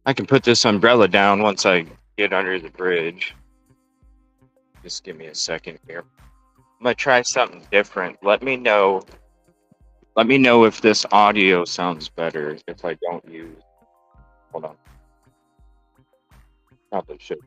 I can put this umbrella down once I get under the bridge. Just give me a second here. I'm gonna try something different. Let me know if this audio sounds better if I don't use. Hold on. Probably should.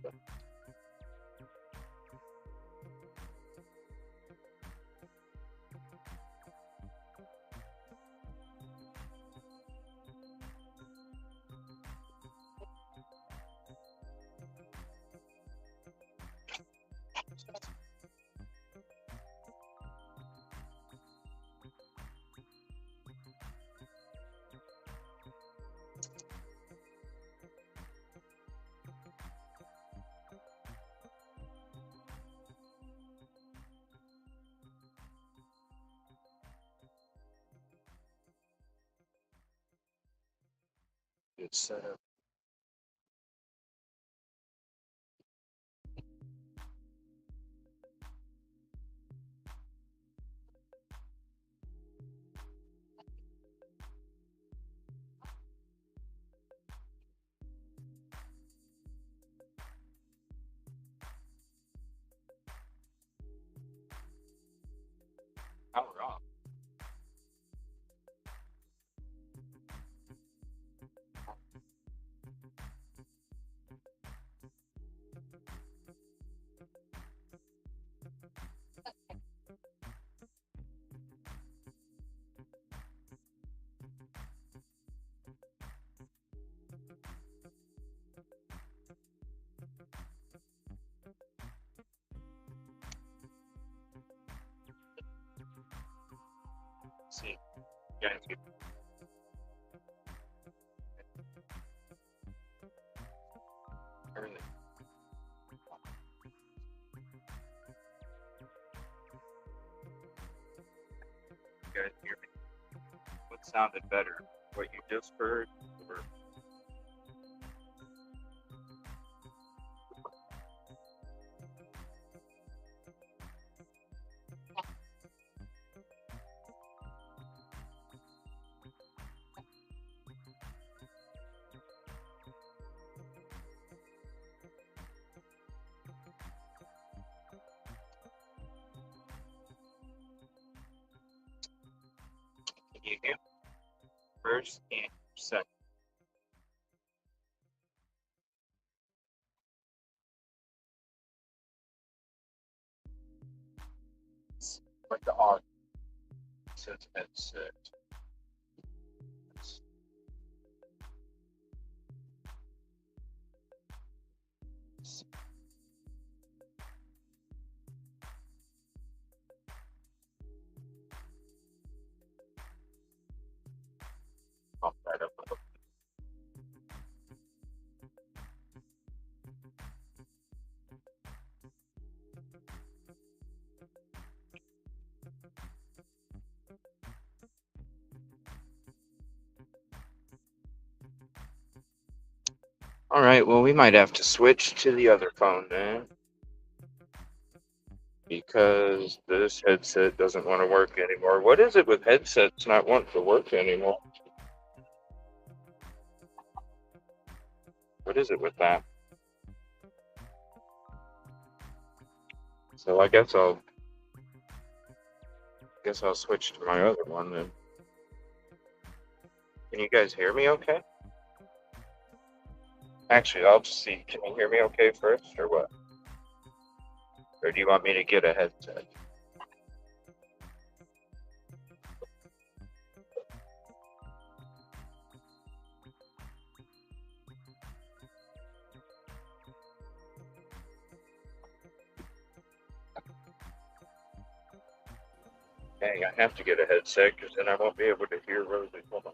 It's set up. Power off. See, guys, turn it. You guys hear me? What sounded better? What you just heard, or can you hear first and second? Like the audio says headset. Pump that up a little. All right, well, we might have to switch to the other phone then, because this headset doesn't want to work anymore. What is it with headsets not wanting to work anymore? What is it with that? So I guess I'll switch to my other one then. Can you guys hear me okay? Actually, I'll just see. Can you hear me okay first, or what? Or do you want me to get a headset? Dang, I have to get a headset because then I won't be able to hear Rosie. Hold on.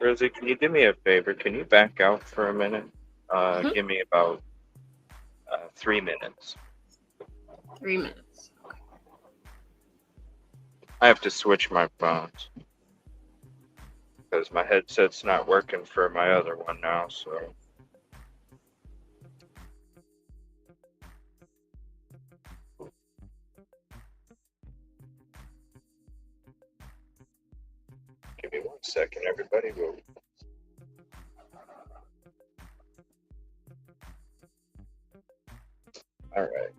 Rosie, can you do me a favor? Can you back out for a minute? Give me about 3 minutes. 3 minutes. Okay. I have to switch my phones because my headset's not working for my other one now, so. Give me 1 second, everybody. All right.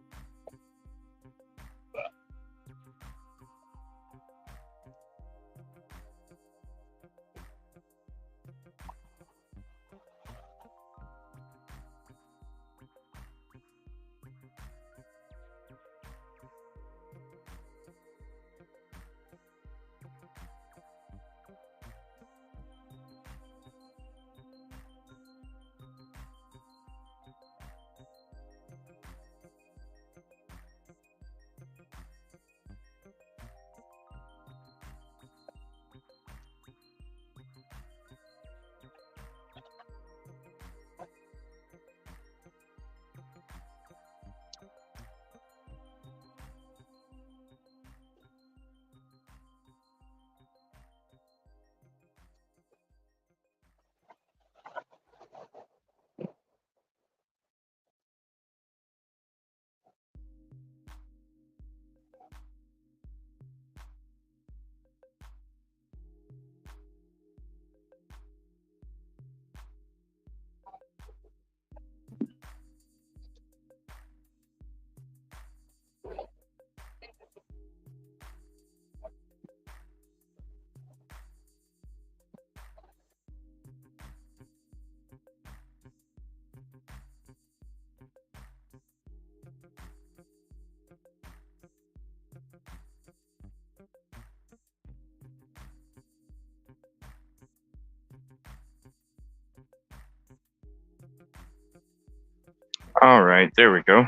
All right, there we go.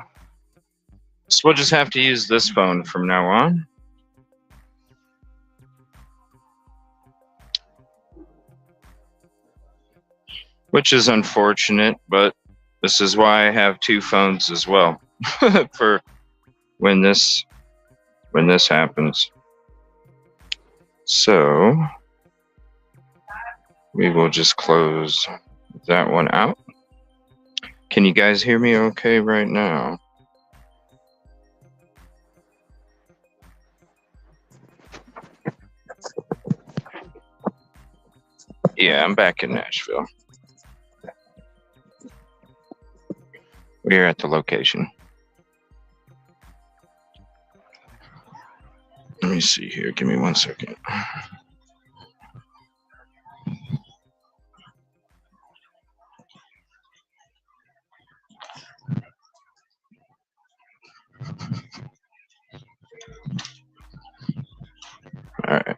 So we'll just have to use this phone from now on. Which is unfortunate, but this is why I have two phones as well for when this happens. So we will just close that one out. Can you guys hear me okay right now? Yeah, I'm back in Nashville. We're at the location. Let me see here. Give me 1 second. All right.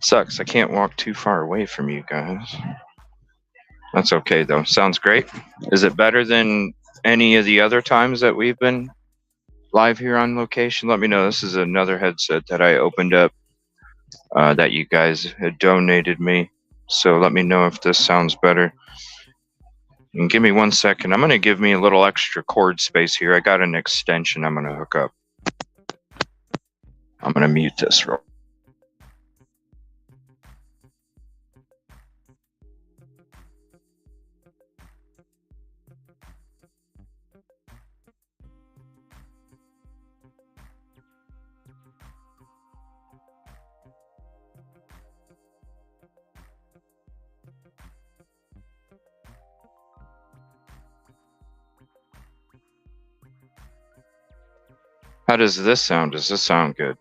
Sucks. I can't walk too far away from you guys. That's okay, though. Sounds great. Is it better than any of the other times that we've been live here on location? Let me know. This is another headset that I opened up that you guys had donated me. So let me know if this sounds better. And give me 1 second. I'm going to give me a little extra cord space here. I got an extension I'm going to hook up. I'm going to mute this real. How does this sound? Does this sound good?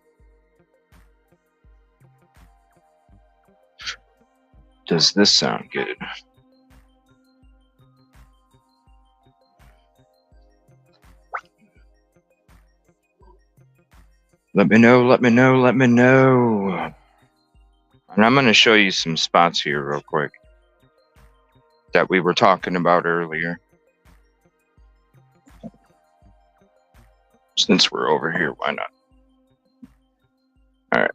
Does this sound good? Let me know, let me know, let me know. And I'm going to show you some spots here real quick that we were talking about earlier. Since we're over here, why not? All right.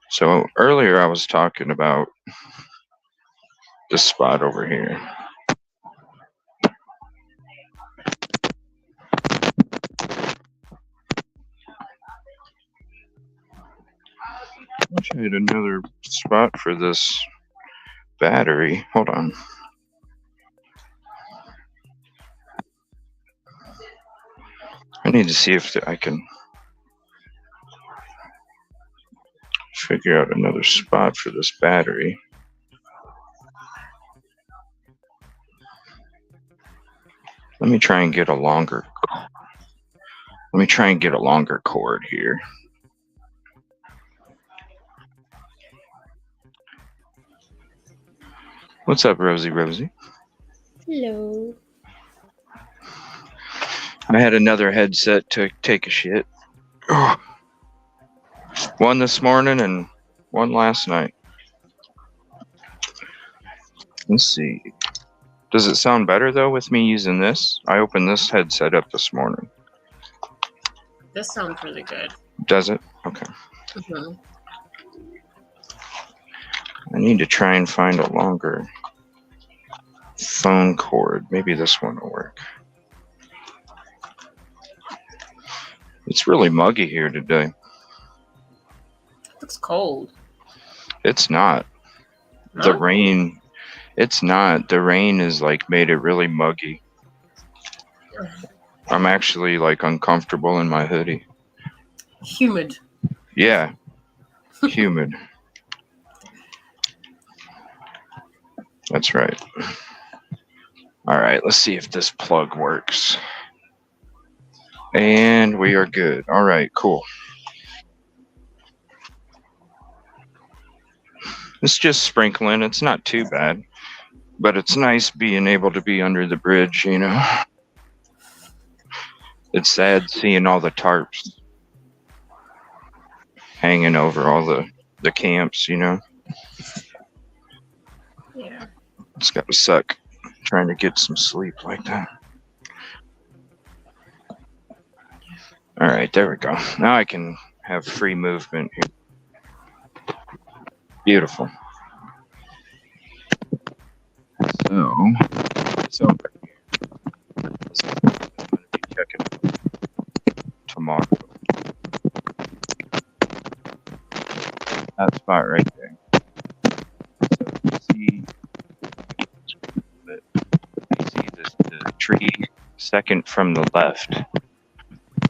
So earlier I was talking about this spot over here. need another spot for this battery. Hold on. I need to see if I can figure out another spot for this battery. Let me try and get a longer cord here. What's up, Rosie? Hello. I had another headset to take a shit. One this morning and one last night. Let's see. Does it sound better though with me using this? I opened this headset up this morning. This sounds really good. Does it? Okay. Mm-hmm. I need to try and find a longer phone cord. Maybe this one will work. It's really muggy here today. It looks cold. It's not. No? The rain. It's not. The rain is like made it really muggy. I'm actually like uncomfortable in my hoodie. Humid. Yeah. Humid. That's right. All right, let's see if this plug works. And we are good. All right, cool. It's just sprinkling. It's not too bad. But it's nice being able to be under the bridge, you know. It's sad seeing all the tarps hanging over all the camps, you know. Yeah. It's got to suck trying to get some sleep like that. All right, there we go. Now I can have free movement here. Beautiful. So it's over here. This is what I'm going to be checking tomorrow. That spot right there. So you see the tree second from the left.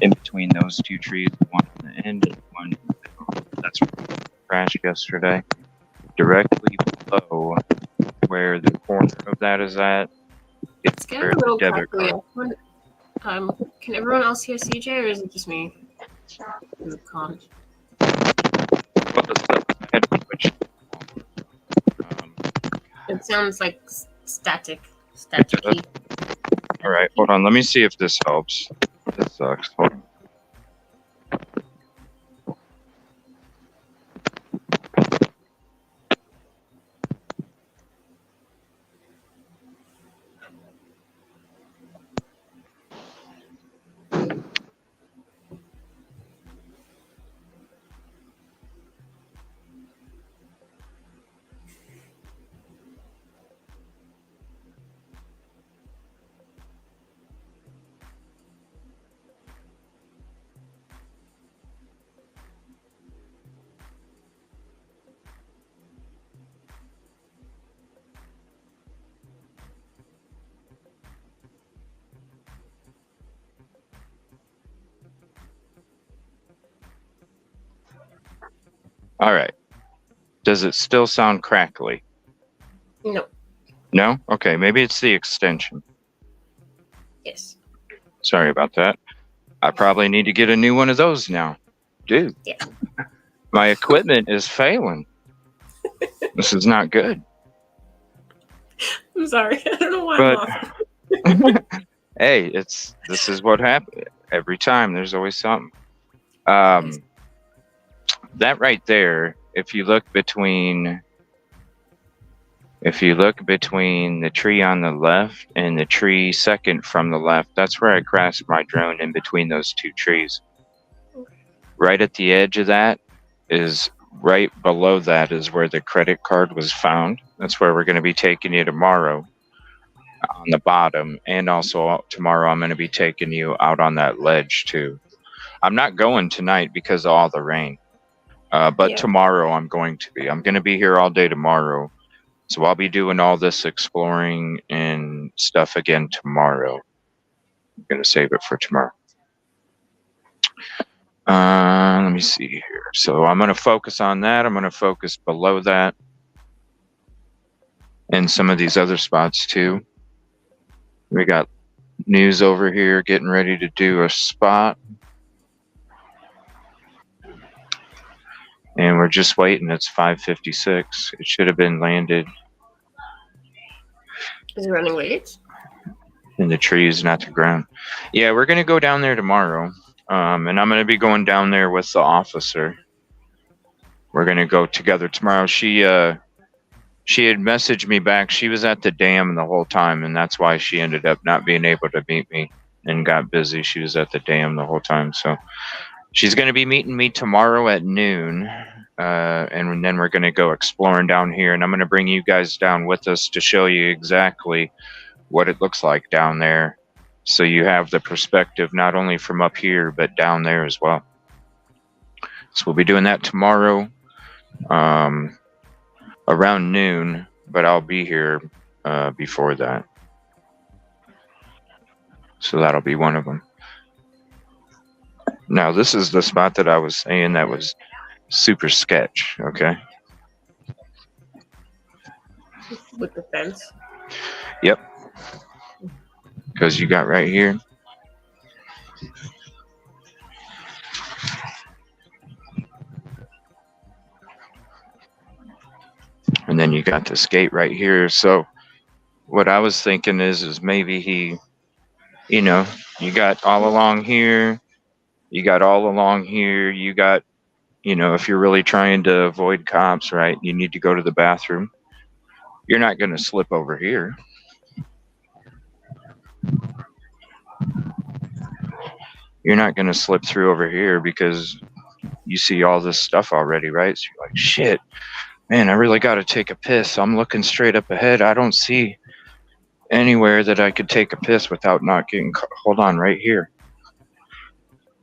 In between those two trees, one on the end and one in the middle. That's where we crashed yesterday. Directly below where the corner of that is at, It's getting a little crackly. Can everyone else hear CJ, or is it just me? Is it calm? It sounds like static. Staticky. All right, hold on. Let me see if this helps. This sucks. Hold on. All right. Does it still sound crackly? No. No? Okay, maybe it's the extension. Yes. Sorry about that. I probably need to get a new one of those now. Dude. Yeah. My equipment is failing. This is not good. I'm sorry. I don't know why I'm laughing. Hey, this is what happens. Every time there's always something. That right there, if you look between the tree on the left and the tree second from the left, that's where I crashed my drone, in between those two trees. Right at the edge of that is, right below that is where the credit card was found. That's where we're going to be taking you tomorrow, on the bottom. And also tomorrow I'm going to be taking you out on that ledge too. I'm not going tonight because of all the rain. But Yeah. tomorrow I'm going to be here all day tomorrow. So I'll be doing all this exploring and stuff again tomorrow. I'm going to save it for tomorrow. Let me see here. So I'm going to focus on that. I'm going to focus below that. And some of these other spots too. We got news over here getting ready to do a spot. And we're just waiting. It's 5:56. It should have been landed. Is it running late? In the trees, not the ground. Yeah, we're gonna go down there tomorrow. And I'm gonna be going down there with the officer. We're gonna go together tomorrow. She had messaged me back. She was at the dam the whole time, and that's why she ended up not being able to meet me and got busy. She was at the dam the whole time. So she's gonna be meeting me tomorrow at noon. And then we're gonna go exploring down here, and I'm gonna bring you guys down with us to show you exactly what it looks like down there, so you have the perspective not only from up here but down there as well. So we'll be doing that tomorrow around noon, but I'll be here before that. So that'll be one of them. Now this is the spot that I was saying that was super sketch, okay? With the fence? Yep. Because you got right here. And then you got this gate right here. So what I was thinking is maybe he, you know, you got all along here, you got all along here, you got, you know, if you're really trying to avoid cops, right, you need to go to the bathroom. You're not going to slip over here. You're not going to slip through over here because you see all this stuff already, right? So you're like, shit, man, I really got to take a piss. I'm looking straight up ahead. I don't see anywhere that I could take a piss without not getting caught. Hold on, right here.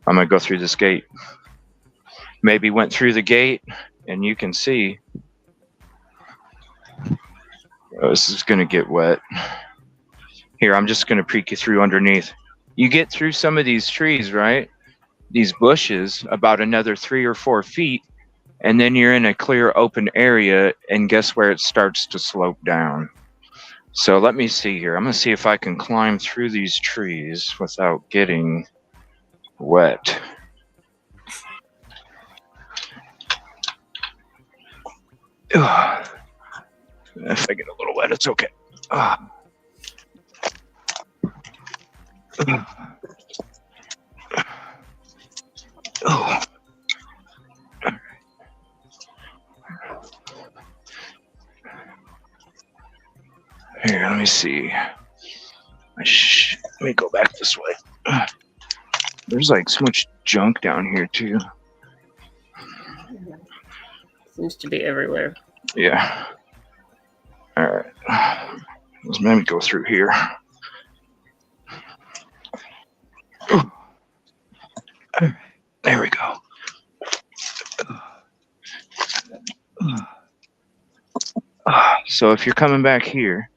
I'm going to go through this gate. Maybe went through the gate and you can see. Oh, this is going to get wet. Here, I'm just going to peek you through underneath. You get through some of these trees, right? These bushes, about another 3 or 4 feet, and then you're in a clear open area, and guess where it starts to slope down? So let me see here. I'm going to see if I can climb through these trees without getting wet. Ugh. If I get a little wet, it's okay. Ugh. Oh. Here, let me see. Let me go back this way. There's like so much junk down here too. Seems to be everywhere. Yeah. All right. Let's maybe go through here. There we go. So if you're coming back here,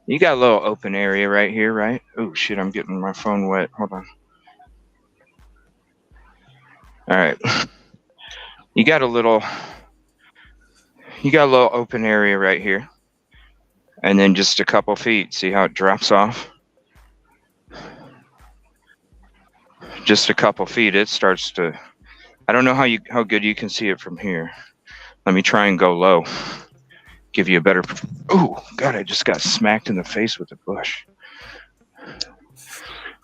you got a little open area right here, right? Oh shit, I'm getting my phone wet. Hold on. All right. You got a little open area right here. And then just a couple feet, see how it drops off? Just a couple feet, it starts to, I don't know how good you can see it from here. Let me try and go low. Give you a better, oh God, I just got smacked in the face with a bush.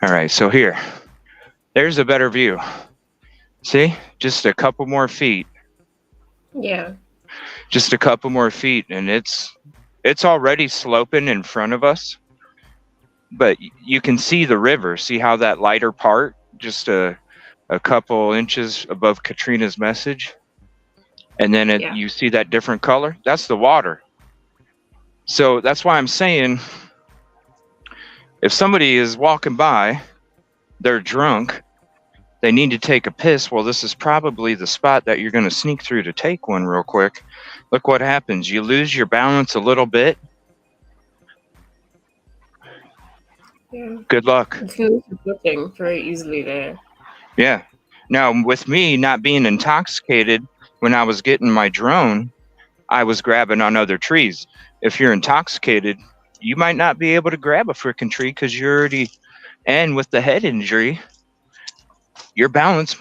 All right, so here, there's a better view. See, just a couple more feet. Yeah. Just a couple more feet, and it's already sloping in front of us, but you can see the river. See how that lighter part, just a couple inches above Katrina's message, and then you see that different color? That's the water. So that's why I'm saying, if somebody is walking by, they're drunk, they need to take a piss. Well, this is probably the spot that you're going to sneak through to take one real quick. Look what happens. You lose your balance a little bit. Yeah. Good luck. You can lose your footing very easily there. Yeah. Now, with me not being intoxicated, when I was getting my drone, I was grabbing on other trees. If you're intoxicated, you might not be able to grab a freaking tree because you're already, and with the head injury, your balance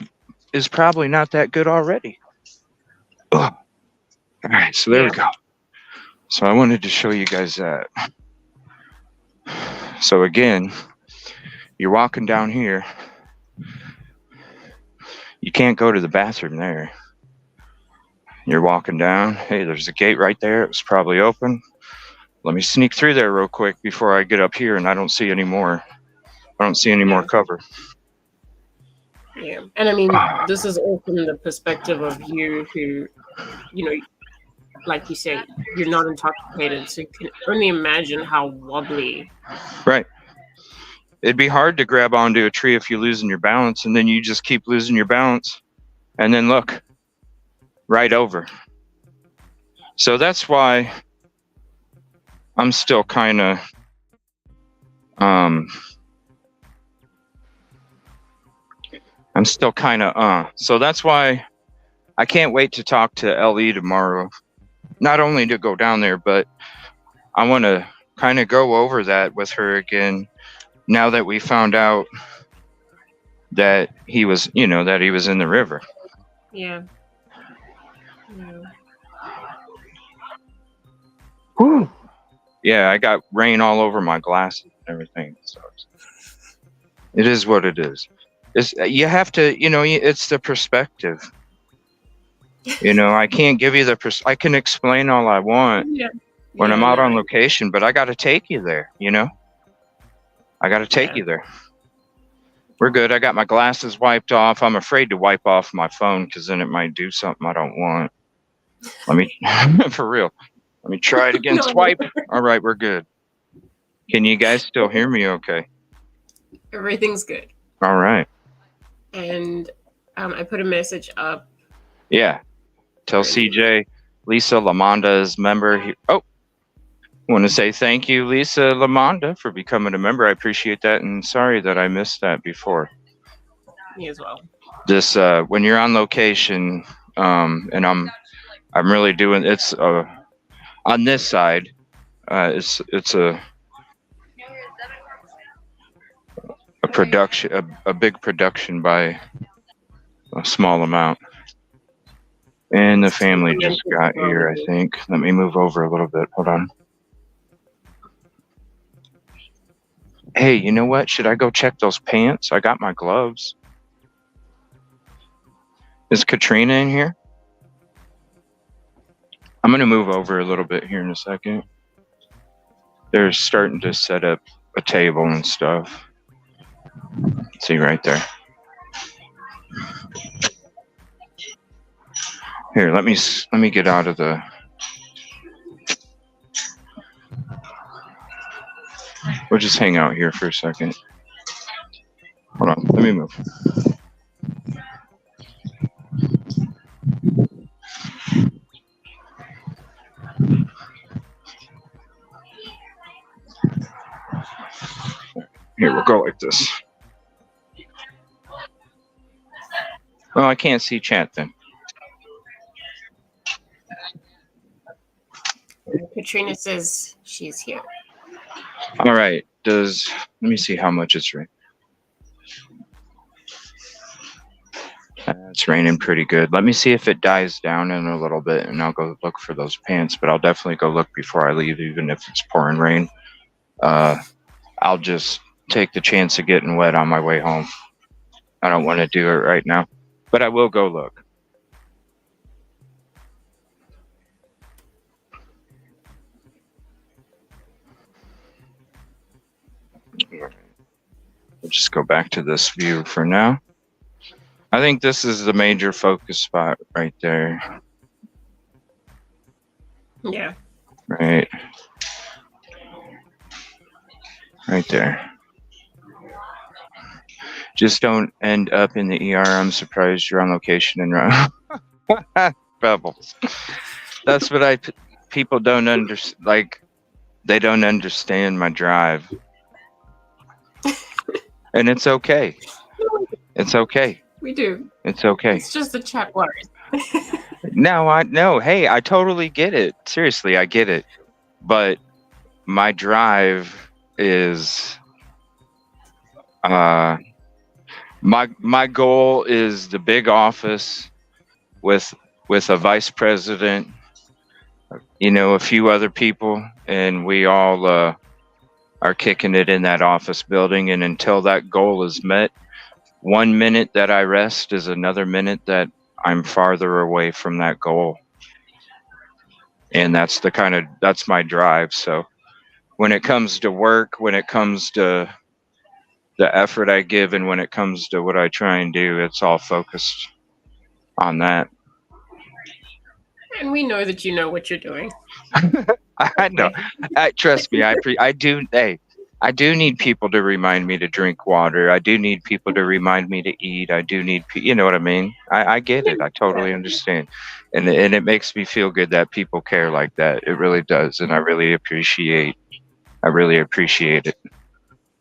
is probably not that good already. Ugh. All right, so there we go. So I wanted to show you guys that. So again, you're walking down here. You can't go to the bathroom there. You're walking down. Hey, there's a gate right there. It was probably open. Let me sneak through there real quick before I get up here and I don't see any more. I don't see any more cover. Yeah. And I mean, this is all from the perspective of you who, you know, like you say, you're not intoxicated. So you can only imagine how wobbly. Right. It'd be hard to grab onto a tree if you're losing your balance, and then you just keep losing your balance. And then look, right over. So that's why I'm still kind of, so that's why I can't wait to talk to LE tomorrow. Not only to go down there, but I want to kind of go over that with her again. Now that we found out that he was, that he was in the river. Yeah. Yeah. Whew. Yeah, I got rain all over my glasses and everything. So it is what it is. You have to, it's the perspective. I can't give you I can explain all I want when I'm out on location, but I got to take you there, I got to take you there. We're good. I got my glasses wiped off. I'm afraid to wipe off my phone because then it might do something I don't want. Let me, for real. Let me try it again. Swipe. All right, we're good. Can you guys still hear me okay? Everything's good. All right. And I put a message up. Yeah. Tell CJ, Lisa Lamonda is member here. Oh, I want to say thank you, Lisa Lamonda, for becoming a member. I appreciate that, and sorry that I missed that before. Me as well. This when you're on location, and I'm really doing it's on this side. It's a production, a big production by a small amount. And the family just got here, I think. Let me move over a little bit. Hold on. Hey, you know what? Should I go check those pants? I got my gloves. Is Katrina in here? I'm going to move over a little bit here in a second. They're starting to set up a table and stuff. See right there. Here, let me get out of the. We'll just hang out here for a second. Hold on, let me move. Here, we'll go like this. Oh, I can't see chat then. Katrina says she's here. All right. Let me see how much it's raining. It's raining pretty good. Let me see if it dies down in a little bit, and I'll go look for those pants. But I'll definitely go look before I leave, even if it's pouring rain. I'll just take the chance of getting wet on my way home. I don't want to do it right now, but I will go look. We'll just go back to this view for now. I think this is the major focus spot right there. Yeah. Right. Right there. Just don't end up in the ER. I'm surprised you're on location and run. Pebbles. That's what people don't understand. Like, they don't understand my drive. And it's okay. It's okay. We do. It's okay. It's just the chat worries. No, hey, I totally get it. Seriously, I get it. But my drive is my goal is the big office with a vice president, a few other people, and we all are kicking it in that office building. And until that goal is met, 1 minute that I rest is another minute that I'm farther away from that goal. And that's my drive. So when it comes to work, when it comes to the effort I give, and when it comes to what I try and do, it's all focused on that. And we know that you know what you're doing. I know. Trust me. I do. Hey, I do need people to remind me to drink water. I do need people to remind me to eat. I do need, you know what I mean? I get it. I totally understand. And it makes me feel good that people care like that. It really does. And I really appreciate it.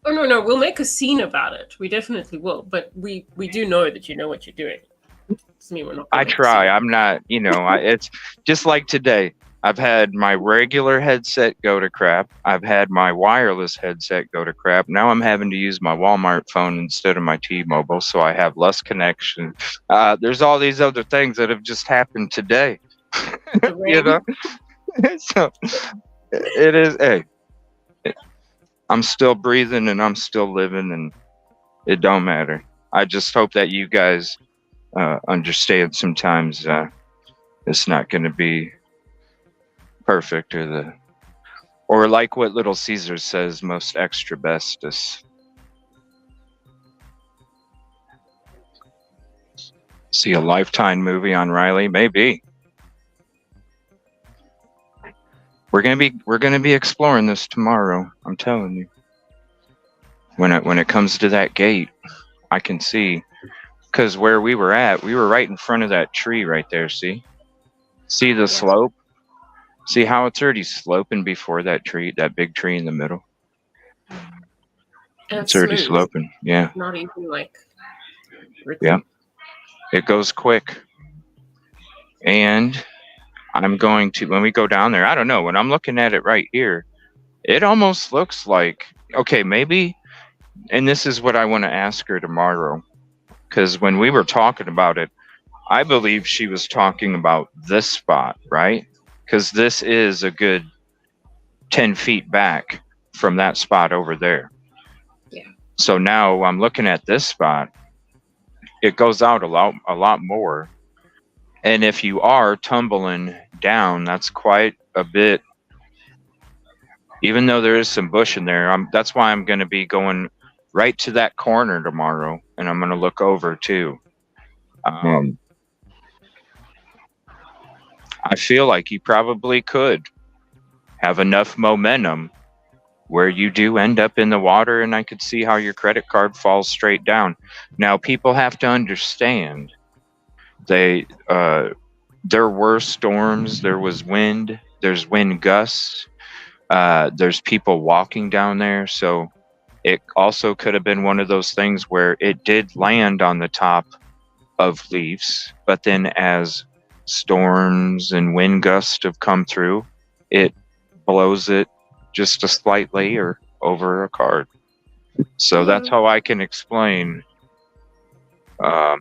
Oh, no. We'll make a scene about it. We definitely will. But we do know that you know what you're doing. Doesn't mean we're not. I try. I'm not, it's just like today. I've had my regular headset go to crap. I've had my wireless headset go to crap. Now I'm having to use my Walmart phone instead of my T-Mobile, so I have less connection. There's all these other things that have just happened today. So it is. Hey, I'm still breathing and I'm still living, and it don't matter. I just hope that you guys understand. Sometimes it's not going to be perfect, or like what Little Caesar says, most extra bestus. See a Lifetime movie on Riley? Maybe. We're gonna be exploring this tomorrow. I'm telling you. When it comes to that gate, I can see, because where we were at, we were right in front of that tree right there. See the slope. See how it's already sloping before that tree, that big tree in the middle. It's already sloping. Yeah. Not even like. Yeah. It goes quick. And I'm going to, when we go down there, I don't know, when I'm looking at it right here, it almost looks like, okay, maybe, and this is what I want to ask her tomorrow, because when we were talking about it, I believe she was talking about this spot, right? Because this is a good 10 feet back from that spot over there. Yeah. So now I'm looking at this spot. It goes out a lot more. And if you are tumbling down, that's quite a bit. Even though there is some bush in there, that's why I'm going to be going right to that corner tomorrow, and I'm going to look over too. I feel like you probably could have enough momentum where you do end up in the water, and I could see how your credit card falls straight down. Now, people have to understand, there were storms, there was wind, there's wind gusts, there's people walking down there, so it also could have been one of those things where it did land on the top of leaves, but then as storms and wind gusts have come through, it blows it just a slight layer over a card. So that's how I can explain. I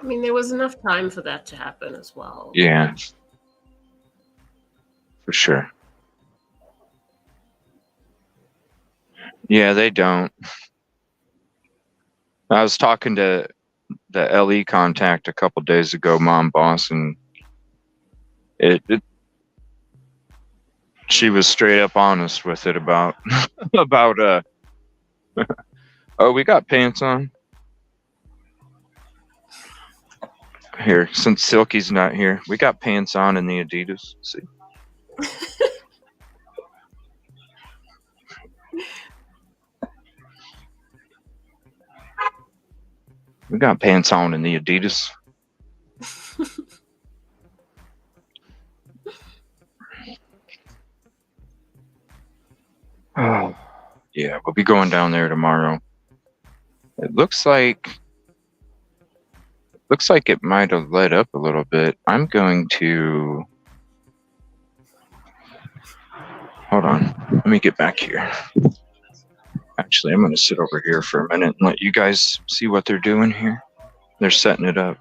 mean, there was enough time for that to happen as well. Yeah, for sure. Yeah, they don't. I was talking to the LE contact a couple days ago, Mom Boss, and she was straight up honest with it about oh, we got pants on here since Silky's not here. We got pants on in the Adidas. See. We got pants on in the Adidas. Oh, yeah, we'll be going down there tomorrow. It looks like it might have let up a little bit. I'm going to hold on. Let me get back here. Actually, I'm going to sit over here for a minute and let you guys see what they're doing here. They're setting it up.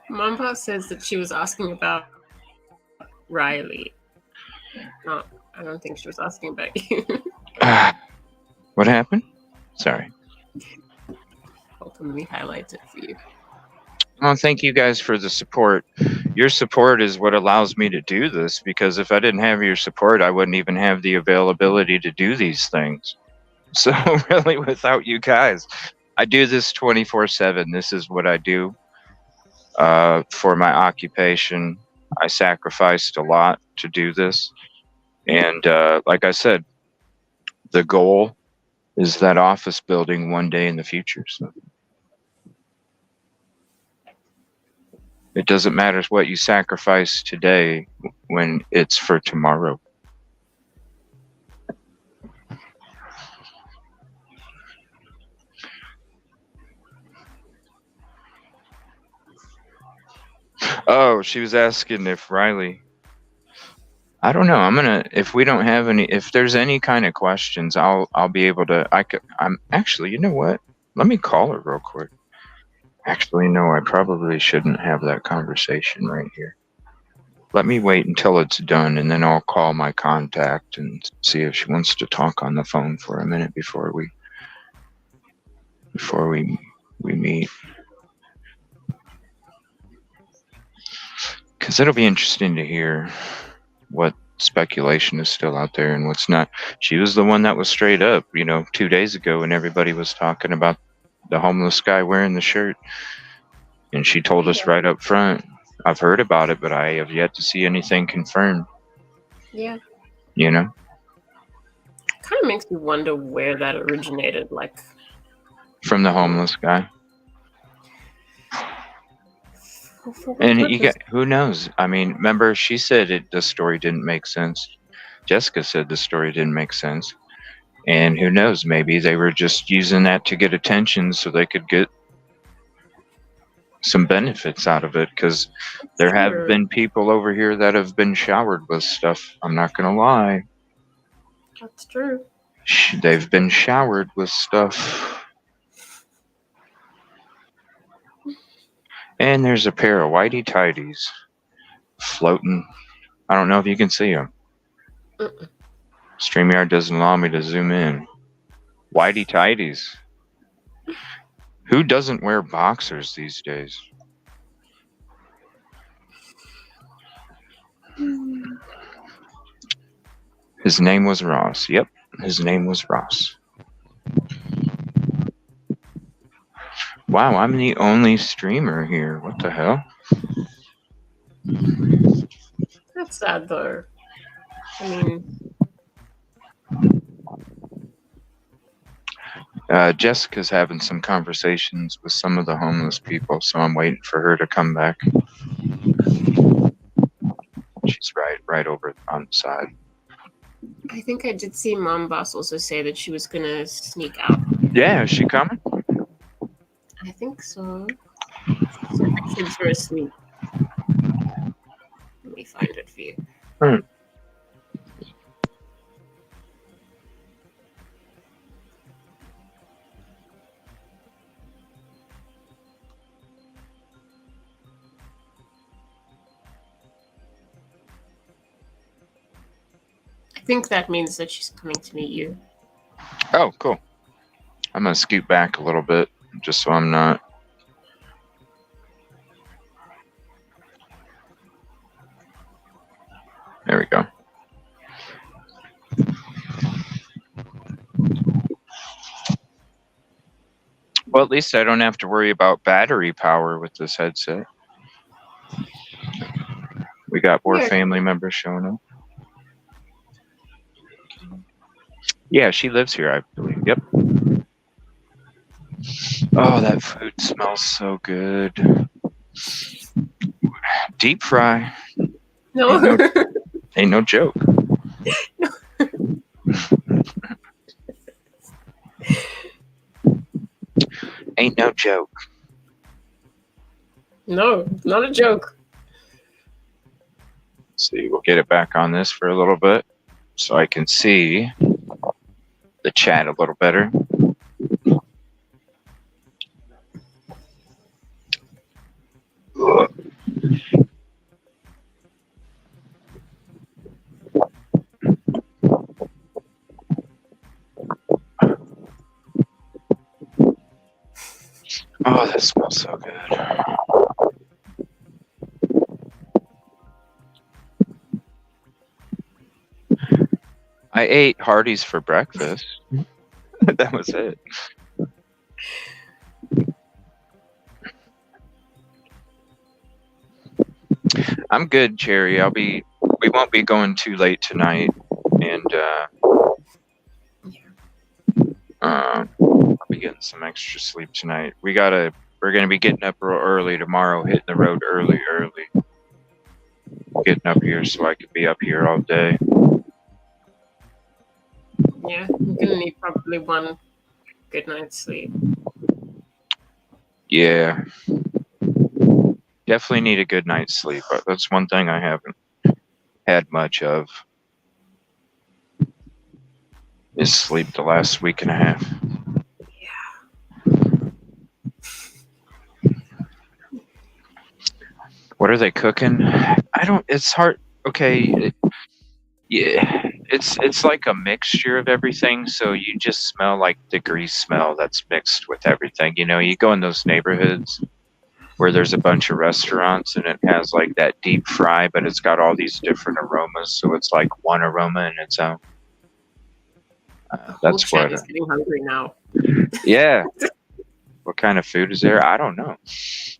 Mamba says that she was asking about Riley. No, I don't think she was asking about you. What happened? Sorry. Hold on, let me highlight it for you. Well, thank you guys for the support. Your support is what allows me to do this, because if I didn't have your support, I wouldn't even have the availability to do these things. So really, without you guys, I do this 24/7. This is what I do for my occupation. I sacrificed a lot to do this. And like I said, the goal is that office building one day in the future. So it doesn't matter what you sacrifice today when it's for tomorrow. Oh, she was asking if Riley. I don't know. If we don't have any, if there's any kind of questions, I'll be able to. I'm actually. You know what? Let me call her real quick. Actually, no. I probably shouldn't have that conversation right here. Let me wait until it's done, and then I'll call my contact and see if she wants to talk on the phone for a minute before we meet. Because it'll be interesting to hear what speculation is still out there and what's not. She was the one that was straight up, 2 days ago when everybody was talking about the homeless guy wearing the shirt. And she told us right up front, I've heard about it, but I have yet to see anything confirmed. Yeah. Kind of makes me wonder where that originated, like from the homeless guy. And who knows? I mean, remember, she said the story didn't make sense. Jessica said the story didn't make sense. And who knows? Maybe they were just using that to get attention so they could get some benefits out of it. Because there have been people over here that have been showered with stuff. I'm not going to lie. That's true. They've been showered with stuff. And there's a pair of whitey tighties floating. I don't know if you can see them. StreamYard doesn't allow me to zoom in. Whitey tighties. Who doesn't wear boxers these days? His name was Ross. Yep, his name was Ross. Wow, I'm the only streamer here. What the hell? That's sad, though. I mean... Jessica's having some conversations with some of the homeless people, so I'm waiting for her to come back. She's right over on the side. I think I did see Mom Boss also say that she was going to sneak out. Yeah, is she coming? I think so. So kids were asleep. Let me find it for you. I think that means that she's coming to meet you. Oh, cool. I'm going to scoot back a little bit just so I'm not... There we go. Well, at least I don't have to worry about battery power with this headset. We got more family members showing up. Yeah, she lives here, I believe. Yep. Oh, that food smells so good. Deep fry. No. Ain't no joke. Ain't no joke. No, not a joke. Let's see, we'll get it back on this for a little bit so I can see the chat a little better. Oh, that smells so good. I ate Hardee's for breakfast. That was it. I'm good, Cherry. We won't be going too late tonight, and I'll be getting some extra sleep tonight. We're gonna be getting up real early tomorrow, hitting the road early. Getting up here so I could be up here all day. Yeah, you're gonna need probably one good night's sleep. Yeah. Definitely need a good night's sleep, but that's one thing I haven't had much of. Is sleep the last week and a half. Yeah. What are they cooking? It's hard. Okay. It's like a mixture of everything. So you just smell like the grease smell that's mixed with everything. You know, you go in those neighborhoods where there's a bunch of restaurants and it has like that deep fry, but it's got all these different aromas. So it's like one aroma in its own. That's what. Is getting hungry now. Yeah. What kind of food is there? I don't know.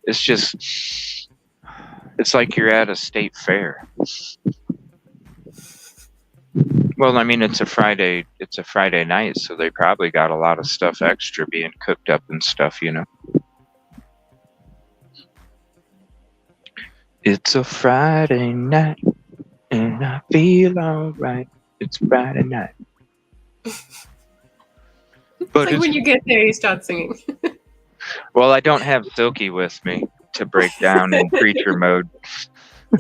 It's like you're at a state fair. Well, I mean, it's a Friday night, so they probably got a lot of stuff extra being cooked up and stuff, you know. It's a Friday night, and I feel alright. It's Friday night. But like when you get there, you start singing. Well, I don't have Silky with me to break down in preacher mode.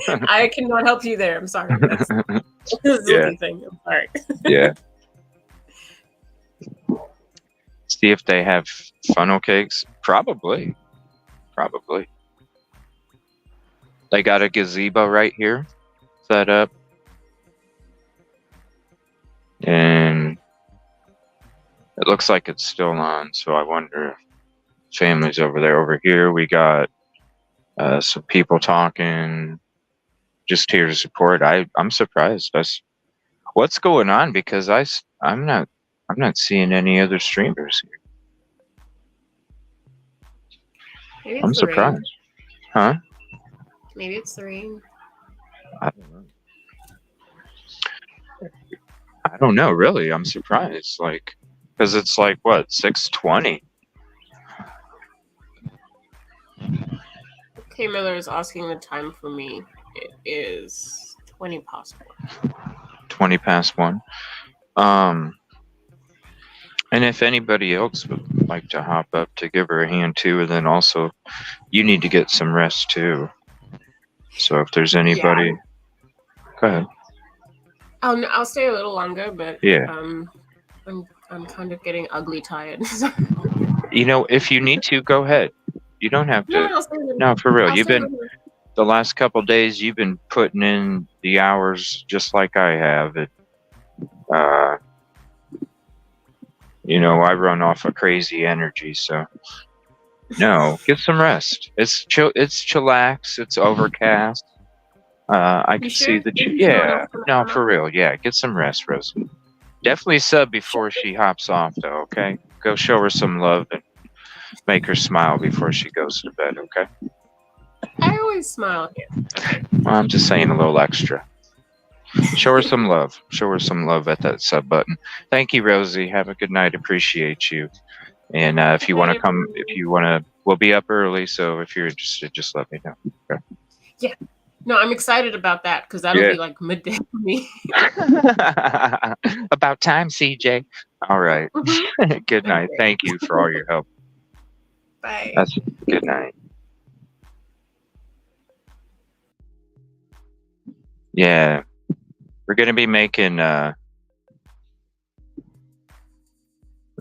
I cannot help you there. I'm sorry. That's a Silky thing. I'm sorry. Yeah. See if they have funnel cakes. Probably. They got a gazebo right here set up. And it looks like it's still on, so I wonder if family's over there. Over here, we got some people talking, just here to support. I'm surprised. What's going on? Because I'm not seeing any other streamers here. I'm surprised. Huh? Maybe it's the rain. I don't know. Really, I'm surprised. Like, because it's like what, 6:20. K Miller is asking the time for me. It is 20 past 1. 20 past 1. And if anybody else would like to hop up to give her a hand too, and then also you need to get some rest too. So if there's anybody, go ahead. I'll stay a little longer, but yeah, I'm kind of getting ugly tired. You know, if you need to, go ahead. You don't have to. No, for real. The last couple days you've been putting in the hours just like I have. You know, I run off of crazy energy, so no, get some rest. It's chillax. It's overcast. I can see the no, for real. Yeah, get some rest, Rosie. Definitely sub before she hops off, though. Okay, go show her some love and make her smile before she goes to bed. Okay. I always smile here. Okay. Well, I'm just saying a little extra. Show her some love. Show her some love at that sub button. Thank you, Rosie. Have a good night. Appreciate you. And if you want to Okay, come, if you want to, we'll be up early. So if you're interested, just let me know. Okay. yeah. No, I'm excited about that because that'll Yeah. be like midday for me. About time, CJ. All right. Mhm. Good night. Okay. Thank you for all your help. Bye. That's good night. Yeah, we're gonna be making. Let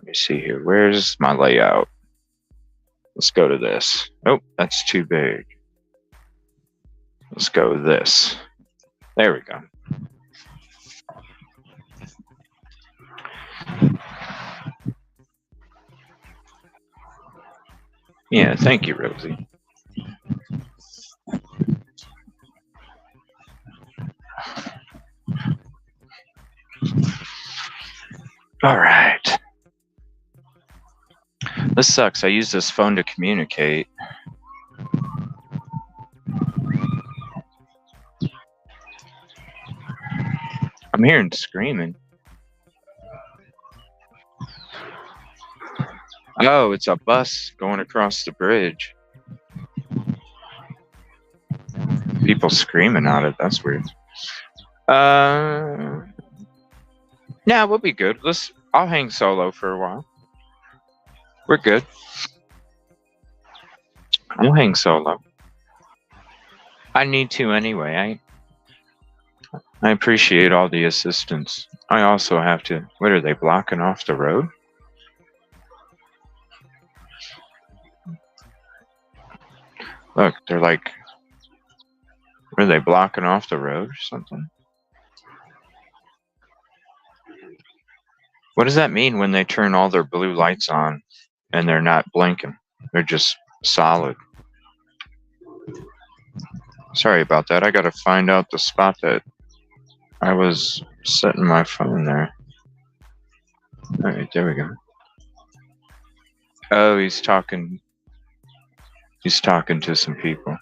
me see here. Where's my layout? Let's go to this. Oh, that's too big. Let's go with this. There we go. Yeah, thank you, Rosie. All right. This sucks. I use this phone to communicate. I'm hearing screaming. Oh, it's a bus going across the bridge. People screaming at it. That's weird. Yeah, we'll be good. I'll hang solo for a while. We're good. I'll hang solo. I need to anyway. I appreciate all the assistance. I also have to. What are they blocking off the road? Look, they're like. Are they blocking off the road or something? What does that mean when they turn all their blue lights on and they're not blinking? They're just solid. Sorry about that. I gotta find out the spot that I was setting my phone there. Alright, there we go. Oh, he's talking to some people.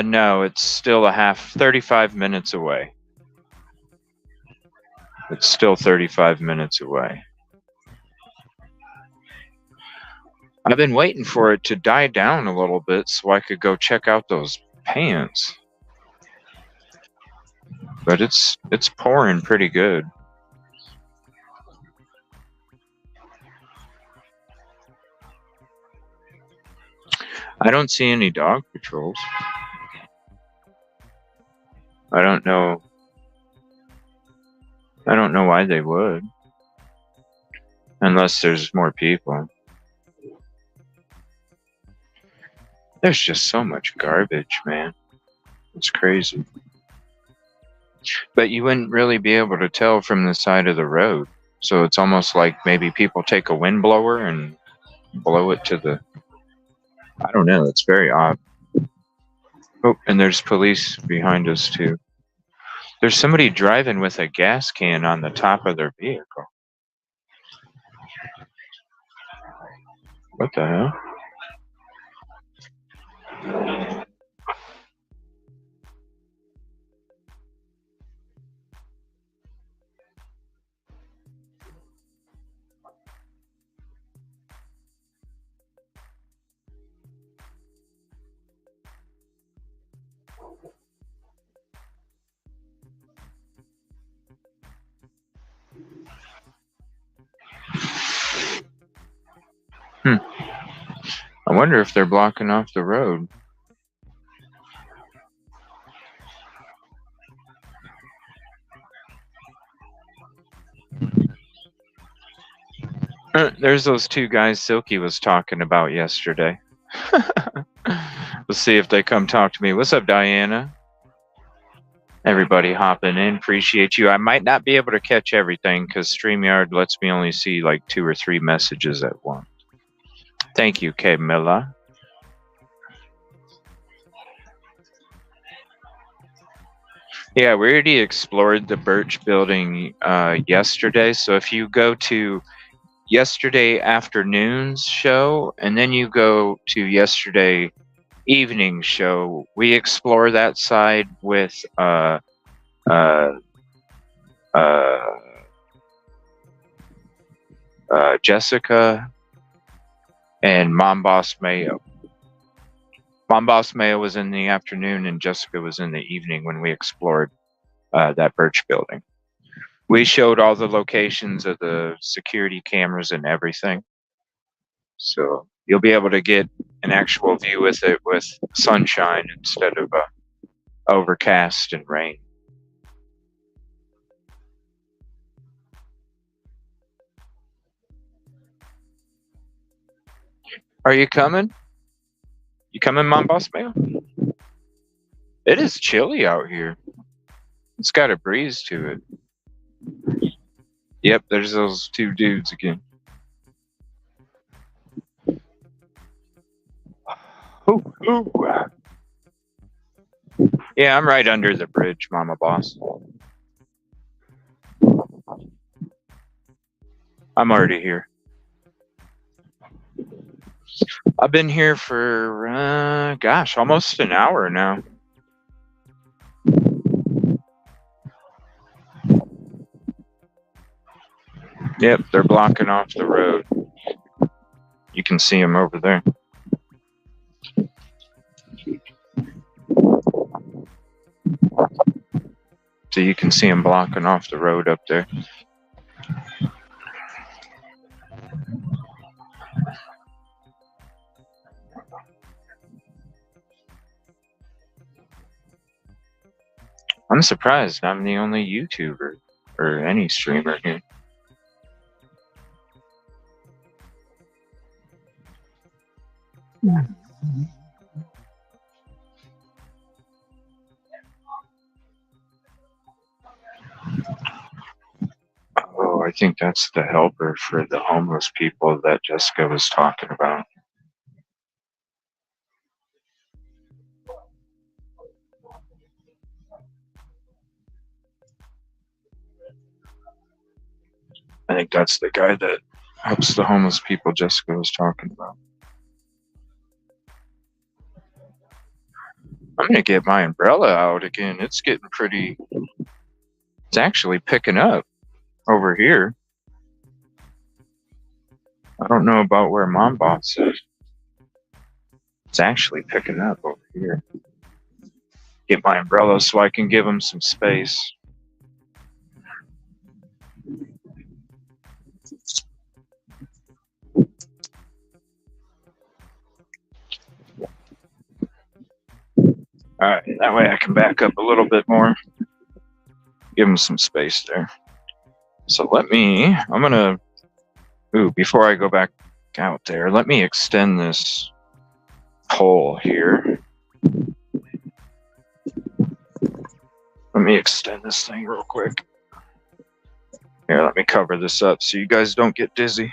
No, it's still 35 minutes away. It's still 35 minutes away. I've been waiting for it to die down a little bit so I could go check out those pants. But it's pouring pretty good. I don't see any dog patrols. I don't know why they would. Unless there's more people. There's just so much garbage, man. It's crazy. But you wouldn't really be able to tell from the side of the road. So it's almost like maybe people take a windblower and blow it to the... I don't know. It's very odd. Oh, and there's police behind us, too. There's somebody driving with a gas can on the top of their vehicle. What the hell? I wonder if they're blocking off the road. There's those two guys Silky was talking about yesterday. Let's see if they come talk to me. What's up, Diana? Everybody hopping in. Appreciate you. I might not be able to catch everything because StreamYard lets me only see like 2 or 3 messages at once. Thank you, Camilla. Yeah, we already explored the Birch building yesterday. So if you go to yesterday afternoon's show and then you go to yesterday evening show, we explore that side with uh, uh, Jessica and Mom Boss Mayo. Mom Boss Mayo was in the afternoon and Jessica was in the evening when we explored that Birch building. We showed all the locations of the security cameras and everything. So you'll be able to get an actual view with it with sunshine instead of overcast and rain. Are you coming? You coming, Mom Boss Mayo? It is chilly out here. It's got a breeze to it. Yep, there's those two dudes again. Ooh, ooh. Yeah, I'm right under the bridge, Mama Boss. I'm already here. I've been here for, gosh, almost an hour now. Yep, they're blocking off the road. You can see them over there. So you can see them blocking off the road up there. I'm surprised I'm the only YouTuber or any streamer here. Oh, I think that's the helper for the homeless people that Jessica was talking about. I think that's the guy that helps the homeless people Jessica was talking about. I'm gonna get my umbrella out again. It's getting pretty. It's actually picking up over here. I don't know about where Mom Boss is. It's actually picking up over here. Get my umbrella so I can give them some space. All right, that way I can back up a little bit more. Give them some space there. So I'm gonna, before I go back out there, let me extend this pole here. Let me extend this thing real quick. Here, let me cover this up so you guys don't get dizzy.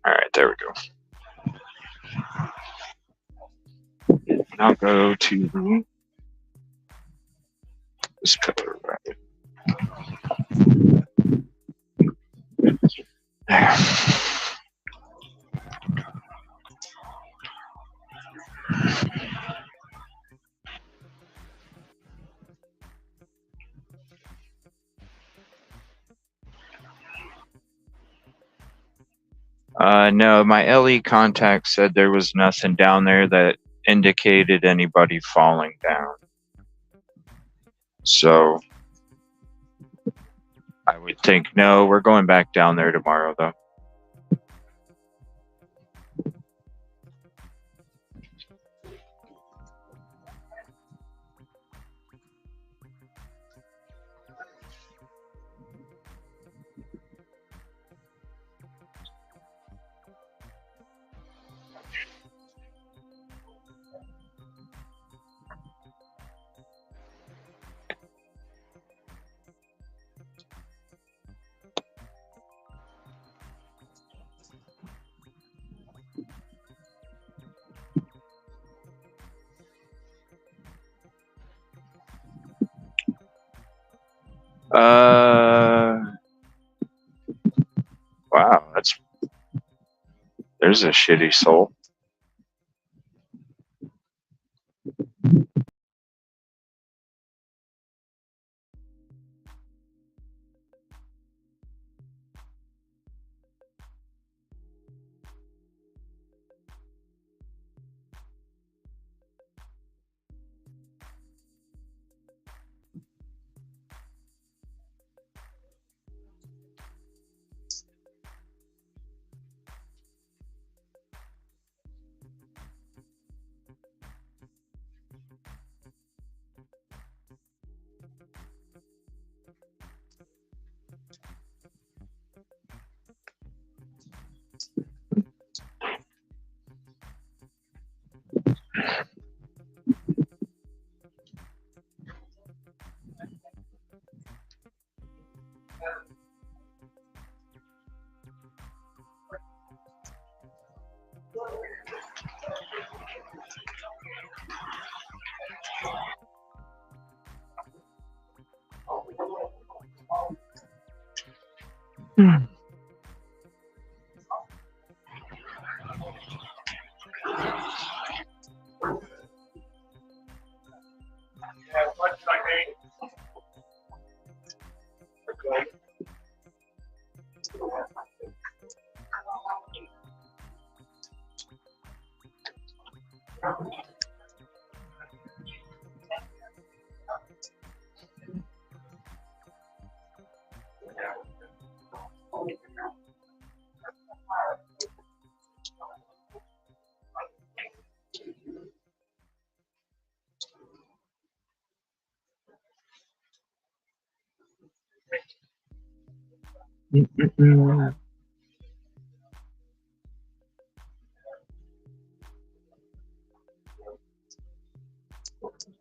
All right, there we go. And I'll go to this color right there. No, my LE contact said there was nothing down there that indicated anybody falling down. So I would think, no, we're going back down there tomorrow, though. Wow, there's a shitty soul.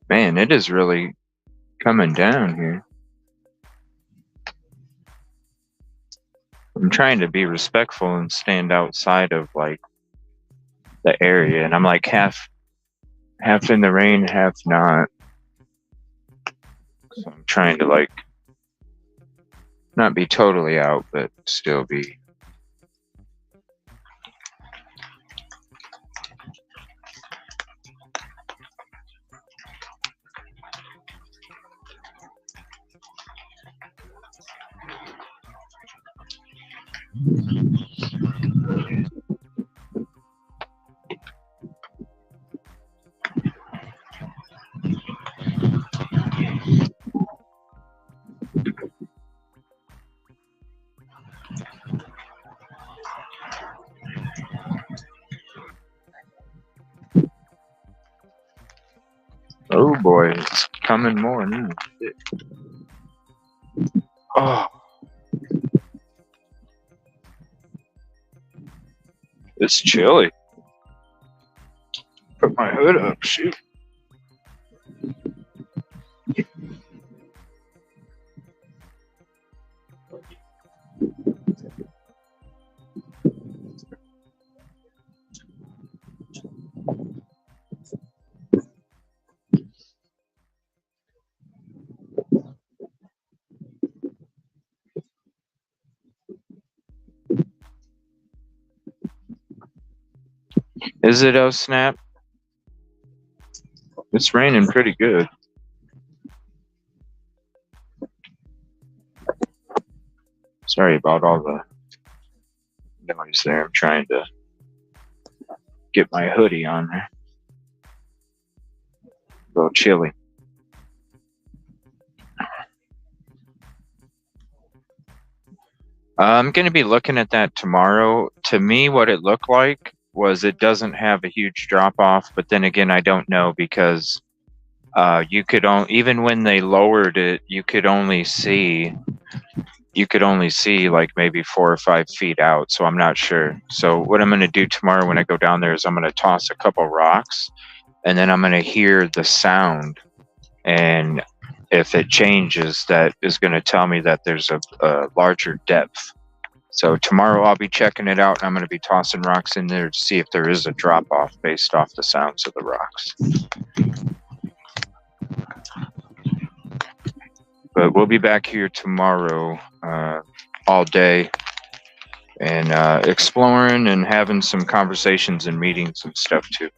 Man, it is really coming down here. I'm trying to be respectful and stand outside of like the area, and I'm like half in the rain, half not. So I'm trying to like not be totally out, but still be. Oh boy, it's coming more now. Oh, it's chilly. Put my hood up, shoot. Is it oh snap? It's raining pretty good. Sorry about all the noise there. I'm trying to get my hoodie on there. A little chilly. I'm going to be looking at that tomorrow. To me, what it looked like was it doesn't have a huge drop off, but then again, I don't know because you could only, even when they lowered it, you could only see like maybe 4 or 5 feet out. So I'm not sure. So what I'm going to do tomorrow when I go down there is I'm going to toss a couple rocks, and then I'm going to hear the sound, and if it changes, that is going to tell me that there's a larger depth. So tomorrow I'll be checking it out, and I'm going to be tossing rocks in there to see if there is a drop off based off the sounds of the rocks. But we'll be back here tomorrow all day and exploring and having some conversations and meetings and stuff too.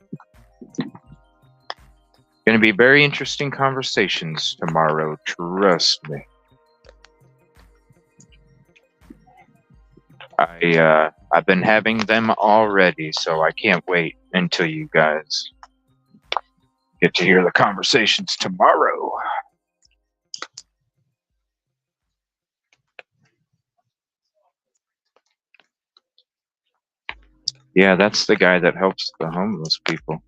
Going to be very interesting conversations tomorrow, trust me. I've been having them already, so I can't wait until you guys get to hear the conversations tomorrow. Yeah, that's the guy that helps the homeless people.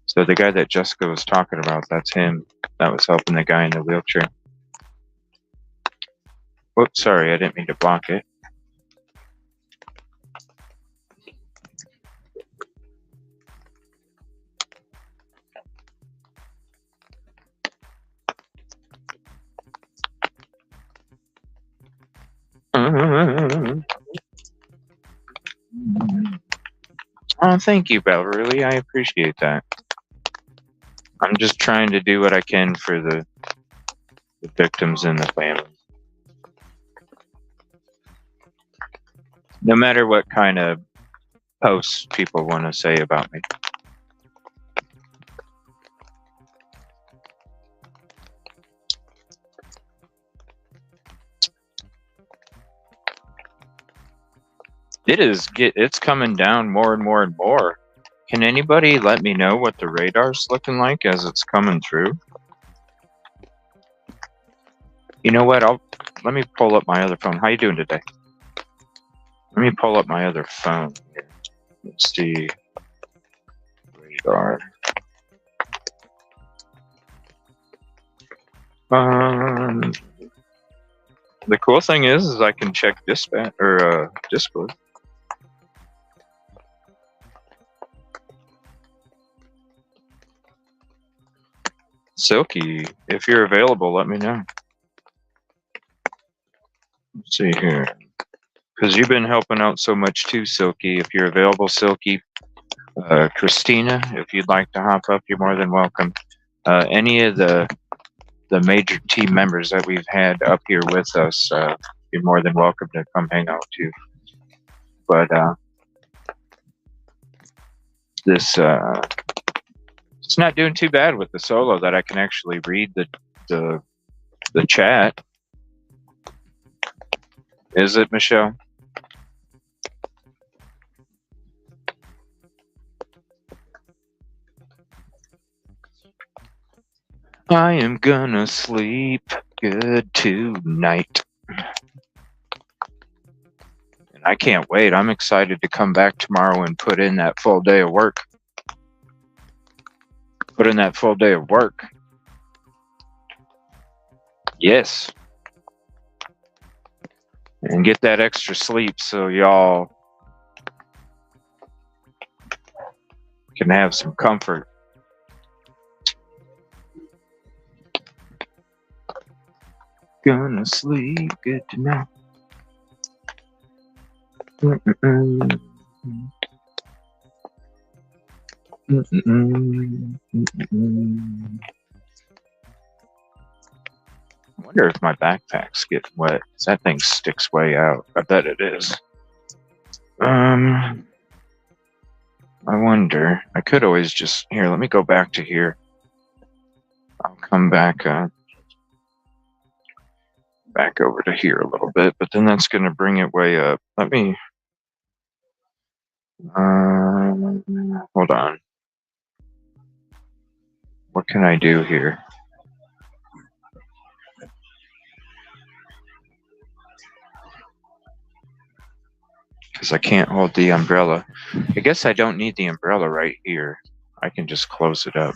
So the guy that Jessica was talking about, that's him. That was helping the guy in the wheelchair. Whoops, sorry, I didn't mean to block it. Oh, thank you, Beverly. I appreciate that. I'm just trying to do what I can for the victims and the families. No matter what kind of posts people want to say about me. It's coming down more and more and more. Can anybody let me know what the radar's looking like as it's coming through? You know what? Let me pull up my other phone. How you doing today? Let me pull up my other phone here. Let's see. Radar. The cool thing is I can check dispatch or Discord. Silky, if you're available, let me know. Let's see here. Because you've been helping out so much too, Silky. If you're available, Silky. Christina, if you'd like to hop up, you're more than welcome. Any of the major team members that we've had up here with us, you're more than welcome to come hang out too. But this it's not doing too bad with the solo that I can actually read the chat. Is it, Michelle? I am gonna sleep good tonight. And I can't wait. I'm excited to come back tomorrow and put in that full day of work. Put in that full day of work. Yes. And get that extra sleep so y'all can have some comfort. Gonna sleep good tonight. Mm-mm-mm. Mm-mm-mm. Mm-mm-mm. I wonder if my backpack's getting wet. That thing sticks way out. I bet it is. I wonder. I could always just... Here, let me go back to here. I'll come back back over to here a little bit, but then that's going to bring it way up. Let me... hold on. What can I do here? because I can't hold the umbrella. I guess I don't need the umbrella right here. I can just close it up.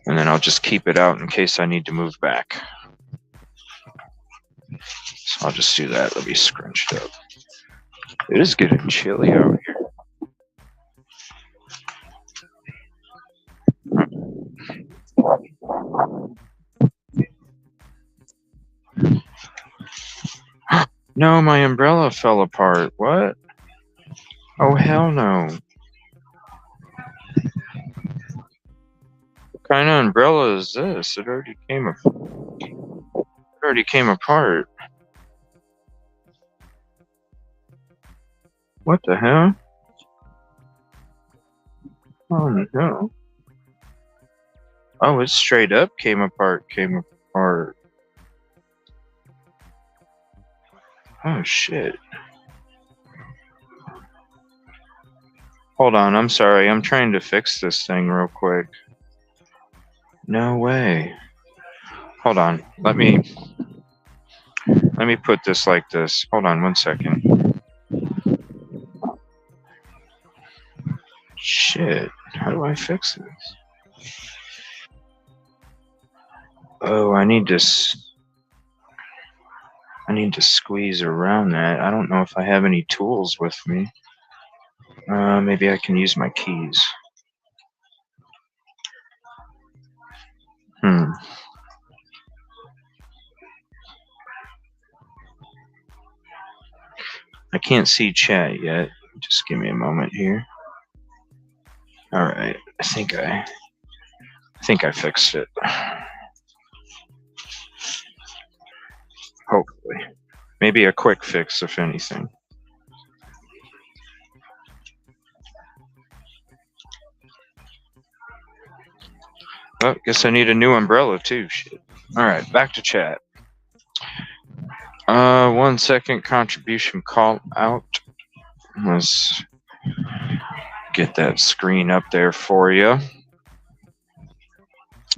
And then I'll just keep it out in case I need to move back. So I'll just do that. Let me scrunch it up. It is getting chilly out here. No, my umbrella fell apart. What? Oh, hell no. What kind of umbrella is this? It already came apart. What the hell? Oh no. Oh, it straight up came apart. Oh shit. Hold on, I'm sorry. I'm trying to fix this thing real quick. No way. Hold on. Let me put this like this. Hold on 1 second. Shit. How do I fix this? Oh, I need to squeeze around that. I don't know if I have any tools with me. Maybe I can use my keys. I can't see chat yet. Just give me a moment here. All right. I think I fixed it. Hopefully. Maybe a quick fix, if anything. Oh, guess I need a new umbrella too. Shit. All right, back to chat. 1 second. Contribution call out. Let's get that screen up there for you.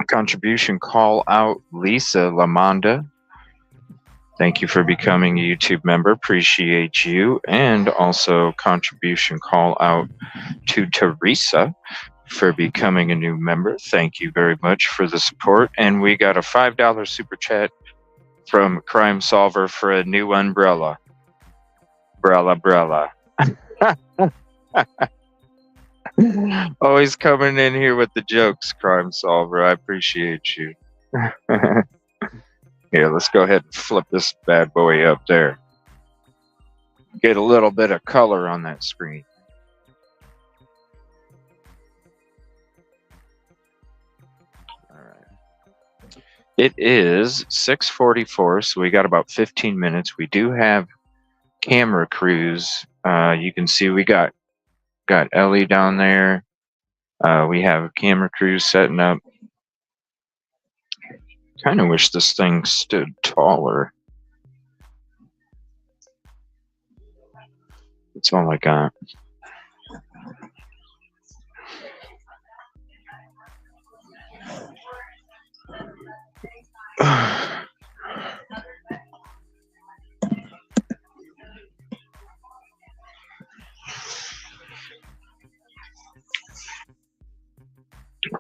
Contribution call out, Lisa Lamonda. Thank you for becoming a YouTube member. Appreciate you. And also contribution call out to Teresa for becoming a new member. Thank you very much for the support. And we got a $5 super chat from Crime Solver for a new umbrella. Brella. Always coming in here with the jokes, Crime Solver. I appreciate you. Here, let's go ahead and flip this bad boy up there. Get a little bit of color on that screen. All right. It is 6:44, so we got about 15 minutes. We do have camera crews. You can see we got Ellie down there. We have camera crews setting up. Kind of wish this thing stood taller. That's all I got.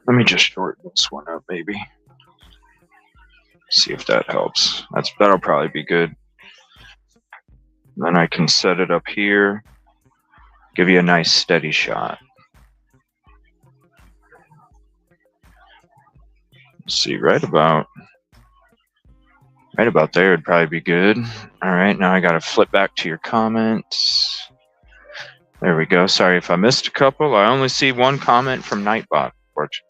Let me just shorten this one up, maybe. See if that helps. That'll probably be good. Then I can set it up here. Give you a nice steady shot. Let's see, right about there would probably be good. All right, now I gotta flip back to your comments. There we go. Sorry if I missed a couple. I only see one comment from Nightbot, fortunately.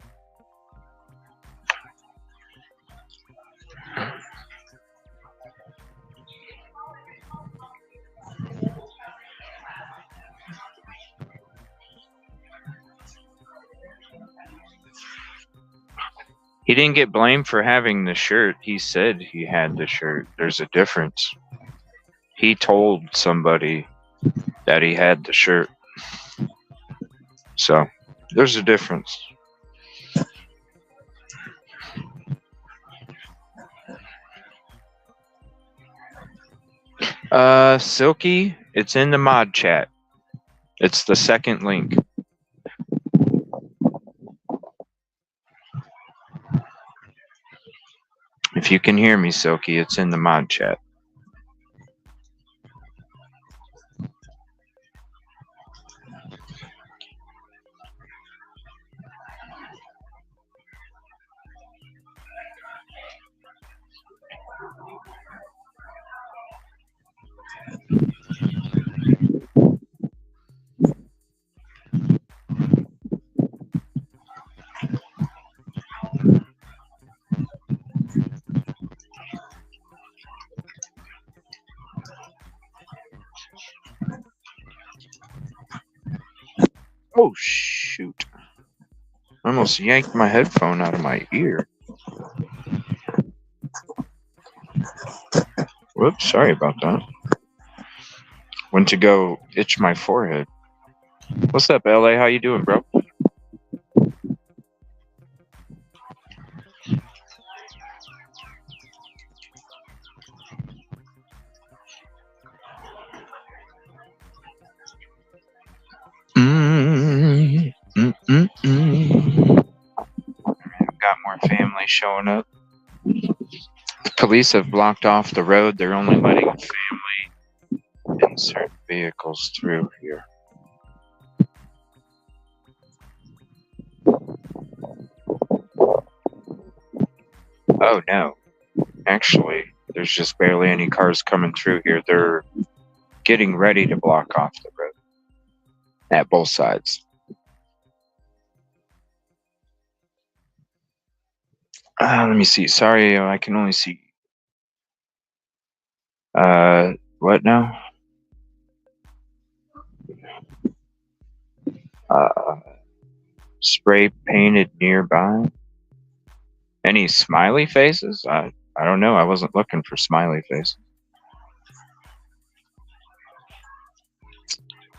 He didn't get blamed for having the shirt. He said he had the shirt. There's a difference. He told somebody that he had the shirt. So, there's a difference. Silky, It's in the mod chat. It's the second link. If you can hear me, Silky, it's in the mod chat. Oh, shoot. I almost yanked my headphone out of my ear. Whoops, sorry about that. Went to go itch my forehead. What's up, LA? How you doing, bro? I've got more family showing up. The police have blocked off the road. They're only letting family and certain vehicles through here. Oh no. Actually, there's just barely any cars coming through here. They're getting ready to block off the road at both sides. Let me see. Sorry, I can only see. What now? Spray painted nearby. Any smiley faces? I don't know. I wasn't looking for smiley faces.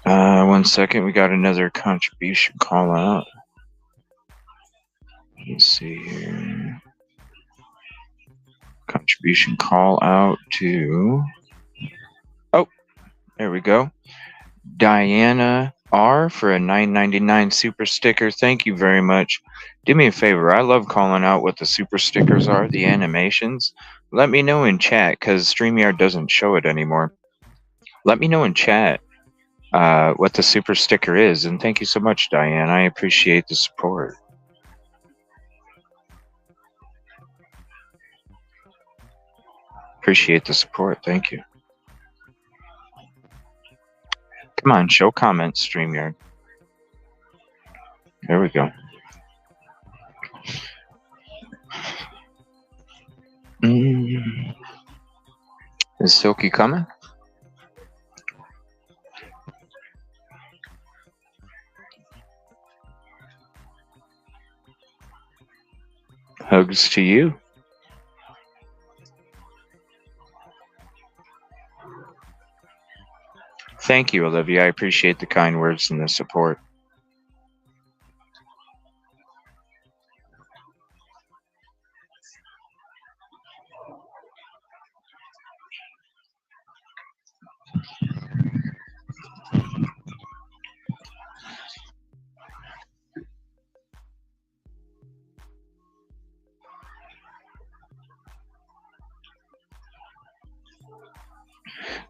1 second. We got another contribution call out. Let's see here. Contribution call out to. Oh, there we go. Diana R for a $9.99 super sticker. Thank you very much. Do me a favor. I love calling out what the super stickers are, the animations. Let me know in chat because StreamYard doesn't show it anymore. Let me know in chat what the super sticker is. And thank you so much, Diane. I appreciate the support. Appreciate the support. Thank you. Come on, show comments, StreamYard. There we go. Is Silky coming? Hugs to you. Thank you, Olivia. I appreciate the kind words and the support.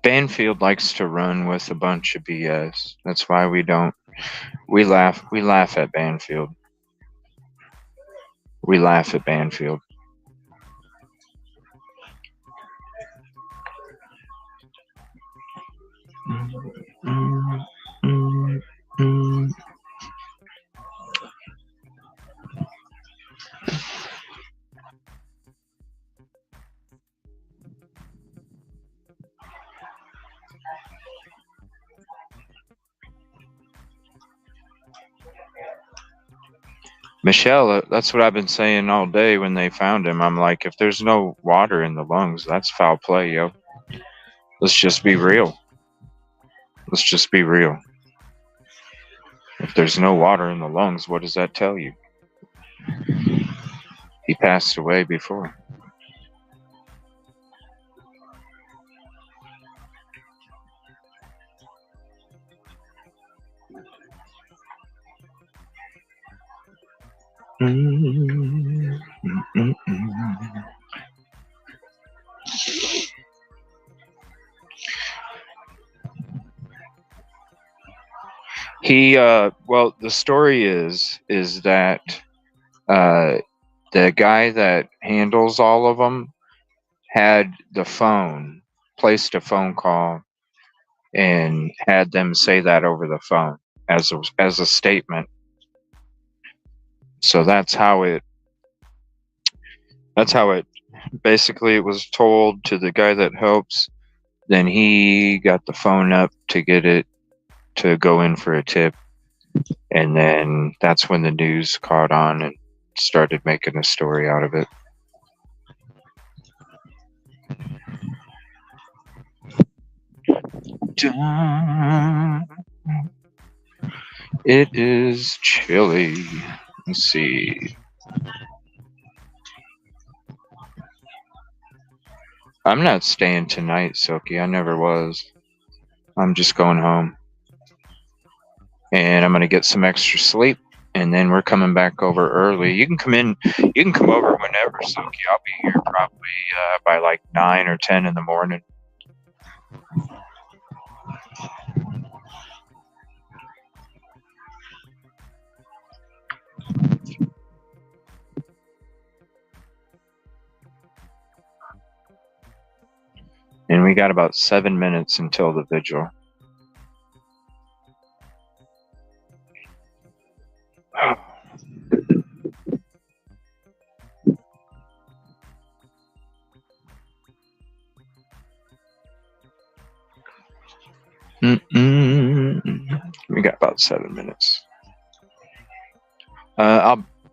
Banfield likes to run with a bunch of BS. That's why we don't. We laugh at Banfield. We laugh at Banfield. Michelle, that's what I've been saying all day when they found him. I'm like, if there's no water in the lungs, that's foul play, yo. Let's just be real. Let's just be real. If there's no water in the lungs, what does that tell you? He passed away before. He well, the story is that the guy that handles all of them had the phone, placed a phone call, and had them say that over the phone as a statement. So that's how it basically it was told to the guy that helps. Then he got the phone up to get it to go in for a tip, and then that's when the news caught on and started making a story out of it. It is chilly. Let's see. I'm not staying tonight, Silky. I never was. I'm just going home. And I'm going to get some extra sleep. And then we're coming back over early. You can come over whenever, Silky. I'll be here probably by like 9 or 10 in the morning. And we got about 7 minutes until the vigil. We got about 7 minutes.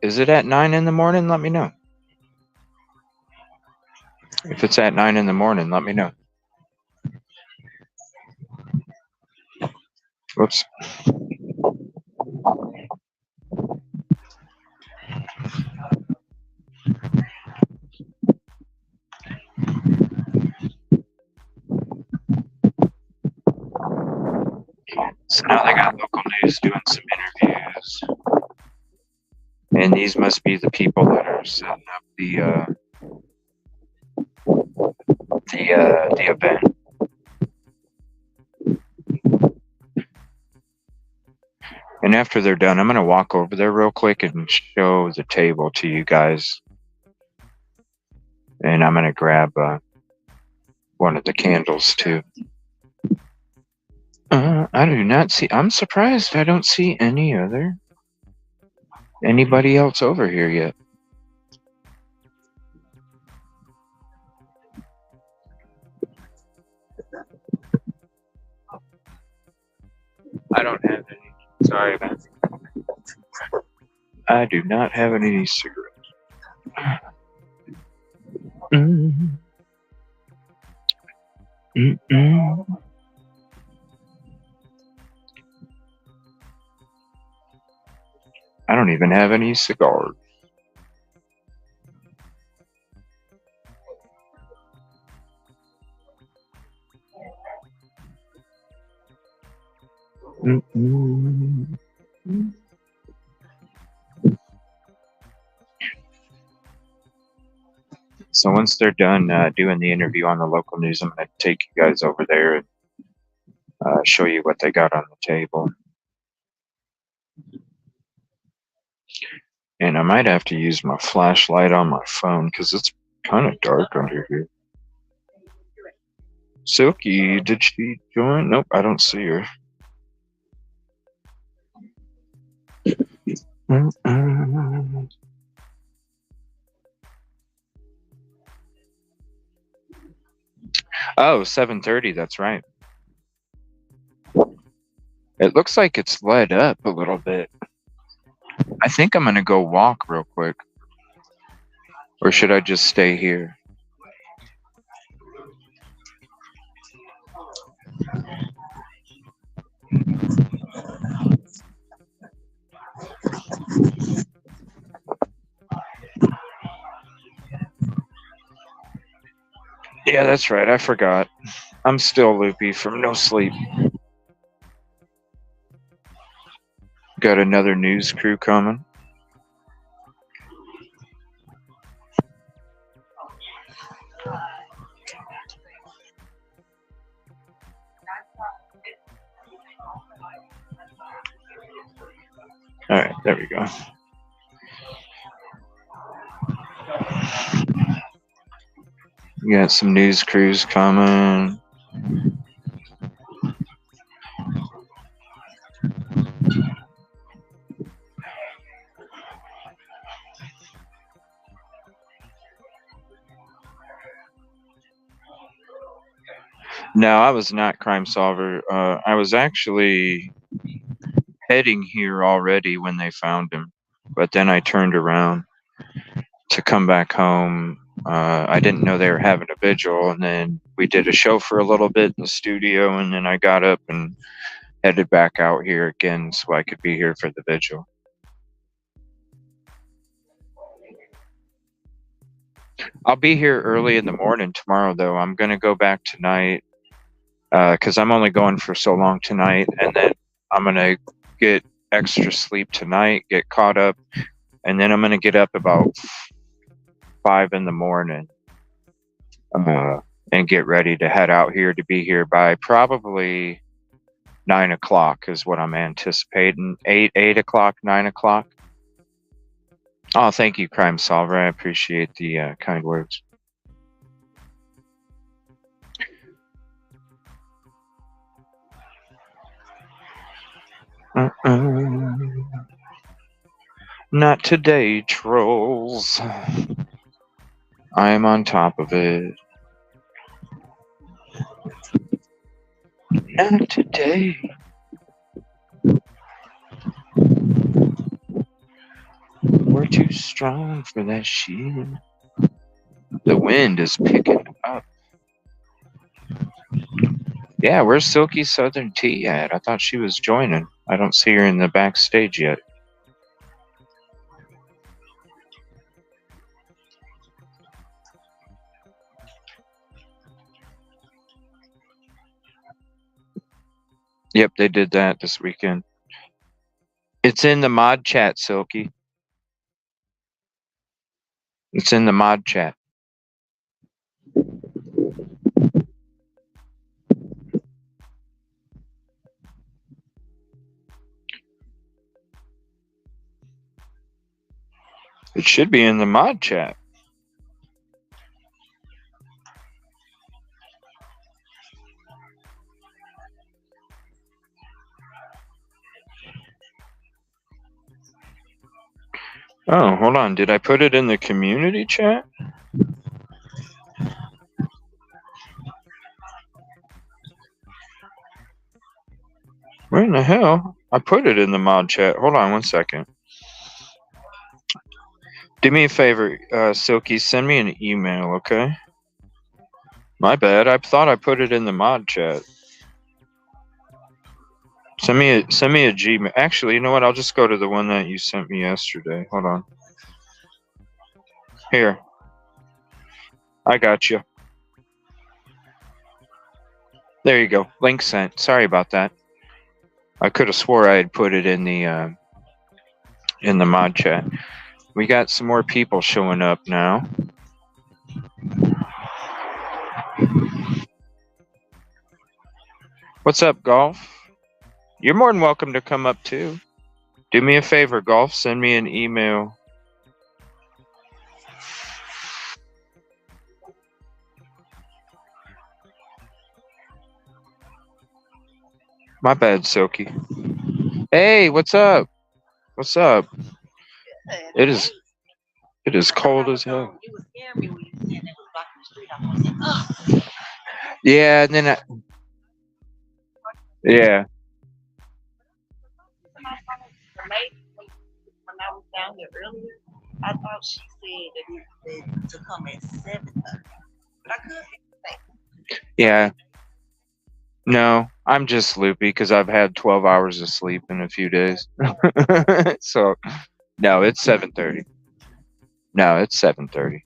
Is it at 9 in the morning? Let me know. If it's at 9 in the morning, let me know. Whoops. So now they got local news doing some interviews. And these must be the people that are setting up the event. And after they're done, I'm going to walk over there real quick and show the table to you guys. And I'm going to grab one of the candles too. I do not see. I'm surprised I don't see anybody else over here yet. I don't have any. Sorry, man. I do not have any cigarettes. I don't even have any cigars. So once they're done doing the interview on the local news, I'm going to take you guys over there and show you what they got on the table. And I might have to use my flashlight on my phone because it's kind of dark under here. Silky, did she join? Nope, I don't see her. Oh, 7:30, that's right. It looks like it's lit up a little bit. I think I'm going to go walk real quick. Or should I just stay here? Yeah, that's right. I forgot. I'm still loopy from no sleep. Got another news crew coming. All right, there we go. We got some news crews coming. No, I was not Crime Solver. I was actually heading here already when they found him, but then I turned around to come back home. I didn't know they were having a vigil, and then we did a show for a little bit in the studio, and then I got up and headed back out here again so I could be here for the vigil. I'll be here early in the morning tomorrow, though. I'm going to go back tonight because I'm only going for so long tonight, and then I'm going to get extra sleep tonight, get caught up, and then I'm going to get up about 5 in the morning and get ready to head out here to be here by probably 9 o'clock is what I'm anticipating. 8 o'clock, 9 o'clock. Oh, thank you, Crime Solver. I appreciate the kind words. Not today, trolls. I am on top of it. Not today. We're too strong for that shit. The wind is picking up. Yeah, where's Silky Southern Tea at? I thought she was joining. I don't see her in the backstage yet. Yep, they did that this weekend. It's in the mod chat, Silky. It's in the mod chat. It should be in the mod chat. Oh, hold on. Did I put it in the community chat? Where in the hell? I put it in the mod chat. Hold on 1 second. Do me a favor, Silky. Send me an email, okay? My bad. I thought I put it in the mod chat. Send me a Gmail. Actually, you know what? I'll just go to the one that you sent me yesterday. Hold on. Here. I got you. There you go. Link sent. Sorry about that. I could have swore I had put it in the mod chat. We got some more people showing up now. What's up, Golf? You're more than welcome to come up too. Do me a favor, Golf. Send me an email. My bad, Silky. Hey, what's up? What's up? It is cold as hell. You was scaring me when you said that was blocking the street. I was like, oh. Yeah, and then yeah. When I was down here earlier, I thought she said that it said to come at 7:30, but I couldn't say. Yeah. No, I'm just loopy because I've had 12 hours of sleep in a few days. So, no, it's 7:30. No, it's 7:30.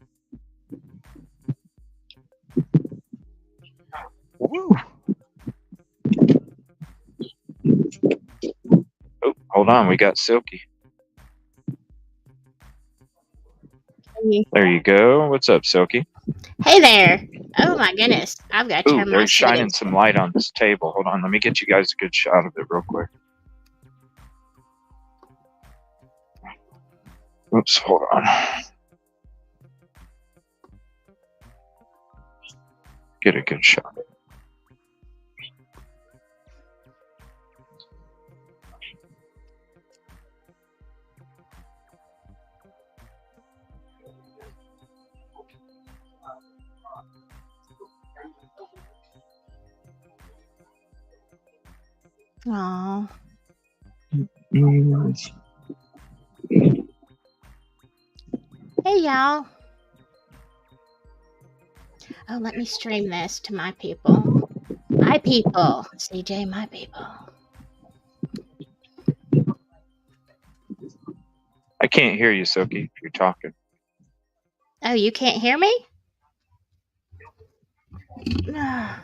Woo. Oh, hold on, we got Silky. There you go. What's up, Silky? Hey there. Oh my goodness. I've got to Ooh, turn my they're shining settings. some light on this table. Hold on, let me get you guys a good shot of it real quick. Oops, hold on. Get a good shot. Aw. Mm. Hey, y'all. Oh, let me stream this to my people. My people. CJ, my people. I can't hear you, Silky, if you're talking. Oh, you can't hear me? I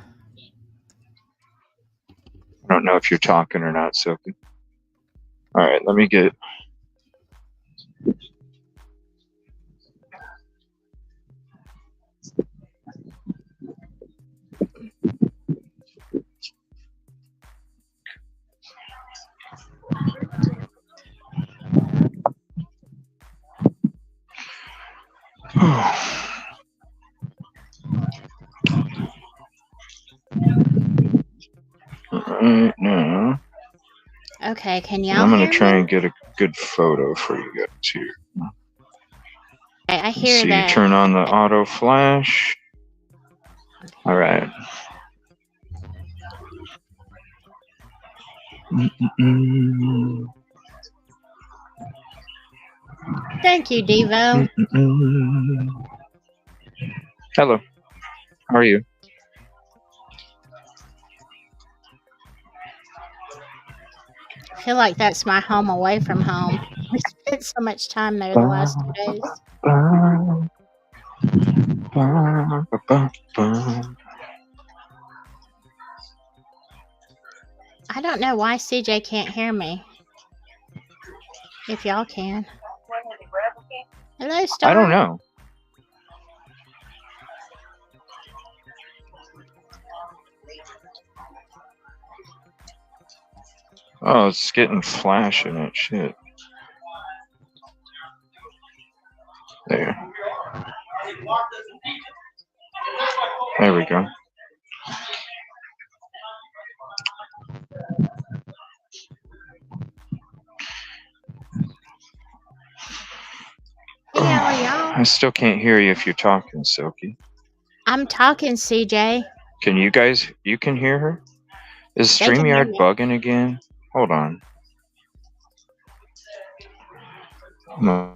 don't know if you're talking or not, Silky. All right, let me get. Right now, Okay, can I'm y'all gonna hear try me? and get a good photo for you guys here. Okay, I hear So you that. turn on the auto flash. All right. Mm-mm-mm. Thank you, Devo. Mm-mm-mm. Hello. How are you? I feel like that's my home away from home. We spent so much time there the last 2 days. I don't know why CJ can't hear me. If y'all can. Hello, Star. I don't know. Oh, it's getting flash in it. Shit. There. There we go. Hey, how are y'all? I still can't hear you if you're talking, Silky. I'm talking, CJ. Can you guys? You can hear her? Is They can hear StreamYard me. bugging again? Hold on. No.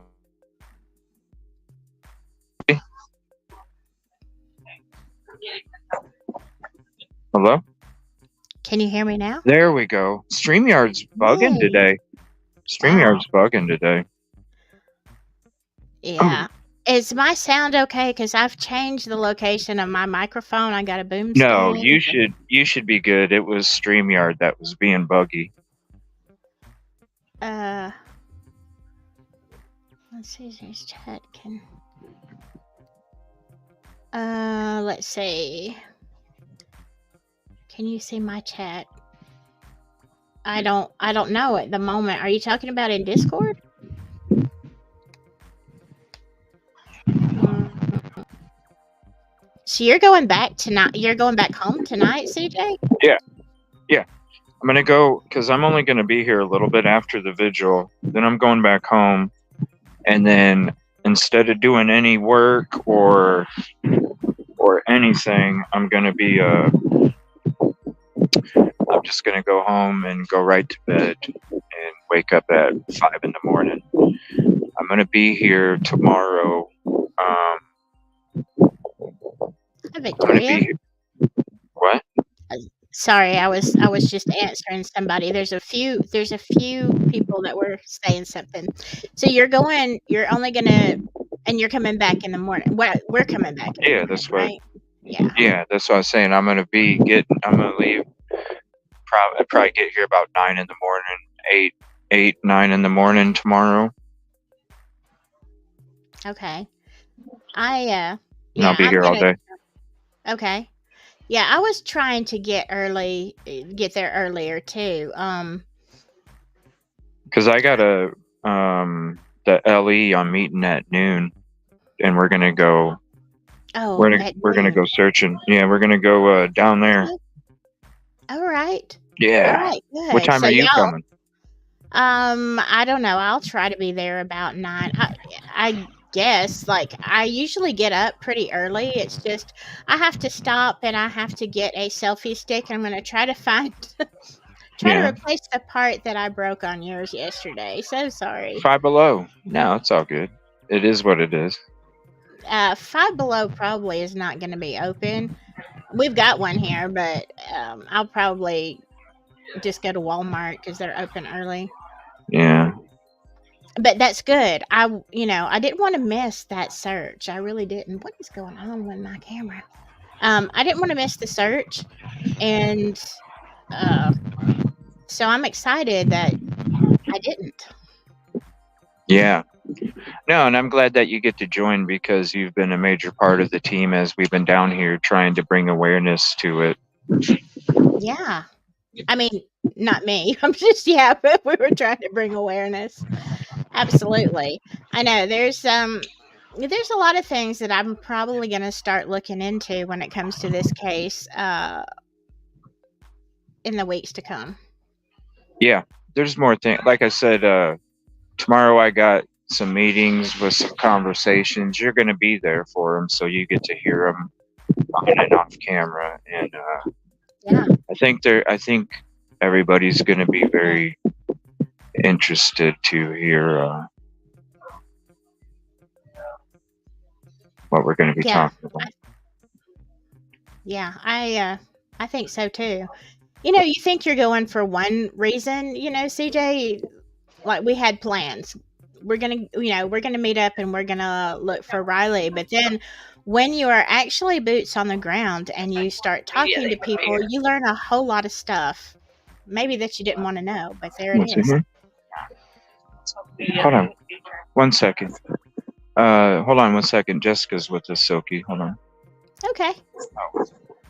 Hello? Can you hear me now? There we go. StreamYard's bugging Yay. today. StreamYard's bugging today. Yeah. Is my sound okay? Because I've changed the location of my microphone. I got a boom No, stand. you should be good. It was StreamYard that was being buggy. Let's see if there's chat can. Let's see. Can you see my chat? I don't know at the moment. Are you talking about in Discord? So you're going back tonight? You're going back home tonight, CJ? Yeah. I'm gonna go because I'm only gonna be here a little bit after the vigil. Then I'm going back home, and then instead of doing any work or anything, I'm gonna be I'm just gonna go home and go right to bed and wake up at 5 in the morning. I'm gonna be here tomorrow. Hi, I'm gonna Victoria. be here. What? Sorry, I was just answering somebody. There's a few people that were saying something. So you're only gonna, and you're coming back in the morning. We're coming back in the morning, That's what. right? Yeah. Yeah, that's what I was saying. I'm gonna leave. Probably get here about 9 in the morning. 9 in the morning tomorrow. Okay. Yeah. And I'll be here all day. Okay. Yeah, I was trying to get there earlier too. Because I gotta the LE I'm meeting at noon, and we're gonna go. Oh, We're gonna go searching. Yeah, we're gonna go down there. All right. Yeah. All right. Good. What time so are you y'all, coming? I don't know. I'll try to be there about 9. I guess like I usually get up pretty early. It's just I have to stop and I have to get a selfie stick. I'm going to try to find try to Yeah. replace the part that I broke on yours yesterday. So sorry. Five Below. No, it's all good. It is what it is. Five Below probably is not going to be open. We've got one here, but I'll probably just go to Walmart because they're open early. Yeah. But that's good. I didn't want to miss that search. I really didn't. What is going on with my camera? I didn't want to miss the search, and so I'm excited that I didn't. Yeah. No, and I'm glad that you get to join because you've been a major part of the team as we've been down here trying to bring awareness to it. Yeah. I mean, not me. I'm just but we were trying to bring awareness. Absolutely. I know there's a lot of things that I'm probably going to start looking into when it comes to this case in the weeks to come. Yeah, there's more things. Like I said, tomorrow I got some meetings with some conversations. You're going to be there for them, so you get to hear them on and off camera. And Yeah. I think everybody's going to be very interested to hear what we're going to be talking about. Yeah, I think so too. You think you're going for one reason, CJ, like we had plans. We're going to meet up and we're going to look for Riley, but then when you are actually boots on the ground and you start talking to people, you learn a whole lot of stuff. Maybe that you didn't want to know, but there it is. Hold on 1 second. Hold on 1 second. Jessica's with us, Silky. Hold on. Okay.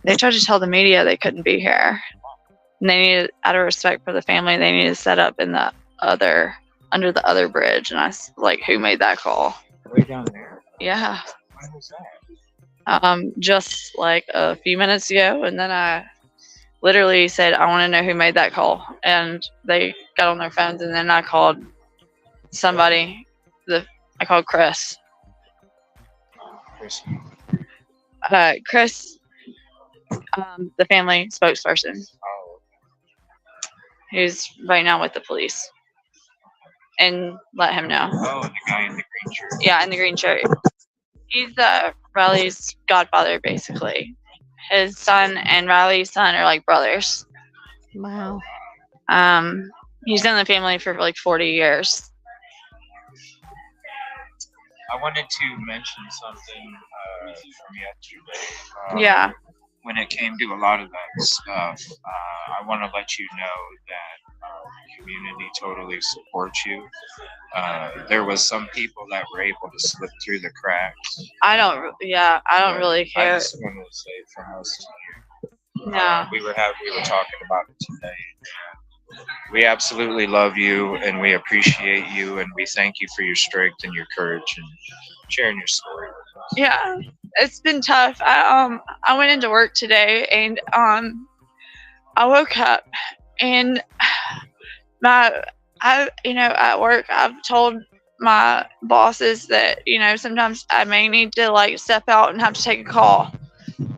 They tried to tell the media they couldn't be here. And they needed, out of respect for the family, they needed to set up in the under the other bridge. And I was like, who made that call? Way down there. Yeah. When was that? Just like a few minutes ago. And then I literally said, I want to know who made that call. And they got on their phones, and then I called somebody. I called Chris. Chris, the family spokesperson. Who's right now with the police. And let him know. Oh, the guy in the green shirt. Yeah, in the green shirt. He's Riley's godfather, basically. His son and Riley's son are like brothers. Wow. He's been in the family for like 40 years. I wanted to mention something from yesterday. Yeah. When it came to a lot of that stuff, I want to let you know that the community totally supports you. There was some people that were able to slip through the cracks. I don't really care. I just want to say from us to you. No. We were talking about it today. We absolutely love you, and we appreciate you, and we thank you for your strength and your courage and sharing your story with us. Yeah, it's been tough. I went into work today, and I woke up, and at work I've told my bosses that sometimes I may need to like step out and have to take a call,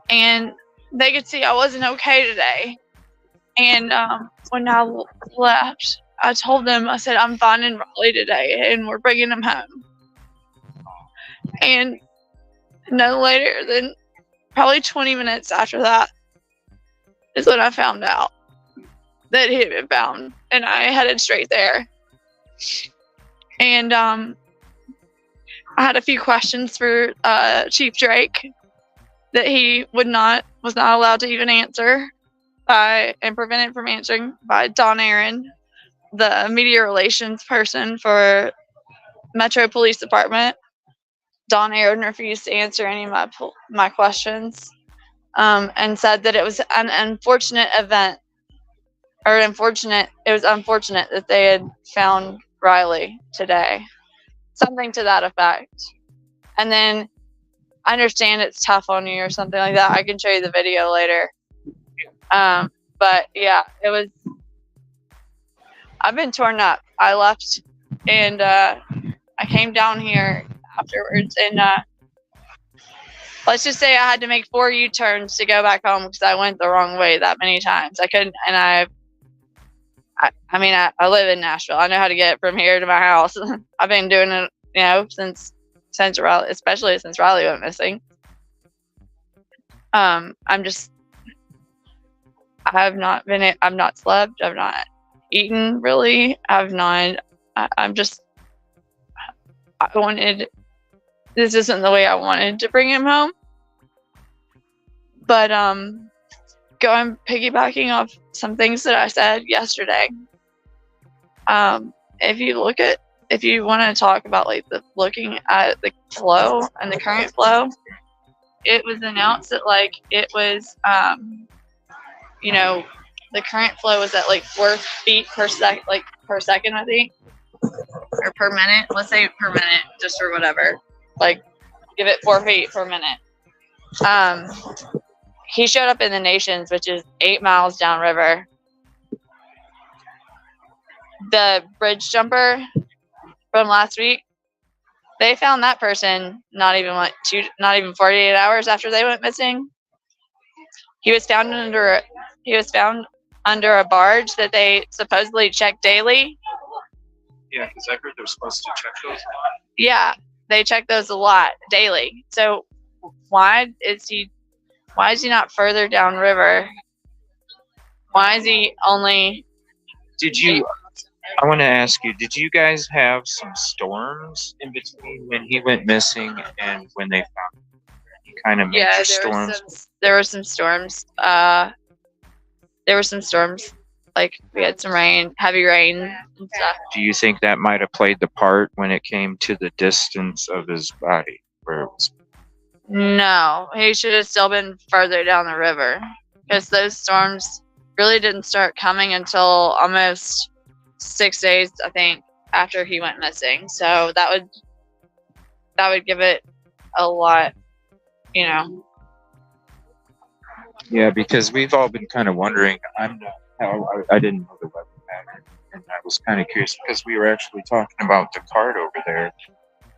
and they could see I wasn't okay today. And when I left, I told them, I said, I'm finding Raleigh today, and we're bringing him home. And no later than probably 20 minutes after that is when I found out that he had been found, and I headed straight there. And I had a few questions for Chief Drake that he was not allowed to even answer. And prevented from answering by Don Aaron, the media relations person for Metro Police Department. Don Aaron refused to answer any of my questions, and said that it was an unfortunate event, it was unfortunate that they had found Riley today. something to that effect. And then I understand it's tough on you or something like that. I can show you the video later. But yeah, it was. I've been torn up. I left, and I came down here afterwards, and let's just say I had to make 4 U-turns to go back home because I went the wrong way that many times. I couldn't, and I mean, I live in Nashville. I know how to get from here to my house. I've been doing it, you know, since Riley, especially since Riley went missing. I've not slept. I've not eaten really. This isn't the way I wanted to bring him home. But piggybacking off some things that I said yesterday. If you want to talk about like looking at the flow and the current flow, it was announced that like it was you know, the current flow is at like 4 feet per second, I think, or per minute. Let's say per minute, just for whatever. Like, give it 4 feet per minute. He showed up in the Nations, which is 8 miles downriver. The bridge jumper from last week, they found that person not even 48 hours after they went missing. He was found under a barge that they supposedly check daily. Yeah, because I heard they're supposed to check those. Yeah, they check those a lot daily. So why is he not further downriver? Why is he only? I want to ask you, did you guys have some storms in between when he went missing and when they found him? Kind of major storms? There were some storms. Like we had some rain, heavy rain and stuff. Do you think that might have played the part when it came to the distance of his body? Where it was? No, he should have still been further down the river because those storms really didn't start coming until almost 6 days, I think, after he went missing. So that would give it a lot, you know. Yeah, because we've all been kind of wondering. I didn't know the weather pattern, and I was kind of curious because we were actually talking about the cart over there.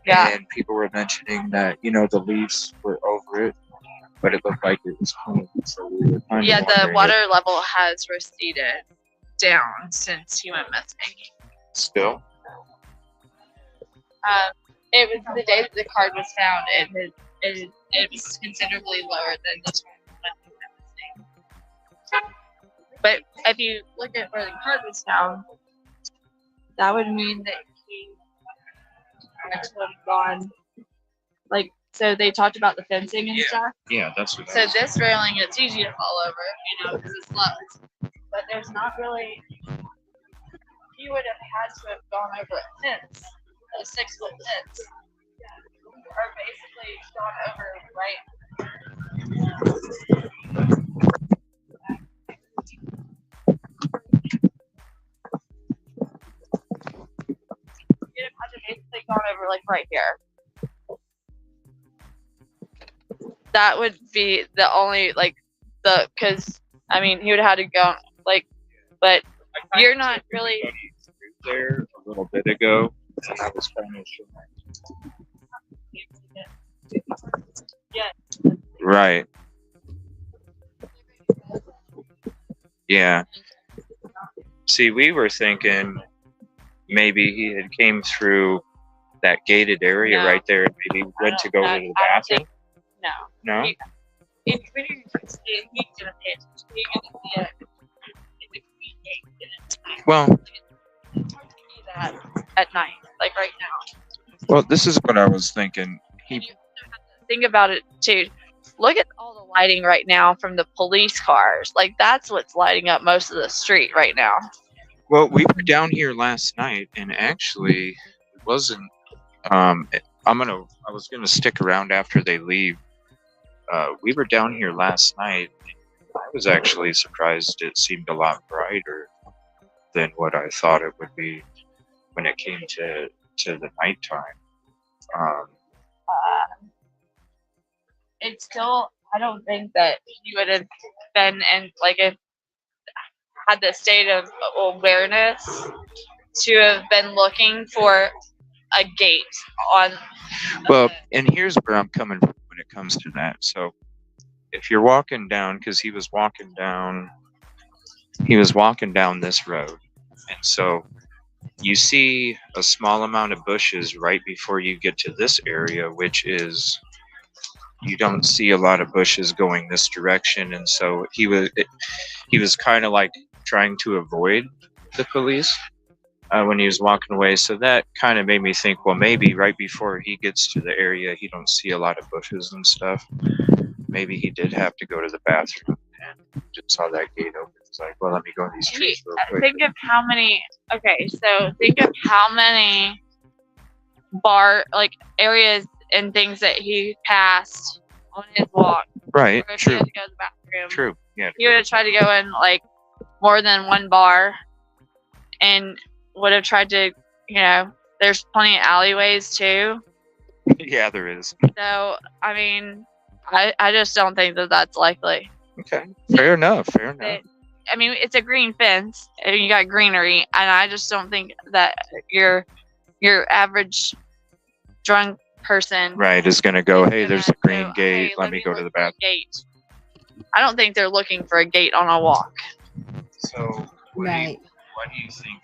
Yeah. And people were mentioning that, you know, the leaves were over it, but it looked like it was clean. So we were kind of the water level has receded down since he went missing. Still? It was the day that the card was found. It was considerably lower than the time when he went missing. But if you look at where the card was found, that would mean that he had to have gone, like, so they talked about the fencing and stuff. Yeah, that's what. So this railing, it's easy to fall over, you know, because it's low. But there's not really. He would have had to have gone over a fence, a 6-foot fence, or basically gone over right. You'd have had to basically gone over like right here. That would be the only because I mean he would have had to go but you're not really there a little bit ago, and I was kind of sure. Yeah. Right. Yeah. See, we were thinking maybe he had came through that gated area right there, and maybe went to go to the bathroom. No. He's gonna pay attention. He's gonna see it. Well, that at night, like right now. Well, this is what I was thinking. You also have to think about it too. Look at all the lighting right now from the police cars. Like that's what's lighting up most of the street right now. Well, we were down here last night, and actually, it wasn't. I was gonna stick around after they leave. We were down here last night. I was actually surprised it seemed a lot brighter than what I thought it would be when it came to the nighttime. I don't think that he would have been in, like, if had the state of awareness to have been looking for a gate on. Well, and here's where I'm coming from when it comes to that. So if you're walking down, because he was walking down this road, and so you see a small amount of bushes right before you get to this area, which is, you don't see a lot of bushes going this direction, and so he was kind of like trying to avoid the police when he was walking away. So that kind of made me think, well, maybe right before he gets to the area, he don't see a lot of bushes and stuff. Maybe he did have to go to the bathroom and just saw that gate open. It's like, well, let me go in these trees real quick. Think of how many. Okay, so think of how many areas and things that he passed on his walk. Right. Or if True. he had to go to the bathroom. True. Yeah. He would have tried to go in like more than one bar, and would have tried to, there's plenty of alleyways too. Yeah, there is. So, I mean, I just don't think that that's likely. Okay. Fair enough. I mean, it's a green fence, and you got greenery, and I just don't think that your average drunk person, Right, is going to go, hey, there's a green go, gate. "Hey, Let me go to the look for a bathroom. gate." I don't think they're looking for a gate on a walk. So, Right. why do you think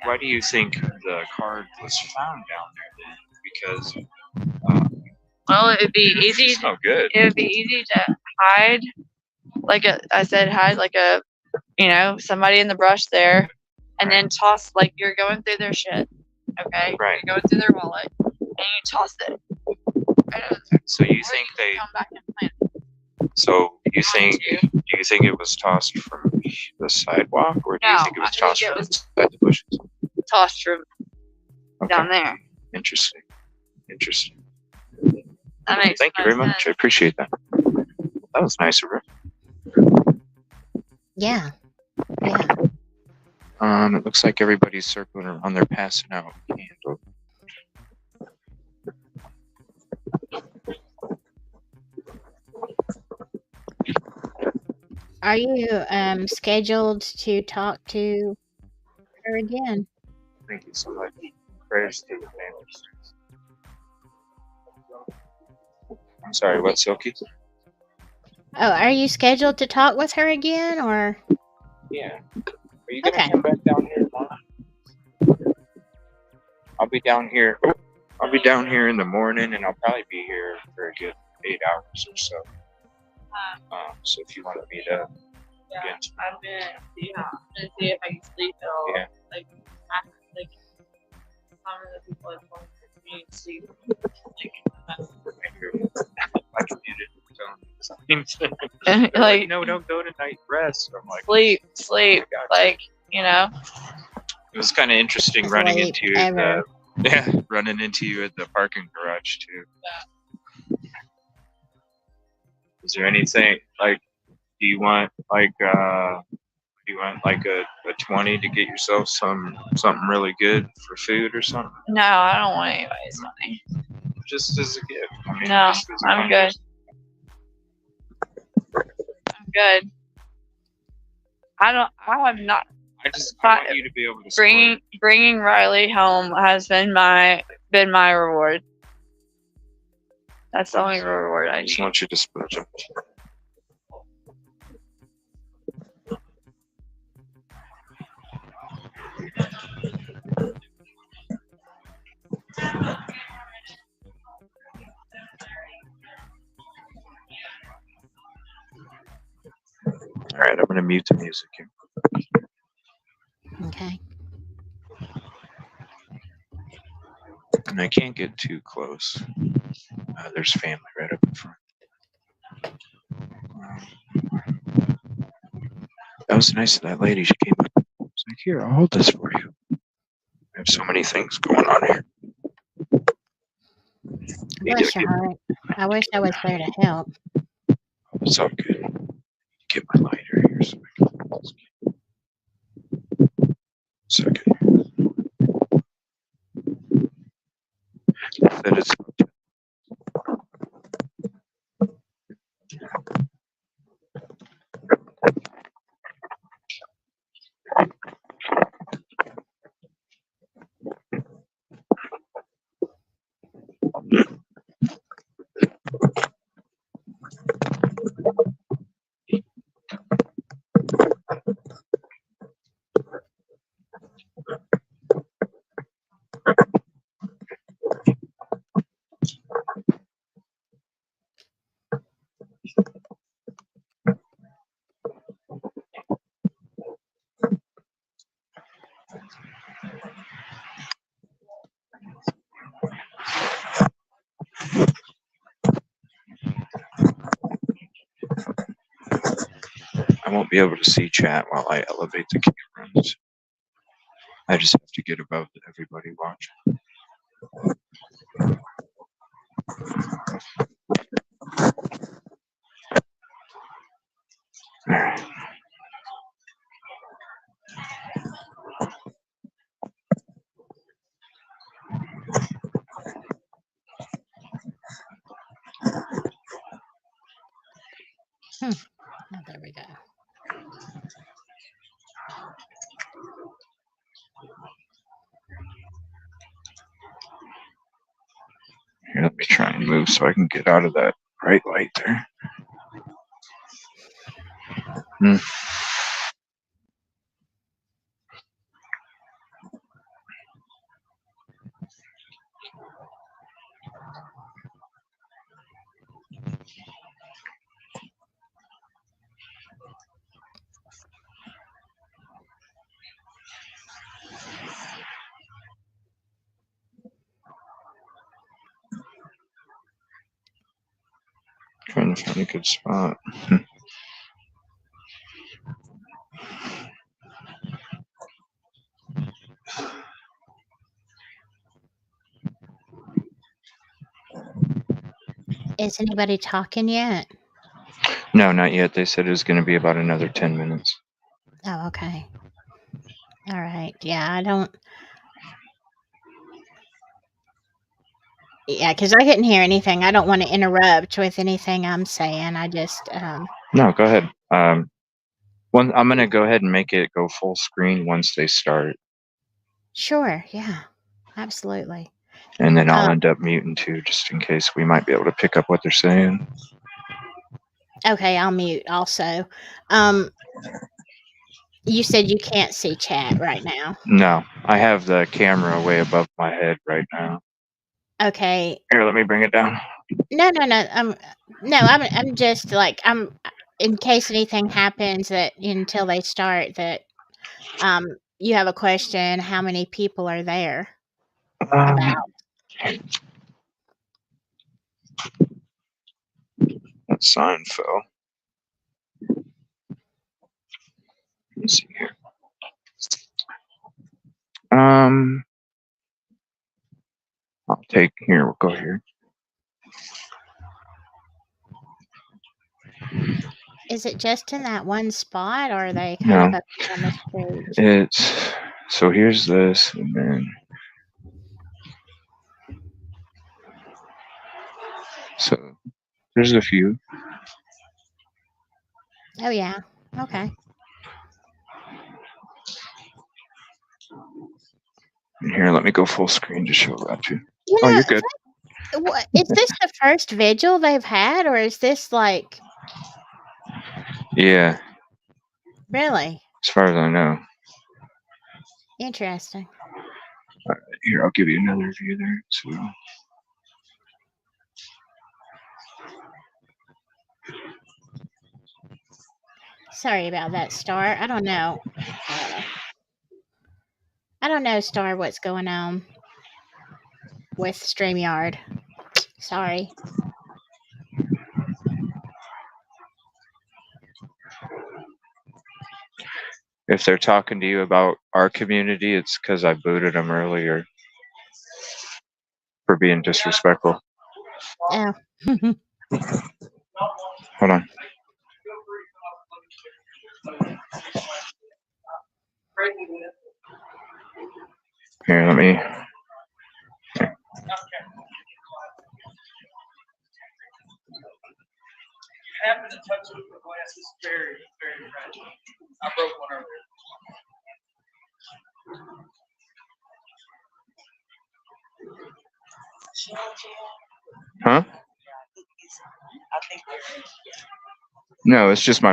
why do you think the card was found down there then? Because Well, it'd be easy. it's no good. It would be easy to hide, hide like a, somebody in the brush there, and then toss, like, you're going through their shit, okay? Right. You're going through their wallet, and you toss it. Right over there. So you Or think can they? come back and plant it. So you think? Behind you. Do you think it was tossed from the sidewalk, or do you No, think it was I think tossed it from was- inside the bushes? Tossed from Okay. down there. Interesting. That makes Thank you no very much. I sense. appreciate that. That was nice of her. Yeah. It looks like everybody's circling around. They're passing out candles. Are you scheduled to talk to her again? Thank you so much. Prayers to the families. I'm sorry, what, Silky? Oh, are you scheduled to talk with her again, or? Yeah. Are you gonna Okay. come back down here tomorrow? I'll be down here. I'll be down here in the morning, and I'll probably be here for a good 8 hours or so. So if you wanted me to, Yeah, get I'm gonna see if I can sleep at all. Yeah. Like some of the people at home need to sleep. I commuted. So Like, no, don't go tonight. Rest. I'm like, sleep, I got you. like, It was kind of interesting running Sleep into you. ever. Running into you at the parking garage too. Is there anything like? Do you want like a 20 to get yourself something really good for food or something? no, I don't want anybody's money. Just as a gift. I mean, No, just as a I'm gift. good. I'm good. I have not. I want you to be able to Bringing Riley home has been my reward. That's the only reward I I just need. want you to splurge on it. All right, I'm going to mute the music here. Okay. And I can't get too close. There's family right up in front. That was nice of that lady. She came up. I was like, here, I'll hold this for you. I have so many things going on here. Bless your heart. I wish I was there to help. It's all good. Get my lighter here so I can light this. Second. That is be able to see chat while I elevate the cameras. I just have to get above everybody watching. All right. Oh, there we go. Here, let me try and move so I can get out of that bright light there. Trying to find a good spot. Is anybody talking yet? No, not yet. They said it was going to be about another 10 minutes. Oh, okay. All right. Yeah, I don't. Yeah, because I couldn't hear anything. I don't want to interrupt with anything I'm saying. I just, No, go ahead. I'm going to go ahead and make it go full screen once they start. sure. Yeah, absolutely. And then I'll Um, end up muting too, just in case we might be able to pick up what they're saying. okay, I'll mute also. You said you can't see chat right now. No, I have the camera way above my head right now. Okay. Here, let me bring it down. No. I'm just like in case anything happens that until they start that you have a question. How many people are there? About. That sign fell. Let me see here. I'll take here. We'll go here. Is it just in that one spot, or are they kind No, of up on the stage? it's so here's this, and then so there's a few. Oh yeah. Okay. And here, let me go full screen to show that too. You Oh, know, you're good. is this the first vigil they've had, or is this like Yeah, really as far as I know. interesting? Here, I'll give you another view there. So Sorry about that, Star. I don't know. I don't know, Star, what's going on with StreamYard. Sorry. if they're talking to you about our community, it's because I booted them earlier for being disrespectful. Oh. Hold on. Here, let me. Happen to touch it with the glass is very, very fragile. I broke one earlier. Huh? I think No, it's just my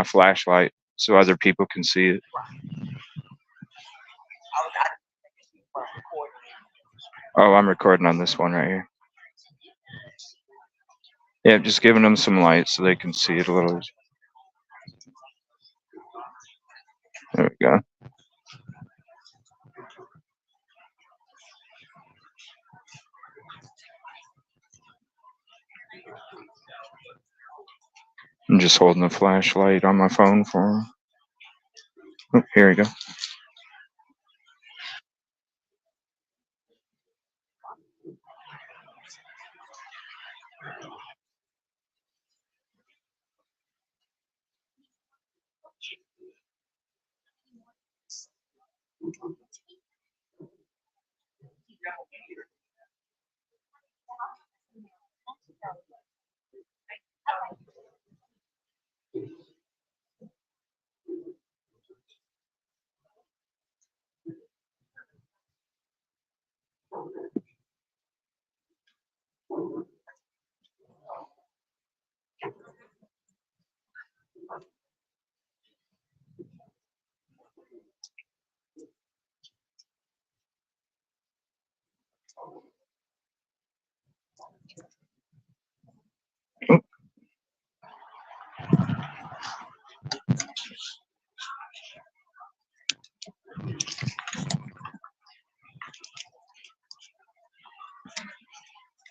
flashlight, so other people can see it. Oh, I'm recording on this one right here. Yeah, just giving them some light so they can see it a little. There we go. I'm just holding the flashlight on my phone for him. Oh, here we go.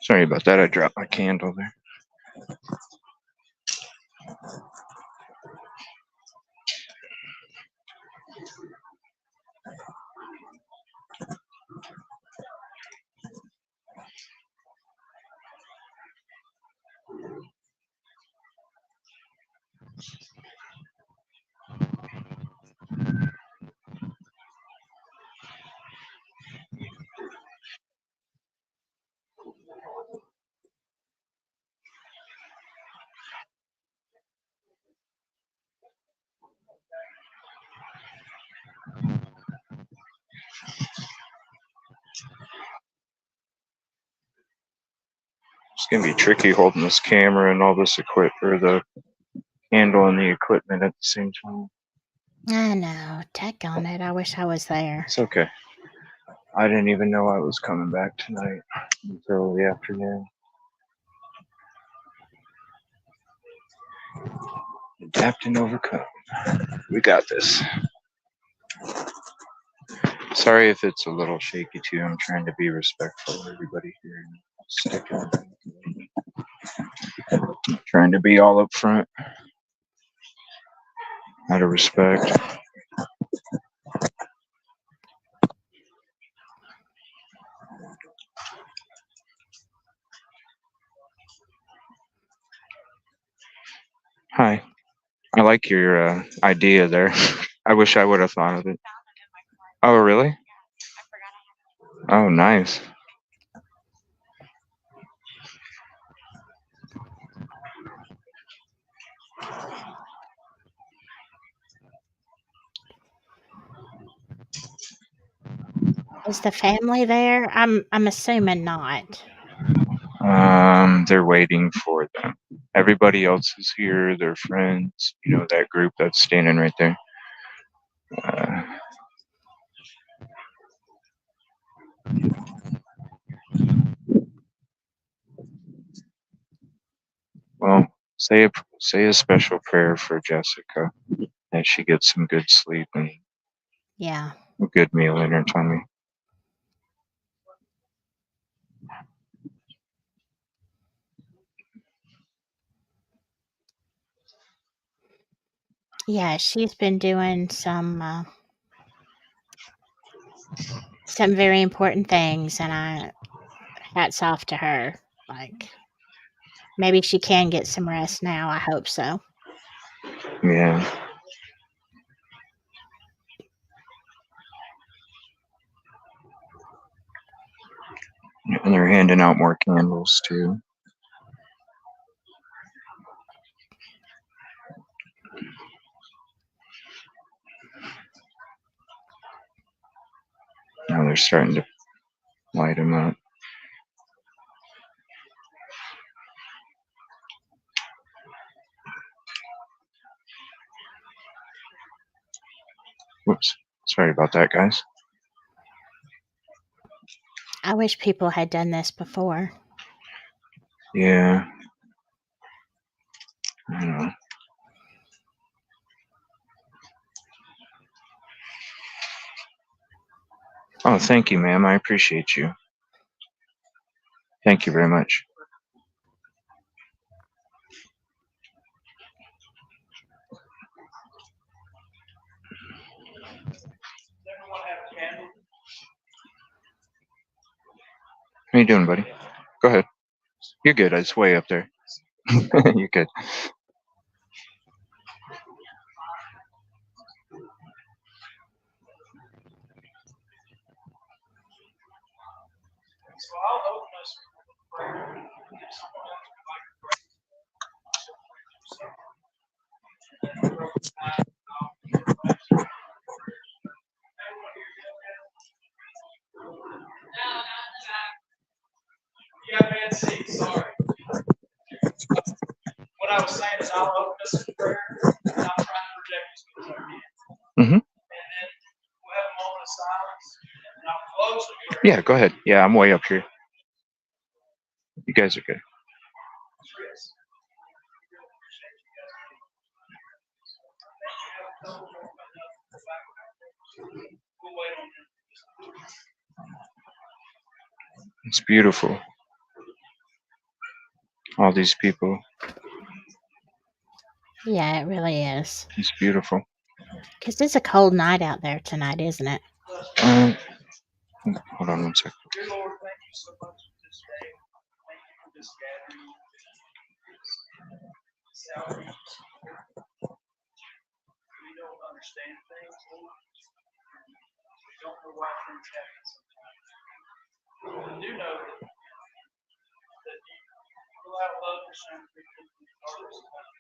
Sorry about that. I dropped my candle there. It's gonna be tricky holding this camera and all this equipment, or the handle and the equipment at the same time. I know. Tech on it. I wish I was there. It's okay. I didn't even know I was coming back tonight until the afternoon. Adapt and overcome. We got this. Sorry if it's a little shaky too. I'm trying to be respectful of everybody here. Trying to be all up front. Out of respect. Hi. I like your idea there. I wish I would have thought of it. Oh, really? Oh, nice. Is the family there? I'm assuming not. They're waiting for them. Everybody else is here. Their friends. You know, that group that's standing right there. Well, say a special prayer for Jessica that she gets some good sleep and Yeah. a good meal in her tummy. Yeah, she's been doing some very important things, and hats off to her. Like, maybe she can get some rest now. I hope so. Yeah. And they're handing out more candles too. Now they're starting to light them up. Whoops. Sorry about that, guys. I wish people had done this before. Yeah. I know. Oh, thank you, ma'am. I appreciate you. Thank you very much. How you doing, buddy? Go ahead. You're good. It's way up there. You're good. So I'll open us with a prayer. If someone else would like to pray, yeah, man, see, sorry. What I was saying is I'll open us in prayer, and I'll try to project as good as I can. Mm-hmm. And then we'll have a moment of silence, and I'll close with prayer. Yeah, go ahead. Yeah, I'm way up here. You guys are good. Chris, I really appreciate you guys being here. Thank you. Have a couple more we'll wait on them. It's beautiful. All these people. Yeah, it really is. It's beautiful. Because it's a cold night out there tonight, isn't it? Hold on one second. Dear Lord, thank you so much for this day. Thank you for this gathering. Salvation. We don't understand things, Lord. We don't know why things happen sometimes. We do know that you allow love to shine through the darkest night.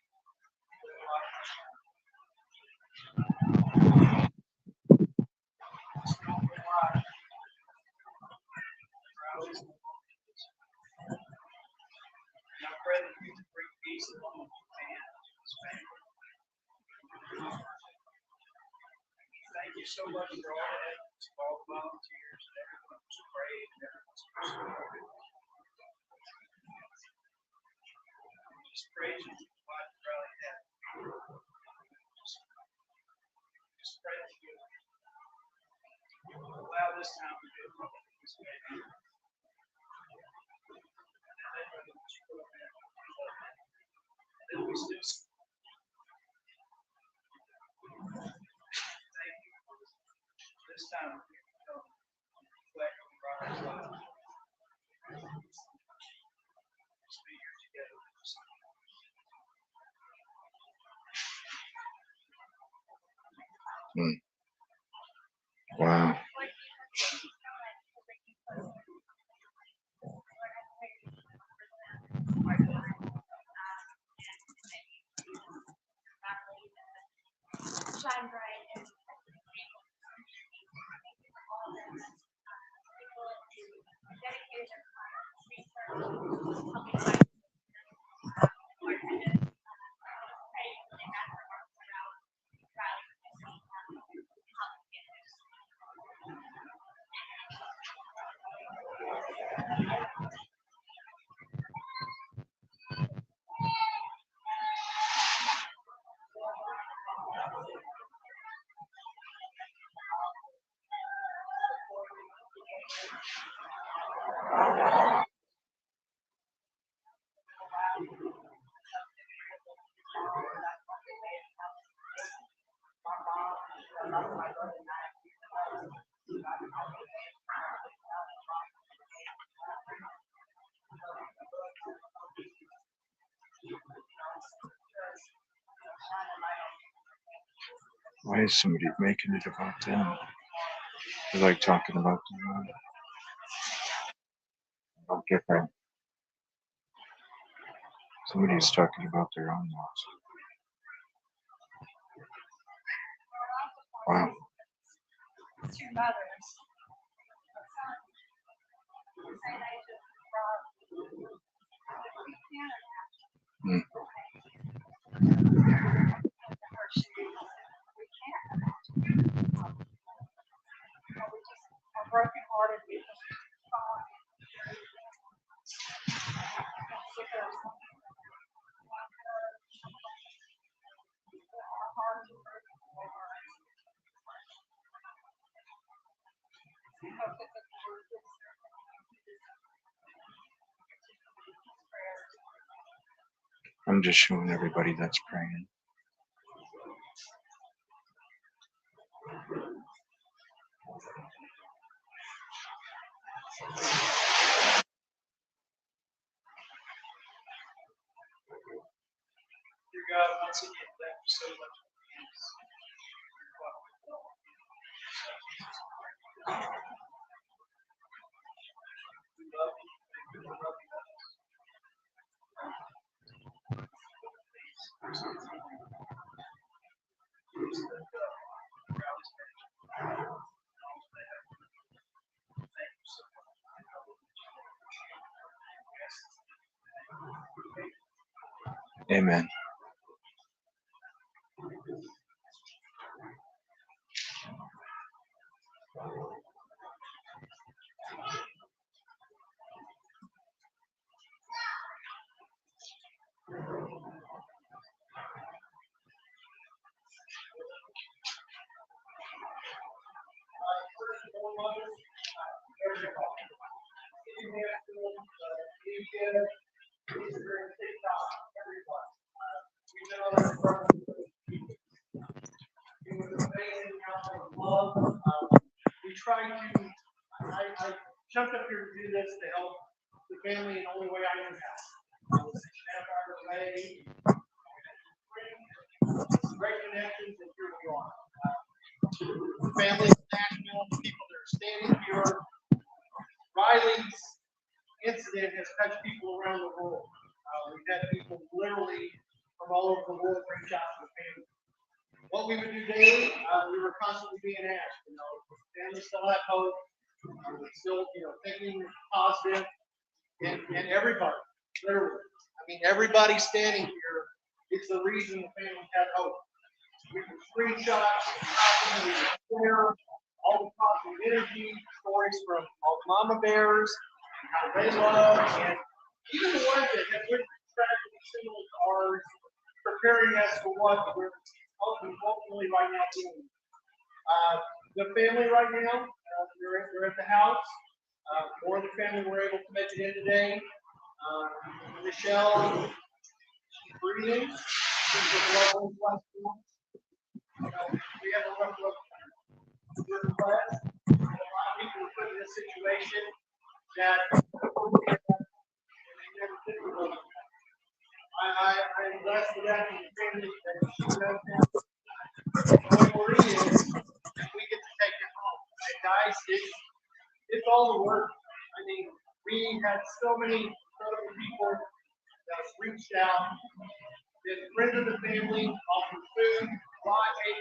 And I pray that you can bring peace and love to this family. Thank you so much for all the efforts of all the volunteers and everyone who's prayed and everyone's supported. Just praise you for what you really have. Just pray that you allow this time to be a moment of this family. And we still thank you for this time we can come reflect on Brian's life. Just be here together. Wow. Shine bright and dedicated their research, Why is somebody making it about them? They're like talking about them. I don't get that. Somebody's talking about their own loss. Wow. two mothers. Same age as Mm. we can't. We just are broken hearted. We just I'm just showing everybody that's praying. Amen. We try to, I jumped up here to do this to help the family in the only way I knew how. I was a half hour away, great connections, and here we are. Families, national people that are standing here. Riley's incident has touched people around the world. We've had people literally from all over the world reach out to the family. What we would do daily, we were constantly being asked, families still have hope, still, thinking positive, and everybody, literally. I mean, everybody standing here is the reason the families have hope. We can screenshot, we can share all the positive energy, stories from all the mama bears, how they love, and even the ones that have written tragedy similar to ours, preparing us for what we're ultimately right now doing. The family right now, they're at the house. More of the family were able to make it in today. Michelle, she's breathing. She's with levels last month. We have a rough request. A lot of people were put in this situation that I'm blessed with that and the family that she does have. What Marie is, we get to take it home. And guys, it's all the work. I mean, we had so many incredible people that reached out, been friends of the family, offered food, lodging,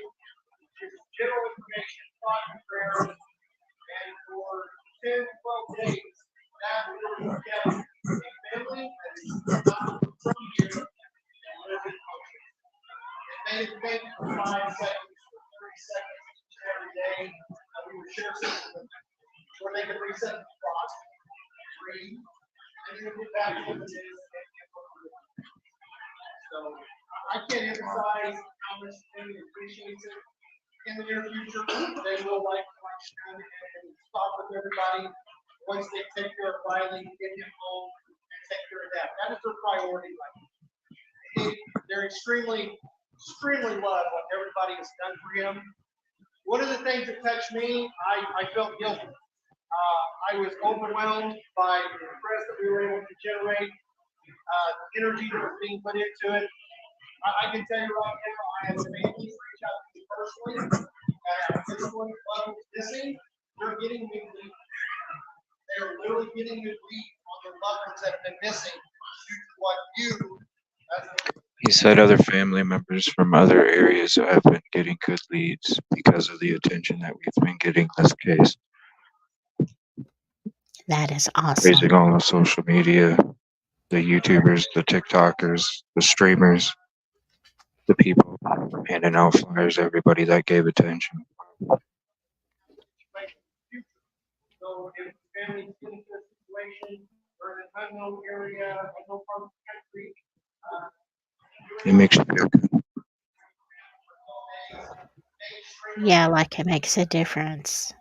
just general information, thought and prayers, and for 10, 12 days, that we were together. A family that is not from here and live in culture. It may have been for 5 seconds, for 30 seconds each and every day. We would share something with them, where they could reset the clock, breathe, and then get back to what it is. So I can't emphasize how much the family appreciates it. In the near future, they will like and talk with everybody once they take care of Riley, get him home, and take care of that. That is their priority right now. They're extremely love what everybody has done for him. One of the things that touched me, I felt guilty. I was overwhelmed by the press that we were able to generate, the energy that was being put into it. I can tell you right now, I have families reach out to me personally. This one level missing, they're getting new leads. They're literally getting new leads on their loved ones that have been missing due to what you, He said other family members from other areas have been getting good leads because of the attention that we've been getting in this case. That is Raising awesome. all the social media, the YouTubers, the TikTokers, the streamers, the people handing out flyers, everybody that gave attention. So if families get into a situation or in an unknown area, unknown part of the country, It makes you feel good. Yeah, like it makes a difference.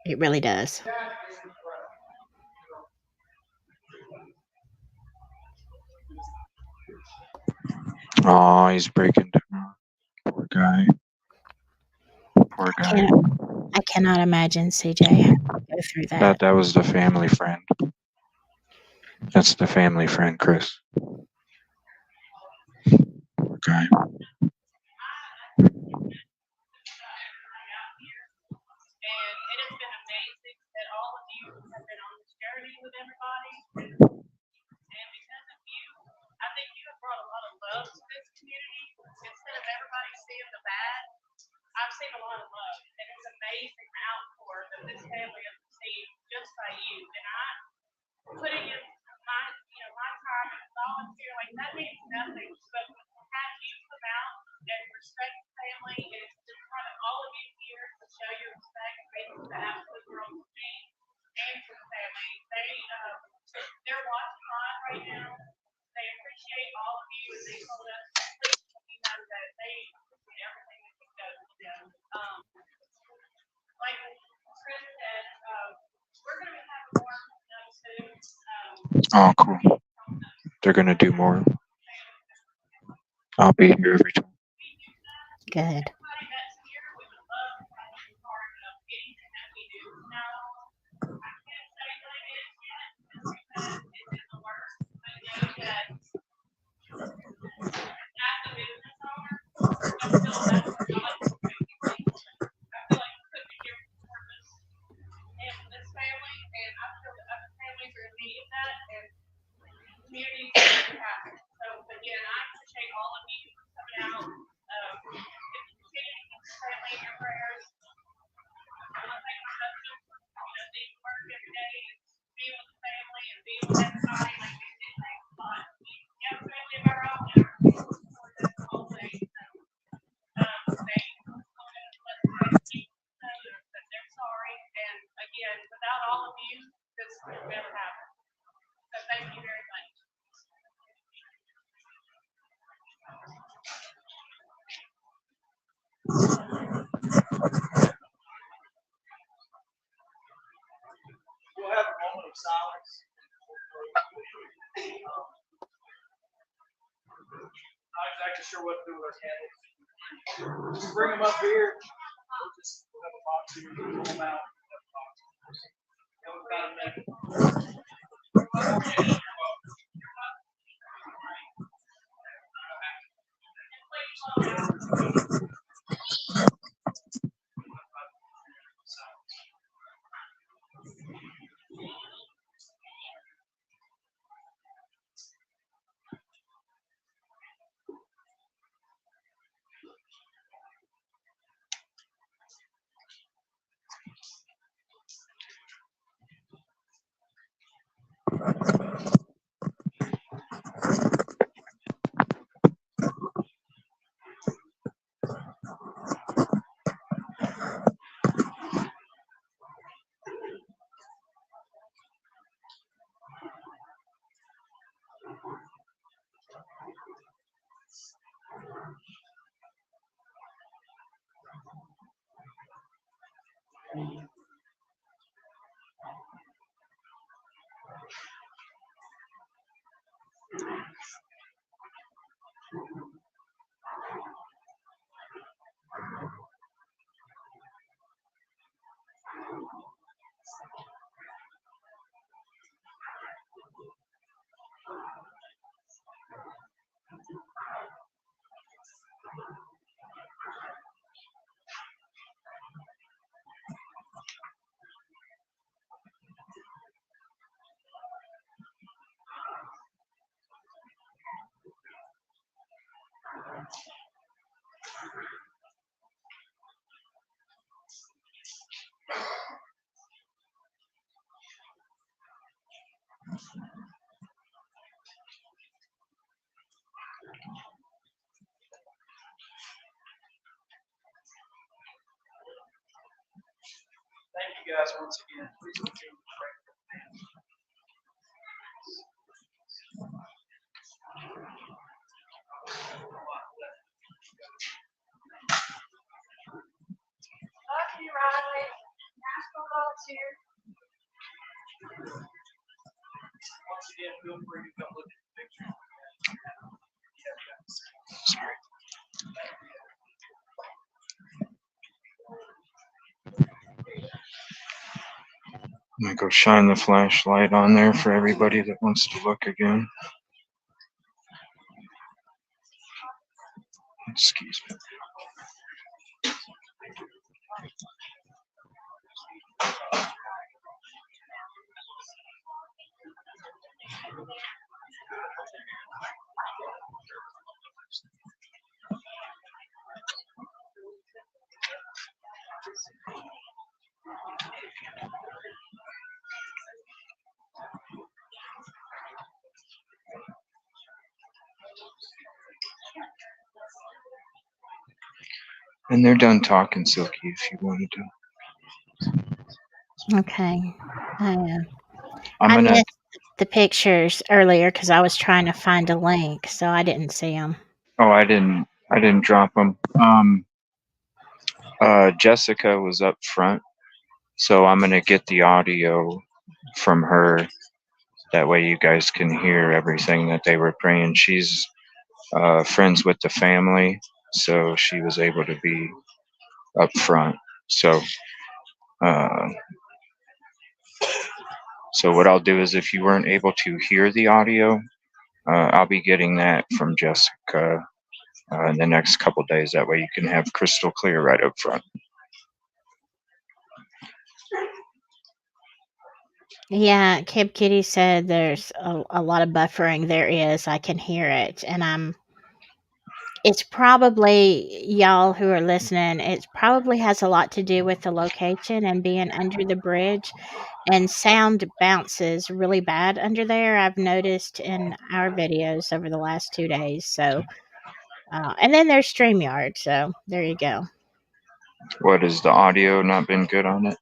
It really does. Oh, he's breaking down. Poor guy. Poor guy. I cannot imagine CJ having to go through that. That was the family friend. That's the family friend, Chris. Poor guy. And it has been amazing that all of you have been on this journey with everybody. And because of you, I think you have brought a lot of love to this community. Instead of everybody seeing the bad, I've seen a lot of love. And it's amazing the outpour that this family has received just by you. And I putting in my time and volunteer, like that means nothing. But they're watching live right now. They appreciate all of you, and they told us, please, you know, that they appreciate everything that you do. Like Chris said, we're going to be having more soon. Oh, cool. They're gonna do more. I'll be here every time. Good. Everybody that's here, we would love to have you part of anything that we do. Now, I can't say what it is yet because it's in the works. I know that as a business owner, I feel that's where God is taking me. I feel like He put me here for purpose and for this family, and I feel that other families are needing that, and communities are very happy. So, again, I appreciate all of you coming out. Keep the family in your prayers. I want to thank my husband for, being at work every day and being with the family and being with everybody. Like, it takes a lot. We have a family of our own and our people support us all day. So, they told us that they're sorry. And again, without all of you, this would never happen. So thank you very much. We'll have a moment of silence. Not exactly sure what to do with our candles. Just bring them up here. We'll have a box here. Pull them out. Have a box. Give them about a minute. Thank you guys once again. Please continue to pray for the family. Love you, Riley. National volunteer. Once again, feel free to come look at the picture. Sorry. I'm gonna go shine the flashlight on there for everybody that wants to look again. Excuse me. And they're done talking, Silky, if you wanted to. Okay. I'm I gonna. missed the pictures earlier because I was trying to find a link, so I didn't see them. Oh, I didn't. I didn't drop them. Jessica was up front, so I'm gonna get the audio from her. That way, you guys can hear everything that they were praying. She's friends with the family, so she was able to be up front. So, uh, so what I'll do is, if you weren't able to hear the audio, I'll be getting that from Jessica in the next couple days. That way, you can have crystal clear right up front. Yeah, Kib Kitty said there's a lot of buffering. There is. I can hear it, and it's probably y'all who are listening. It probably has a lot to do with the location and being under the bridge, and sound bounces really bad under there. I've noticed in our videos over the last 2 days. So, and then there's StreamYard. So there you go. What has the audio not been good on it?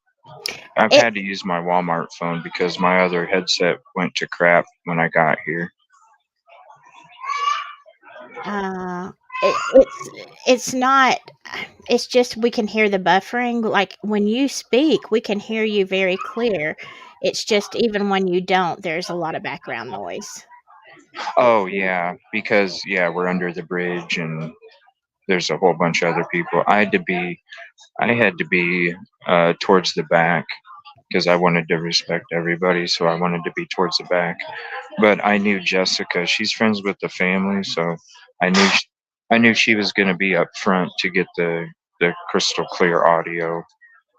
I've It had to use my Walmart phone because my other headset went to crap when I got here. uh, it's not. It's just we can hear the buffering. Like when you speak, we can hear you very clear. It's just even when you don't, there's a lot of background noise. Oh yeah, because yeah, we're under the bridge and there's a whole bunch of other people. I had to be towards the back because I wanted to respect everybody, so I wanted to be towards the back. But I knew Jessica; she's friends with the family, so I knew I knew she was going to be up front to get the crystal clear audio.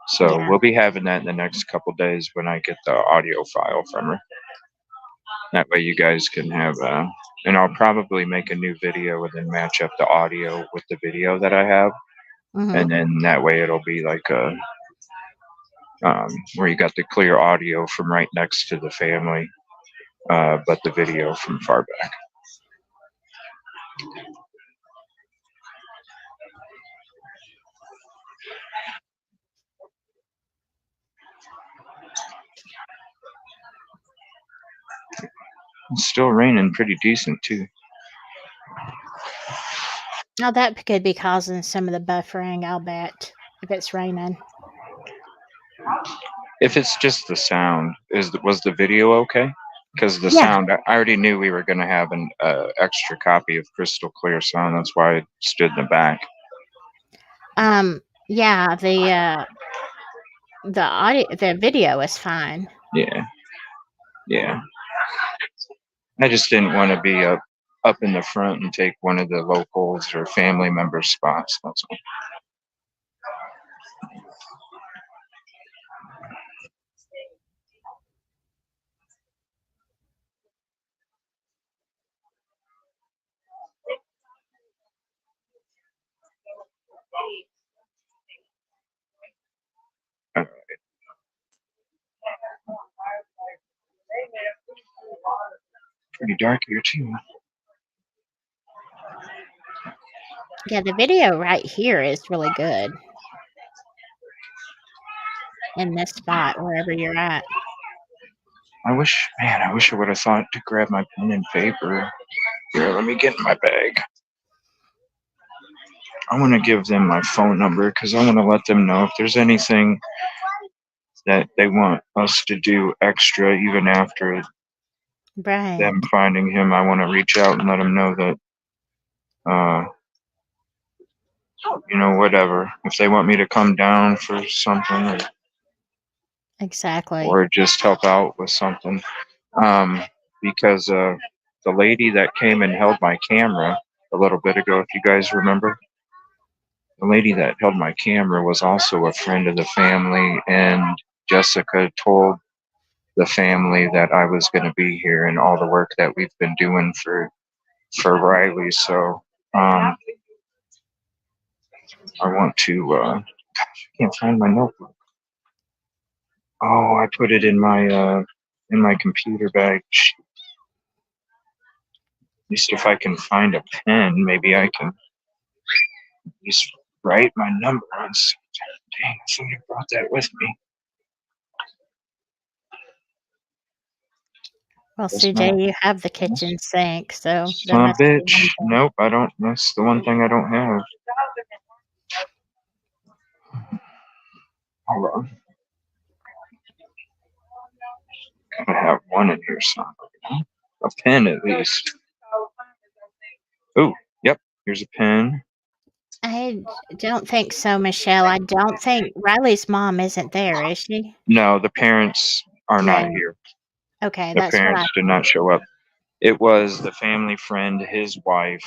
So Yeah. we'll be having that in the next couple days when I get the audio file from her. That way, you guys can have. And I'll probably make a new video and then match up the audio with the video that I have, Hmm. and then that way it'll be like a where you got the clear audio from right next to the family, but the video from far back. It's still raining pretty decent too. Oh, that could be causing some of the buffering. I'll bet if it's raining. If it's just the sound, was the video okay? Because the Yeah. sound, I already knew we were going to have an extra copy of crystal clear sound. That's why I stood in the back. Yeah. The audio, the video is fine. Yeah, yeah. I just didn't want to be up in the front and take one of the locals or family members' spots. That's all. Pretty dark here too. Yeah, the video right here is really good in this spot, wherever you're at. I wish I would have thought to grab my pen and paper. Here, let me get in my bag. I want to give them my phone number because I want to let them know if there's anything that they want us to do extra, even after Right. them finding him. I want to reach out and let them know that, whatever. If they want me to come down for something Exactly. or just help out with something. Because the lady that came and held my camera a little bit ago, if you guys remember, the lady that held my camera was also a friend of the family, and Jessica told the family that I was going to be here and all the work that we've been doing for Riley. So I want to. Gosh, I can't find my notebook. Oh, I put it in my computer bag. At least if I can find a pen, maybe I can at least write my number on something. Dang, I thought I brought that with me. Well, Guess not. CJ, you have the kitchen sink, so there Son of a must be one bitch. thing. Nope, I don't. That's the one thing I don't have. Hold on. Gotta have one in here somewhere. A pen at least. Ooh, yep. Here's a pen. I don't think so, Michelle. I don't think Riley's mom isn't there, is she? No, the parents are not No. here. Okay, The that's what I. parents did not show up. It was the family friend, his wife,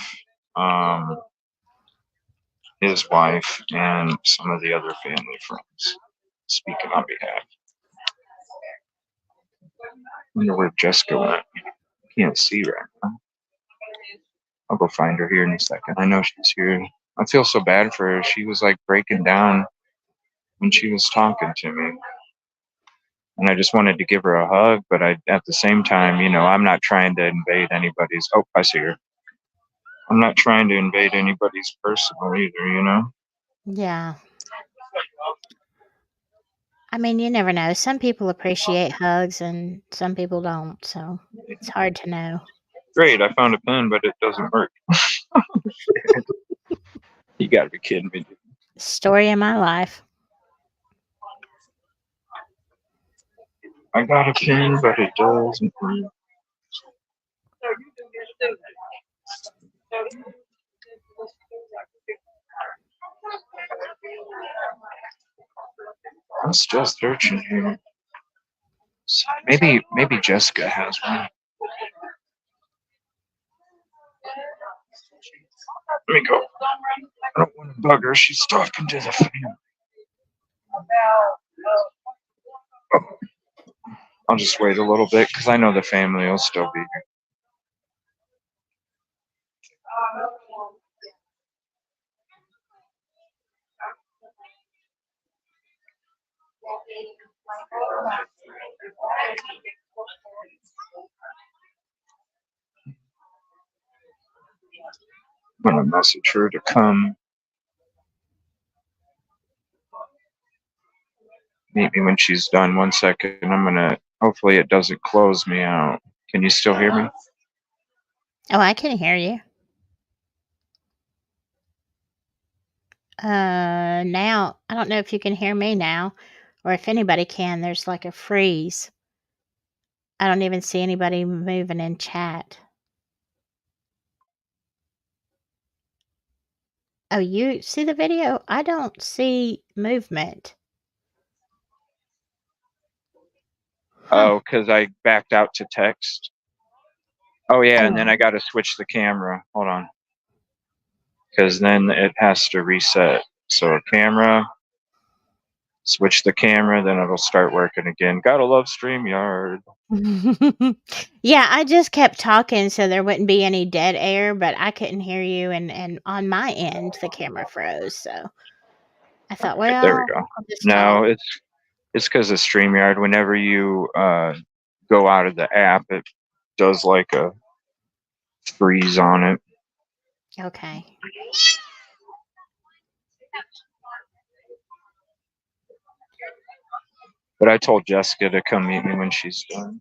and some of the other family friends. Speaking on behalf. I wonder where Jessica went. Can't see right now. I'll go find her here in a second. I know she's here. I feel so bad for her. She was like breaking down when she was talking to me. And I just wanted to give her a hug, but at the same time, I'm not trying to invade anybody's. Oh, I see her. I'm not trying to invade anybody's personal either. Yeah. I mean, you never know. Some people appreciate hugs and some people don't, so it's hard to know. Great, I found a pen, but it doesn't work. You gotta be kidding me. Story of my life. I got a pen, but it doesn't work. I was just searching here. Maybe Jessica has one. Let me go. I don't want to bug her. She's talking to the family. I'll just wait a little bit because I know the family will still be here. I'm gonna message her to come meet me when she's done. 1 second. Hopefully it doesn't close me out. Can you still hear me? Oh, I can hear you. Now, I don't know if you can hear me now or if anybody can. There's like a freeze. I don't even see anybody moving in chat. Oh, you see the video? I don't see movement. Huh. Oh, because I backed out to text. Oh, yeah, and then Oh. I got to switch the camera. Hold on. Because then it has to reset. So camera, switch the camera, then it'll start working again. Gotta love StreamYard. Yeah, I just kept talking so there wouldn't be any dead air, but I couldn't hear you, and on my end the camera froze. So I thought, Okay, there we well, go. I'll just No, talk. it's because of StreamYard. Whenever you go out of the app, it does like a freeze on it. Okay. But I told Jessica to come meet me when she's done.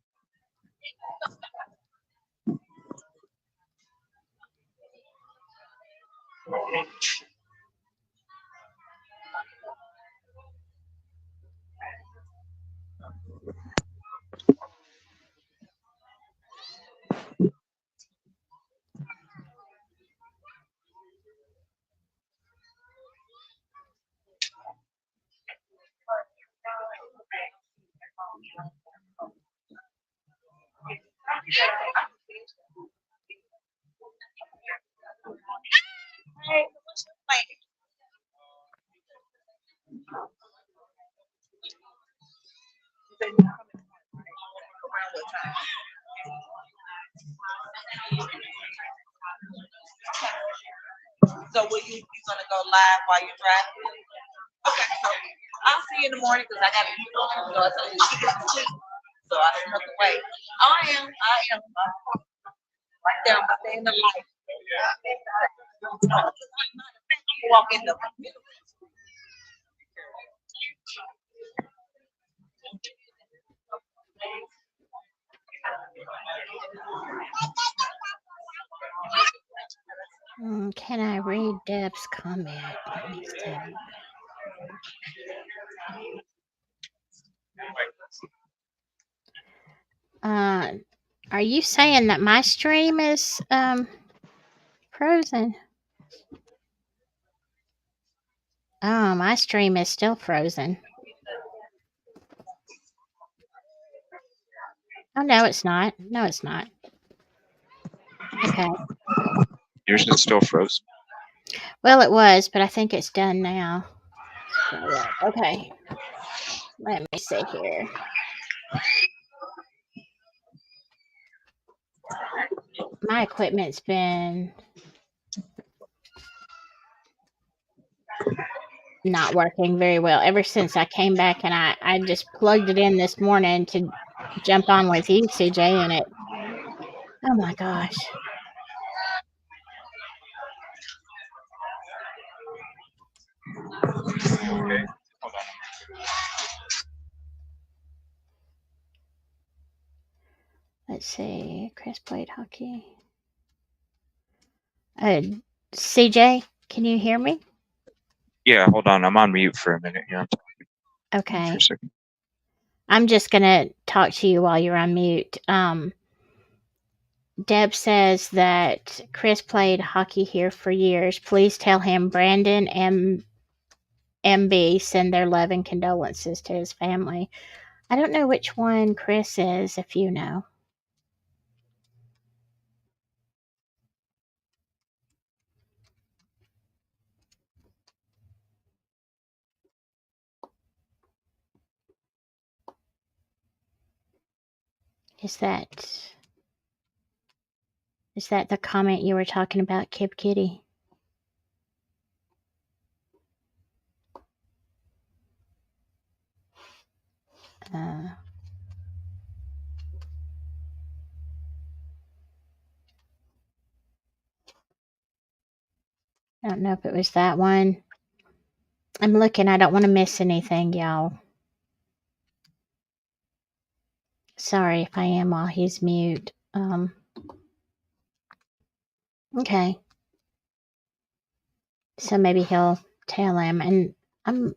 Hey, what's your plan? You said you're coming around what time? So will you gonna go live while you're driving? Okay, so I'll see you in the morning because I gotta be on. So I told you she gets to sleep. So I snuck away. Oh, I am. Right there, I'm gonna stay in the light. Walk in the middle. Can I read Deb's comment? Let me see. Are you saying that my stream is frozen? Oh, my stream is still frozen. Oh, no, it's not. No, it's not. Okay. Yours is still frozen. Well, it was, but I think it's done now. Okay. Let me see here. My equipment's been not working very well ever since I came back, and I just plugged it in this morning to jump on with you, CJ, and it. Oh my gosh. Let's see. Chris played hockey. CJ, can you hear me? Yeah, hold on. I'm on mute for a minute here. Okay. For a second. I'm just gonna talk to you while you're on mute. Deb says that Chris played hockey here for years. Please tell him Brandon and MB send their love and condolences to his family. I don't know which one Chris is, if you know. Is that the comment you were talking about, Kib Kitty? I don't know if it was that one. I'm looking. I don't want to miss anything, y'all. Sorry if I am while he's mute. Okay. So maybe he'll tell him. And I'm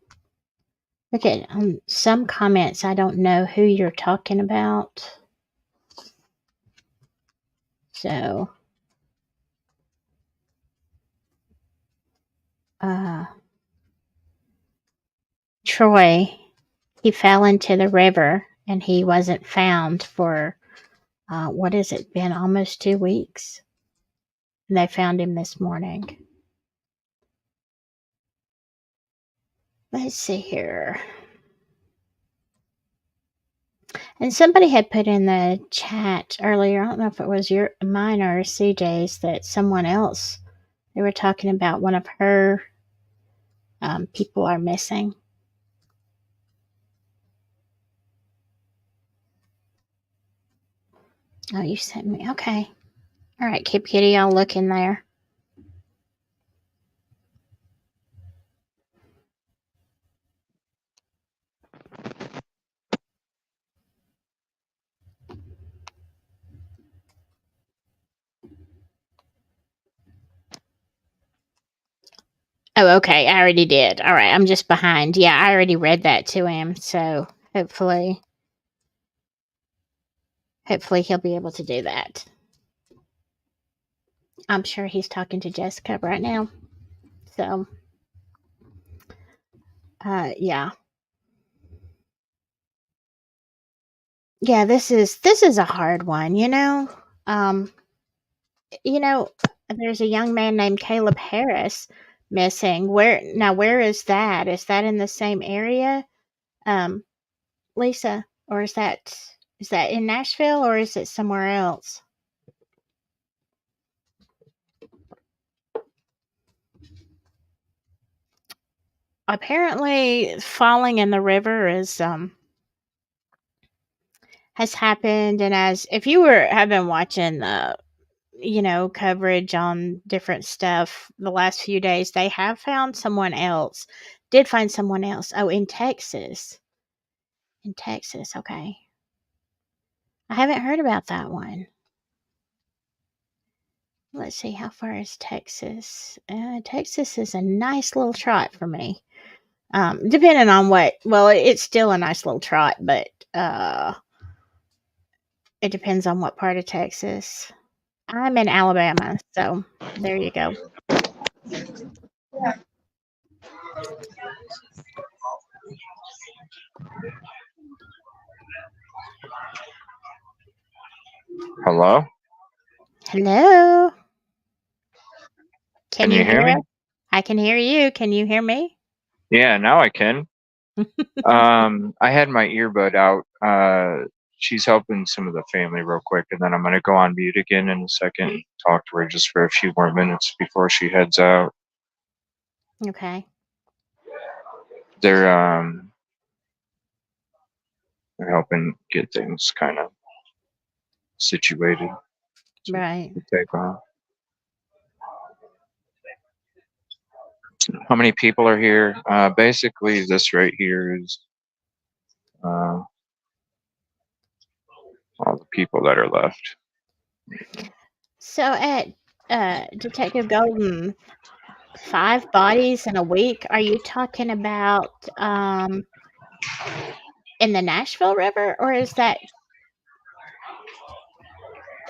look at some comments. I don't know who you're talking about. So, Troy, he fell into the river and he wasn't found for what has it been? Almost 2 weeks. And they found him this morning. Let's see here. And somebody had put in the chat earlier, I don't know if it was mine or CJ's, that someone else, they were talking about one of her people are missing. Oh, you sent me. Okay. All right, Kip Kitty, I'll look in there. Oh, okay. I already did. All right. I'm just behind. Yeah, I already read that to him. So hopefully he'll be able to do that. I'm sure he's talking to Jessica right now. So, yeah. Yeah, this is a hard one, you know. There's a young man named Caleb Harris missing. Where is that? Is that in the same area? Lisa, or is that in Nashville or is it somewhere else? Apparently falling in the river has happened, and as if you have been watching coverage on different stuff the last few days, they have found someone else. Did find someone else. Oh, in Texas. In Texas, okay. I haven't heard about that one. Let's see, how far is Texas? Texas is a nice little trot for me. Depending on what, well, it's still a nice little trot, but it depends on what part of Texas. I'm in Alabama, so there you go. Hello? Hello. Can you hear me? us? I can hear you. Can you hear me? Yeah, now I can. I had my earbud out. She's helping some of the family real quick, and then I'm gonna go on mute again in a second and talk to her just for a few more minutes before she heads out. Okay. They're helping get things kind of situated Right. to take off. How many people are here? Basically, this right here is all the people that are left. So at Detective Golden, 5 bodies in a week. Are you talking about in the Nashville River, or is that?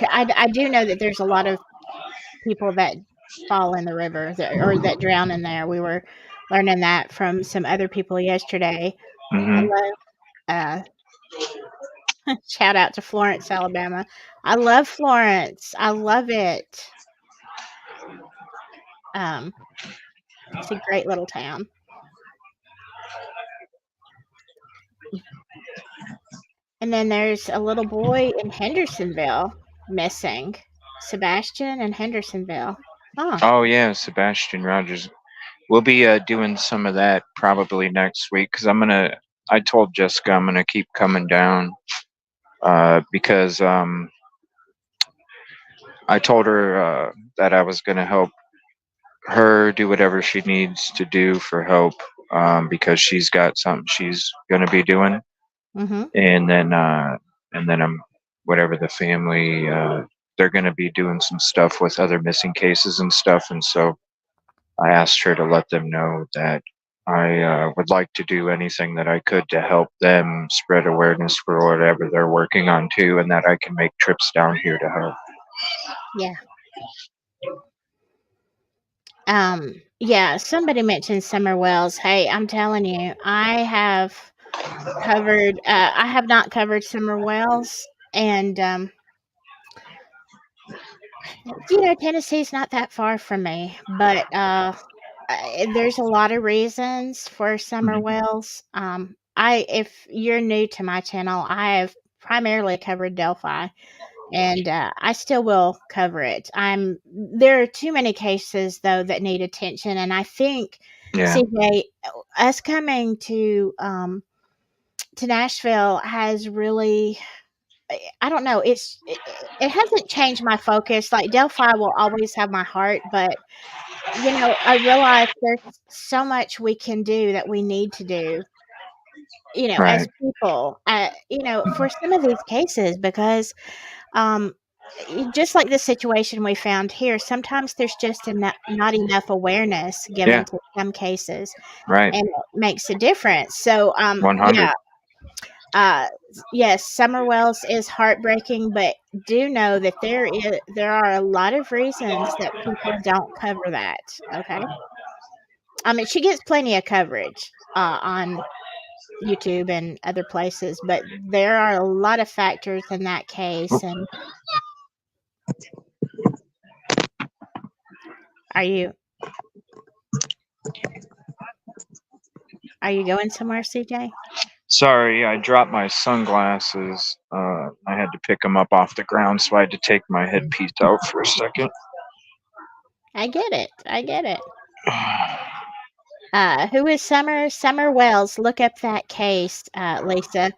I do know that there's a lot of people that fall in the river or that drown in there. We were learning that from some other people yesterday. I Hmm. love shout out to Florence, Alabama. I love Florence. I love it. It's a great little town. And then there's a little boy in Hendersonville missing. Sebastian in Hendersonville. Oh, Oh yeah, Sebastian Rogers. We'll be doing some of that probably next week because I told Jessica I'm gonna keep coming down because I told her that I was gonna help her do whatever she needs to do for help because she's got something she's gonna be doing, mm-hmm. and then I'm whatever the family they're gonna be doing some stuff with other missing cases and stuff, and so I asked her to let them know that I would like to do anything that I could to help them spread awareness for whatever they're working on too, and that I can make trips down here to help. Yeah. Yeah, somebody mentioned Summer Wells. Hey, I'm telling you, I have not covered Summer Wells, and Tennessee's not that far from me, but there's a lot of reasons for Summer Mhm. Wells. If you're new to my channel, I have primarily covered Delphi, and I still will cover it. There are too many cases though that need attention, and I think Yeah, CJ, us coming to Nashville has really. I don't know. It hasn't changed my focus. Like Delphi will always have my heart, but I realize there's so much we can do that we need to do, as right. people, for some of these cases, because um, just like the situation we found here, sometimes there's just not enough awareness given Yeah, to some cases, right. and it makes a difference. So, 100. yeah, uh, yes, Summer Wells is heartbreaking, but do know that there are a lot of reasons that people don't cover that. Okay. I mean, she gets plenty of coverage on YouTube and other places, but there are a lot of factors in that case. And are you going somewhere, CJ? Sorry, I dropped my sunglasses. I had to pick them up off the ground, so I had to take my headpiece out for a second. I get it. I get it. Who is Summer? Summer Wells. Look up that case, Lisa.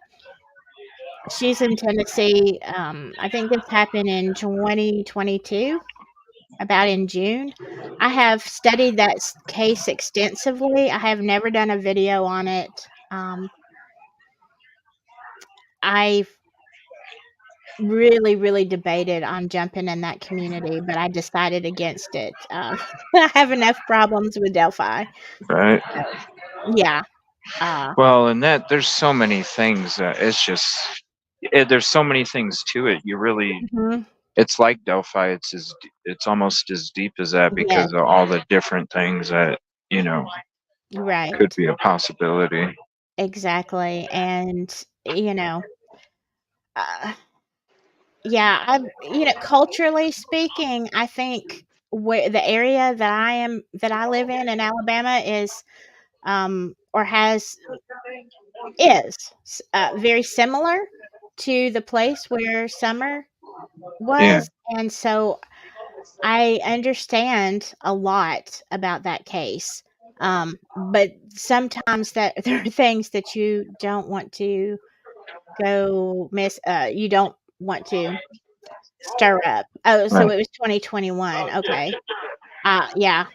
She's in Tennessee. I think this happened in 2022, about in June. I have studied that case extensively. I have never done a video on it. I really, really debated on jumping in that community, but I decided against it. I have enough problems with Delphi. Right. So, yeah. Well, and that there's so many things. It's just there's so many things to it. You really, Mhm. it's like Delphi. It's almost as deep as that Yes, because of all the different things that right. could be a possibility. Exactly. And, you know, uh, yeah, culturally speaking, I think where the area that I live in Alabama is, or has very similar to the place where Summer Yeah. was, and so I understand a lot about that case. But sometimes that there are things that you don't want to you don't want to stir up. Oh, so Right. it was 2021. Okay. Yeah,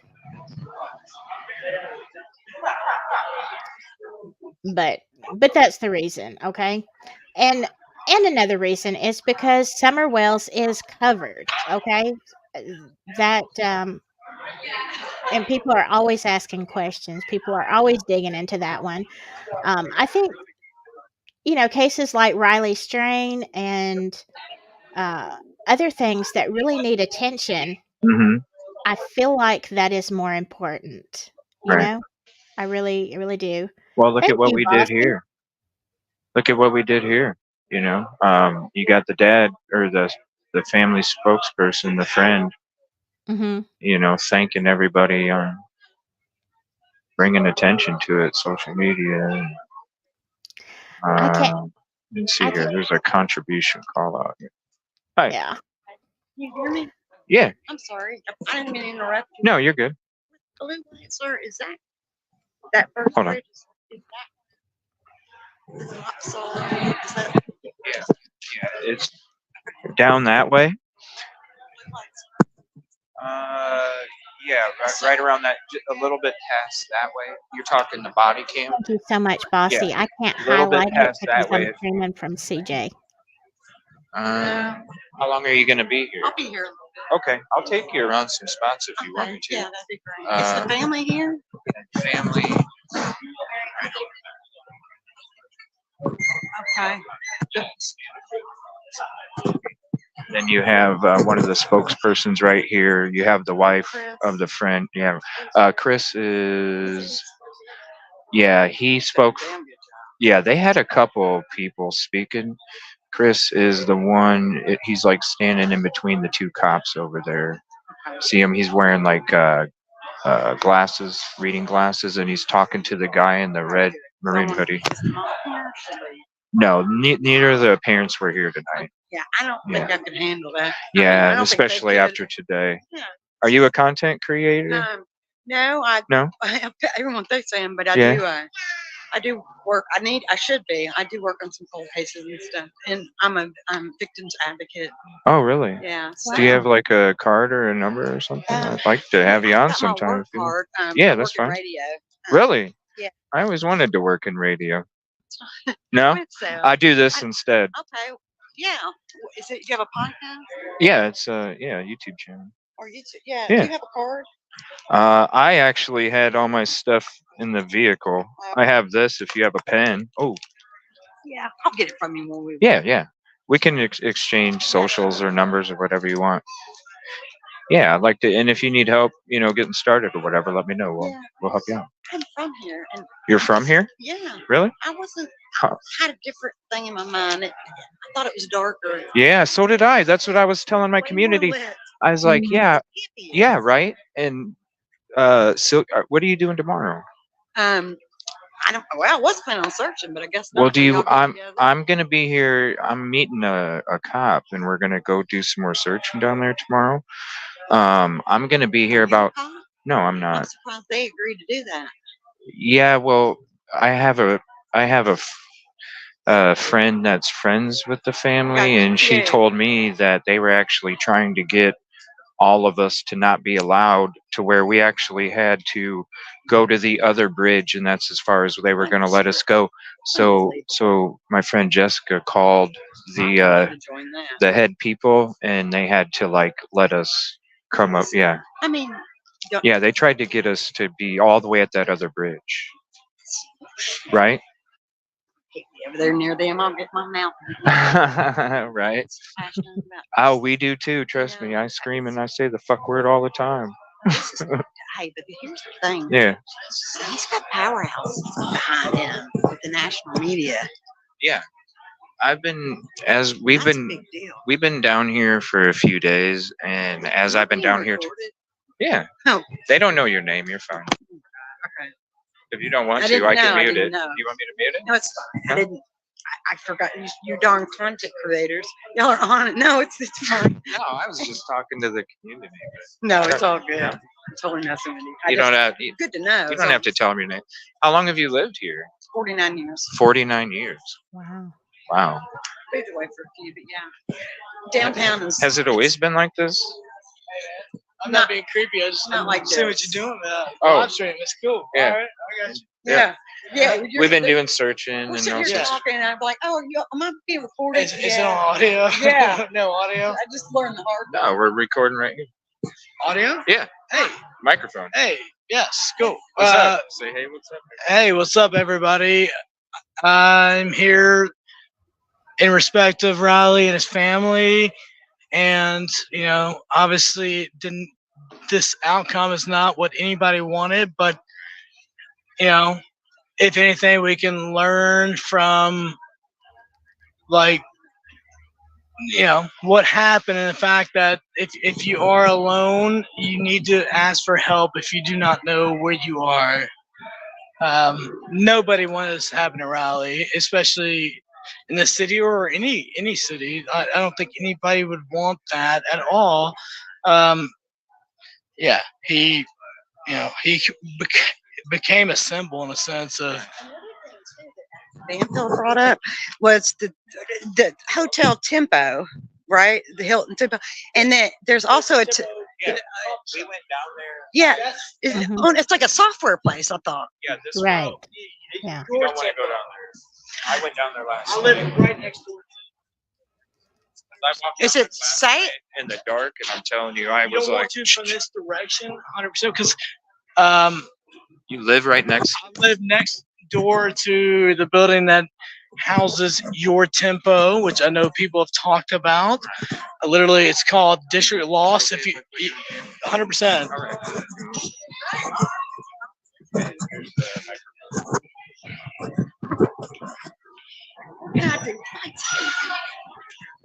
but that's the reason, okay? And another reason is because Summer Wells is covered, okay? Uh, That and people are always asking questions. People are always digging into that one. I think cases like Riley Strain and uh, other things that really need attention. Hmm. I feel like that is more important. You Right. know, I really do. Well, look Thank at what you, we did Bossy. here. Look at what we did here. You got the dad or the family spokesperson, the friend. Hmm. Thanking everybody on bringing attention to it, social media. I can't. Let's see I here. can't. There's a contribution call out here. Hi. Yeah. You hear me? Yeah. I'm sorry. I didn't mean to interrupt you. No, you're good. Blue light, sir, is that first Hold on. bridge? Is that not solid? Is that Yeah, it's down that way. Yeah, right around that, a little bit past that way. You're talking the body cam. Thank you so much, Bossy. I can't A little bit highlight it past because that way. I'm streaming from CJ. How long are you gonna be here? I'll be here a little bit. Okay, I'll take you around some spots if you want me to. Yeah, that'd be great. Is the family here? Family. Okay. Then you have one of the spokespersons right here. You have the wife Chris. of the friend. Yeah, Chris is. Yeah, he spoke. Yeah, they had a couple people speaking. Chris is the one. He's like standing in between the two cops over there. See him? He's wearing like glasses, reading glasses, and he's talking to the guy in the red maroon hoodie. No, neither of the parents were here tonight. Yeah, I don't think I can handle that. I Yeah, don't think they especially could. after today. Yeah. Are you a content creator? No, No? everyone thinks I am, but I do work. I should be. I do work on some cold cases and stuff, and I'm a victims advocate. Oh, really? Yeah. Do you have like a card or a number or something? I'd like to have you on sometime. Work hard. Yeah, I that's work in fine. radio. Really? Yeah. I always wanted to work in radio. No? So, I do this instead. okay. Yeah. Is it? You have a podcast Yeah, it's a YouTube channel. or YouTube? Yeah. Yeah. Do you have a card? I actually had all my stuff in the vehicle. I have this if you have a pen. Oh, Yeah. I'll get it from you when we. yeah. We can exchange socials or numbers or whatever you want. Yeah, I'd like to. And if you need help, getting started or whatever, let me know. We'll help you out. I'm from here, and You're from here? yeah. Really? I wasn't. Huh. Had a different thing in my mind. I thought it was darker. Yeah, so did I. That's what I was telling my community. I was like, yeah, right. And so what are you doing tomorrow? I don't. Well, I was planning on searching, but I guess not. Well, do you? Y'all get together? I'm gonna be here. I'm meeting a cop, and we're gonna go do some more searching down there tomorrow. I'm gonna be here about. No, I'm I'm not. surprised they agreed to do that. Yeah, well, I have a friend that's friends with the family, Gotcha. and she Yeah. told me that they were actually trying to get all of us to not be allowed, to where we actually had to go to the other bridge, and that's as far as they were going to let us go. So my friend Jessica called the head people, and they had to like let us come up. Yeah, I mean, yeah, they tried to get us to be all the way at that other bridge, right? over there near them, I'll get my mountain. Right. Passionate about Oh, we do too. Trust me, I scream and I say the fuck word all the time. this. Hey, but here's the thing. Yeah. He's got powerhouses behind him with the national media. Yeah. I've been as we've That's a been big deal. we've been down here for a few days, and as I've been down here, yeah, Oh, they don't know your name. You're fine. okay. If you don't want I to, didn't I can know, I mute didn't it. know. You want me to mute it? No, it's fine. No? I didn't. I forgot. You darn content creators. Y'all are on it. No, it's fine. No, I was just talking to the community. No, it's all good. No? I'm totally messing with you. You don't have Good to know. you don't have to tell me your name. How long have you lived here? 49 years. 49 years. Wow. Wow. Moved away for a few, but yeah. Downtown is. Has it always been like this? I'm not being creepy. I just not like see what this. you're doing. Oh. Live stream. It's cool. Yeah. All right. I got you. Yeah. Yeah. We've been doing searching We're and sitting all here sorts. talking, and I'm like, oh, am I being recorded? Is it on audio? Yeah. No audio. I just learned the hard way. No, we're recording right here. Audio? Yeah. Hey. Microphone. Hey. Yes. Cool. What's up? Say hey, what's up? Hey, what's up, everybody? I'm here in respect of Riley and his family, and obviously, this outcome is not what anybody wanted, but if anything, we can learn from like what happened, and the fact that if you are alone, you need to ask for help if you do not know where you are. Nobody wanted this to happen to Raleigh, especially in the city or any city. I don't think anybody would want that at all. Yeah, he became a symbol in a sense of. Banfield brought up was the Hotel Tempo, right? The Hilton Tempo, and then there's also Yeah, we went down there. yeah, Mhm. it's like a software place. I thought. Yeah, this Right. road. Yeah. You don't want to go down there. I went down there last I night. live right next door. I walked Is down it there last safe? night in the dark, and I'm telling you, I You was don't like, want to from this direction, 100%, because You live right next. I live next door to the building that houses Your Tempo, which I know people have talked about. Literally, it's called District Loss. If you 100%. all right.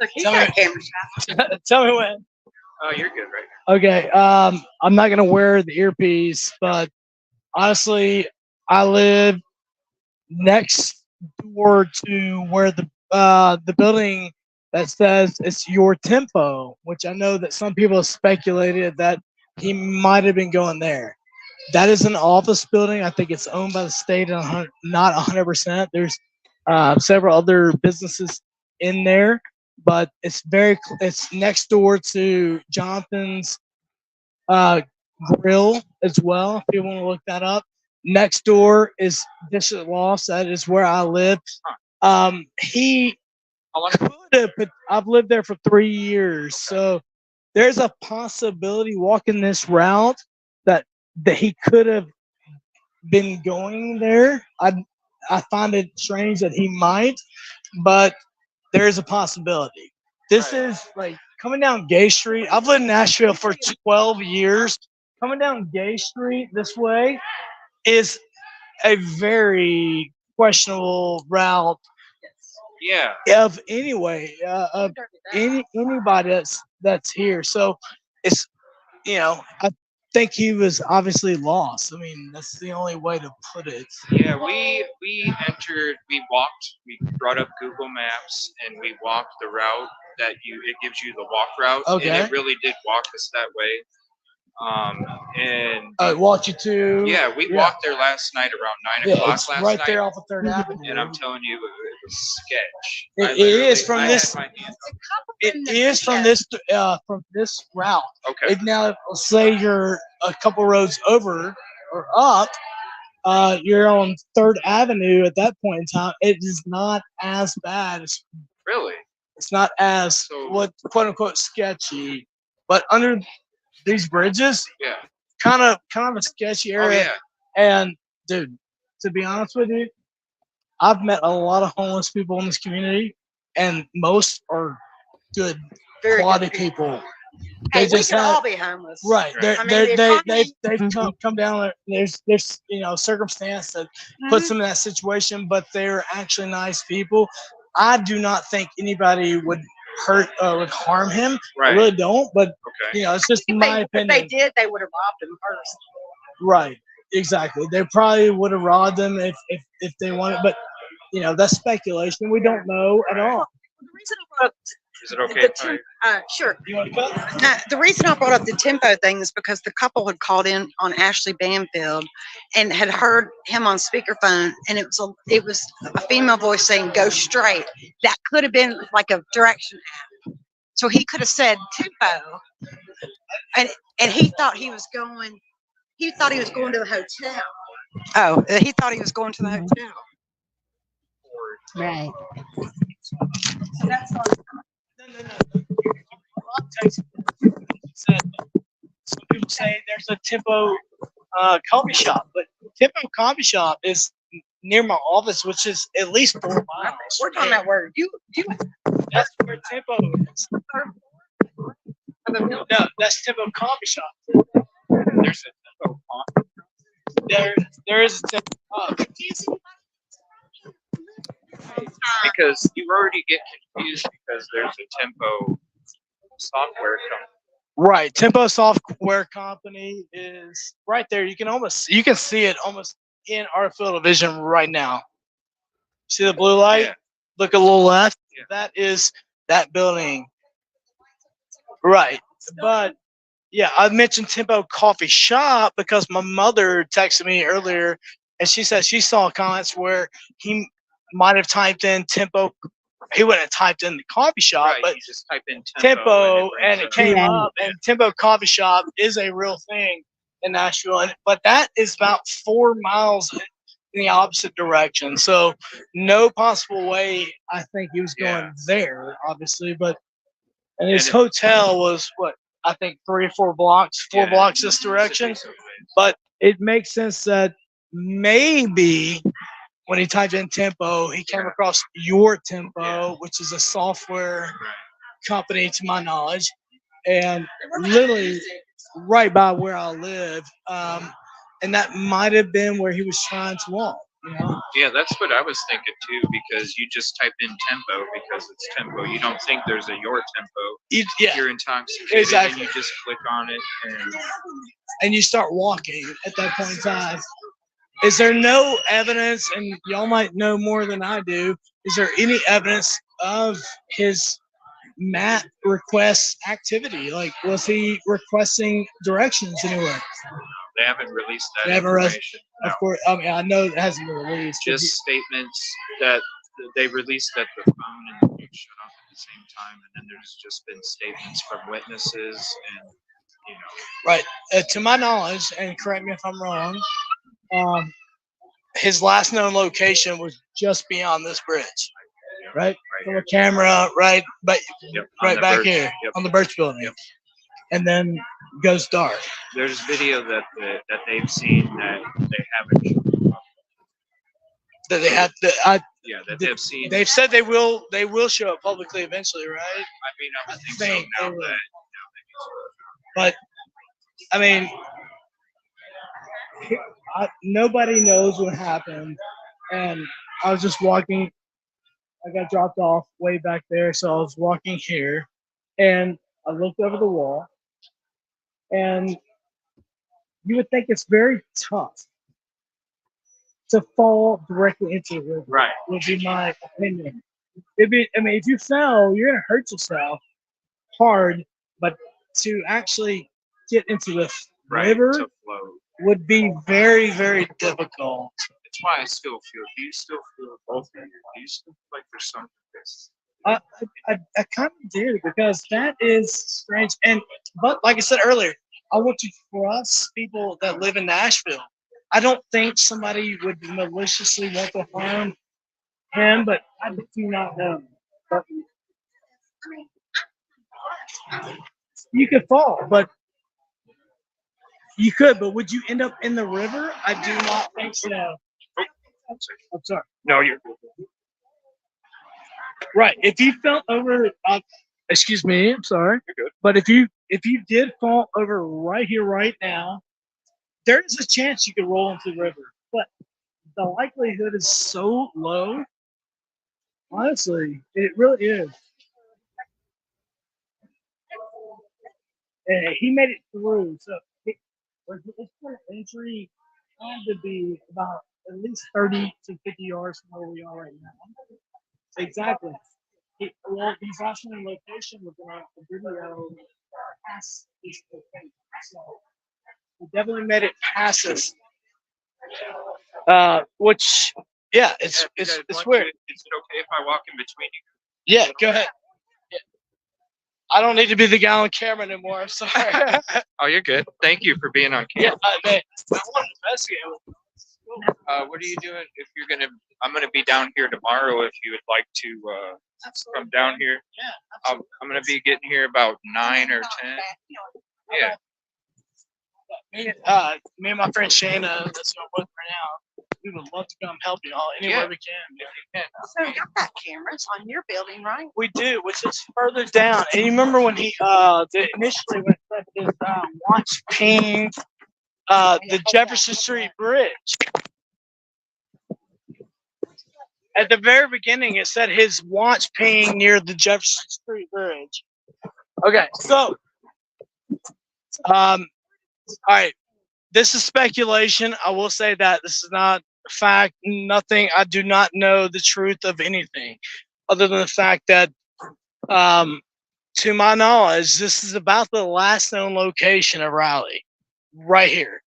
Look, he's Tell got me- camera shots. Tell me when. Oh, you're good right now. Okay. I'm not gonna wear the earpiece, but honestly, I live next door to where the building that says it's Your Tempo, which I know that some people have speculated that he might have been going there. That is an office building. I think it's owned by the state, and not 100%. There's several other businesses in there, but it's next door to Jonathan's Grill as well. If you want to look that up, next door is District Loss. That is where I live. He could have, but I've lived there for 3 years, so there's a possibility walking this route that he could have been going there. I find it strange that he might, but there is a possibility. This is like coming down Gay Street. I've lived in Nashville for 12 years. Coming down Gay Street this way is a very questionable route Yeah. of anybody that's here. So it's I think he was obviously lost. I mean, that's the only way to put it. Yeah, we brought up Google Maps, and we walked the route that it gives you the walk route. Okay. And it really did walk us that way. And Walked you to. yeah, we walked there last night around 9 o'clock It's last right night. there off of 3rd Avenue. And I'm telling you, sketch. It is from I this. had my hands on It is from this route. Okay. Now, say you're a couple roads over or up. You're on 3rd Avenue at that point in time. It is not as bad. Really? It's not as So- what quote unquote sketchy, but under these bridges, Yeah. kind of a sketchy Oh area. yeah. And dude, to be honest with you, I've met a lot of homeless people in this community, and most are good, Very good quality people. people. Hey, They we just can have- all be homeless. Right. Right. I mean, the economy- They've come down. There's circumstance that puts them in that situation, but they're actually nice people. I do not think anybody would would harm him. I Right. really don't. But Okay. it's just If my they opinion. did, they would have robbed him first. Right. Exactly. They probably would have robbed them if they wanted. But that's speculation. We don't know at all. The reason I brought up Is it okay the if I? sure. You want to cut? The reason I brought up the tempo thing is because the couple had called in on Ashley Banfield and had heard him on speakerphone, and it was a female voice saying "go straight." That could have been like a direction app. So he could have said tempo, and he thought he was going. He thought he was going to the hotel. Oh, he thought he was going to the hotel. Right. So that's all. No. Context said, some people say there's a Tempo coffee shop, but Tempo coffee shop is near my office, which is at least 4 miles. We're talking about where you. That's where Tempo is. No, that's Tempo coffee shop. There's a Tempo coffee. There is a Tempo. Because you already get confused because there's a Tempo software company. Right, Tempo Software Company is right there. You can see it almost in our field of vision right now. See the blue light? Yeah. Look a little left. Yeah. That is that building. Right, but yeah, I mentioned Tempo Coffee Shop because my mother texted me earlier, and she said she saw comments where he might have typed in Tempo. He wouldn't have typed in the coffee shop, Right, but you just type in Tempo, and it brings came Right. up. And Tempo Coffee Shop is a real thing in Nashville, but that is about 4 miles in the opposite direction. So no possible way I think he was going Yeah. there, obviously. But and his And it- hotel was what I think 3 or 4 blocks, four Yeah, blocks this direction. it's a piece of it. But it makes sense that maybe when he typed in Tempo, he came across your Tempo, which is a software Right. company to my knowledge, and literally right by where I live. And that might have been where he was trying to walk. Yeah, that's what I was thinking too, because you just type in Tempo because it's Tempo. You don't think there's a your Tempo. Yeah, You're intoxicated Exactly. and you just click on it and and you start walking at that point in time. Is there no evidence, and y'all might know more than I do, is there any evidence of his map request activity? Like, was he requesting directions anywhere? they haven't released that They haven't re- information. No. Of course, I mean, I know it hasn't been released. but Just statements that they released that the phone and the book shut off at the same time, and then there's just been statements from witnesses and Right. To my knowledge, and correct me if I'm wrong, his last known location was just beyond this bridge, right? From a camera, right? But Yep, on right the back Birch- here yep. on the Birch Building, Yep. and then goes dark. There's video that they've seen that they haven't shown. That they have to. Yeah, that they've seen. They've said they will show it publicly eventually, right? I mean, I would think think so now they will. that But I mean, nobody knows what happened, and I was just walking. I got dropped off way back there, so I was walking here, and I looked over the wall, and you would think it's very tough to fall directly into the river. Right. Would be my opinion. I mean, if you fell, you're gonna hurt yourself hard, but to actually get into the right river to float. would be very, very difficult. That's why I still feel. Do you still feel both of you? Do you still feel like there's something that's I kind of do because that is strange. But like I said earlier, I want to trust people that live in Nashville. I don't think somebody would maliciously want to harm him, but I do not know. But you could fall, but you could. But would you end up in the river? I do not think so. I'm sorry. no, you're Right. If you fell over, excuse me, I'm sorry. good. But if you did fall over right here, right now, there is a chance you could roll into the river. But the likelihood is so low. Honestly, it really is. And he made it through. So his point of entry had to be about at least 30 to 50 yards from where we are right now. Exactly. He's also in location with the video past this location. So he definitely made it past us. Which, yeah, it's weird. Is it okay if I walk in between you? Yeah, go ahead. Yeah. I don't need to be the guy on camera anymore. I'm sorry. Oh, you're good. Thank you for being on Yeah, camera. man, I want to investigate. What are you doing if you're gonna? I'm gonna be down here tomorrow. If you would like to come down here, Yeah. I'm gonna be getting here about 9 or 10. Yeah. Me and my friend Shayna, that's what we're with right now. We would love to come help you all anywhere Yeah. we can. So you've got cameras on your building, right? We do, which is further down. And you remember when he initially when his watch pinged the Jefferson Street Bridge. At the very beginning, it said his watch pinged near the Jefferson Street Bridge. Okay, so all right. This is speculation. I will say that this is not fact. Nothing. I do not know the truth of anything, other than the fact that, to my knowledge, this is about the last known location of Raleigh, right here.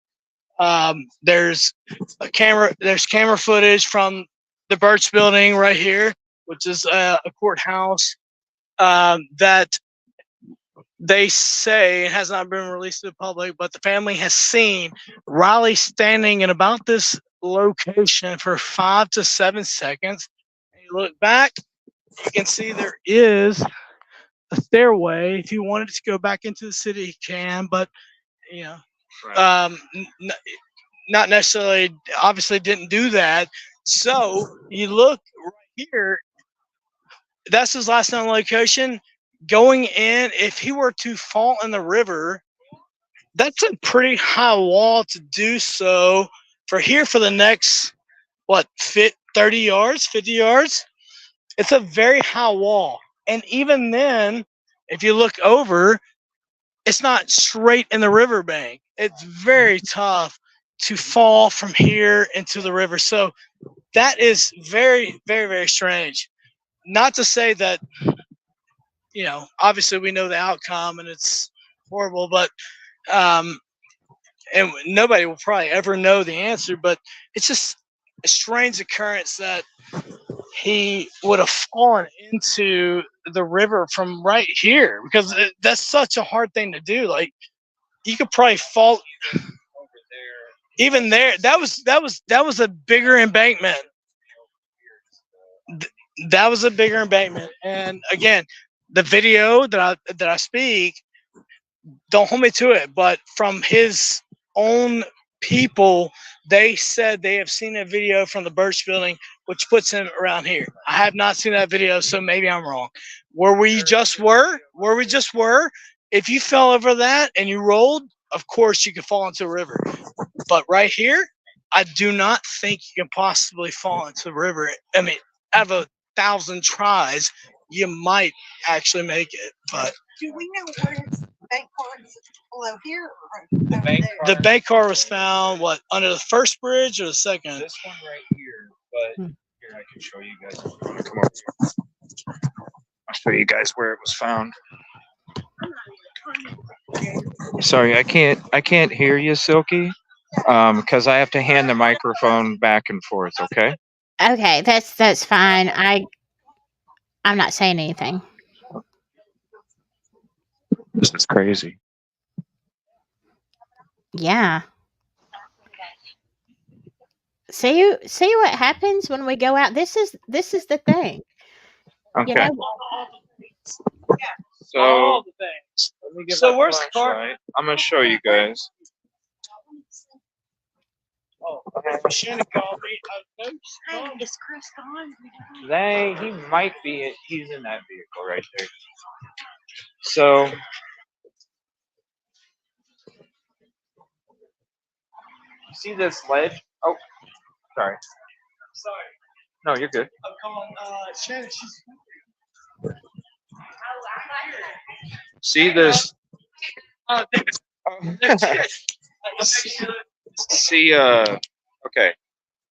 There's a camera. There's camera footage from the Birch Building right here, which is a courthouse that they say it has not been released to the public, but the family has seen Riley standing in about this location for 5 to 7 seconds. And you look back, you can see there is a stairway. If you wanted to go back into the city, you can, but you know, not necessarily. Obviously, didn't do that. So you look right here. That's his last known location. Going in, if he were to fall in the river, that's a pretty high wall to do so for the next, 30 yards, 50 yards? It's a very high wall. And even then, if you look over, it's not straight in the riverbank. It's very tough to fall from here into the river. So that is very, very, very strange. Not to say that, obviously we know the outcome and it's horrible, but and nobody will probably ever know the answer, but it's just a strange occurrence that he would have fallen into the river from right here, because that's such a hard thing to do. Like, you could probably fall even there. That was a bigger embankment. That was a bigger embankment. And again, the video that I speak, don't hold me to it, but from his own people, they said they have seen a video from the Birch Building, which puts him around here. I have not seen that video, so maybe I'm wrong. Where we just were, if you fell over that and you rolled, of course you could fall into the river. But right here, I do not think you can possibly fall into the river. I mean, out of 1,000 tries, you might actually make it. But Do we know where his bank card is below here? Or the bank card was found, under the first bridge or the second? This one right here, but here I can show you guys. Come over here. I'll show you guys where it was found. Sorry, I can't hear you, Silky. Because I have to hand the microphone back and forth. Okay. Okay, that's fine. I'm not saying anything. This is crazy. Yeah. See what happens when we go out. This is the thing. You Okay. know, So, All the things. Let me get so my where's the flashlight. card? I'm gonna show you guys. Oh, Shannon called me. Is Chris gone? He might be. He's in that vehicle right there. So, you see this ledge? Oh, sorry. Sorry, No, you're good. I'm calling Shannon. She's See this? oh, See, okay.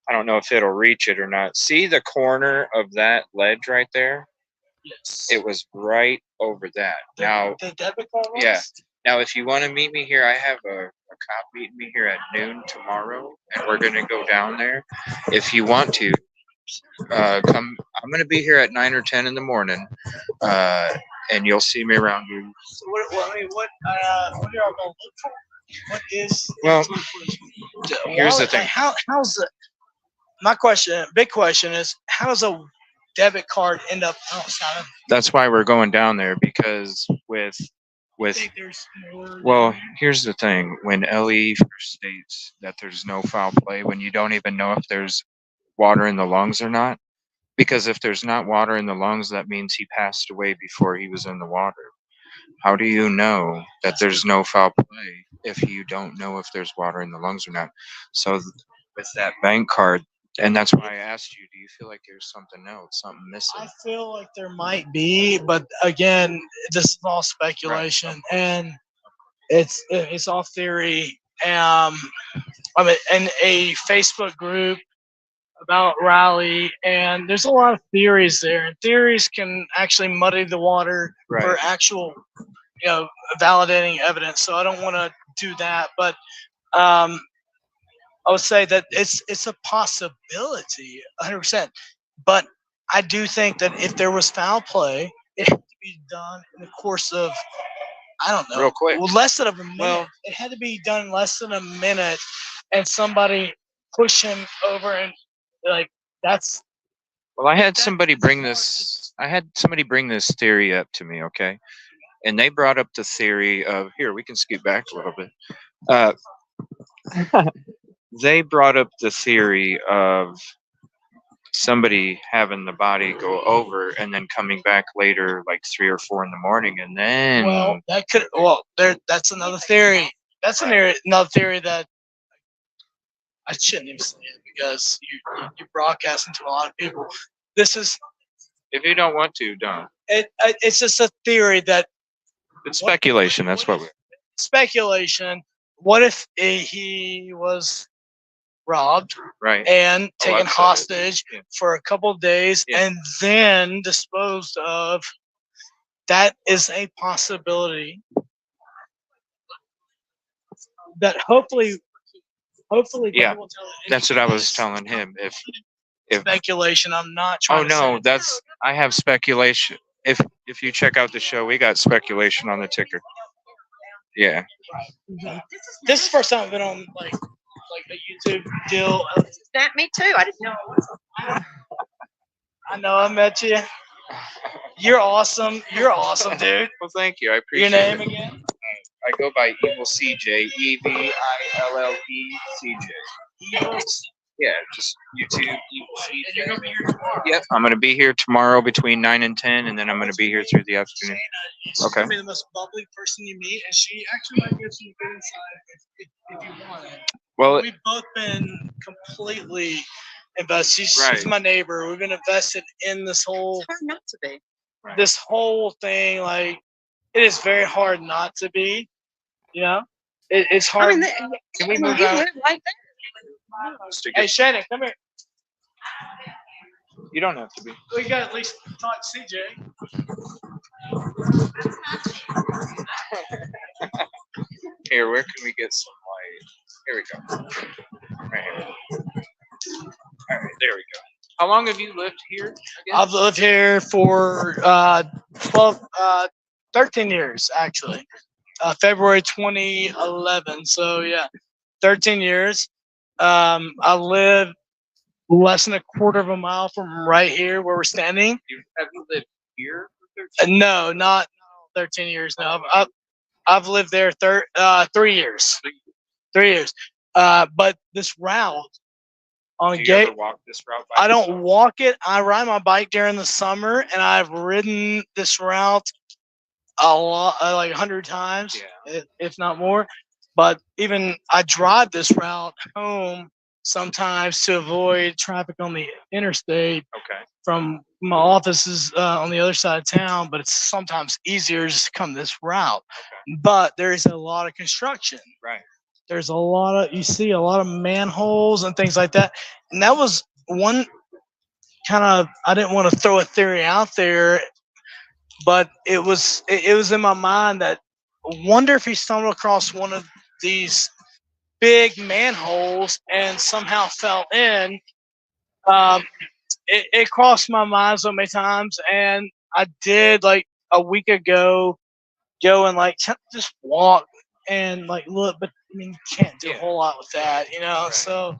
I don't know if it'll reach it or not. See the corner of that ledge right there? yes. It was right over that. Now, The debit card was? yeah. Now, if you want to meet me here, I have a cop meeting me here at noon tomorrow, and we're going to go down there. If you want to, come. I'm going to be here at 9 or 10 in the morning, and you'll see me around here. So what are y'all going to look for? What is? Well, here's the thing. How's the? My question, big question is, how does a debit card end up outside of? That's why we're going down there, because with Think there's more well, here's the thing. When LE first states that there's no foul play, when you don't even know if there's water in the lungs or not, because if there's not water in the lungs, that means he passed away before he was in the water. How do you know that there's no foul play if you don't know if there's water in the lungs or not? So with that bank card, and that's why I asked you, do you feel like there's something else, something missing? I feel like there might be, but again, this is all speculation, and it's all theory. I mean, in a Facebook group about Riley, and there's a lot of theories there, and theories can actually muddy the water for Right. actual, validating evidence. So I don't want to do that, but I would say that it's a possibility, 100%. But I do think that if there was foul play, it had to be done in the course of, I don't know, Real quick. less than a minute. Well- it had to be done in less than a minute, and somebody push him over, and like that's Well, I had somebody bring this. I had somebody bring this theory up to me, okay? And they brought up the theory of here. We can scoot back a little bit. They brought up the theory of somebody having the body go over and then coming back later, like 3 or 4 in the morning, and then well that could that's another theory. That's another theory that I shouldn't even say it because you're broadcasting to a lot of people. This is if you don't want to, don't. it's just a theory that It's speculation. That's what. speculation. What if he was robbed Right. and taken that's hostage yeah. for a couple of days Yeah. and then disposed of? That is a possibility that hopefully Yeah, God will tell it. That's what I was telling him. If Speculation. I'm not trying oh to no, say that's I have speculation. If you check out the show, we got speculation on the ticker. Yeah. this is the first time I've been on like a YouTube deal. That me too. I didn't know. I know I met you. You're awesome. You're awesome, dude. Well, thank you. I appreciate Your name it. again? I go by Evil CJ. EVILLE CJ. Yeah, just YouTube. Evil CJ. And you're gonna be here tomorrow. Yep, I'm gonna be here tomorrow between 9 and 10, and then I'm gonna be here through the afternoon. She's Okay. gonna be the most bubbly person you meet, and she actually might get you good inside if you want it. Well, We've both been completely invested. She's Right. my neighbor. We've been invested in this whole It's hard not to be. thing. Like, it is very hard not to be. It's hard. I mean, Can we you move out? live right there. Hey, Shannon, come here. You don't have to be. We got to at least talk to CJ. Here, where can we get some light? Here we go. Right here. All right, there we go. How long have you lived here? Again? I've lived here for 13 years, actually. February 2011. So, yeah, 13 years. I live less than a quarter of a mile from right here where we're standing. Have you lived here for 13 No, not 13 years. No, I've lived there 3 years. 3 years. But this route on Do you gate, ever walk this route by I don't yourself? walk it. I ride my bike during the summer, and I've ridden this route a lot, like 100 times, if not more. But even I drive this route home sometimes to avoid traffic on the interstate. Okay. From my office is on the other side of town, but it's sometimes easier just to come this route. Okay. But there is a lot of construction. Right. There's you see a lot of manholes and things like that. And that was one kind of, I didn't want to throw a theory out there, but it was in my mind that I wonder if he stumbled across one of these big manholes and somehow fell in. It crossed my mind so many times, and I did like a week ago go and like just walk and like look, but I mean you can't do a whole lot with that, you know. Right. So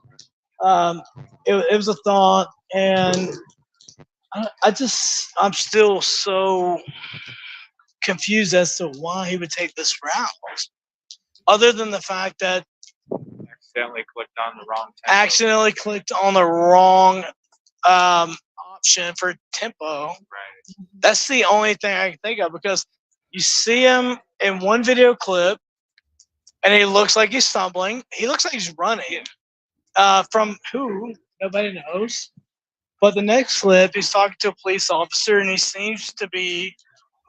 it was a thought, and I'm still so confused as to why he would take this route, other than the fact that accidentally clicked on the wrong option for tempo. Right. That's the only thing I can think of, because you see him in one video clip and he looks like he's stumbling. He looks like he's running. From who? Nobody knows. But the next clip, he's talking to a police officer and he seems to be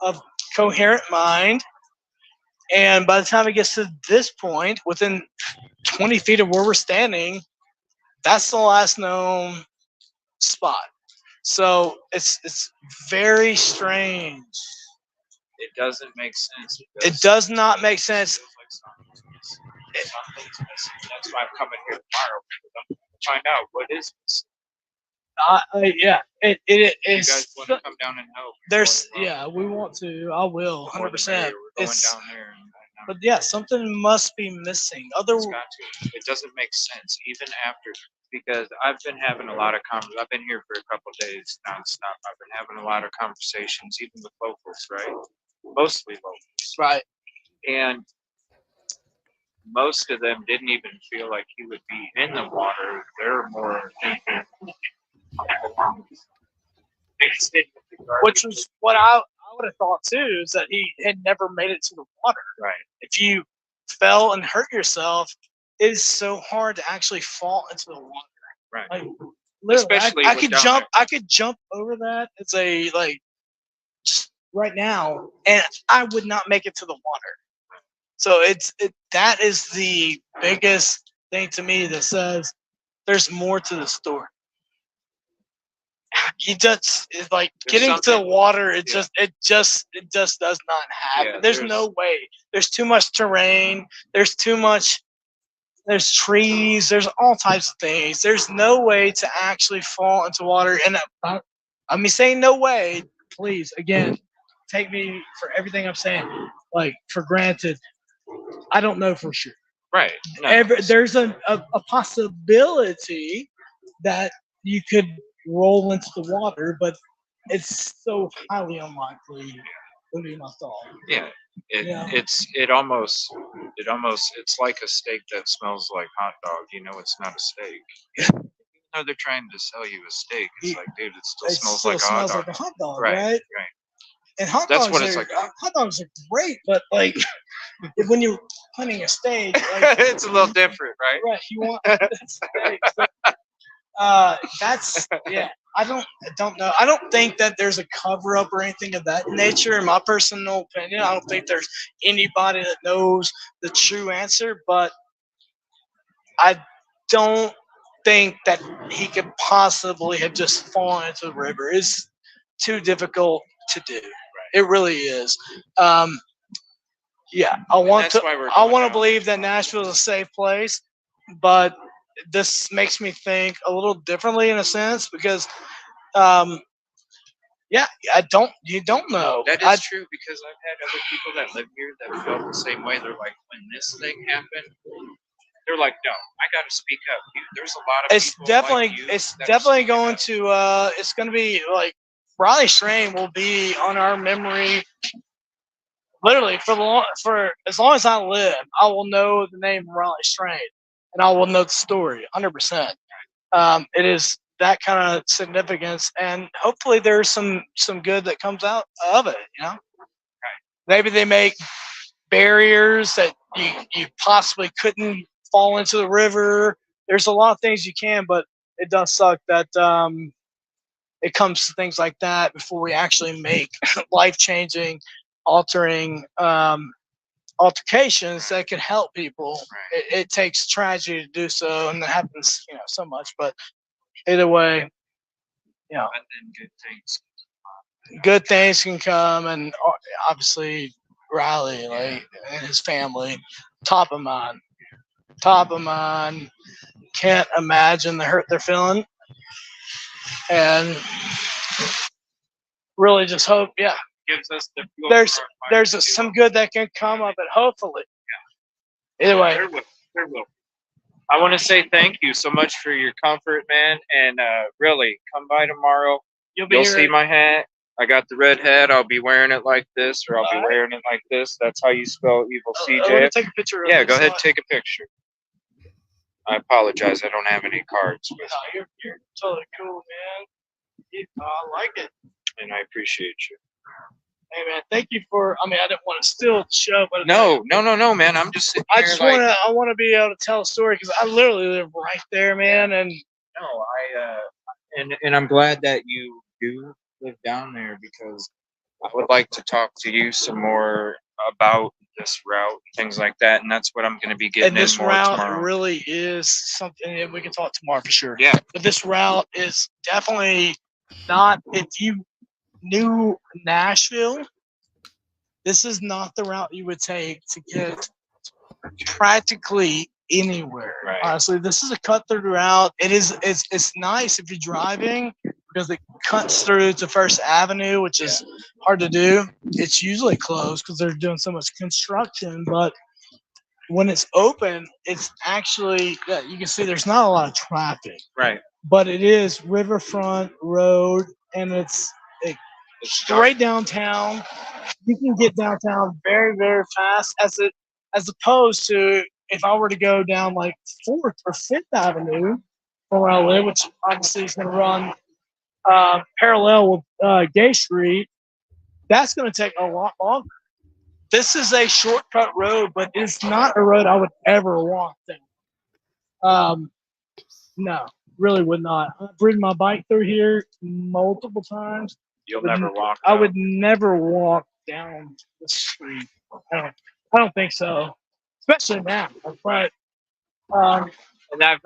of coherent mind. And by the time he gets to this point, within 20 feet of where we're standing, that's the last known spot. So it's very strange. It doesn't make sense. It does not make sense. Something's missing. That's why I'm coming here tomorrow, because I'm going to find out what is missing. Yeah, it You is. guys want to come down and help? We want to. I will, 100%. We're going down there. But yeah, something must be missing. It's got to. It doesn't make sense, even after, because I've been having a lot of I've been here for a couple of days nonstop. I've been having a lot of conversations, even with locals, right? Mostly locals. Right. And most of them didn't even feel like he would be in the water. They're more thinking, which was what I would have thought too, is that he had never made it to the water. Right. If you fell and hurt yourself, it is so hard to actually fall into the water. Right. Like, especially I could jump. There. I could jump over that. It's just right now, and I would not make it to the water. So that is the biggest thing to me that says there's more to the story. You just, it's like getting to the water. It just does not happen. Yeah, there's no way. There's too much terrain. There's trees. There's all types of things. There's no way to actually fall into water. And I mean, saying no way, please, again, take me for everything I'm saying, like, for granted. I don't know for sure. Right. No. There's a possibility that you could roll into the water, but it's so highly unlikely. Would be my thought. Yeah. It's like a steak that smells like hot dog. You know, it's not a steak. Even though they're trying to sell you a steak, it's like, dude, it still smells like a hot dog. Right? And hot That's dogs what it's like. Hot dogs are great, but like when you're planning a steak, like, it's a little different, right? Right. You want steak. So, that's I don't know. I don't think that there's a cover up or anything of that nature. In my personal opinion, I don't think there's anybody that knows the true answer. But I don't think that he could possibly have just fallen into the river. It's too difficult to do. It really is. I want to believe that Nashville is a safe place. but this makes me think a little differently in a sense because, um, yeah, you don't know. That is true because I've had other people that live here that felt the same way. They're like, when this thing happened, they're like, no, I got to speak up. There's a lot of It's people definitely, like you it's that are definitely speaking going up. to, it's going to be like Riley Strain will be on our memory. Literally for as long as I live, I will know the name Riley Strain, and I will know the story 100%. It is that kind of significance, and hopefully there's some good that comes out of it. You know, maybe they make barriers that you possibly couldn't fall into the river. There's a lot of things you can, but it does suck that it comes to things like that before we actually make life changing, altering altercations that can help people. It takes tragedy to do so, and that happens, so much. But either way, you know, And then good things can come, and obviously Riley, like, and his family, top of mind, top of mind. Can't imagine the hurt they're feeling, and really just hope, yeah, gives us the fuel there's for our fight there's to do some it. good that can come of it, hopefully. Either way, There will. I want to say thank you so much for your comfort, man, and really come by tomorrow. you'll be You'll here. see my hat. I got the red hat. I'll be wearing it like this, or I'll be Alright. wearing it like this. That's how you spell evil Let me CJ. take a picture of Yeah, this. go ahead, take a picture. I apologize. I don't have any cards with No, you're totally cool, man. I like it. me, and I appreciate you. Hey, man, thank you for. I mean, I didn't want to steal the show, but No, man. I'm just sitting I here just like, I want to be able to tell a story because I literally live right there, man. And no, and I'm glad that you do live down there because I would like to talk to you some more about this route and things like that, and that's what I'm going to be getting this in more route tomorrow. really is something that we can talk tomorrow for sure. Yeah. But this route is definitely not. If you knew Nashville, this is not the route you would take to get practically anywhere. Right. Honestly, this is a cut through route. It's nice if you're driving because it cuts through to First Avenue, which is hard to do. It's usually closed because they're doing so much construction, but when it's open, it's actually, yeah, you can see there's not a lot of traffic. Right. But it is Riverfront Road, and it's straight downtown. You can get downtown very, very fast, as opposed to if I were to go down like 4th or 5th Avenue from where I live, which obviously is going to run parallel with Gay Street. That's going to take a lot longer. This is a shortcut road, but it's not a road I would ever walk down. No, really would not. I've ridden my bike through here multiple times. You'll never walk. I would never walk down the street. I don't think so, especially now. But And I've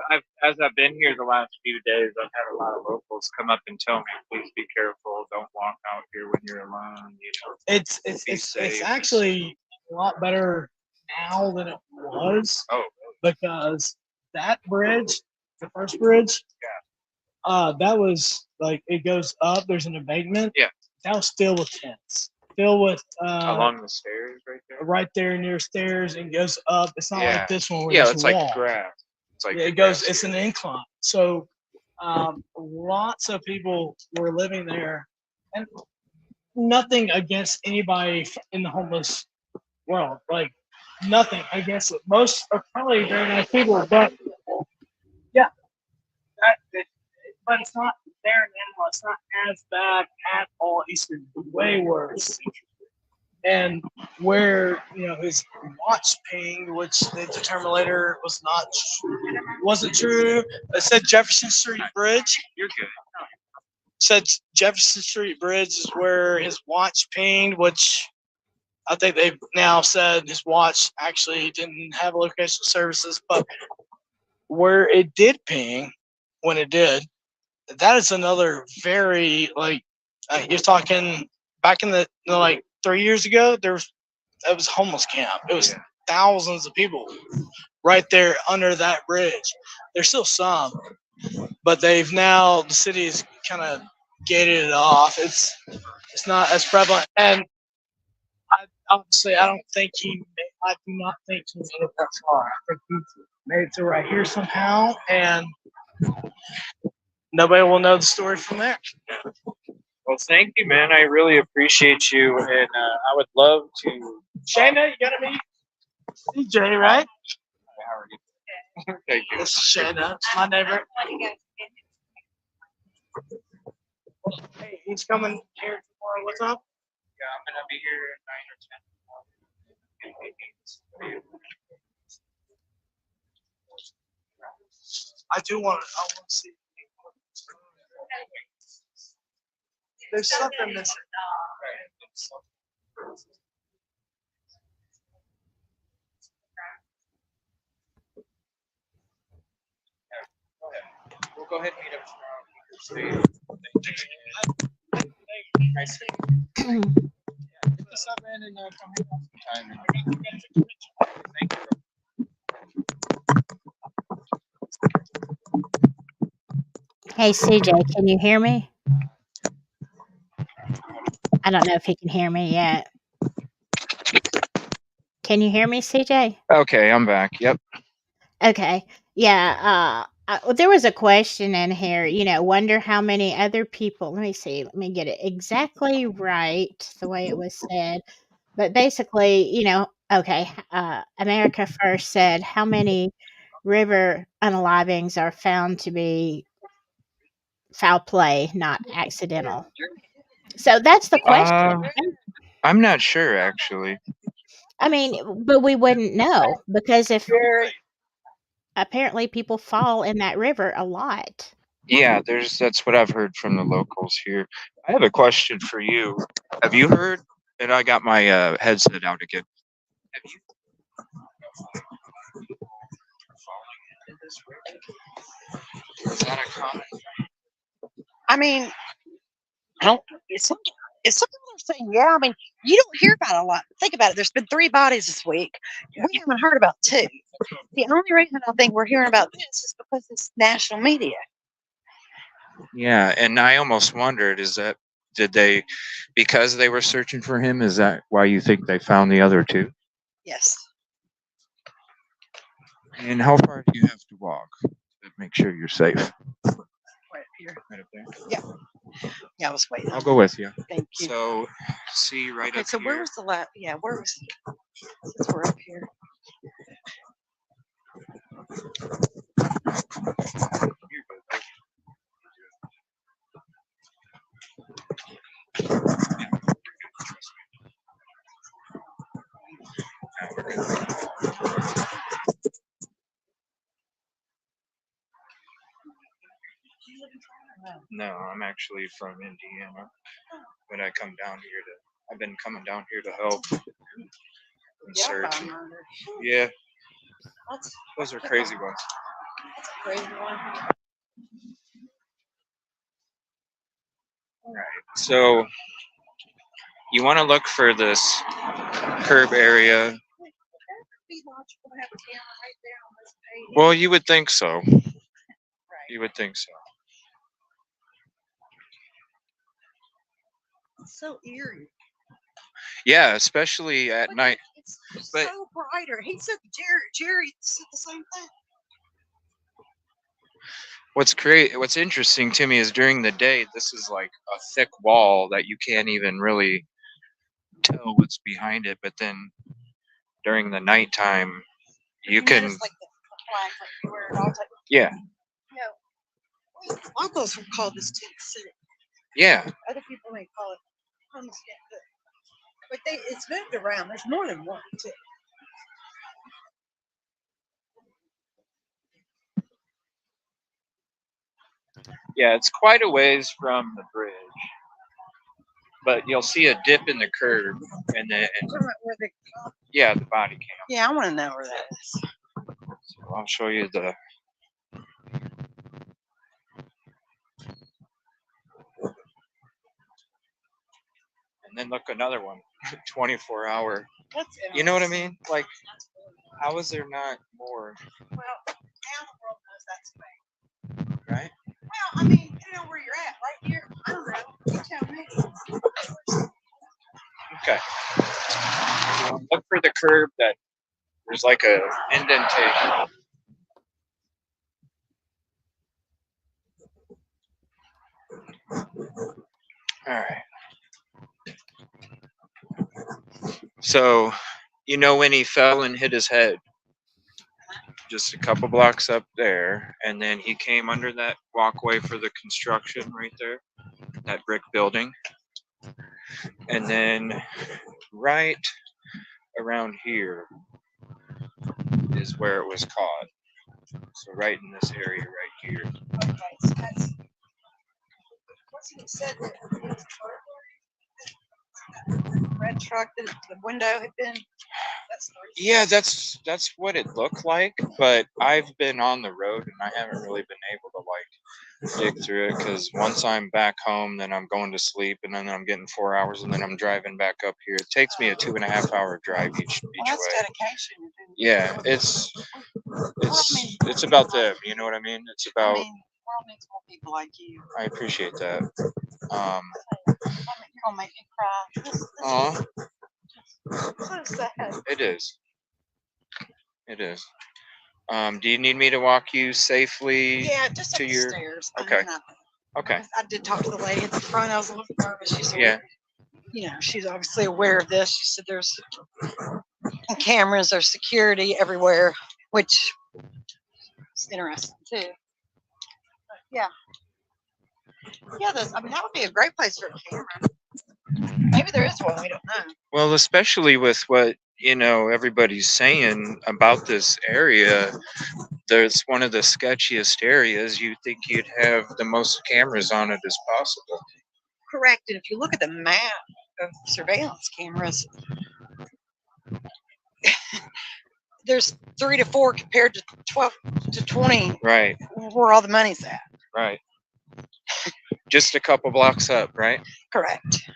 as I've been here the last few days, I've had a lot of locals come up and tell me, please be careful, don't walk out here when you're alone. it's actually a lot better now than it was. Oh, Because that bridge, the first bridge, that was like it goes up. There's an embankment. Yeah. That was filled with tents, filled with along the stairs right there. right there near stairs and goes up. It's not like this one where Yeah, it's it's wall. like grass. It's like It goes. It's an incline. So lots of people were living there, and nothing against anybody in the homeless world. Like nothing against it. Most are probably very nice people, but yeah, but it's not there anymore. It's not as bad at all. It's way worse. And where his watch pinged, which they determined later wasn't true. It said Jefferson Street Bridge. You're good. Said Jefferson Street Bridge is where his watch pinged, which I think they've now said his watch actually didn't have location services, but where it did ping, when it did, that is another very you're talking back in the like 3 years ago. It was a homeless camp. It was thousands of people right there under that bridge. There's still some, but the city's kind of gated it off. It's not as prevalent, and obviously, I do not think he made it that far. I think he made it to right here somehow, and nobody will know the story from there. Well, thank you, man. I really appreciate you, and I would love to. Shayna, you gotta meet CJ, right? Thank you. This is Shayna, my neighbor. Hey, he's coming here tomorrow. What's up? Yeah, I'm gonna be here at 9 or 10. I want to see. There's something missing. We'll go ahead and meet up tomorrow. What's up, man? And come hang out sometime. Thank you. Hey, CJ, can you hear me? I don't know if he can hear me yet. Can you hear me, CJ? Okay, I'm back. Yep. Okay. Yeah. There was a question in here, wonder how many other people, let me see, let me get it exactly right the way it was said. But basically, okay, America First said how many river unalivings are found to be foul play, not accidental. So that's the question. I'm not sure actually. I mean, but we wouldn't know because if apparently people fall in that river a lot. Yeah, that's what I've heard from the locals here. I have a question for you. Have you heard? And I got my headset out again. Have you? Is that a common? I mean, I don't. It's something they're saying. Yeah, I mean, you don't hear about it a lot. Think about it. There's been 3 bodies this week. We haven't heard about 2. The only reason I think we're hearing about this is because it's national media. Yeah, and I almost wondered, because they were searching for him, is that why you think they found the other 2? Yes. And how far do you have to walk to make sure you're safe? Right up here. Right up there? Yeah. Yeah, I was waiting. I'll go with you. Thank you. So, see right up so here. where was the last? Yeah, where was? Since we're up here. No, I'm actually from Indiana, but I've been coming down here to help and search. Yeah, those are crazy ones. That's a crazy one. All right, so you want to look for this curb area. Well, you would think so. You would think so. It's so eerie. Yeah, especially at night. It's But so brighter. He said Jerry said the same thing. What's interesting to me is during the day, this is like a thick wall that you can't even really tell what's behind it. But then during the nighttime, you can. Like the flag where it all like, Yeah. Locals would call this tent city. Yeah. Other people may call it homestead. But it's moved around. There's more than one too. Yeah, it's quite a ways from the bridge, but you'll see a dip in the curb, and then Where the body cam. Yeah, I want to know where that is. So I'll show you the. And then look, another one, 24-hour. You know what I mean? Like, How is there not more? Well, now the world knows that's fake. Right? Well, I mean, you know where you're at, right here. I don't know. You tell me. Okay. Look for the curb that there's like a indentation. All right. So, you know when he fell and hit his head? Just a couple blocks up there, and then he came under that walkway for the construction right there, that brick building. And then right around here is where it was caught. So right in this area right here. Okay, so that's what's it said that it was a red truck that the window had been. Yeah, that's what it looked like, but I've been on the road and I haven't really been able to like dig through it because once I'm back home, then I'm going to sleep, and then I'm getting 4 hours, and then I'm driving back up here. It takes me a 2.5 hour drive each That's way. dedication. Yeah, it's about them. You know what I mean? It's I about. mean, the world needs more people like you. I appreciate that. You're gonna make me cry. This Aw, is so sad. it is. It is. Do you need me to walk you safely? Yeah, just up to the your- stairs. Okay. I mean, Okay. I did talk to the lady at the front. I was a little nervous. She said, Yeah. you know, she's obviously aware of this. She said there's cameras, there's security everywhere, which is interesting too. But yeah. Yeah, I mean, that would be a great place for a camera. Maybe there is one, we don't know. Well, especially with what everybody's saying about this area. There's one of the sketchiest areas. You think you'd have the most cameras on it as possible. Correct. And if you look at the map of surveillance cameras, there's 3 to 4 compared to 12 to 20 Right. where all the money's at. Right. Just a couple blocks up, right? Correct.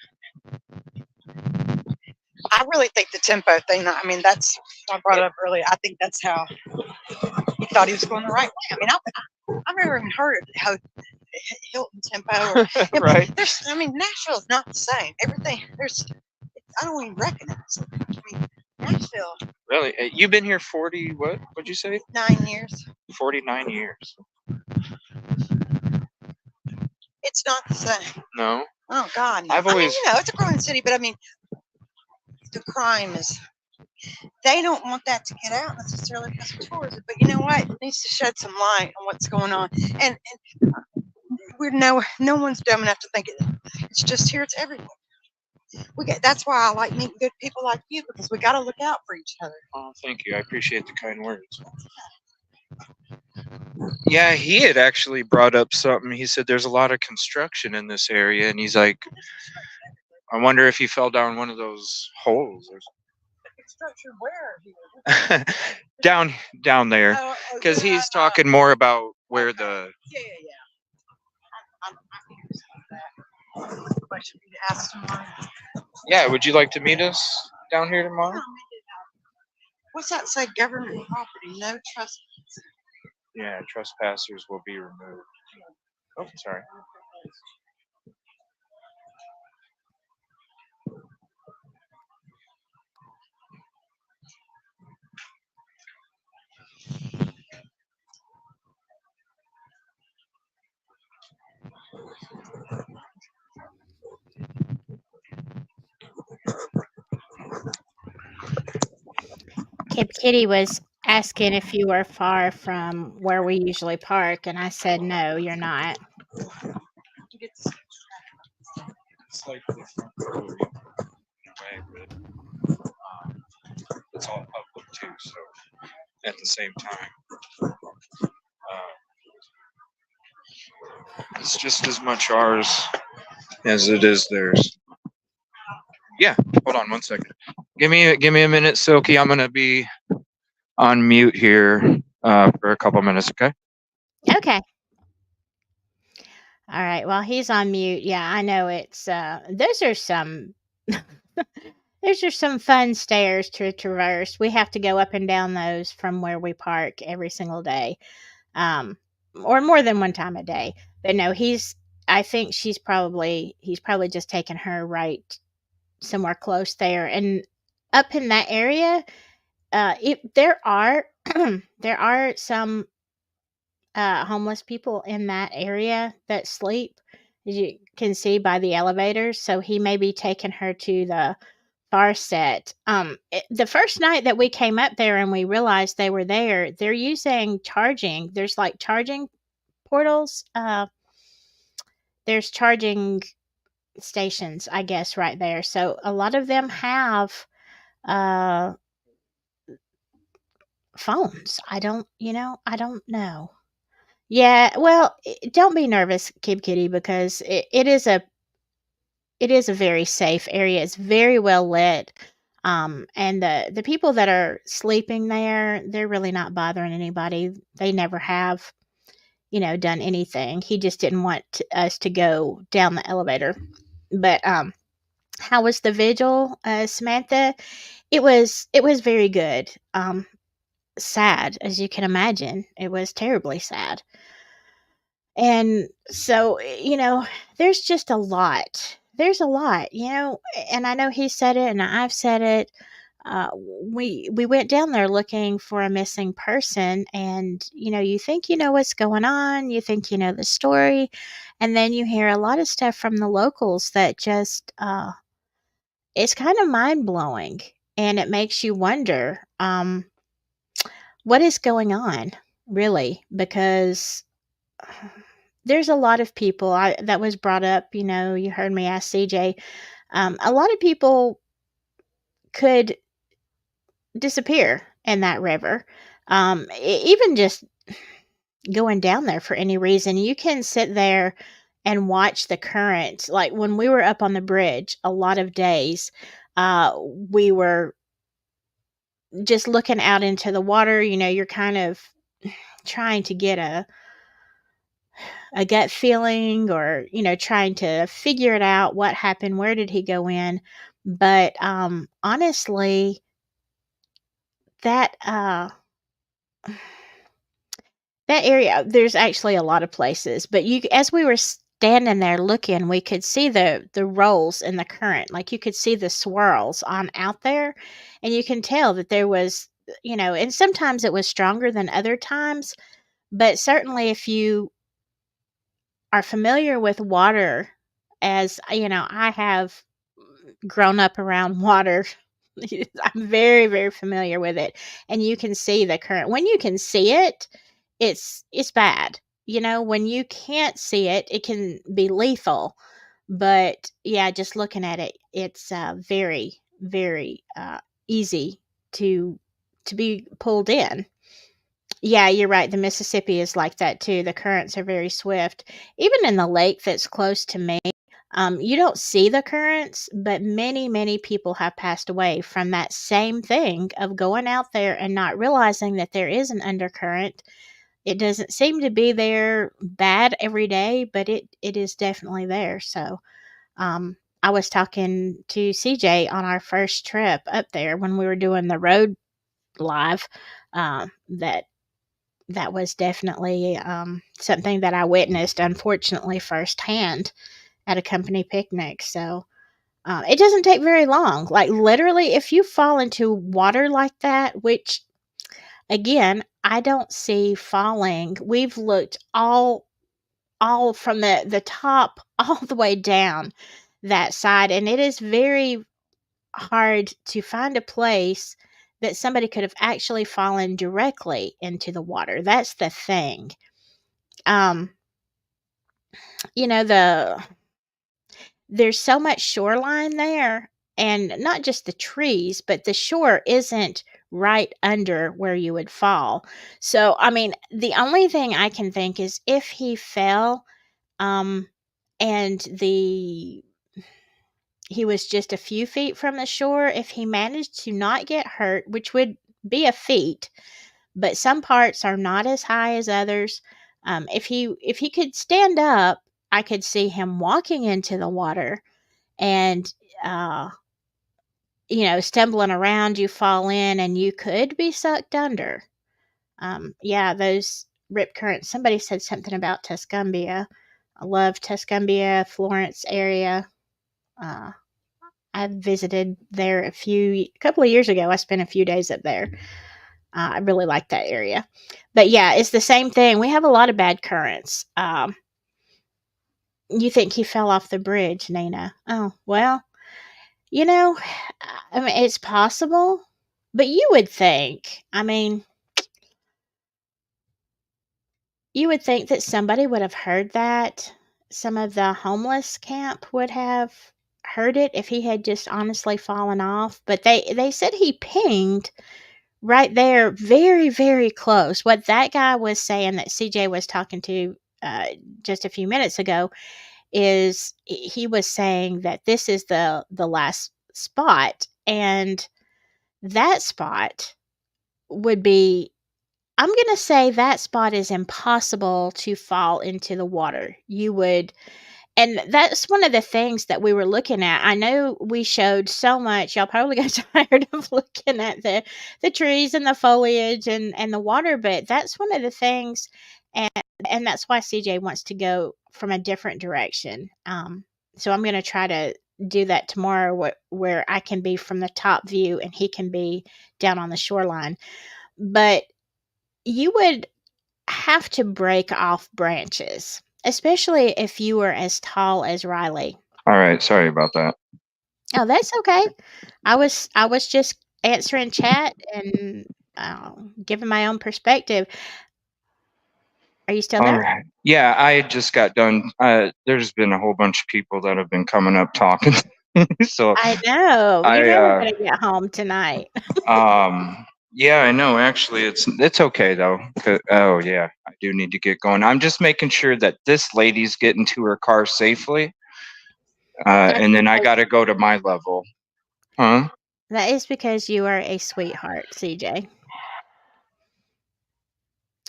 I really think the tempo thing, I mean, that's what I brought up earlier. I think that's how he thought he was going the right way. I mean, I've never even heard of how Hilton tempo. Right. I mean, Nashville's not the same. Everything, I don't even recognize it. I mean, Nashville, Really? You've been here 40, what? What'd you say? 9 years. 49 years. It's not the same. No? Oh, God. No. I've always. I mean, it's a growing city, but I mean, the crime is. They don't want that to get out necessarily because of tourism, but you know what? It needs to shed some light on what's going on. And no one's dumb enough to think it's just here. It's everywhere. That's why I like meeting good people like you, because we got to look out for each other. Oh, thank you. I appreciate the kind words. Yeah, he had actually brought up something. He said there's a lot of construction in this area, and he's like, I wonder if he fell down one of those holes or Construction where? down there, because he's talking more about where the. Yeah. I'm curious about that. Question for you to ask tomorrow. Yeah, would you like to meet us down here tomorrow? What's that say? Government property, no trespass. Yeah, trespassers will be removed. Oh, sorry. Kip Kitty was asking if you were far from where we usually park, and I said no, you're not. It's like the front door, in a way, but it's all public too. So at the same time, it's just as much ours as it is theirs. Yeah, hold on one second. Give me a minute, Silky. I'm gonna be on mute here for a couple minutes. Okay. Okay. All right. Well, he's on mute. Yeah, I know it's those are some There's just some fun stairs to traverse. We have to go up and down those from where we park every single day, um, or more than one time a day. But no, I think he's probably just taken her right somewhere close there, and up in that area, there are there are some homeless people in that area that sleep. As you can see by the elevators, so he may be taking her to the far set. The first night that we came up there and we realized they were there, they're using charging. There's like charging portals. There's charging stations, I guess, right there. So a lot of them have uh phones. I don't know. Yeah, well, don't be nervous, Kid Kitty, because it is a very safe area. It's very well lit. And the people that are sleeping there, they're really not bothering anybody. They never have, done anything. He just didn't want us to go down the elevator. But how was the vigil, Samantha? It was very good. Sad, as you can imagine. It was terribly sad. And so, there's just a lot. There's a lot, and I know he said it and I've said it. We went down there looking for a missing person, and you think you know what's going on, you think you know the story, and then you hear a lot of stuff from the locals that just it's kind of mind blowing, and it makes you wonder what is going on, really, because there's a lot of people that was brought up. You heard me ask CJ. A lot of people could disappear in that river. Even just going down there for any reason, you can sit there and watch the current. Like when we were up on the bridge, a lot of days, we were just looking out into the water. You're kind of trying to get a gut feeling, or trying to figure it out, what happened, where did he go in. But honestly, that that area, there's actually a lot of places, but you as we were standing there looking, we could see the rolls in the current. Like you could see the swirls on out there, and you can tell that there was, and sometimes it was stronger than other times, but certainly if you are familiar with water, as I have grown up around water. I'm very, very familiar with it. And you can see the current. When you can see it, it's bad. When you can't see it, it can be lethal. But yeah, just looking at it, it's very, very easy to be pulled in. Yeah, you're right. The Mississippi is like that too. The currents are very swift. Even in the lake that's close to me, you don't see the currents, but many, many people have passed away from that same thing of going out there and not realizing that there is an undercurrent. It doesn't seem to be there bad every day, but it is definitely there. So, I was talking to CJ on our first trip up there when we were doing the road live. That was definitely something that I witnessed, unfortunately, firsthand at a company picnic. So it doesn't take very long. Like literally, if you fall into water like that, which again, I don't see falling. We've looked all from the top all the way down that side, and it is very hard to find a place that somebody could have actually fallen directly into the water. That's the thing. Um, the there's so much shoreline there, and not just the trees, but the shore isn't right under where you would fall. So, I mean, the only thing I can think is if he fell, um, and he was just a few feet from the shore, if he managed to not get hurt, which would be a feat, but some parts are not as high as others. If he could stand up, I could see him walking into the water, and uh, stumbling around, you fall in, and you could be sucked under. Yeah, those rip currents. Somebody said something about Tuscumbia. I love Tuscumbia, Florence area. Uh, I visited there a couple of years ago. I spent a few days up there. I really like that area. But yeah, it's the same thing. We have a lot of bad currents. You think he fell off the bridge, Nina? Oh, well, you know, I mean, it's possible, but you would think, I mean, you would think that somebody would have heard that. Some of the homeless camp would have heard it if he had just honestly fallen off. But they said he pinged right there, very, very close. What that guy was saying that CJ was talking to just a few minutes ago is he was saying that this is the last spot, and that spot would be, I'm going to say that spot is impossible to fall into the water. You would, and that's one of the things that we were looking at. I know we showed so much. Y'all probably got tired of looking at the trees and the foliage and the water, but that's one of the things, and that's why CJ wants to go from a different direction. So I'm going to try to do that tomorrow, where I can be from the top view and he can be down on the shoreline. But you would have to break off branches, especially if you were as tall as Riley. All right, sorry about that. Oh, that's okay. I was just answering chat and giving my own perspective. Are you still All there? right. Yeah, I just got done. There's been a whole bunch of people that have been coming up talking. So I know. You know we're I gonna get home tonight. yeah, I know. Actually, it's okay though. Oh yeah, I do need to get going. I'm just making sure that this lady's getting to her car safely. That's And then I because got to go to my level. Huh? that is because you are a sweetheart, CJ.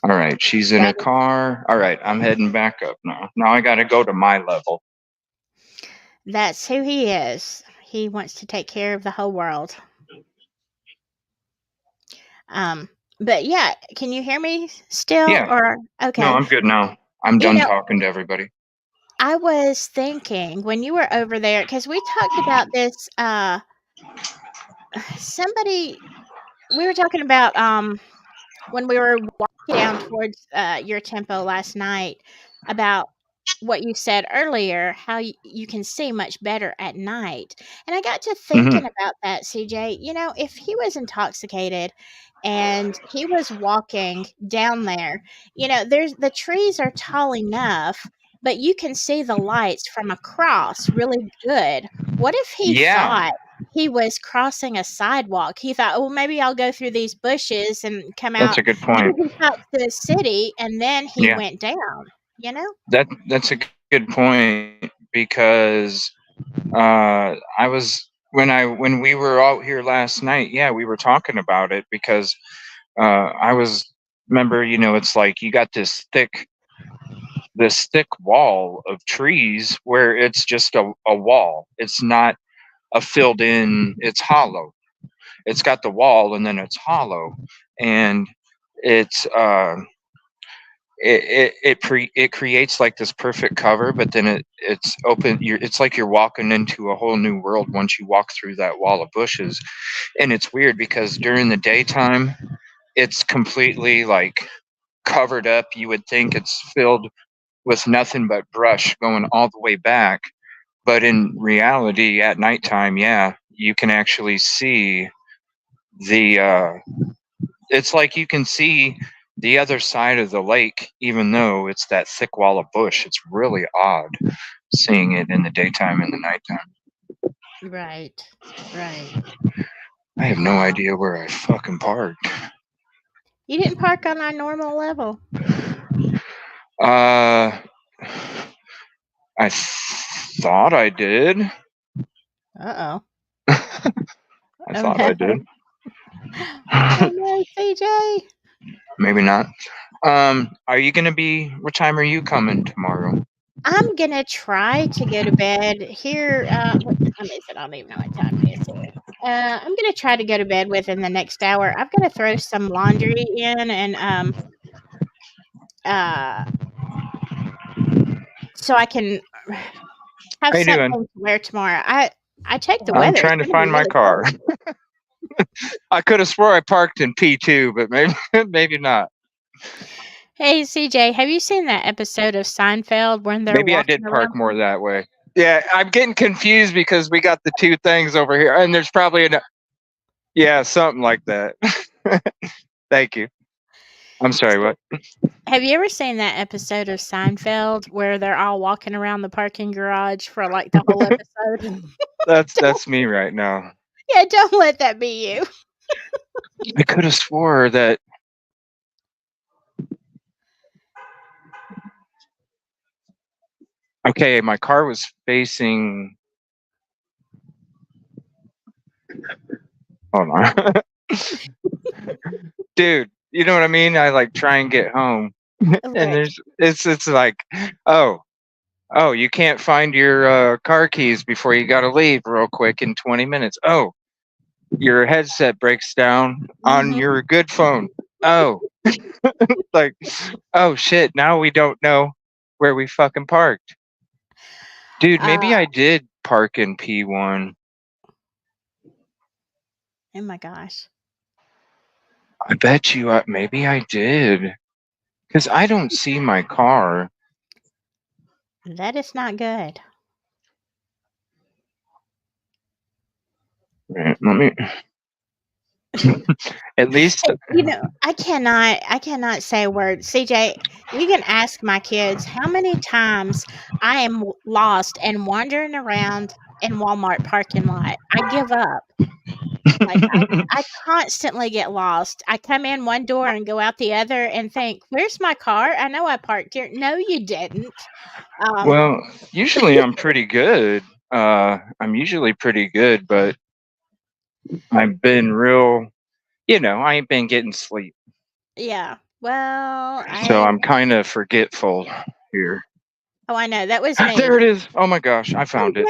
All right, she's in her That car. All right, I'm heading back up now. Now I got to go to my level. that's who he is. He wants to take care of the whole world. But yeah, can you hear me still? Yeah. Or No, okay. I'm good now. I'm You done know, talking to everybody. I was thinking when you were over there, because we talked about this. Somebody we were talking about when we were walking down towards your tempo last night about what you said earlier, how you can see much better at night. And I got to thinking about that, CJ. If he was intoxicated and he was walking down there, there's the trees are tall enough, but you can see the lights from across really good. What if he Yeah, thought he was crossing a sidewalk? He thought, "Oh, maybe I'll go through these bushes and come that's out." a good Maybe point. he thought to the city, and then he Yeah, went down, you know? that's a good point because I was when we were out here last night. Yeah, we were talking about it because I was remember. It's like you got this thick wall of trees where it's just a wall. It's not a filled in. It's hollow. It's got the wall and then it's hollow, and it's it creates like this perfect cover, but then it's open. It's like you're walking into a whole new world once you walk through that wall of bushes. And it's weird because during the daytime it's completely like covered up. You would think it's filled with nothing but brush going all the way back, but in reality at nighttime, yeah, you can actually see the it's like you can see the other side of the lake, even though it's that thick wall of bush. It's really odd seeing it in the daytime and the nighttime. Right. Right. I have no idea where I fucking parked. You didn't park on our normal level. Uh, I thought I did. Uh-oh. I Oh, thought no. I did. Oh, no, CJ. Maybe not. Are you gonna be? What time are you coming tomorrow? I'm going to try to go to bed here. What time is it? I don't even know what time it is here. I'm gonna try to go to bed within the next hour. I've got to throw some laundry in, and uh, so I can have How you something doing? to wear tomorrow. I checked the I'm weather. It's trying to going to be find my really car. cold. I could have swore I parked in P2, but maybe not. Hey, CJ, have you seen that episode of Seinfeld when they're Maybe I walking did park around? more that way. Yeah, I'm getting confused because we got the two things over here, and there's probably yeah, something like that. Thank you. I'm sorry. What? Have you ever seen that episode of Seinfeld where they're all walking around the parking garage for like the whole episode? That's me right now. Yeah, don't let that be you. I could have swore that. Okay, my car was facing. Hold on. Dude, you know what I mean? I like try and get home. And Look, it's like, oh, you can't find your car keys before you got to leave real quick in 20 minutes. Oh, your headset breaks down on mhm. your good phone. Oh, like, oh shit, now we don't know where we fucking parked. Dude, maybe I did park in P1. Oh my gosh. I bet you maybe I did. Because I don't see my car. That is not good. Right, let me. At least. You know, I cannot say a word. CJ, you can ask my kids how many times I am lost and wandering around in Walmart parking lot. I give up. Like I constantly get lost. I come in one door and go out the other and think, "Where's my car? I know I parked here." No, you didn't. Well, usually I'm pretty good. I'm usually pretty good, but I've been real, I ain't been getting sleep. Yeah. Well, So I'm kind of forgetful here. I know that was me. There it is. Oh my gosh, I Oh, found it.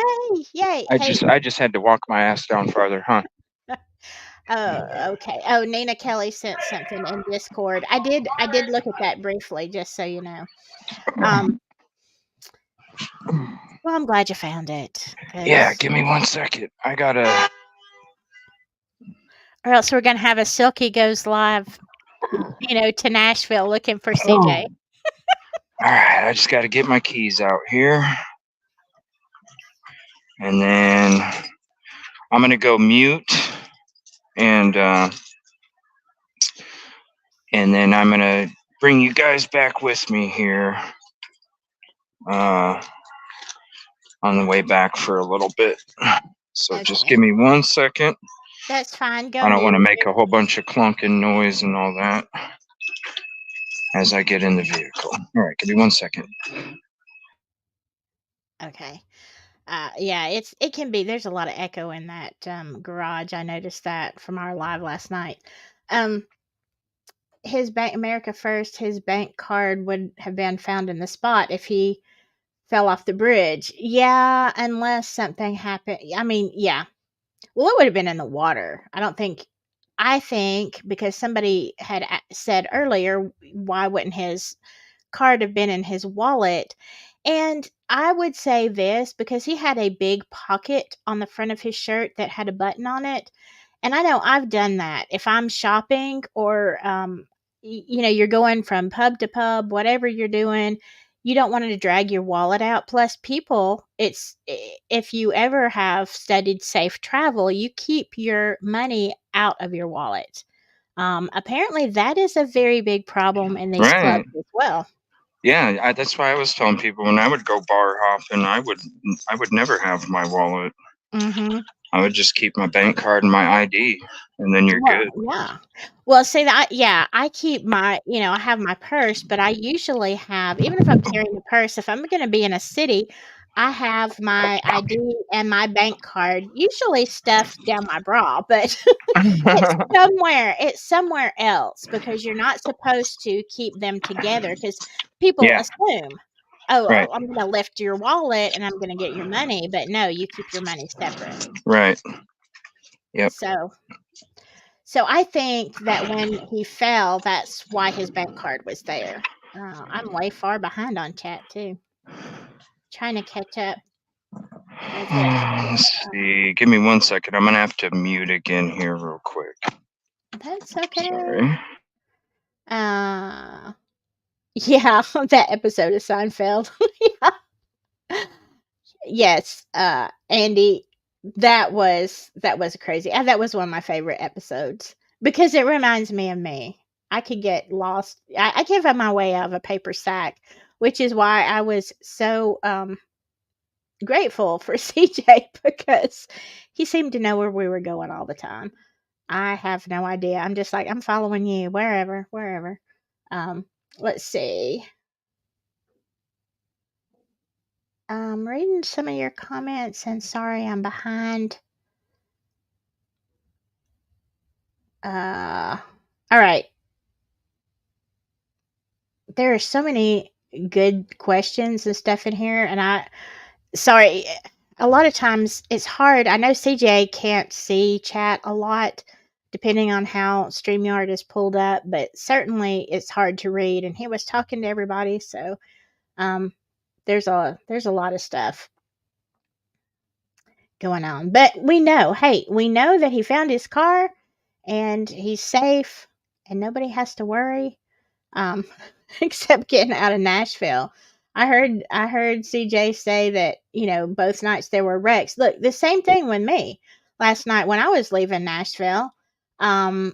yay! I Hey, just had to walk my ass down farther, huh? oh, okay. Oh, Nina Kelly sent something in Discord. I did look at that briefly, just so you know. Well, I'm glad you found it. Yeah, give me 1 second. I gotta. Or else we're gonna have a Silky Goes Live, to Nashville looking for CJ. All right, I just got to get my keys out here, and then I'm gonna go mute, and then I'm gonna bring you guys back with me here. On the way back for a little bit. So just Okay. give me 1 second. That's fine. Go I don't want to mute. make a whole bunch of clunking noise and all that as I get in the vehicle. All right, give me 1 second. Okay. Yeah, it can be. There's a lot of echo in that garage. I noticed that from our live last night. His bank, America First, his bank card would have been found in the spot if he fell off the bridge. Yeah, unless something happened. I mean, yeah. Well, it would have been in the water. I think because somebody had said earlier, why wouldn't his card have been in his wallet? And I would say this because he had a big pocket on the front of his shirt that had a button on it. And I know I've done that. If I'm shopping or, you're going from pub to pub, whatever you're doing, you don't want to drag your wallet out. Plus, if you ever have studied safe travel, you keep your money out of your wallet. Apparently, that is a very big problem in these clubs as well. Yeah, that's why I was telling people when I would go bar hopping, I would never have my wallet. Mm-hmm. I would just keep my bank card and my ID, and then you're good. Yeah. Well, see that, yeah, I keep I have my purse, but I usually have, even if I'm carrying a purse, if I'm going to be in a city, I have my ID and my bank card, usually stuffed down my bra, but it's somewhere else because you're not supposed to keep them together because people assume, oh, Right. I'm going to lift your wallet and I'm going to get your money, but no, you keep your money separate. Right. Yep. So I think that when he fell, that's why his bank card was there. I'm way far behind on chat too. Trying to catch up with it. Let's see. Give me 1 second. I'm gonna have to mute again here real quick. That's okay. Sorry. Yeah, that episode of Seinfeld. Yeah. Yes, Andy, that was crazy. That was one of my favorite episodes because it reminds me of me. I could get lost. I can't find my way out of a paper sack, which is why I was so grateful for CJ because he seemed to know where we were going all the time. I have no idea. I'm just like, I'm following you wherever. Let's see. I'm reading some of your comments and sorry I'm behind. All right. There are so many good questions and stuff in here, and sorry, a lot of times it's hard. I know CJ can't see chat a lot depending on how StreamYard is pulled up, but certainly it's hard to read, and he was talking to everybody, so there's a lot of stuff going on. But we know that he found his car and he's safe and nobody has to worry. Except getting out of Nashville. I heard CJ say that, both nights there were wrecks. Look, the same thing with me. Last night when I was leaving Nashville, I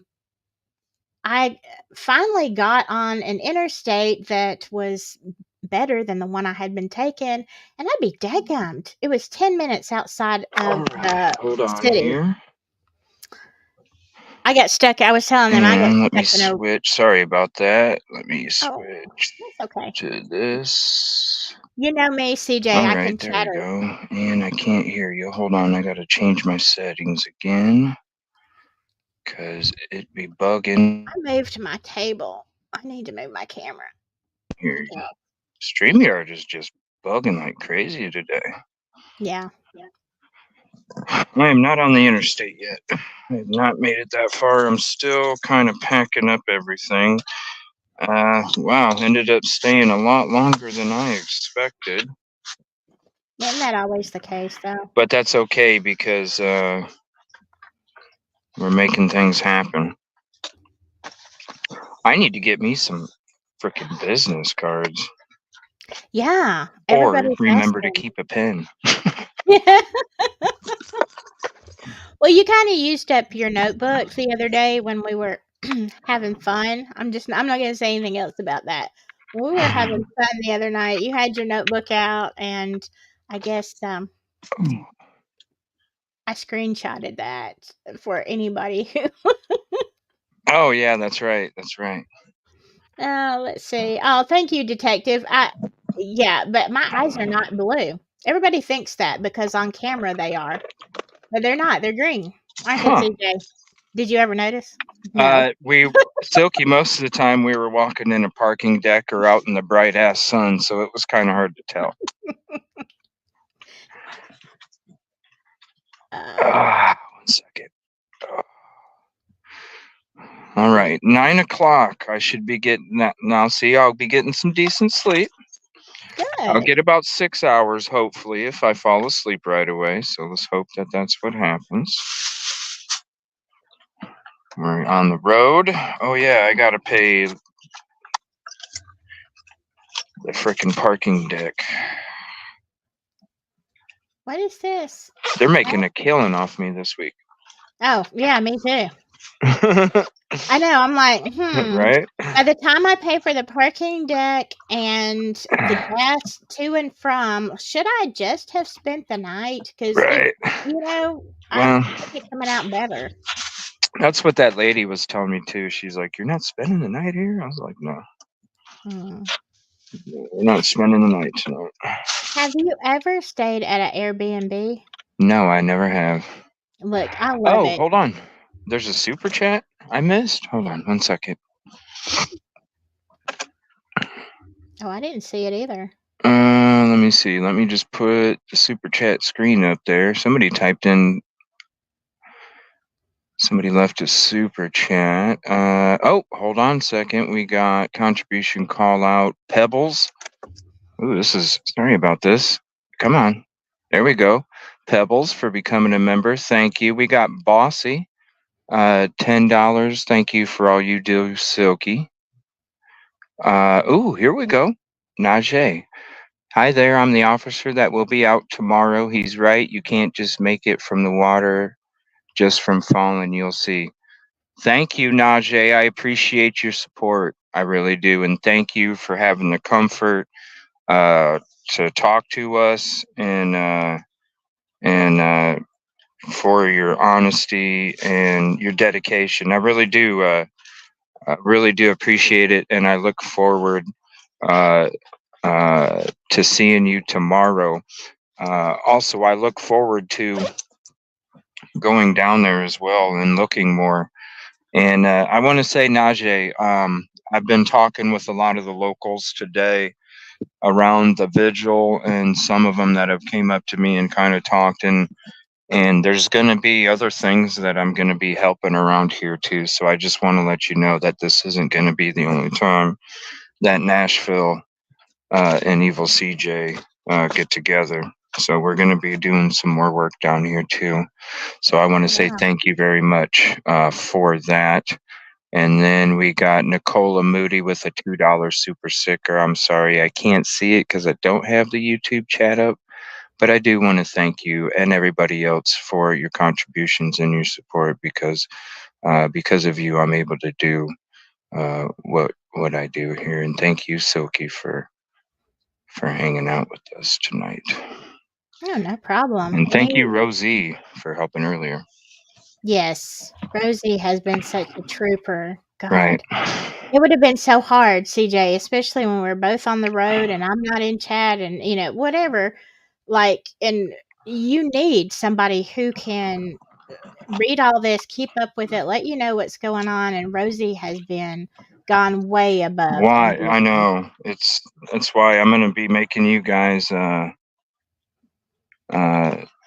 finally got on an interstate that was better than the one I had been taking, and I'd be daggummed. It was 10 minutes outside of the Hold on city. here. I got stuck. I was telling them I got Let me stuck in a. switch. Sorry about that. Let me Oh, switch that's okay. to this. You know me, CJ. All I right, can there chatter. we go. And I can't hear you. Hold on. I got to change my settings again because it be bugging I moved my table. I need to move my camera. here. StreamYard is just bugging like crazy today. Yeah. I am not on the interstate yet. I have not made it that far. I'm still kind of packing up everything. Wow, ended up staying a lot longer than I expected. Isn't that always the case, though? But that's okay because we're making things happen. I need to get me some freaking business cards. Yeah. Or Everybody's remember to asking. keep a pen. Well, you kind of used up your notebook the other day when we were having fun. I'm not going to say anything else about that. When we were having fun the other night, you had your notebook out, and I guess I screenshotted that for anybody who. Oh yeah, that's right. That's right. Let's see. Oh, thank you, detective. Yeah, but my eyes are not blue. Everybody thinks that because on camera they are, but they're not. They're green. Aren't they, CJ? Did you ever notice? No. Silky, most of the time we were walking in a parking deck or out in the bright ass sun, so it was kind of hard to tell. 1 second. All right, 9 o'clock. I should be getting that now. See, I'll be getting some decent sleep. Good. I'll get about 6 hours, hopefully, if I fall asleep right away. So let's hope that that's what happens. We're on the road. Oh yeah, I gotta pay the frickin' parking deck. What is this? They're making a killing off me this week. Oh, yeah, me too. I know. I'm like, Right? By the time I pay for the parking deck and the gas to and from, should I just have spent the night? Because, Right. I think it's coming out better. That's what that lady was telling me too. She's like, "You're not spending the night here?" I was like, "No, we're not spending the night tonight." Have you ever stayed at an Airbnb? No, I never have. Look, I love it. Hold on. There's a super chat I missed. Hold on 1 second. Oh, I didn't see it either. Let me see. Let me just put the super chat screen up there. Somebody typed in Somebody left a super chat. Oh, hold on a second. We got contribution call out Pebbles. Ooh, sorry about this. Come on. There we go. Pebbles for becoming a member. Thank you. We got Bossy. $10. Thank you for all you do, Silky. Ooh, here we go. Najee. Hi there. I'm the officer that will be out tomorrow. He's right. You can't just make it from the water just from falling. You'll see. Thank you, Najee. I appreciate your support. I really do. And thank you for having the comfort to talk to us and for your honesty and your dedication. I really do appreciate it, and I look forward uh, to seeing you tomorrow. Also, I look forward to going down there as well and looking more. And I want to say, Najee, I've been talking with a lot of the locals today around the vigil, and some of them that have came up to me and kind of talked, and there's going to be other things that I'm going to be helping around here too. So I just want to let you know that this isn't going to be the only time that Nashville and Evil CJ get together. So we're going to be doing some more work down here too. So I want to say Wow. thank you very much for that. And then we got Nicola Moody with a $2 super sticker. I'm sorry, I can't see it because I don't have the YouTube chat up. But I do want to thank you and everybody else for your contributions and your support, because of you, I'm able to do what I do here. And thank you, Silky, for hanging out with us tonight. No, no problem. And thank you, Rosie, for helping earlier. Yes, Rosie has been such a trooper. God, Right. it would have been so hard, CJ, especially when we're both on the road and I'm not in chat and whatever. Like, and you need somebody who can read all this, keep up with it, let you know what's going on. And Rosie has gone way above Why? and I beyond. know. That's why I'm going to be making you guys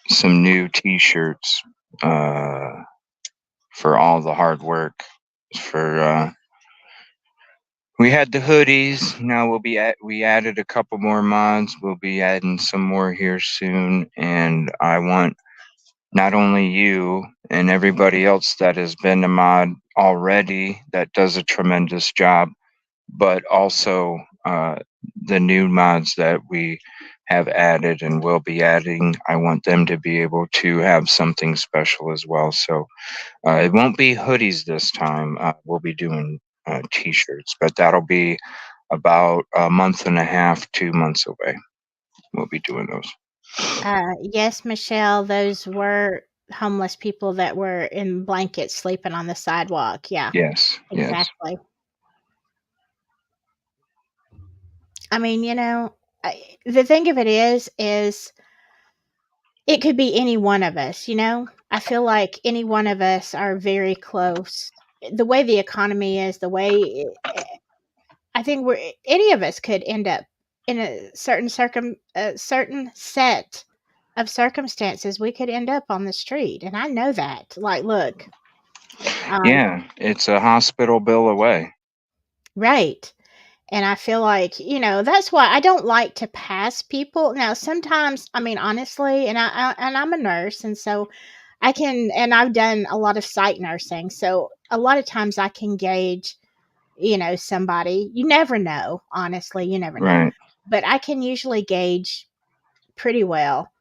some new T-shirts for all the hard work. We had the hoodies. Now we added a couple more mods. We'll be adding some more here soon, and I want not only you and everybody else that has been a mod already that does a tremendous job, but also the new mods that we have added and will be adding. I want them to be able to have something special as well. So it won't be hoodies this time. We'll be doing T-shirts, but that'll be about a month and a half, 2 months away. We'll be doing those. Yes, Michelle, those were homeless people that were in blankets sleeping on the sidewalk. Yeah. Yes. Exactly. Yes. I mean, the thing of it is it could be any one of us, I feel like any one of us are very close. The way the economy is, the way I think any of us could end up in a certain certain set of circumstances. We could end up on the street, and I know that. Like, look. Yeah, it's a hospital bill away. Right. And I feel like, that's why I don't like to pass people. Now, sometimes, I mean, honestly, and I'm a nurse, and so and I've done a lot of psych nursing. So a lot of times I can gauge, somebody. You never know, honestly, you never know. Right. But I can usually gauge pretty well,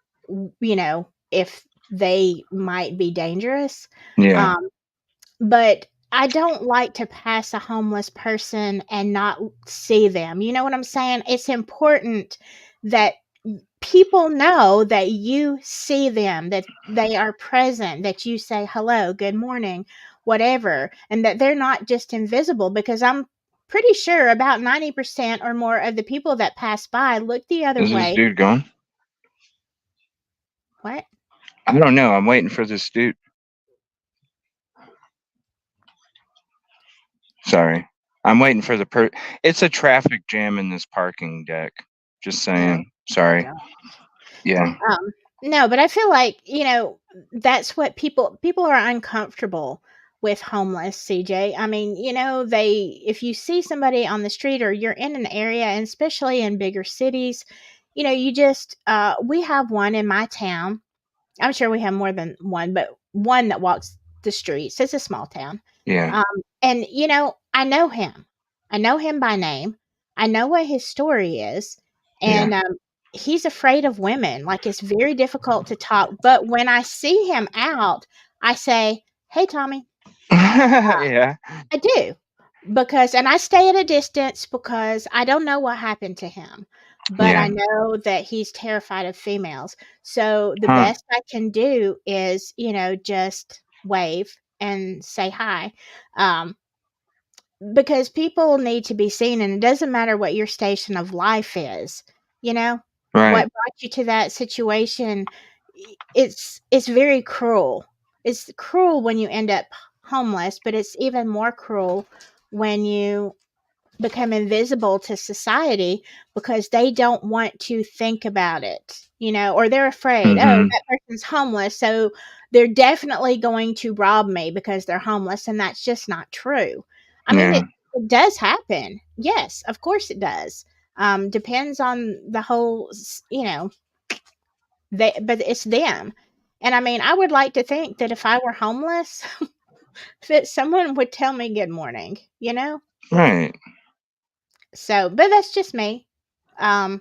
if they might be dangerous. Yeah. But I don't like to pass a homeless person and not see them. You know what I'm saying? It's important that people know that you see them, that they are present, that you say hello, good morning, whatever, and that they're not just invisible, because I'm pretty sure about 90% or more of the people that pass by look the other Is way. this dude gone? What? I don't know. I'm waiting for this dude. Sorry. I'm waiting for it's a traffic jam in this parking deck. Just saying. Sorry. God. Yeah. No, but I feel like, that's what people are uncomfortable with homeless, CJ. I mean, they if you see somebody on the street or you're in an area, and especially in bigger cities, you just we have one in my town. I'm sure we have more than one, but one that walks the streets. It's a small town. Yeah. And I know him. I know him by name. I know what his story is. Yeah. And he's afraid of women. Like, it's very difficult to talk. But when I see him out, I say, "Hey, Tommy." Yeah. I do. And I stay at a distance because I don't know what happened to him. But I Yeah. know that he's terrified of females. So the Huh. best I can do is, just wave and say hi. Um, because people need to be seen, and it doesn't matter what your station of life is, Right. what brought you to that situation. It's very cruel. It's cruel when you end up homeless, but it's even more cruel when you become invisible to society because they don't want to think about it, or they're afraid, oh, Mm-hmm. that person's homeless, so they're definitely going to rob me because they're homeless. And that's just not true. I mean, Yeah. it does happen. Yes, of course it does. Depends on the whole, but it's them. And I mean, I would like to think that if I were homeless, that someone would tell me good morning, Right. So, but that's just me. Um,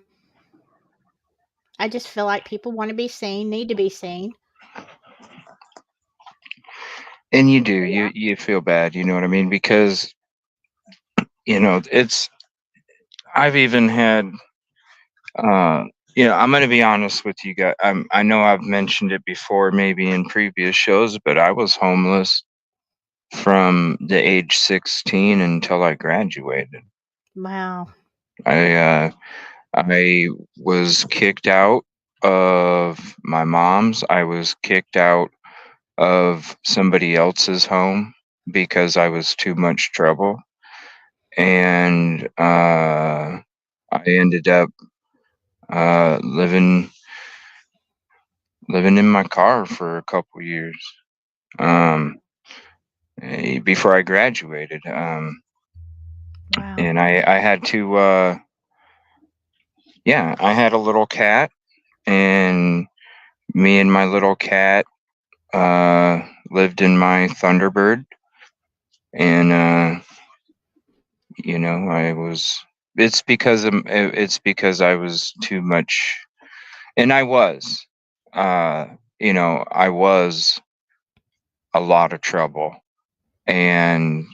I just feel like people want to be seen, need to be seen. And you do. You feel bad. You know what I mean? Because it's. I've even had. Uh, I'm going to be honest with you guys. I know I've mentioned it before, maybe in previous shows, but I was homeless from the age 16 until I graduated. Wow. I was kicked out of my mom's. I was kicked out of somebody else's home because I was too much trouble, and I ended up living in my car for a couple years um, before I graduated. Wow. And I had to, I had a little cat, and me and my little cat lived in my Thunderbird, and I was. It's because I was too much, and I was, uh, I was a lot of trouble, and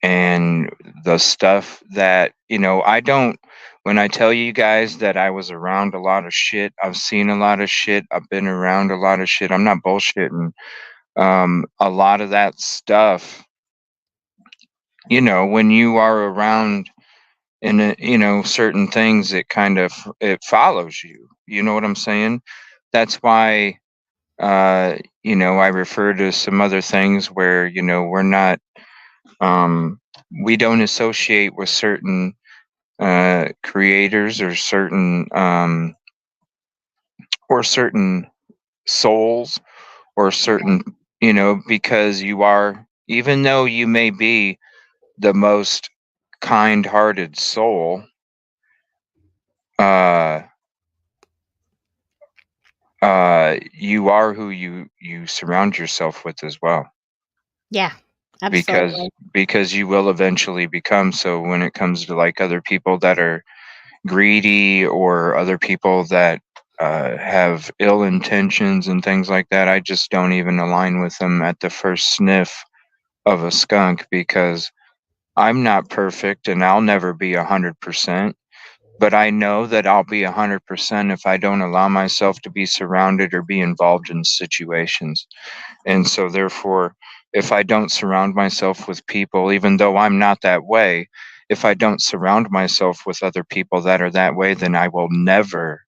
the stuff that I don't. When I tell you guys that I was around a lot of shit, I've seen a lot of shit, I've been around a lot of shit. I'm not bullshitting. A lot of that stuff, when you are around in certain things, it kind of it follows you. You know what I'm saying? That's why I refer to some other things where we're not we don't associate with certain creators or certain souls or certain because you are, even though you may be the most kind-hearted soul, uh you are who you surround yourself with as well, Yeah, because absolutely. you will eventually become. So when it comes to like other people that are greedy or other people that have ill intentions and things like that, I just don't even align with them at the first sniff of a skunk, because I'm not perfect and I'll never be 100%. But I know that I'll be 100% if I don't allow myself to be surrounded or be involved in situations. And so, therefore, if I don't surround myself with people, even though I'm not that way, if I don't surround myself with other people that are that way, then I will never.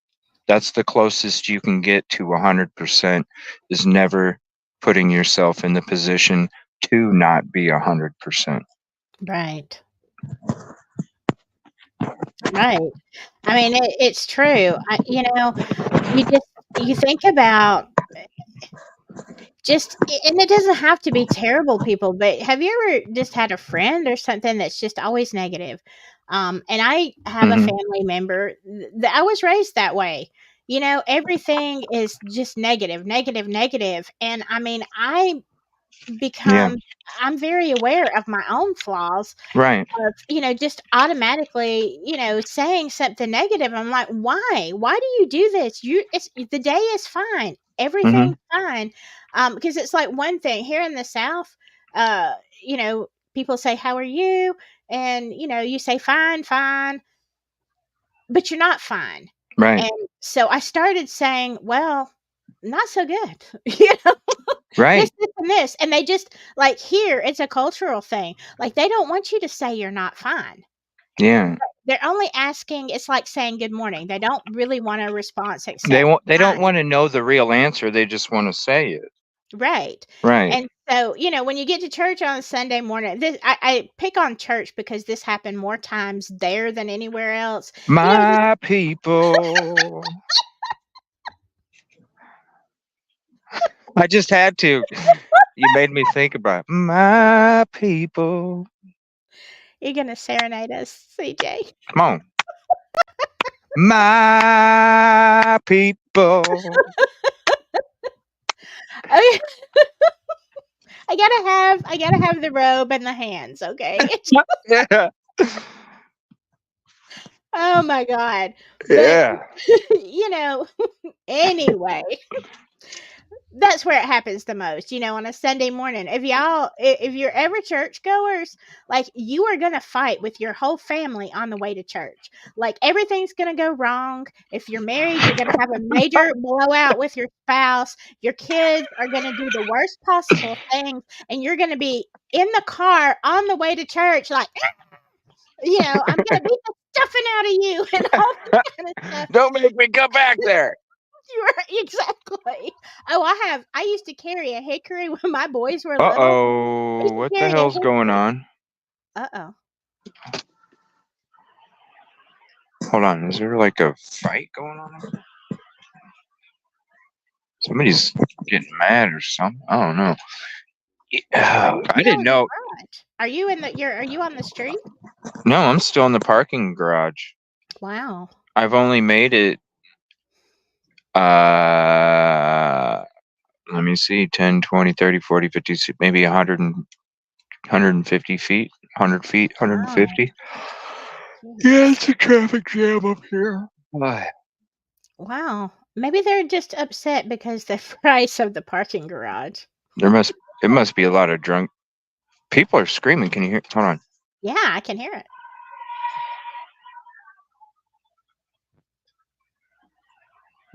That's the closest you can get to 100%, is never putting yourself in the position to not be 100%. Right. Right. I mean, it's true. You just you think about just, and it doesn't have to be terrible people, but have you ever just had a friend or something that's just always negative? And I have a Mhm. family member that I was raised that way. You know, everything is just negative, negative, negative. And I mean, Yeah. I'm very aware of my own flaws Right. of, just automatically, saying something negative. I'm like, why? Why do you do this? The day is fine. Mhm. Everything's fine. Because it's like one thing here in the South, people say, how are you? And, you say, fine, fine, but you're not fine. Right. And so I started saying, well, not so good. you know, Right. this, and this. And they just like here, it's a cultural thing. Like they don't want you to say you're not fine. Yeah. They're only asking, it's like saying good morning. They don't really want a response They except they don't fine. want to know the real answer. They just want to say it. Right. Right. And so, when you get to church on Sunday morning, I pick on church because this happened more times there than anywhere else. My people. I just had to. You made me think about my people. You're going to serenade us, CJ. Come on. My people. I gotta have the robe and the hands, okay? Yeah. Oh my God. But Yeah. anyway, that's where it happens the most, on a Sunday morning. If you're ever churchgoers, like you are gonna fight with your whole family on the way to church. Like everything's gonna go wrong. If you're married, you're gonna have a major blowout with your spouse. Your kids are gonna do the worst possible things, and you're gonna be in the car on the way to church, like, I'm gonna beat the stuffing out of you and all this kind of stuff. Don't make me come back there. Exactly. Oh, I used to carry a hickory when my boys were little. I Uh-oh. used to What the carry a hell's going hickory. on? Uh-oh. Hold on. Is there like a fight going on? Somebody's getting mad or something. I don't know. Yeah, I didn't know. Are you are you on the street? No, I'm still in the parking garage. Wow. I've only made it let me see, 10, 20, 30, 40, 50, maybe 100 150 feet, 100 feet, 150. Yeah, it's a traffic jam up here. Wow. Maybe they're just upset because the price of the parking garage. It must be a lot of drunk people are screaming. Can you hear? Hold on. Yeah, I can hear it.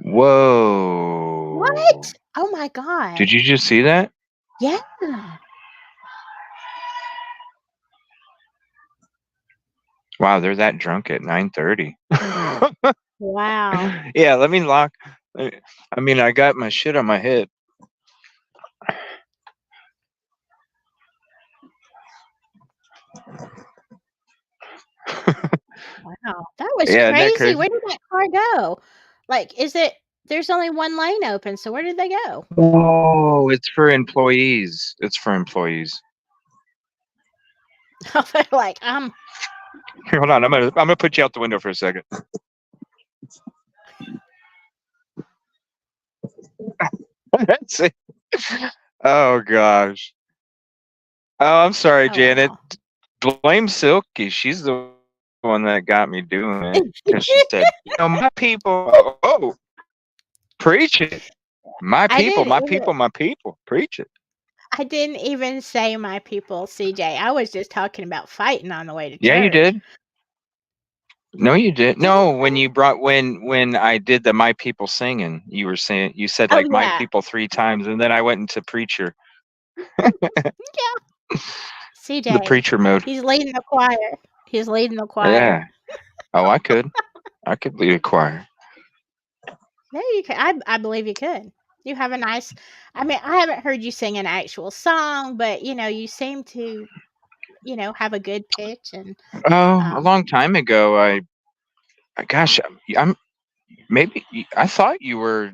Whoa. What? Oh my God. Did you just see that? Yeah. Wow, they're that drunk at 9:30. Wow. Yeah, let me lock. I mean, I got my shit on my head. Wow. That was Yeah, isn't that crazy. crazy? Where did that car go? Like, there's only one lane open, so where did they go? Oh, it's for employees. It's for employees. They're like, Here, hold on. I'm gonna put you out the window for a second. That's it. Oh gosh. Oh, I'm sorry, Janet. Wow. Blame Silky. She's the one that got me doing it because she said, my people. Oh, preach it. My people, my people, my people. Preach it. I didn't even say my people, CJ. I was just talking about fighting on the way to church. Yeah, you did. No, you did. No, when you brought when I did the my people singing, you said like my people 3 times, and then I went into preacher. Yeah. CJ. The preacher mode. He's leading the choir. He's leading the choir. Yeah. Oh, I could lead a choir. There you can. I believe you could. You have a nice. I mean, I haven't heard you sing an actual song, but you seem to, have a good pitch and. A long time ago, gosh, I thought you were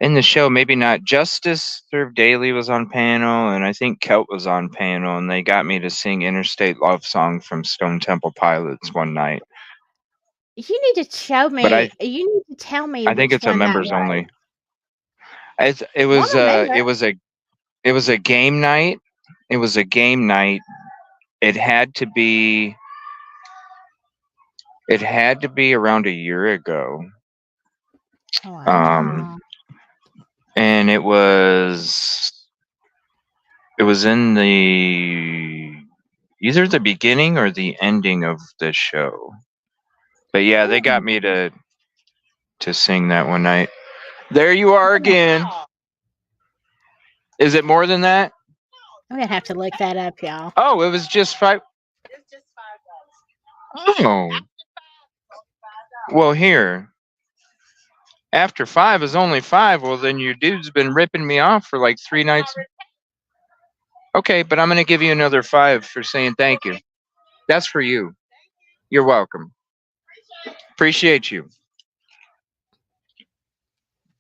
in the show, maybe not. Justice Served Daily was on panel, and I think Kelt was on panel, and they got me to sing Interstate Love Song from Stone Temple Pilots one night. You need to show But me. You need to tell me I think which it's a one that members was. only. Well, remember. It was a game night. It was a game night. It had to be around a year ago. Wow. And it was in the either the beginning or the ending of the show. But yeah, they got me to sing that one night. There you are again. Is it more than that? I'm gonna have to look that up, y'all. Oh, it was just $5. It's just $5. Oh. Well, here. After 5 is only 5. Well, then your dude's been ripping me off for like 3 nights. Okay, but I'm going to give you another 5 for saying thank you. That's for you. You're welcome. Appreciate you.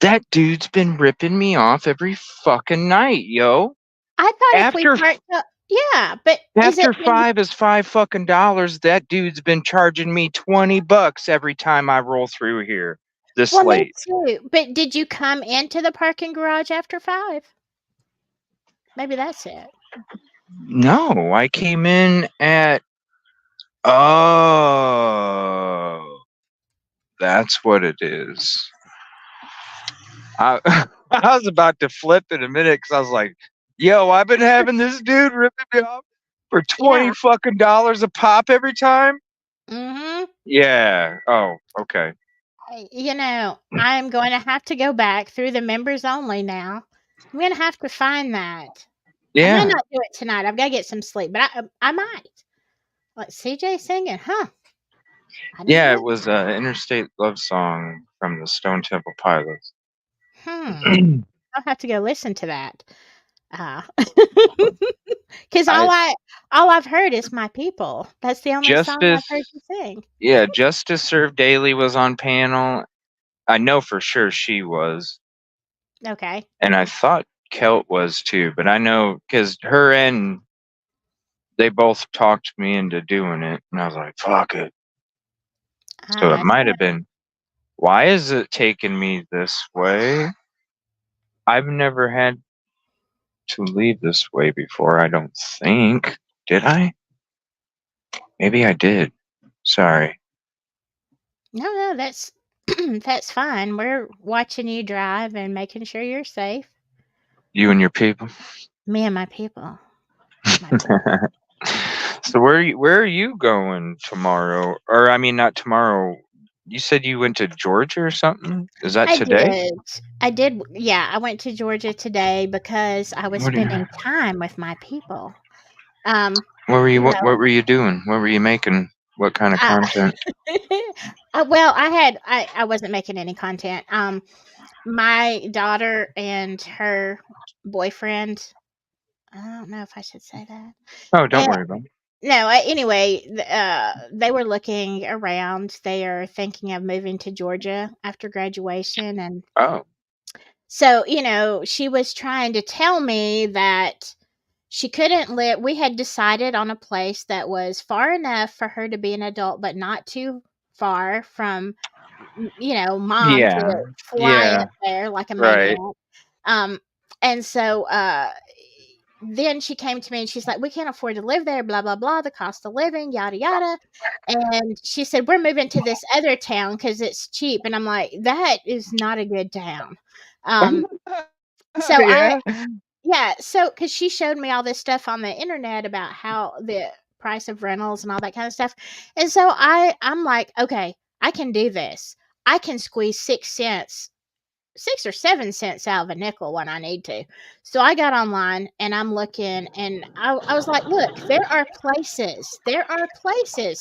That dude's been ripping me off every fucking night, yo. I thought if After we parked up, yeah, but After 5 is $5 fucking dollars, that dude's been charging me $20 every time I roll through here. This well, late. me too. But did you come into the parking garage after 5? Maybe that's it. No, I came in at. Oh, that's what it is. I I was about to flip in a minute because I was like, "Yo, I've been having this dude ripping me off for $20 fucking dollars a pop every time." Mm-hmm. Yeah. Oh, okay. You know, I'm going to have to go back through the members only now. I'm going to have to find that. I Yeah. may not do it tonight. I've got to get some sleep, but I might. Like CJ singing, huh? Yeah, it was an Interstate Love Song from the Stone Temple Pilots. I'll have to go listen to that. Because all I've heard is My People. That's the only song I've heard you sing. Yeah, Justice Served Daily was on panel. I know for sure she was. Okay. And I thought Kelt was too, but I know because her and they both talked me into doing it, and I was like, "Fuck it." So it might have been. Why is it taking me this way? I've never had to leave this way before. I don't think. Did I? Maybe I did. Sorry. No, that's that's fine. We're watching you drive and making sure you're safe. You and your people. Me and my people. So where are you going tomorrow? Or I mean, not tomorrow. You said you went to Georgia or something. Is that today? I did. Yeah, I went to Georgia today because I was spending time with my people. What were you? What were you doing? What were you making? What kind of content? Well, I wasn't making any content. My daughter and her boyfriend. I don't know if I should say that. Oh, don't worry about it. No, anyway, they were looking around. They are thinking of moving to Georgia after graduation. And so, you know, she was trying to tell me that she couldn't live. We had decided on a place that was far enough for her to be an adult, but not too far from, you know, mom to fly up there like a maniac. And so, then she came to me and she's like, we can't afford to live there, blah, blah, blah, the cost of living, yada, yada. And she said, we're moving to this other town because it's cheap. And I'm like, that is not a good town. So because she showed me all this stuff on the internet about how the price of rentals and all that kind of stuff. And so I'm like, okay, I can do this. I can squeeze 6 or 7 cents out of a nickel when I need to. So I got online and I'm looking and I was like, look, there are places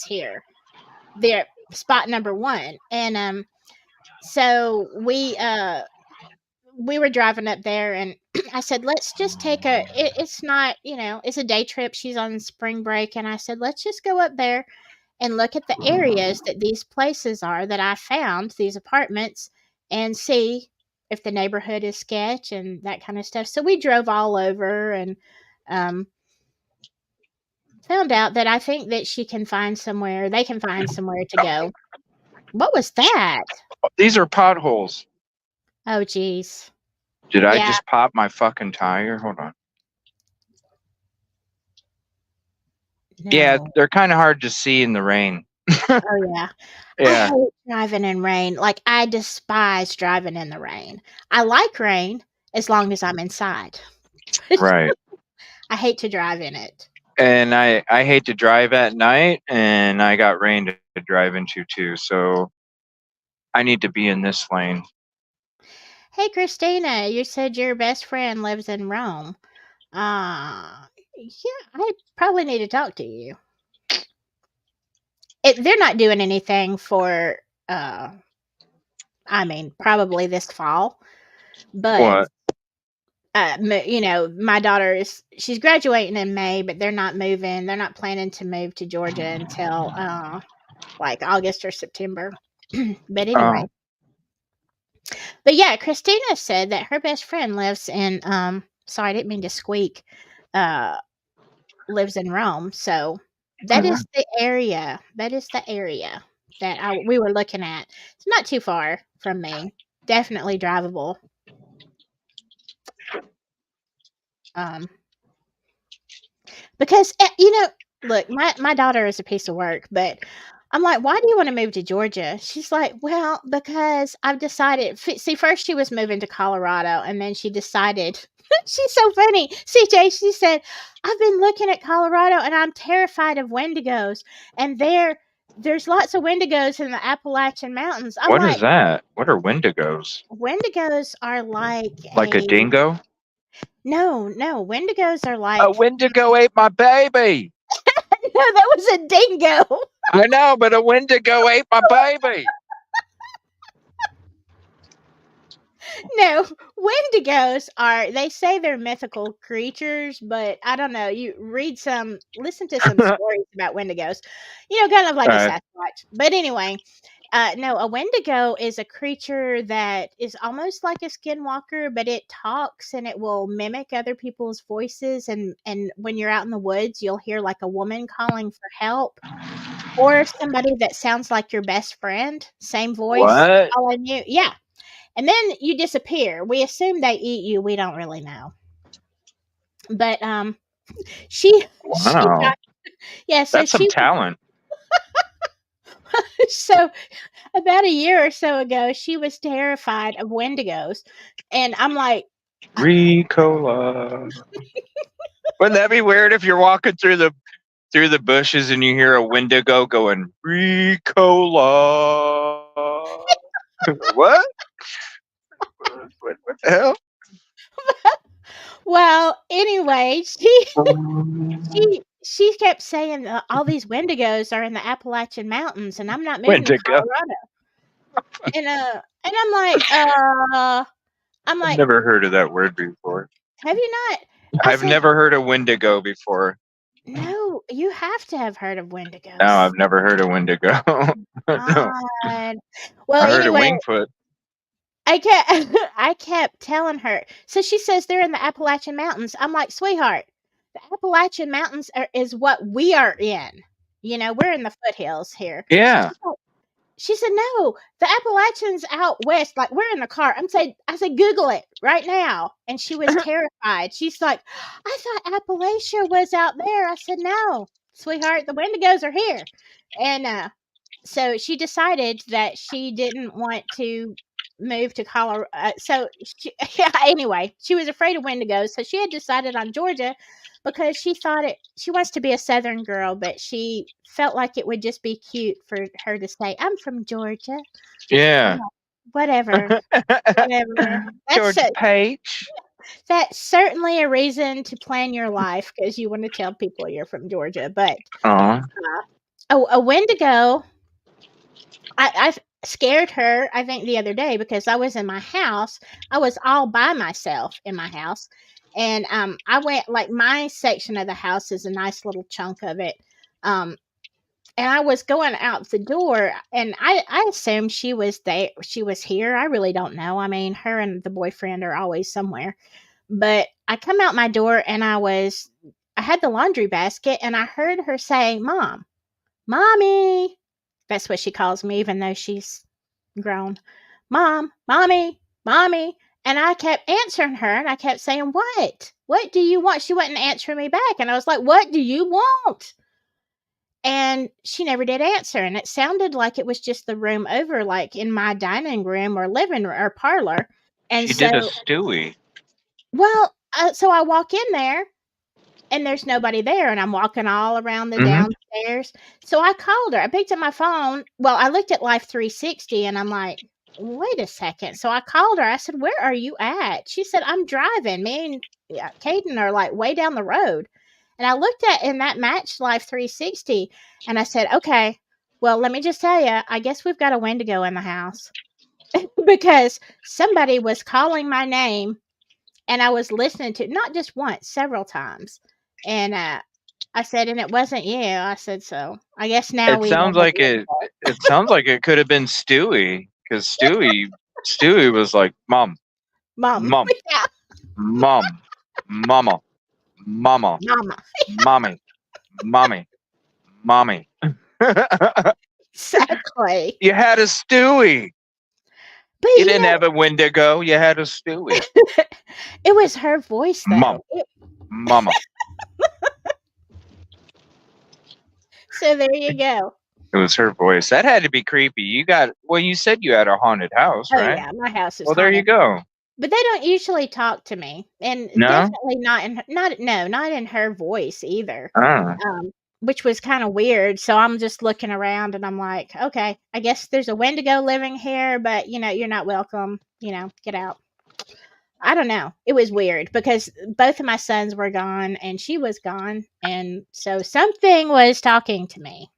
here. They're spot number 1. And so we were driving up there and I said, let's just take it's not, you know, it's a day trip. She's on spring break. And I said, let's just go up there and look at the areas that these places are that I found, these apartments, and see if the neighborhood is sketch and that kind of stuff. So we drove all over and um, found out that I think that she can find somewhere. They can find somewhere to go. What was that? These are potholes. Oh, geez. Did I Yeah. just pop my fucking tire? Hold on. Yeah, No. they're kind of hard to see in the rain. Oh, yeah. I Yeah, hate driving in rain. Like, I despise driving in the rain. I like rain as long as I'm inside. right. I hate to drive in it. And I hate to drive at night, and I got rain to drive into too. So I need to be in this lane. Hey, Christina, you said your best friend lives in Rome. Yeah, I probably need to talk to you. They're not doing anything for, I mean, probably this fall, but What? my daughter she's graduating in May, but they're not moving. They're not planning to move to Georgia until like August or September. But anyway, Oh, but yeah, Christina said that her best friend lives in sorry, I didn't mean to squeak. Lives in Rome, so that oh, is the area. That is the area that we were looking at. It's not too far from me. Definitely drivable. Um, because look, my daughter is a piece of work, but I'm like, why do you want to move to Georgia? She's like, well, because I've decided. See, first she was moving to Colorado, and then she decided. She's so funny, CJ. She said, I've been looking at Colorado, and I'm terrified of wendigos, and there's lots of wendigos in the Appalachian Mountains. I'm what like, is that? What are wendigos? wendigos are like Like a dingo? no, wendigos are A like wendigo ate my baby. no, that was a dingo. I know, but a wendigo ate my baby. No, wendigos they say they're mythical creatures, but I don't know. You listen to some stories about wendigos, kind of like a Alright. Sasquatch. But anyway, no, a wendigo is a creature that is almost like a skinwalker, but it talks and it will mimic other people's voices. And when you're out in the woods, you'll hear like a woman calling for help or somebody that sounds like your best friend, same voice, What? calling you. Yeah. And then you disappear. We assume they eat you. We don't really know. But she Wow. got so That's some talent. so about a year or so ago, she was terrified of wendigos. And I'm like, Ricola. Wouldn't that be weird if you're walking through the bushes and you hear a wendigo going Ricola? What? What the hell? well, anyway, she kept saying all these wendigos are in the Appalachian Mountains, and I'm not moving to Wendigo. Colorado. And I'm like, I've never heard of that word before. have you not? I've never heard of wendigo before. No, you have to have heard of wendigos. No, I've never heard of wendigo. No. God. Well, I heard anyway, of Wingfoot. I kept telling her. So she says they're in the Appalachian Mountains. I'm like, sweetheart, the Appalachian Mountains is what we are in. We're in the foothills here. Yeah. She said, no, the Appalachians out west, like we're in the car. I said, Google it right now. And she was terrified. She's like, I thought Appalachia was out there. I said, no, sweetheart, the wendigos are here. And so she decided that she didn't want to move to Colorado. Anyway, she was afraid of wendigos. So she had decided on Georgia because she wants to be a Southern girl, but she felt like it would just be cute for her to say, I'm from Georgia. Yeah. Whatever. George Page. That's certainly a reason to plan your life because you want to tell people you're from Georgia. But a Wendigo, I scared her, I think, the other day because I was in my house. I was all by myself in my house. And I went, like, my section of the house is a nice little chunk of it. and I was going out the door, and I assumed she was there. She was here. I really don't know. I mean, her and the boyfriend are always somewhere. But I come out my door, and I had the laundry basket, and I heard her say, "Mom, Mommy." That's what she calls me, even though she's grown. Mom, Mommy, Mommy. And I kept answering her, and I kept saying, "What? What do you want?" She wasn't answering me back. And I was like, "What do you want?" And she never did answer. And it sounded like it was just the room over, like in my dining room or living or parlor. And She so, did a Stewie. well, so I walk in there, and there's nobody there, and I'm walking all around the Mhm. downstairs. So I called her. I picked up my phone. Well, I looked at Life 360, and I'm like, wait a second. So I called her. I said, "Where are you at?" She said, "I'm driving. Me and Caden are like way down the road." And I looked at, and that matched Life 360. And I said, "Okay, well, let me just tell you, I guess we've got a Wendigo in the house." Because somebody was calling my name, and I was listening to, not just once, several times. And I said, "And it wasn't you." I said, "So I guess now It we know sounds what like it it. was." It sounds like it could have been Stewie, because Stewie was like, "Mom, Mom. mom, Yeah, mom, mama, mama, mama. mommy, mommy, mommy." Exactly. You had a Stewie. But You didn't have a Wendigo. You had a Stewie. it was her voice, Mom, though. mama. So there you go. It was her voice. That had to be creepy. You said you had a haunted house, Oh, right? yeah, my house is Well, there you haunted. go. But they don't usually talk to me, and No? definitely not in her voice either. Ah. Which was kind of weird. So I'm just looking around, and I'm like, okay, I guess there's a Wendigo living here, but you're not welcome. Get out. I don't know. It was weird because both of my sons were gone, and she was gone, and so something was talking to me.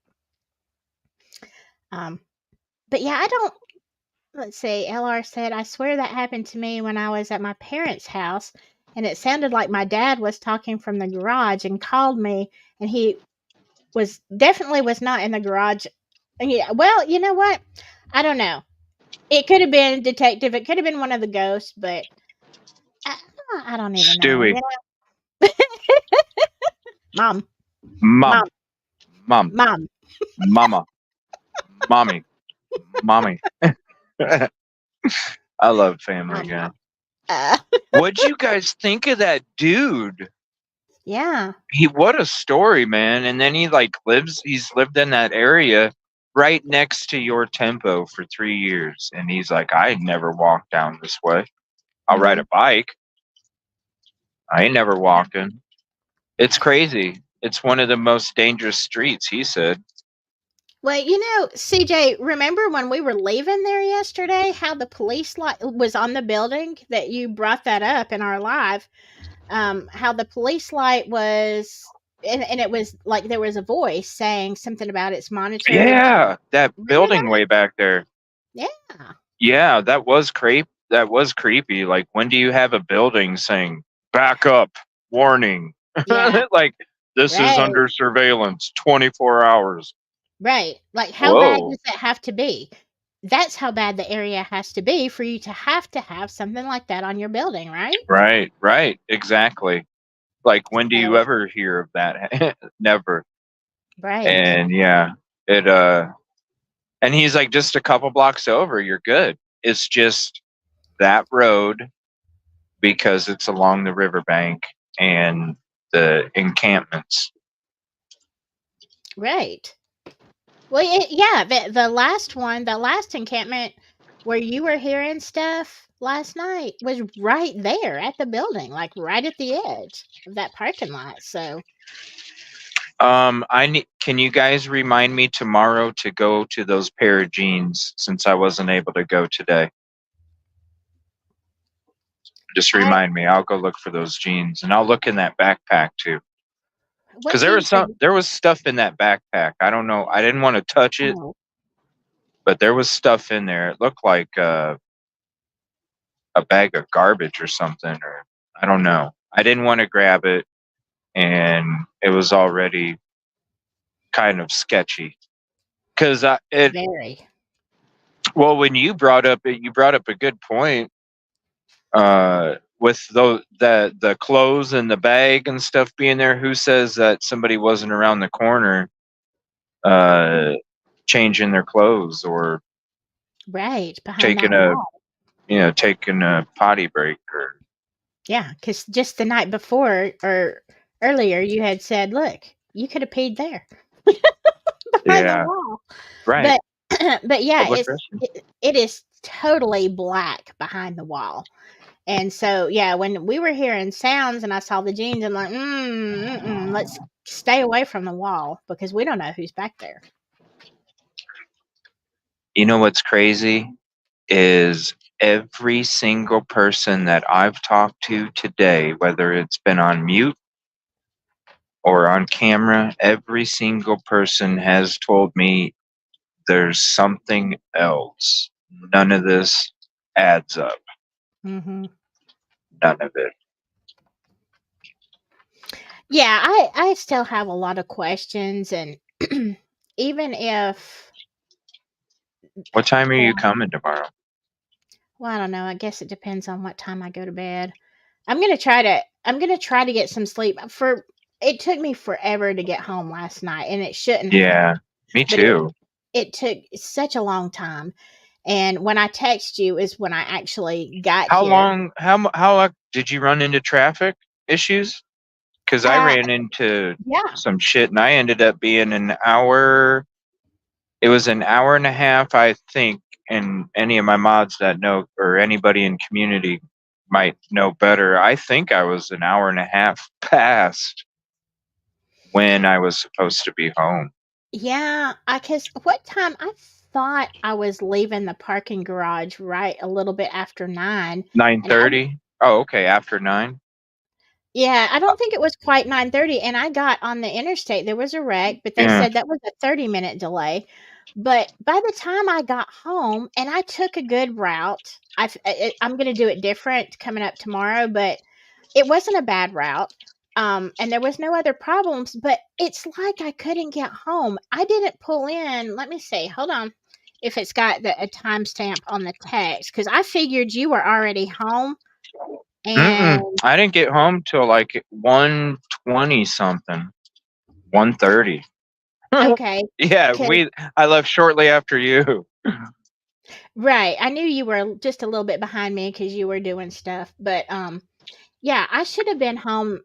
But yeah, I don't. Let's see. LR said, "I swear that happened to me when I was at my parents' house, and it sounded like my dad was talking from the garage and called me, and he was not in the garage." And yeah, well, you know what? I don't know. It could have been detective. It could have been one of the ghosts, but I, I don't even know. Stewie. Mom, Mom. mom, Mom. mom. Mama. Mommy. Mommy. I love Family Guy. What'd you guys think of that dude? Yeah. What a story, man. And then he's lived in that area right next to your tempo for 3 years. And he's like, "I never walked down this way. I'll ride a bike. I ain't never walking." It's crazy. It's one of the most dangerous streets, he said. Well, CJ, remember when we were leaving there yesterday, how the police light was on the building? That you brought that up in our live. How the police light was, and it was like there was a voice saying something about it's monitored. Yeah, that Remember building that? way back there. Yeah. Yeah, that was creepy. Like, when do you have a building saying "back up, warning"? Yeah. Like, this is Right. under surveillance 24 hours. Right. Like, how bad Whoa. does it have to be? That's how bad the area has to be for you to have something like that on your building, right? Right, exactly. Like, when do you So, ever hear of that? Never. right. And yeah, and he's like, just a couple blocks over, you're good. It's just that road, because it's along the riverbank and the encampments. Right. Well, yeah, the last encampment where you were hearing stuff last night was right there at the building, like right at the edge of that parking lot. So, Can you guys remind me tomorrow to go to those pair of jeans, since I wasn't able to go today? Just remind me. I'll go look for those jeans, and I'll look in that backpack too. what Because jeans? there was stuff in that backpack. I don't know. I didn't want to touch it, but there was stuff in there. It looked like a bag of garbage or something, or I don't know. I didn't want to grab it, and it was already kind of sketchy. because Very. well, when you brought up a good point, with the clothes and the bag and stuff being there. Who says that somebody wasn't around the corner uh changing their clothes or Right. Behind taking that a wall. taking a potty break or Yeah. Because just the night before or earlier, you had said, look, you could have peed there behind the yeah, wall. right, But, but yeah, public restroom. it is totally black behind the wall. And so, yeah, when we were hearing sounds and I saw the jeans, I'm like, let's stay away from the wall because we don't know who's back there. You know what's crazy is every single person that I've talked to today, whether it's been on mute or on camera, every single person has told me there's something else. None of this adds up. Mm-hmm. None of it. Yeah, I still have a lot of questions, and even if, What time are you well, coming tomorrow? I don't know. I guess it depends on what time I go to bed. I'm gonna try to get some sleep. It took me forever to get home last night, and it shouldn't have, Yeah, me but too. it took such a long time. And when I text you is when I actually got How here. long? Did you run into traffic issues? Because I Uh, ran into yeah, some shit, and I ended up being an hour. It was an hour and a half, I think. And any of my mods that know, or anybody in community might know better. I think I was an hour and a half past when I was supposed to be home. yeah. Cause what time I thought I was leaving the parking garage right a little bit after 9, Nine and I thirty. Oh, okay. After 9. yeah, I don't think it was quite 9:30, and I got on the interstate. There was a wreck, but they Yeah. said that was a 30-minute delay. But by the time I got home, and I took a good route, I'm going to do it different coming up tomorrow, but it wasn't a bad route. And there was no other problems, but it's like I couldn't get home. I didn't pull in. Let me see. Hold on. If it's got a timestamp on the text, because I figured you were already home. And I didn't get home till like 1:20 something. 1:30. okay, Yeah, 'cause I left shortly after you. right, I knew you were just a little bit behind me because you were doing stuff, but yeah, I should have been home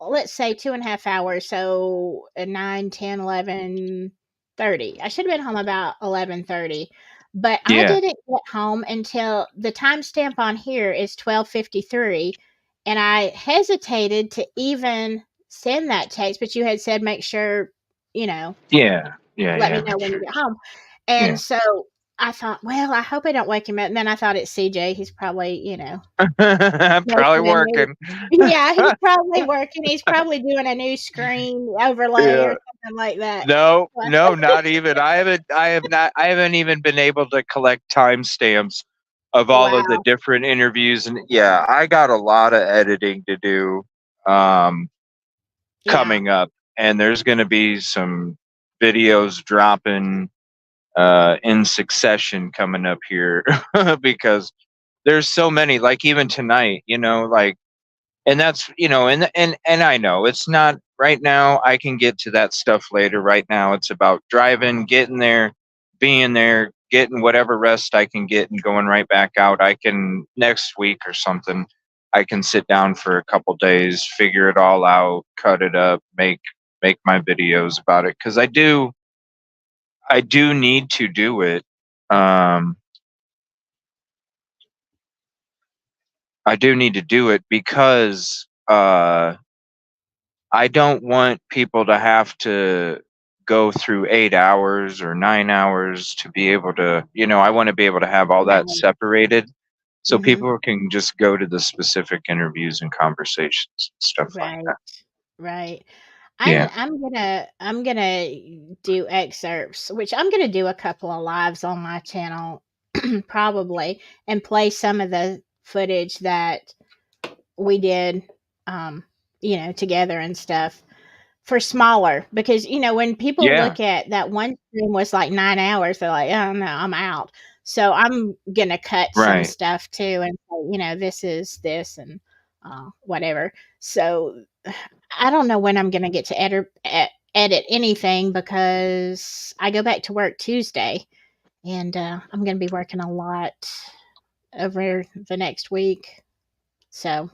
let's say 2.5 hours, so 9, 10, 11:30. I should have been home about 11:30, but I Yeah. didn't get home until the timestamp on here is 12:53, and I hesitated to even send that text, but you had said make sure, you know, Yeah. Yeah, let me yeah. know Make when you sure. get home. Yeah. And so I thought, well, I hope I don't wake him up. And then I thought it's CJ. He's probably, Probably making a new working. yeah, he's probably working. He's probably doing a new screen overlay or Yeah. something like that. No, But no, not even. I haven't even been able to collect timestamps of all of the wow. different interviews. And yeah, I got a lot of editing to do um Yeah. coming up. And there's gonna be some videos dropping in succession coming up here because there's so many, like even tonight, like, and that's, and I know it's not right now. I can get to that stuff later. Right now it's about driving, getting there, being there, getting whatever rest I can get and going right back out. I can next week or something, I can sit down for a couple days, figure it all out, cut it up, make my videos about it, because I do need to do it. Um, I do need to do it because I don't want people to have to go through 8 hours or 9 hours to be able to, I want to be able to have all that Right. separated so Hmm. people can just go to the specific interviews and conversations and stuff like Right. that. Right. Yeah. I'm gonna do excerpts, which I'm gonna do a couple of lives on my channel probably, and play some of the footage that we did together and stuff for smaller, because when people Yeah. look at that one stream was like 9 hours, they're like, oh no, I'm out. So I'm gonna cut some Right. stuff too, and say, this is this and whatever. So I don't know when I'm gonna get to edit anything, because I go back to work Tuesday, and I'm gonna be working a lot over the next week. So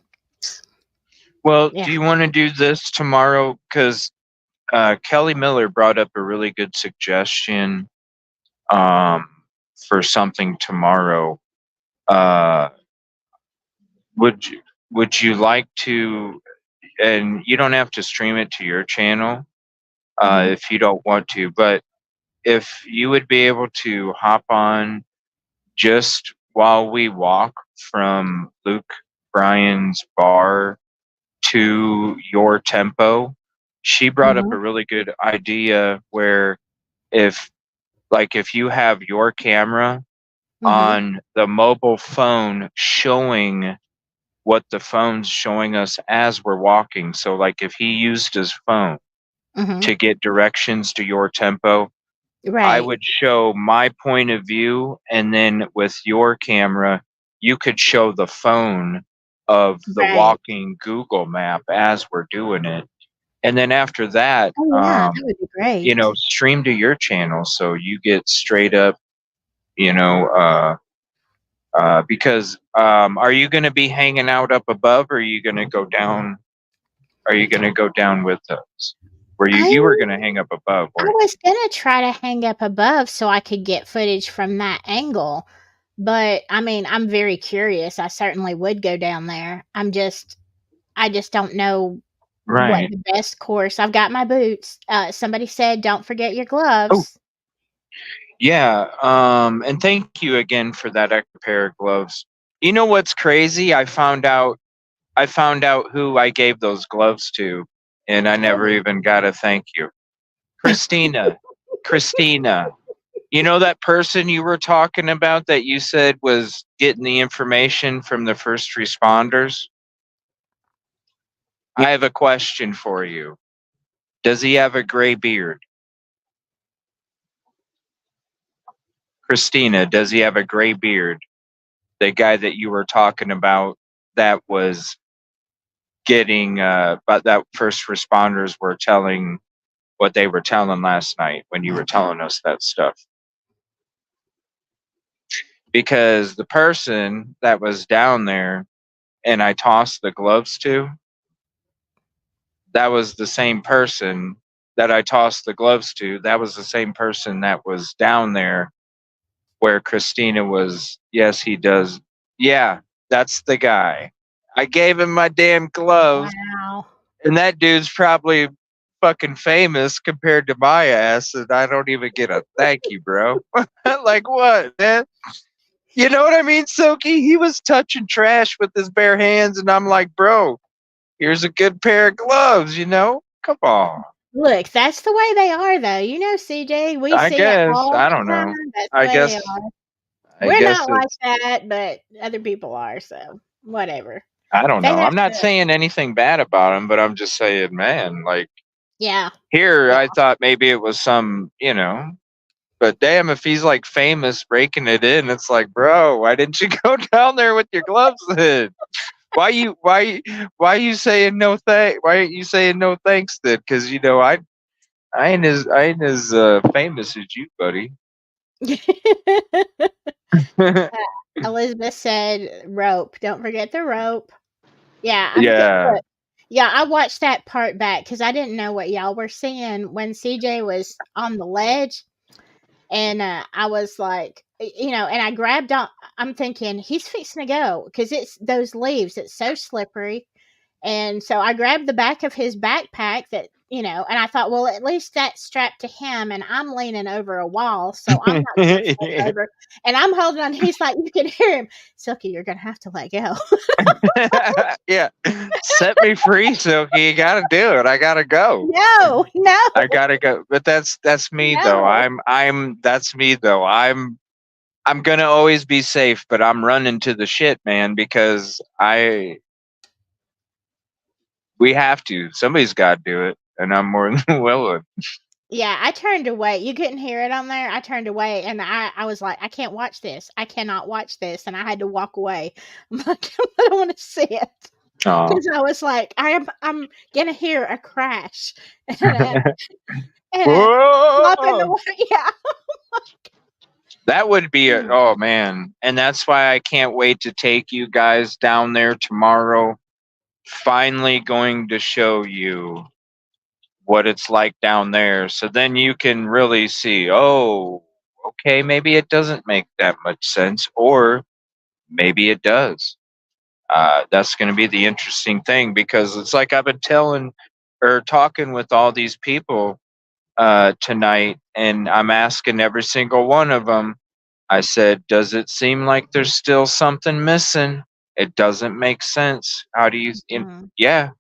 Well, yeah. do you want to do this tomorrow? Because Kelly Miller brought up a really good suggestion for something tomorrow. Would you like to? And you don't have to stream it to your channel if you don't want to, but if you would be able to hop on just while we walk from Luke Bryan's bar to your tempo. She brought up a really good idea where if you have your camera on the mobile phone showing what the phone's showing us as we're walking. So like if he used his phone to get directions to your tempo, I Right. would show my point of view, and then with your camera, you could show the phone of the Right. walking Google map as we're doing it. And then after that, Oh yeah, that would be great. stream to your channel so you get straight up, because are you going to be hanging out up above, or are you going to go down? Are you going to go down with us? Where you were going to hang up above? I was gonna try to hang up above so I could get footage from that angle, but I mean, I'm very curious. I certainly would go down there. I just don't know what Right. the best course. I've got my boots. Somebody said, "Don't forget your Oh, gloves." yeah. And thank you again for that extra pair of gloves. You know what's crazy? I found out who I gave those gloves to, and I never even got a thank you. Christina. Christina. You know that person you were talking about that you said was getting the information from the first responders? I have a question for you. Does he have a gray beard? Christina, does he have a gray beard? The guy that you were talking about that was getting, but that first responders were telling what they were telling last night when you were telling us that stuff. Because the person that was down there and I tossed the gloves to, that was the same person that I tossed the gloves to. That was the same person that was down there where Christina was. Yes, he does. Yeah, that's the guy. I gave him my damn gloves, Wow. and that dude's probably fucking famous compared to my ass, and I don't even get a thank you, bro. Like what, man? You know what I mean, Silky? He was touching trash with his bare hands, and I'm like, bro, here's a good pair of gloves, Come on. Look, that's the way they are, though. CJ, we I see it guess. all I the don't time. know. That's the I way they guess. are. I We're guess not like it's. that, but other people are. So whatever. I don't They know. have I'm not to. saying anything bad about him, but I'm just saying, man, like Yeah. here, Yeah. I thought maybe it was some, but damn, if he's like famous breaking it in, it's like, bro, why didn't you go down there with your gloves then? Why you saying no thank? Why aren't you saying no thanks then? Because I ain't as famous as you, buddy. Elizabeth said rope. Don't forget the rope. Yeah. Yeah. Yeah, I watched that part back because I didn't know what y'all were seeing when CJ was on the ledge. And I was like, and I grabbed on. I'm thinking he's fixing to go because it's those leaves. It's so slippery. And so I grabbed the back of his backpack and I thought, well, at least that's strapped to him, and I'm leaning over a wall, so I'm not going to flip over. And I'm holding on. He's like, you can hear him, Silky, you're going to have to let go. Yeah, set me free, Silky. You got to do it. I got to go. No. I got to go. But that's me though. That's me though. I'm going to always be safe, but I'm running to the shit, man, because we have to. Somebody's got to do it. and I'm more than willing. Yeah, I turned away. You couldn't hear it on there. I turned away and I was like, I can't watch this. I cannot watch this. And I had to walk away. I'm like, I don't want to see it. Because I was like, I'm gonna hear a crash and a flop in the Whoa! water. Yeah. That would be a, oh man. And that's why I can't wait to take you guys down there tomorrow. Finally going to show you what it's like down there. So then you can really see, oh, okay, maybe it doesn't make that much sense, or maybe it does. That's going to be the interesting thing, because it's like I've been telling or talking with all these people tonight, and I'm asking every single one of them. I said, does it seem like there's still something missing? It doesn't make sense. How do you? Yeah,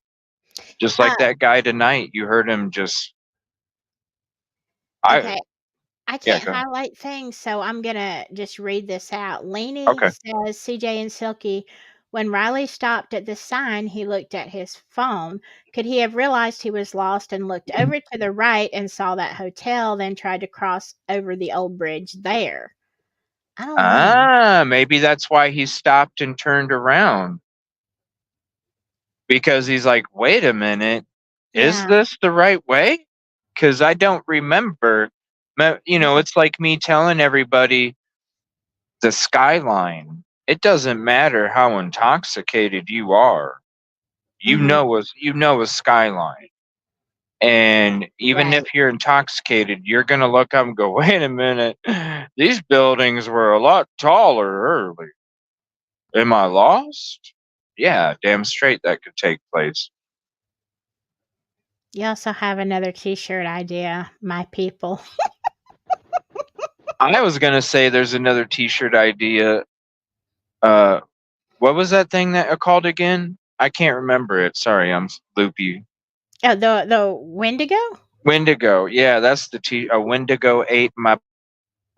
just like that guy tonight. You heard him just. Okay. I Yeah, can't go ahead. highlight things, so I'm gonna just read this out. Lainey Okay. says, CJ and Silky, when Riley stopped at the sign, he looked at his phone. Could he have realized he was lost and looked over to the right and saw that hotel, then tried to cross over the old bridge there? I don't know. Maybe that's why he stopped and turned around. Because he's like, wait a minute, is Yeah. this the right way? Because I don't remember. You know, it's like me telling everybody the skyline. It doesn't matter how intoxicated you are. You know a skyline. And even Right. if you're intoxicated, you're gonna look up and go, wait a minute, these buildings were a lot taller early. Am I lost? Yeah, damn straight that could take place. You also have another t-shirt idea, my people. I was gonna say there's another t-shirt idea. What was that thing that called again? I can't remember it. Sorry, I'm loopy. Oh, the Wendigo? Wendigo. Yeah, that's the a Wendigo ate my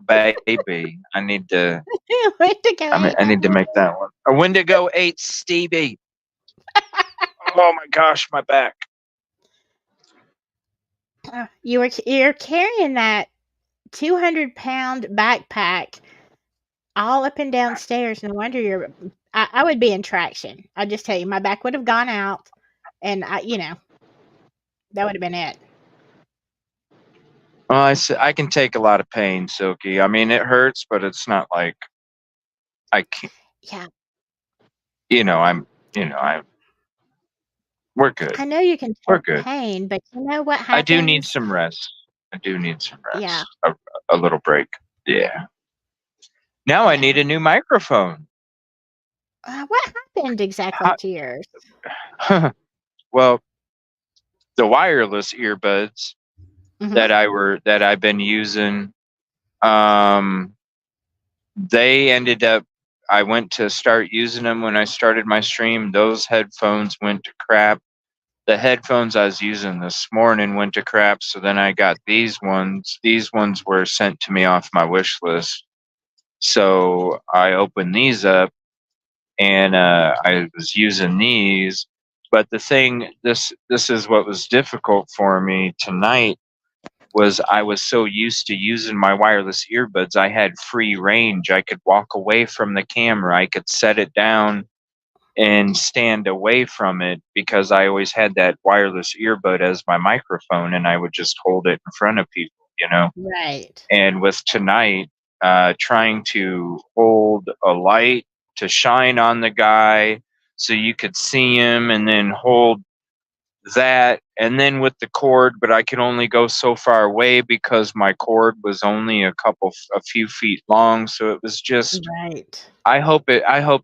baby. I need to. Wendigo I need to make that one. A Wendigo ate Stevie. Oh my gosh, my back. You're carrying that 200-pound backpack all up and down stairs. No wonder you're. I would be in traction. I'll just tell you, my back would have gone out, and that would have been it. Well, I can take a lot of pain, Silky. I mean, it hurts, but it's not like I can't. Yeah. We're good. I know you can We're take good. pain, but you know what I do need happens? some rest. I do need some rest. Yeah. A little break. Yeah. Now I need a new microphone. What happened exactly to yours? Well, the wireless earbuds that I've been using, they ended up. I went to start using them when I started my stream. Those headphones went to crap. The headphones I was using this morning went to crap. So then I got these ones. These ones were sent to me off my wish list. So I opened these up, and I was using these. But the thing, this is what was difficult for me tonight, was I was so used to using my wireless earbuds. I had free range. I could walk away from the camera. I could set it down and stand away from it, because I always had that wireless earbud as my microphone, and I would just hold it in front of people, Right. And with tonight, trying to hold a light to shine on the guy so you could see him, and then hold that, and then with the cord, but I could only go so far away because my cord was only a few feet long. So it was just, right. I hope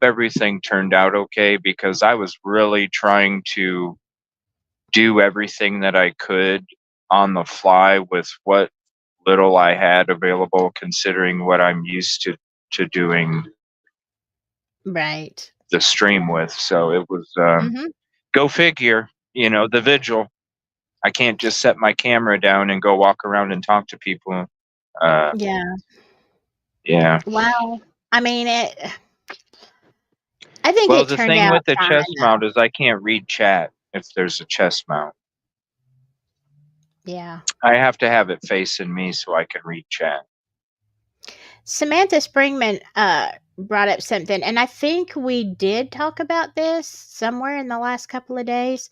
everything turned out okay, because I was really trying to do everything that I could on the fly with what little I had available, considering what I'm used to doing Right. the stream with. So it was Mm-hmm. go figure, the Vigil. I can't just set my camera down and go walk around and talk to people. Yeah. Yeah. Well, I mean, I think Well, it the turned thing out with the fine. chest mount is I can't read chat if there's a chest mount. Yeah. I have to have it facing me so I can read chat. Samantha Springman brought up something, and I think we did talk about this somewhere in the last couple of days.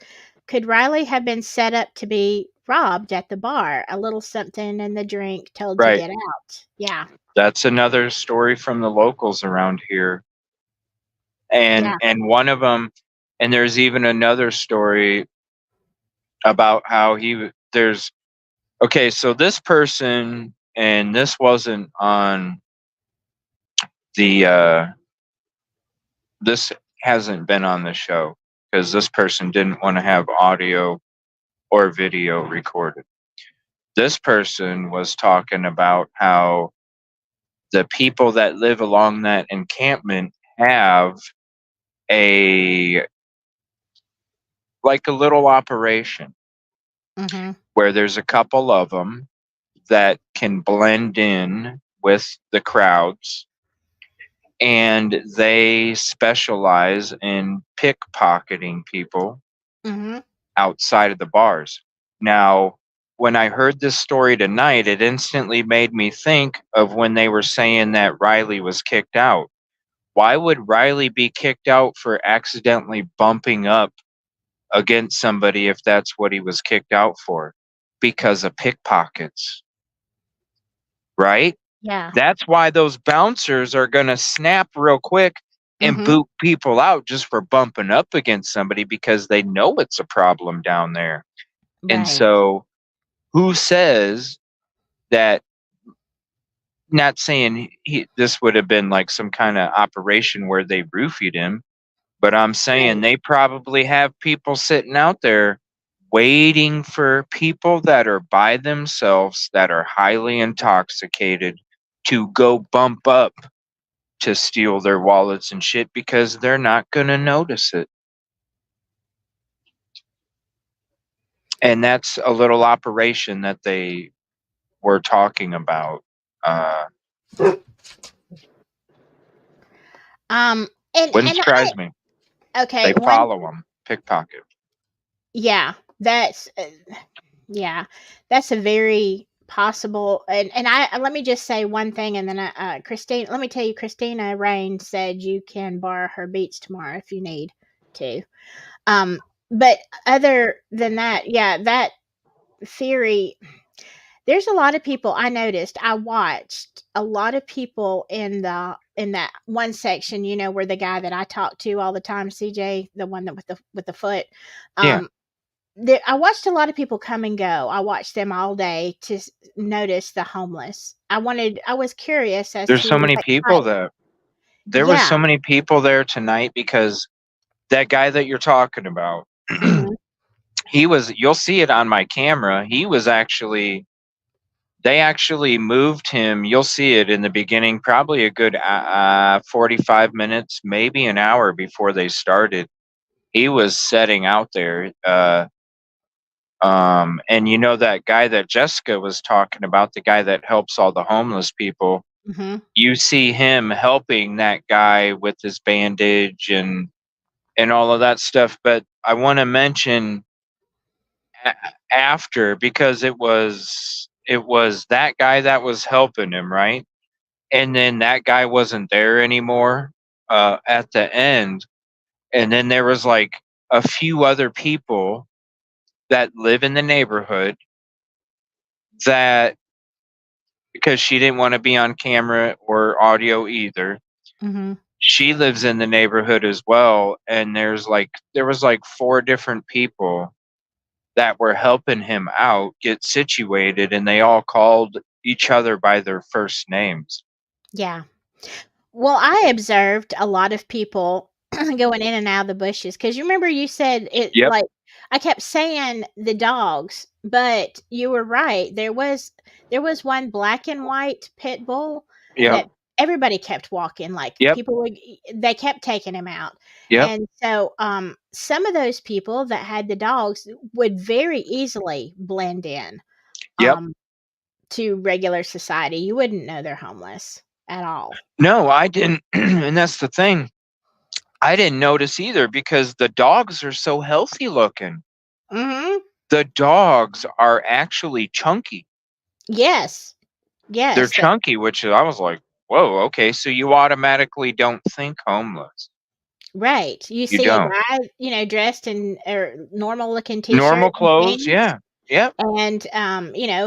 Could Riley have been set up to be robbed at the bar? A little something in the drink, told to Right. get out. Yeah. That's another story from the locals around here. And Yeah. one of them, and there's even another story about how there's okay, so this person, and this wasn't on the this hasn't been on the show because this person didn't want to have audio or video recorded. This person was talking about how the people that live along that encampment have a like a little operation Mm-hmm. where there's a couple of them that can blend in with the crowds, and they specialize in pickpocketing people Mm-hmm. outside of the bars. Now, when I heard this story tonight, it instantly made me think of when they were saying that Riley was kicked out. Why would Riley be kicked out for accidentally bumping up against somebody if that's what he was kicked out for? Because of pickpockets, right? Yeah. That's why those bouncers are going to snap real quick and Mm-hmm. boot people out just for bumping up against somebody because they know it's a problem down there. And Right. so, who says that? Not saying this would have been like some kind of operation where they roofied him, but I'm saying Right. they probably have people sitting out there waiting for people that are by themselves, that are highly intoxicated, to go bump up to steal their wallets and shit because they're not going to notice it. And that's a little operation that they were talking about. Um. And Wouldn't surprise me. okay. They One. follow them, pickpocket. Yeah. That's. Yeah. That's a very possible. And I let me just say one thing, and then Christine. Let me tell you, Christina Rain said you can borrow her beats tomorrow if you need to. But other than that, yeah, that theory. There's a lot of people I noticed. I watched a lot of people in that one section, where the guy that I talk to all the time, CJ, the one that with the foot. Yeah. Um, I watched a lot of people come and go. I watched them all day to notice the homeless. I was curious as There's to so many what people type. that there was Yeah. so many people there tonight because that guy that you're talking about, Hmm. you'll see it on my camera. They actually moved him. You'll see it in the beginning, probably a good 45 minutes, maybe an hour before they started. He was setting out there. And that guy that Jessica was talking about, the guy that helps all the homeless people, Hmm. you see him helping that guy with his bandage and all of that stuff. But I want to mention after, because it was that guy that was helping him, right? And then that guy wasn't there anymore at the end. And then there was like a few other people that live in the neighborhood that, because she didn't want to be on camera or audio either, Hmm. she lives in the neighborhood as well. And there was like four different people that were helping him out get situated, and they all called each other by their first names. Yeah. Well, I observed a lot of people going in and out of the bushes because you remember you said it Yep. like I kept saying the dogs, but you were right. There was one black and white pit bull Yep. that everybody kept walking like Yep. they kept taking him out. Yep. And so some of those people that had the dogs would very easily blend in Yep. to regular society. You wouldn't know they're homeless at all. No, I didn't. And that's the thing. I didn't notice either because the dogs are so healthy looking. Mhm. the dogs are actually chunky. Yes. They're Yes. chunky, which I was like, whoa, okay. So you automatically don't think homeless. Right. You You see a don't. guy, dressed in or normal looking Normal t-shirt and clothes, jeans, yeah. Yep. and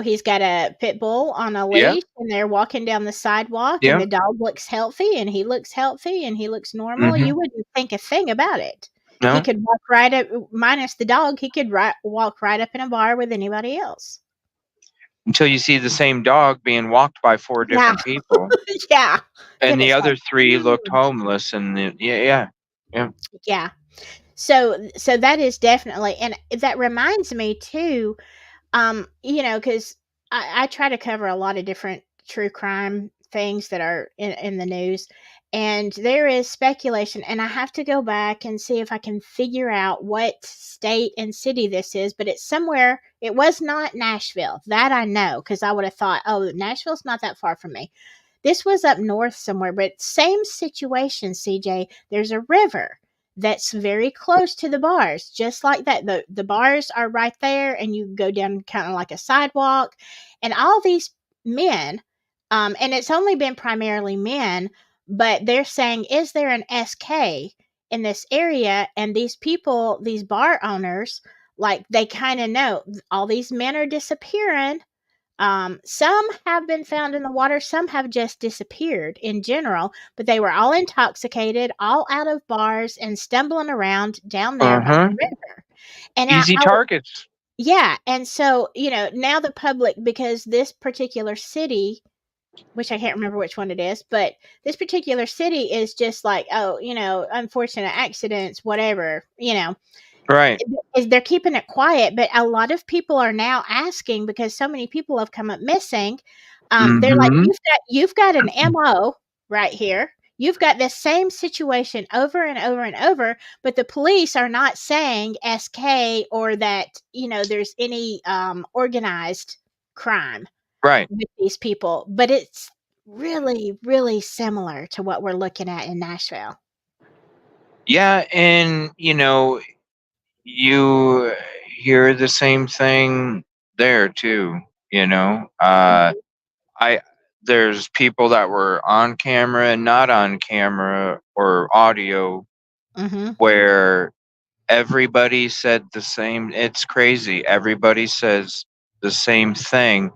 he's got a pit bull on a Yep. leash, and they're walking down the sidewalk, and Yep. the dog looks healthy, and he looks healthy, and he looks normal. Mm-hmm. You wouldn't think a thing about it. He No. could walk right up, minus the dog. He could walk right up in a bar with anybody else. Until you see the same dog being walked by 4 Yeah. different people. Yeah. And Then the it's like, other 3 looked homeless, and yeah. yeah. So that is definitely, and that reminds me too, because I try to cover a lot of different true crime things that are in the news, and there is speculation, and I have to go back and see if I can figure out what state and city this is, but it's somewhere. It was not Nashville, that I know, because I would have thought, oh, Nashville's not that far from me. This was up north somewhere, but same situation, CJ. There's a river that's very close to the bars, just like that. The bars are right there, and you go down kind of like a sidewalk, and all these men, and it's only been primarily men, but they're saying, is there an SK in this area? And these people, these bar owners, like they kind of know all these men are disappearing. Some have been found in the water, some have just disappeared in general, but they were all intoxicated, all out of bars, and stumbling around down there by Uh-huh. the river. And Easy targets. yeah, and so, now the public, because this particular city, which I can't remember which one it is, but this particular city is just like, oh, unfortunate accidents, whatever, Right. is they're keeping it quiet, but a lot of people are now asking, because so many people have come up missing. They're like, Mm-hmm. you've got an MO right here. You've got the same situation over and over and over, but the police are not saying SK or that there's any organized crime Right. with these people. But it's really, really similar to what we're looking at in Nashville. Yeah, and you hear the same thing there too, I there's people that were on camera and not on camera or audio Mm-hmm. where everybody said the same. It's crazy. Everybody says the same thing.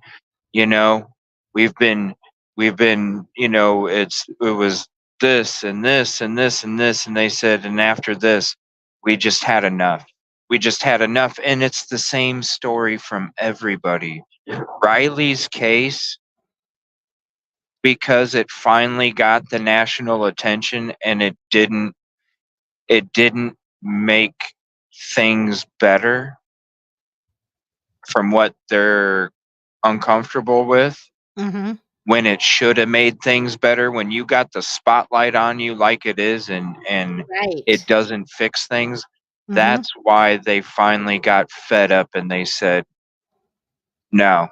You know, we've been it was this and this and this and this, and they said, and after this, we just had enough. We just had enough, and it's the same story from everybody. Riley's case, because it finally got the national attention, and it didn't make things better from what they're uncomfortable with, Mm-hmm. when it should have made things better, when you got the spotlight on you like it is, and Right. it doesn't fix things. Mm-hmm. That's why they finally got fed up and they said no.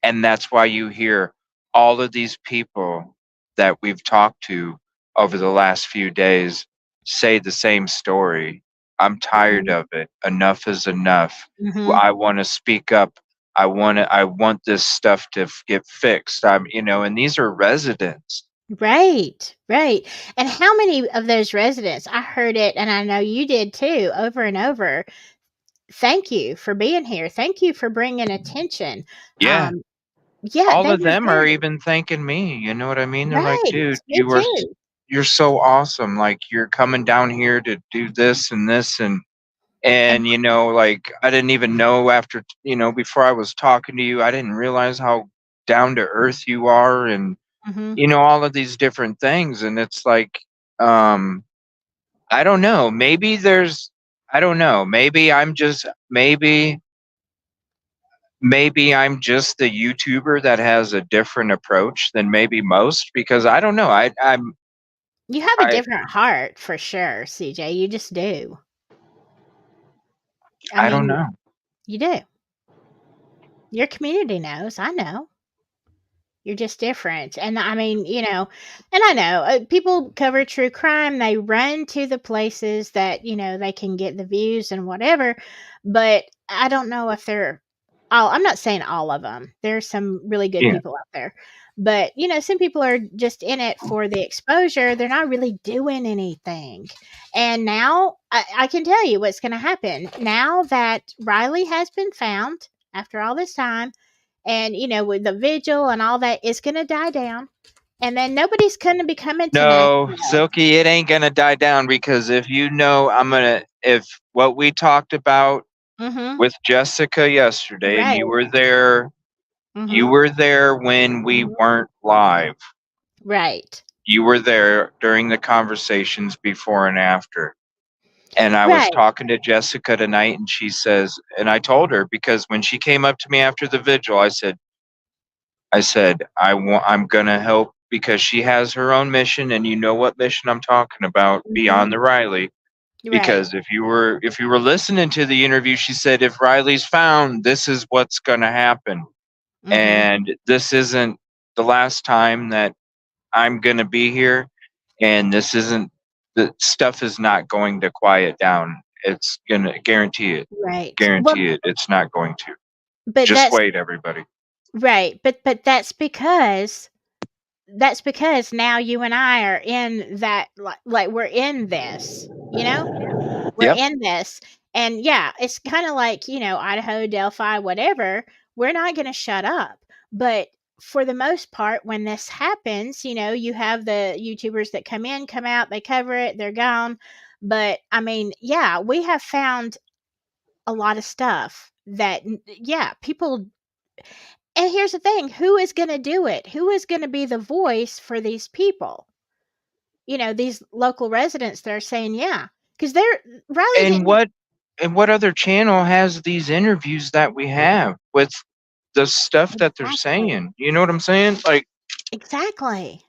And that's why you hear all of these people that we've talked to over the last few days say the same story. I'm tired of it. Enough is enough. Mm-hmm. I want to speak up. I want this stuff to get fixed. And these are residents. Right, right. And how many of those residents, I heard it, and I know you did too, over and over. Thank you for being here. Thank you for bringing attention. Yeah. Yeah, All they of were them are there. even thanking me. You know what I mean? They're like, Right. dude, Me too. you're so awesome. Like, you're coming down here to do this and this, and like, I didn't even know after, before I was talking to you, I didn't realize how down to earth you are, and Mm-hmm. all of these different things. And it's like, I don't know, I don't know, maybe I'm just the YouTuber that has a different approach than maybe most, because I don't know. You have a I different heart for sure, CJ. You just do. I I don't mean, know. you do. Your community knows. I know. You're just different. And I mean, and I know people cover true crime, they run to the places that, they can get the views and whatever. But I don't know if they're all, I'm not saying all of them. There's some really good Yeah. people out there. But, some people are just in it for the exposure. They're not really doing anything. And now I can tell you what's going to happen. Now that Riley has been found after all this time, and with the vigil and all that, it's going to die down, and then nobody's going to be coming to No, Nashville. Silky, it ain't gonna die down because if if what we talked about Mm-hmm. with Jessica yesterday, and Right. you Mm-hmm. were there when we weren't live. Right. You were there during the conversations before and after. And I was Right. talking to Jessica tonight, and she says, and I told her because when she came up to me after the vigil, I said, I'm gonna help because she has her own mission, and you know what mission I'm talking about beyond the Riley. Right. Because if you were listening to the interview, she said if Riley's found, this is what's gonna happen, Mm-hmm. and this isn't the last time that I'm gonna be here, and this isn't the stuff is not going to quiet down. It's gonna guarantee it. Right. Guarantee it. It's not going to. But Just that's wait, everybody. right. But that's because now you and I are in that, like we're in this, we're Yep. in this. And yeah, it's kind of like, Idaho, Delphi, whatever. We're not going to shut up. But for the most part, when this happens, you have the YouTubers that come in, come out, they cover it, they're gone. But I mean, yeah, we have found a lot of stuff that, yeah, people. And here's the thing, who is going to do it? Who is going to be the voice for these people? These local residents that are saying, yeah, because Riley And didn't. what other channel has these interviews that we have with the stuff that they're Exactly. saying? You know what I'm saying? Like, Exactly.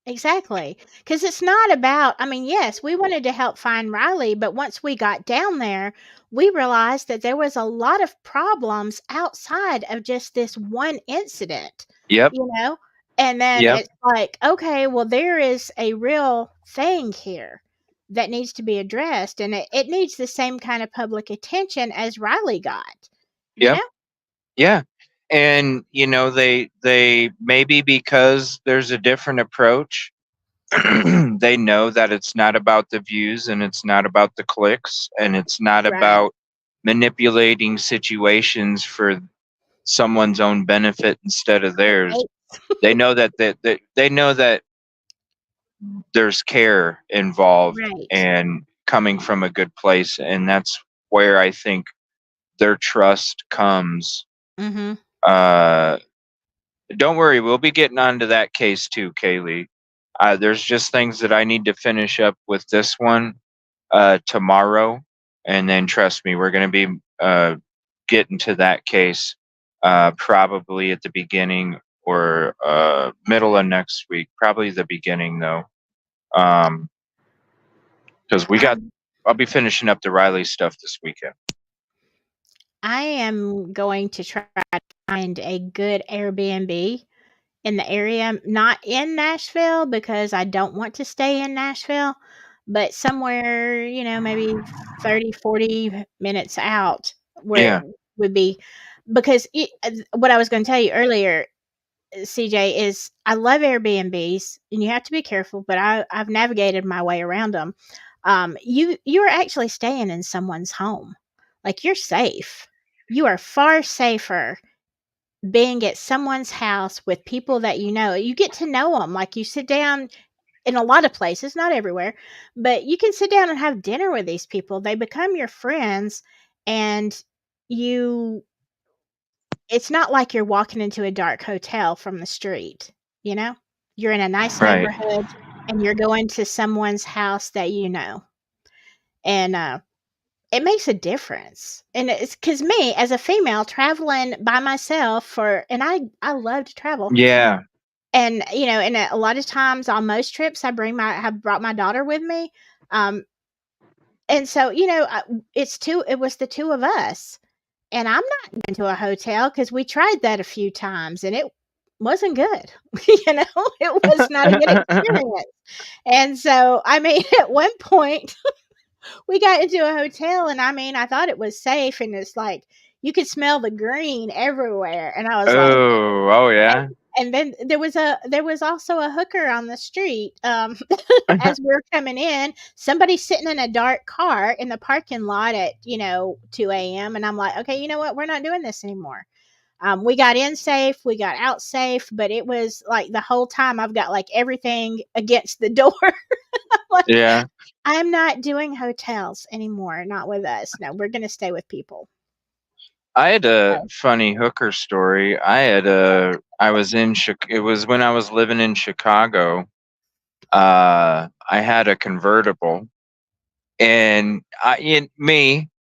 Exactly. Because it's not about, I mean, yes, we wanted to help find Riley, but once we got down there, we realized that there was a lot of problems outside of just this one incident, yep, And then yep, it's like, okay, well, there is a real thing here that needs to be addressed, and it needs the same kind of public attention as Riley got, you yep, know? yeah. And they maybe because there's a different approach, they know that it's not about the views and it's not about the clicks and it's not Right. about manipulating situations for someone's own benefit instead of theirs. They know that they know that there's care involved Right. and coming from a good place, and that's where I think their trust comes. Mm-hmm. Don't worry, we'll be getting onto that case too, Kaylee. There's just things that I need to finish up with this one tomorrow, and then trust me, we're going to be getting to that case probably at the beginning or middle of next week. Probably the beginning though, because I'll be finishing up the Riley stuff this weekend. I am going to try to find a good Airbnb in the area, not in Nashville because I don't want to stay in Nashville, but somewhere, maybe 30, 40 minutes out where Yeah, it would be. Because what I was going to tell you earlier, CJ, is I love Airbnbs, and you have to be careful, but I've navigated my way around them. You are actually staying in someone's home, like you're safe. You are far safer being at someone's house with people that you know. You get to know them. Like you sit down in a lot of places, not everywhere, but you can sit down and have dinner with these people. They become your friends, and you it's not like you're walking into a dark hotel from the street, you know? You're in a nice right. neighborhood and you're going to someone's house that you know. And it makes a difference. And it's cuz me as a female traveling by myself and I love to travel. Yeah, And and a lot of times on most trips I have brought my daughter with me. Um and so, it was the two of us. And I'm not going to a hotel because we tried that a few times, and wasn't good. You know, it was not a good experience. And so, I mean, at one point, we got into a hotel, and I mean, I thought it was safe, and it's like you could smell the green everywhere, and I was like, Oh and, yeah. and then there was also a hooker on the street. As we were coming in, somebody sitting in a dark car in the parking lot at 2 a.m. And I'm like, okay, you know what? We're not doing this anymore. We got in safe, we got out safe, but it was like the whole time I've got like everything against the door. Like, Yeah. I'm not doing hotels anymore. Not with us. No, we're gonna stay with people. I had a So, funny hooker story. I was in it was when I was living in Chicago. I had a convertible, and I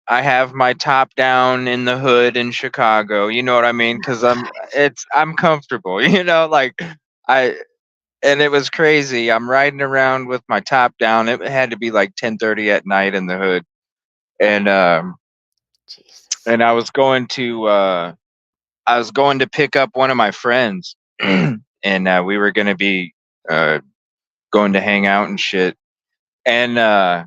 have my top down in the hood in Chicago. You know what I mean? Because I'm comfortable. Like I and it was crazy. I'm riding around with my top down. It had to be like 10:30 at night in the hood, and Jesus. I was going to pick up one of my friends, and we were going to be going to hang out and shit. And I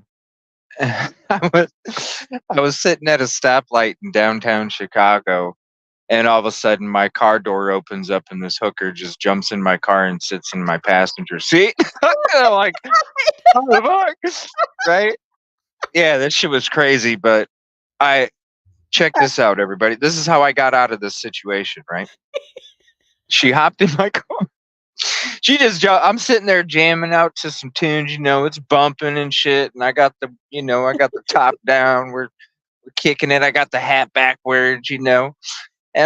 was sitting at a stoplight in downtown Chicago, and all of a sudden my car door opens up, and this hooker just jumps in my car and sits in my passenger seat. And I'm like, "What the fuck?" Right? Yeah, that shit was crazy. But I check this out, everybody. This is how I got out of this situation. Right? She hopped in my car. She just I'm sitting there jamming out to some tunes, it's bumping and shit, and I got the top down, we're kicking it, I got the hat backwards, and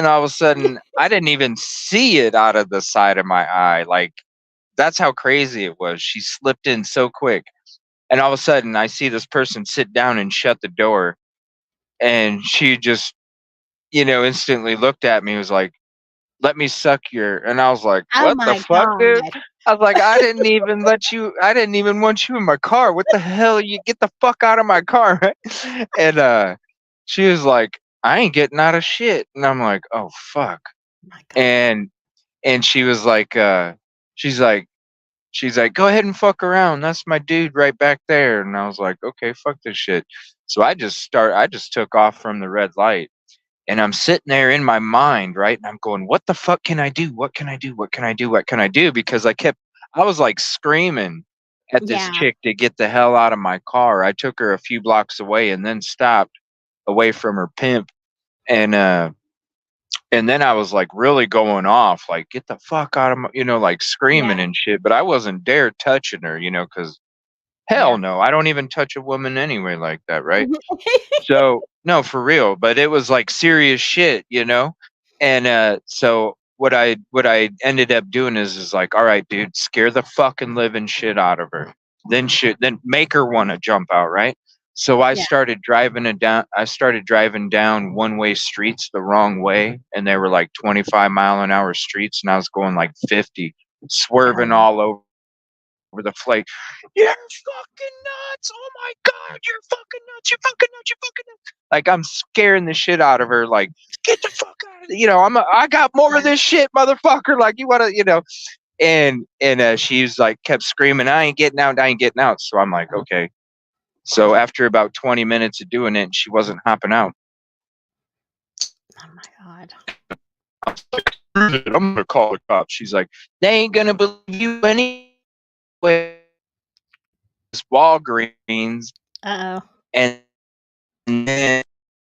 all of a sudden I didn't even see it out of the side of my eye. Like, that's how crazy it was. She slipped in so quick, and all of a sudden I see this person sit down and shut the door, and she just instantly looked at me and was like, "Let me suck your," and I was like, Oh "What the my fuck, dude?" God. I was like, I didn't even want you in my car. What the hell? You get the fuck out of my car, right? And she was like, "I ain't getting out of shit." And I'm like, "Oh fuck." My God. And she was like, she's like, "Go ahead and fuck around. That's my dude right back there." And I was like, "Okay, fuck this shit." So I just took off from the red light. And I'm sitting there in my mind, right? And I'm going, what the fuck can I do? What can I do? What can I do? What can I do? Because I was like screaming at this Yeah. chick to get the hell out of my car. I took her a few blocks away and then stopped away from her pimp. And then I was like really going off, like, get the fuck out of my, like screaming Yeah. and shit. But I wasn't dare touching her, because hell Yeah. no, I don't even touch a woman anyway like that, right? So no, for real, but it was like serious shit. And so what I ended up doing is like, all right, dude, scare the fucking living shit out of her. Then make her want to jump out, right? So Yeah. I started driving down one-way streets the wrong way, and they were like 25-mile-an-hour streets, and I was going like 50, swerving Oh, all over the flake. You're fucking nuts. Oh my God, you're fucking nuts. You're fucking nuts. You're fucking nuts. Like, I'm scaring the shit out of her. Like, get the fuck out of it. I got more of this shit, motherfucker. Like, you want to. And she's like, kept screaming, I ain't getting out. I ain't getting out. So I'm like, okay. So after about 20 minutes of doing it, she wasn't hopping out. oh my God. I'm going to call the cops. She's like, they ain't going to believe you anyway. Walgreens, Uh-oh. and then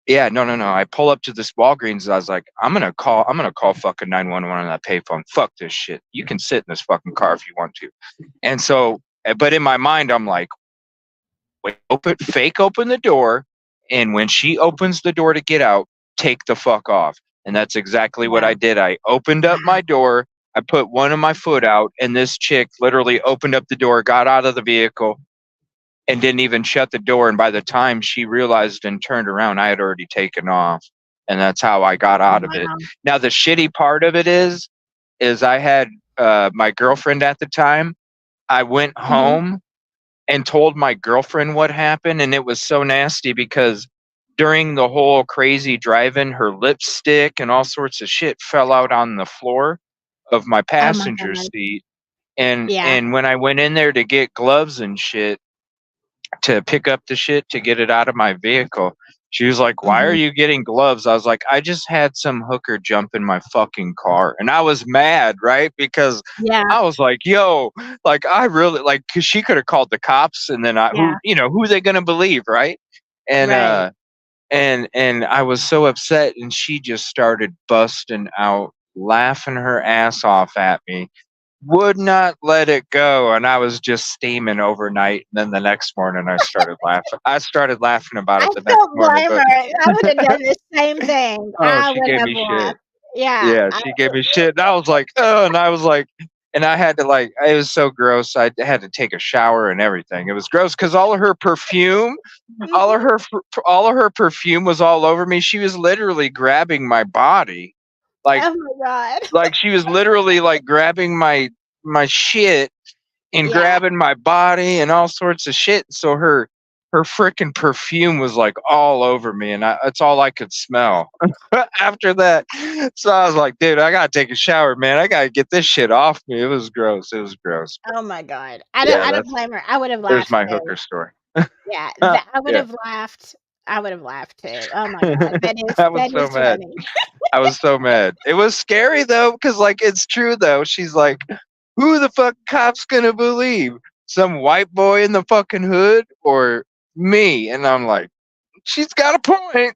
yeah, no. I pull up to this Walgreens, and I was like, I'm gonna call fucking 911 on that payphone. Fuck this shit. You can sit in this fucking car if you want to. And so, but in my mind, I'm like, wait, open the door, and when she opens the door to get out, take the fuck off. And that's exactly what Yeah. I did. I opened up my door, I put one of my foot out, and this chick literally opened up the door, got out of the vehicle, and didn't even shut the door. And by the time she realized and turned around, I had already taken off. And that's how I got out of it. Wow. Now, the shitty part of it is I had my girlfriend at the time. I went Mm-hmm. home and told my girlfriend what happened. And it was so nasty because during the whole crazy driving, her lipstick and all sorts of shit fell out on the floor of my Oh my passenger god. seat. And Yeah. when I went in there to get gloves and shit to pick up the shit to get it out of my vehicle, she was like, "Why are Mhm. you getting gloves?" I was like, "I just had some hooker jump in my fucking car." And I was mad, right? Because Yeah. I was like, "Yo, like I really like," cuz she could have called the cops, and then Yeah. who are they going to believe, right? And Right. and I was so upset, and she just started busting out laughing her ass off at me, would not let it go, and I was just steaming overnight. And then the next morning I started laughing. I started laughing about I it the next don't morning, blame but her. I would have done the same thing. oh, I she would gave have me shit. laughed. Yeah. Yeah, she gave me shit, and I was like, oh, and I was like, and I had to like, it was so gross. I had to take a shower and everything. It was gross because all of her perfume, Mhm. all of her perfume was all over me. She was literally grabbing my body, like Oh my god. she was literally like grabbing my shit and Yeah. grabbing my body and all sorts of shit. So her freaking perfume was like all over me, and that's all I could smell after that. So I was like, dude, I gotta take a shower, man. I gotta get this shit off me. It was gross. It was gross. Oh my god. Yeah, I don't that's blame her. I would have there's laughed my too. hooker story. Yeah. I would Yeah, have laughed. I would have laughed too. Oh my god. I was That so is mad. funny. I was so mad. It was scary though, because like it's true though. She's like, who the fuck cops gonna believe? Some white boy in the fucking hood or me? And I'm like, she's got a point.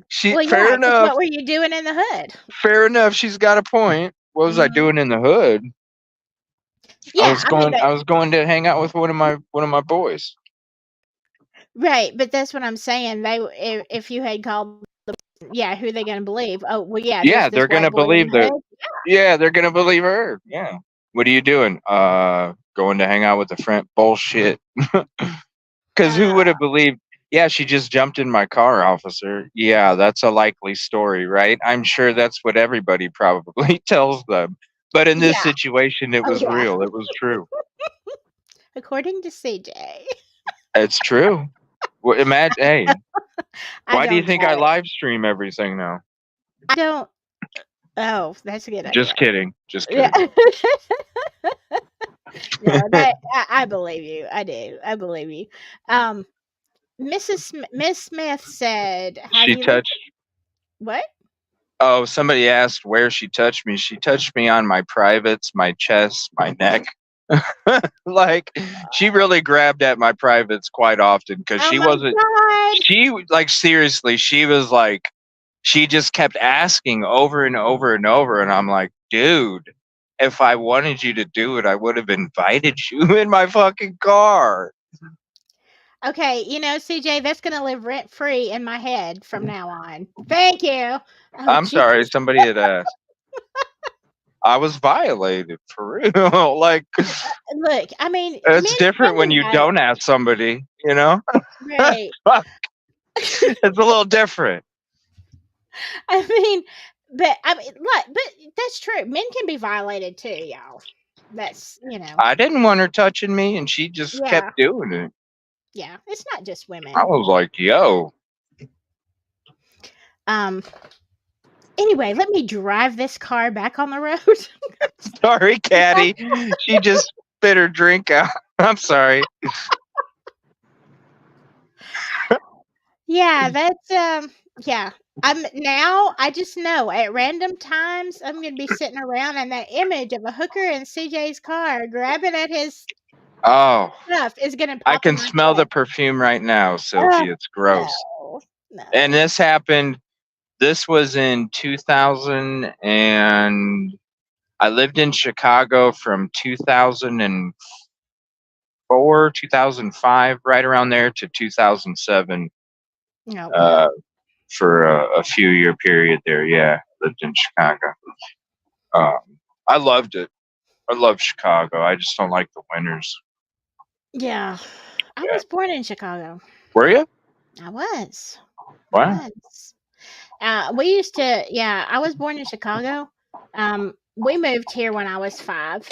She Well, fair yeah, 'cause enough. what were you doing in the hood? Fair enough. She's got a point. What was I Mhm. doing in the hood? Yeah, I mean, I was going to hang out with one of my boys. right, but that's what I'm saying. If you had called, yeah, who are they going to believe? Oh, well, yeah, Yeah, just this they're white gonna boy in believe the the hood. yeah, they're gonna believe her. Yeah. What are you doing? Going to hang out with a friend. Bullshit. Because who Uh, would have believed? Yeah, she just jumped in my car, officer. Yeah, that's a likely story, right? I'm sure that's what everybody probably tells them. But in this yeah. situation, it Oh, was yeah. real. It was true. According to CJ, It's true. Well, imagine, hey, I why do you don't think I doubt it. live stream everything now? I don't. Oh, that's a good Just idea. kidding. Just Yeah. kidding. No, I believe you. I do. I believe you. Um, Miss Smith said, "Have She you looked?" touched. What? Oh, somebody asked where she touched me. She touched me on my privates, my chest, my neck. Like she really grabbed at my privates quite often because Oh she my wasn't. god! She like seriously. She was like. She just kept asking over and over and over, and I'm like, dude. If I wanted you to do it, I would have invited you in my fucking car. Okay, CJ, that's gonna live rent free in my head from now on. Thank you. Oh I'm sorry, Jesus! somebody had asked. I was violated for real. Like Look, I mean, men it's different can when be you don't ask somebody, you know? right. It's a little different. I mean, but I mean, look, but that's true. Men can be violated too, y'all. That's I didn't want her touching me, and she just kept yeah, doing it. yeah. It's not just I women. was like, yo. Um. Anyway, let me drive this car back on the road. Sorry, Caddy. She just spit her drink out. I'm sorry. Yeah, that's yeah. I just know at random times I'm gonna be sitting around and that image of a hooker in CJ's car grabbing at his Oh, stuff is gonna I pop in can my smell the head. perfume right now, Oh Silky. It's gross. no. And No. this happened. This was in 2000, and I lived in Chicago from 2004, 2005, right around there to 2007. Oh wow. For a few year period there. Yeah, lived in Chicago. Um, I loved it. I love Chicago. I just don't like the winters. Yeah. I Yeah. was born in Chicago. Were you? I was. I Wow. was. We used to, yeah, I was born in Chicago. We moved here when I was 5.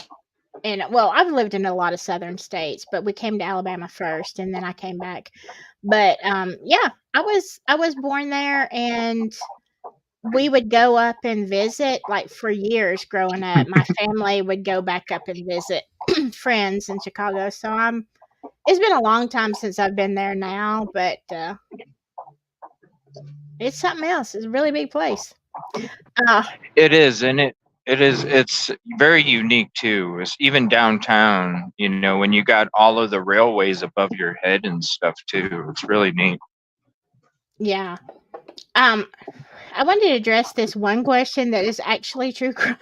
And well, I've lived in a lot of southern states, but we came to Alabama first and then I came back. But yeah, I was born there and we would go up and visit, like, for years growing up. My family would go back up and visit friends in Chicago. So it's been a long time since I've been there now, but it's something else. It's a really big place. It is, and it's very unique too. It's even downtown, you know, when you got all of the railways above your head and stuff too. It's really neat. Yeah. I wanted to address this one question that is actually true crime.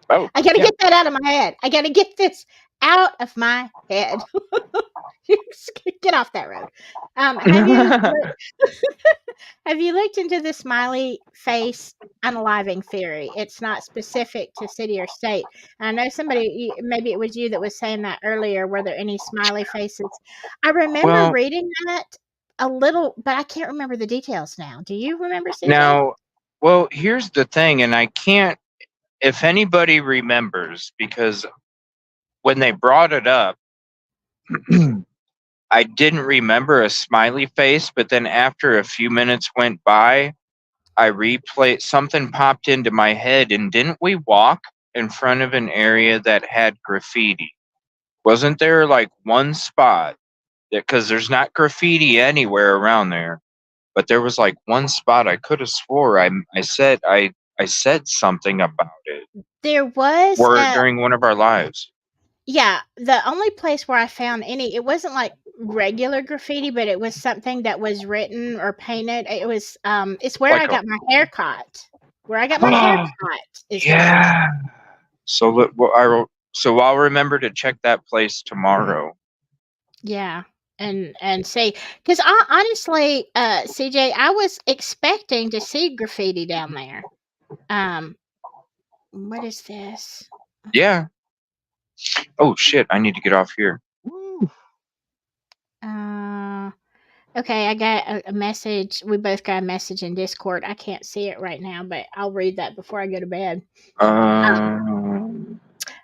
Oh, I gotta yeah. get that out of my head. I gotta get this out of my head. Get off that road. Have you looked into the smiley face unaliving theory? It's not specific to city or state. And I know somebody, maybe it was you that was saying that earlier. Were there any smiley faces? I remember Well, reading that a little, but I can't remember the details now. Do you remember, CJ? now, well, here's the thing, and I can't, if anybody remembers, because when they brought it up, I didn't remember a smiley face, but then after a few minutes went by, I replayed, something popped into my head, and didn't we walk in front of an area that had graffiti? Wasn't there like one spot that, because there's not graffiti anywhere around there, but there was like one spot I could have swore I said something about it There was during one of our lives. yeah, the only place where I found any, it wasn't like regular graffiti, but it was something that was written or painted. It was it's where Like I a- got my hair cut. Where I got my hair cut is where. Yeah. So I'll remember to check that place tomorrow. Yeah. And see, because I honestly, CJ, I was expecting to see graffiti down there. What is this? Yeah. Oh shit! I need to get off here. Okay, I got a message. We both got a message in Discord. I can't see it right now, but I'll read that before I go to bed.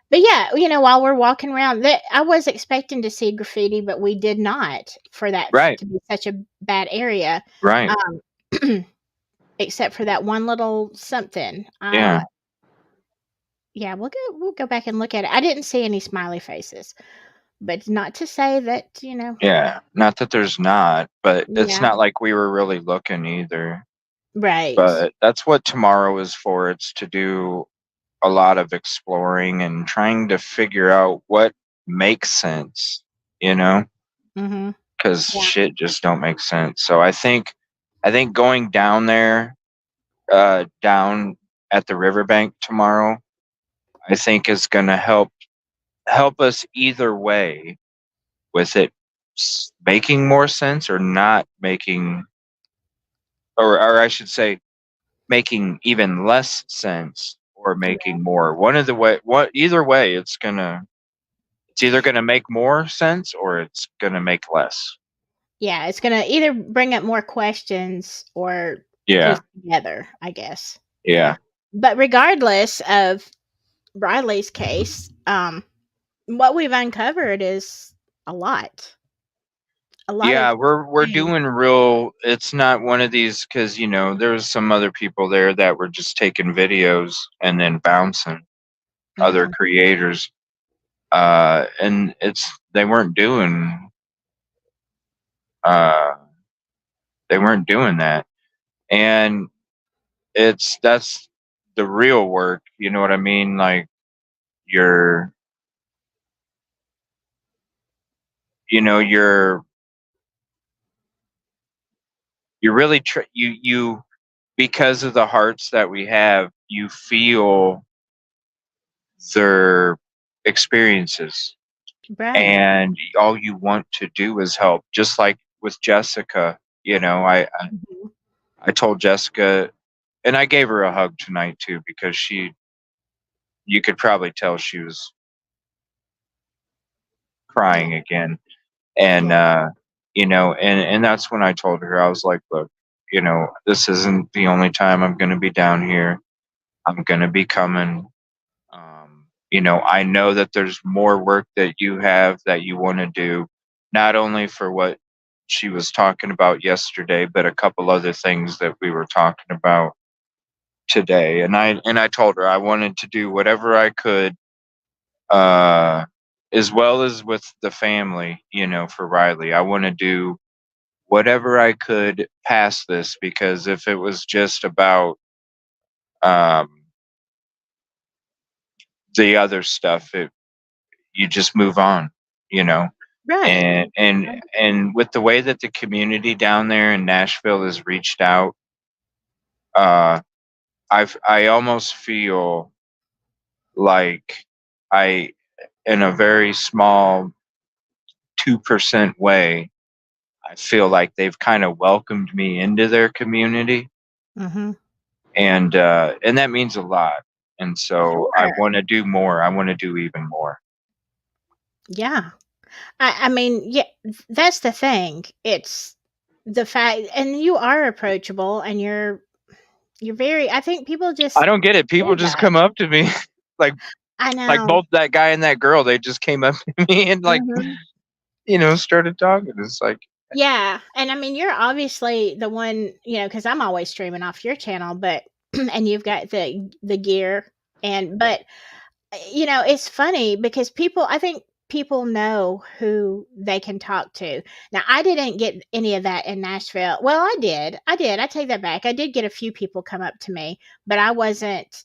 But yeah, you know, while we're walking around, I was expecting to see graffiti, but we did not, for that Right. to be such a bad area. Right. Except for that one little something. Yeah. Yeah, we'll go back and look at it. I didn't see any smiley faces, but not to say that, you know. Yeah. Not that there's not, but it's Yeah. not like we were really looking either. Right. But that's what tomorrow is for. It's to do a lot of exploring and trying to figure out what makes sense, you know? Mm-hmm. Because Yeah. shit just don't make sense. So I think going down there, down at the riverbank tomorrow, I think is going to help us either way with it making more sense or not making, or I should say, making even less sense or making more. Either way, it's either gonna make more sense or it's gonna make less. Yeah, it's gonna either bring up more questions or Yeah. piece together, I guess. Yeah. But regardless of Riley's case, what we've uncovered is a lot. A lot. Yeah, of we're things. doing real. It's not one of these, because you know there was some other people there that were just taking videos and then bouncing. Other creators, and they weren't doing that, and that's the real work. You know what I mean? Like you're really you because of the hearts that we have, you feel their experiences, Right. and all you want to do is help. Just like with Jessica, you know, I told Jessica, and I gave her a hug tonight too, because you could probably tell she was crying again. And you know, and that's when I told her, I was like, look, you know, this isn't the only time I'm going to be down here. I'm going to be coming. You know, I know that there's more work that you have that you want to do, not only for what she was talking about yesterday, but a couple other things that we were talking about today. And I told her I wanted to do whatever I could, as well as with the family, for Riley. I want to do whatever I could past this, because if it was just about um, the other stuff, you just move on, you know. Right. And with the way that the community down there in Nashville has reached out, uh, I almost feel like I, in a very small 2% way, I feel like they've kind of welcomed me into their community, Mm-hmm. and that means a lot. And so I Sure. want to do more. I want to do even more. Yeah. I mean, yeah, that's the thing. It's the fact, and you are approachable, and you're very. I think people just I don't get it. People see just that. come up to me, like I like know. both that guy and that girl. They just came up to me and Hmm. started talking. It's like, Yeah, and I mean, you're obviously the one, because I'm always streaming off your channel, but and you've got the gear, but it's funny because I think people know who they can talk to. Now, I didn't get any of that in Nashville. Well, I did. I take that back. I did get a few people come up to me, but I wasn't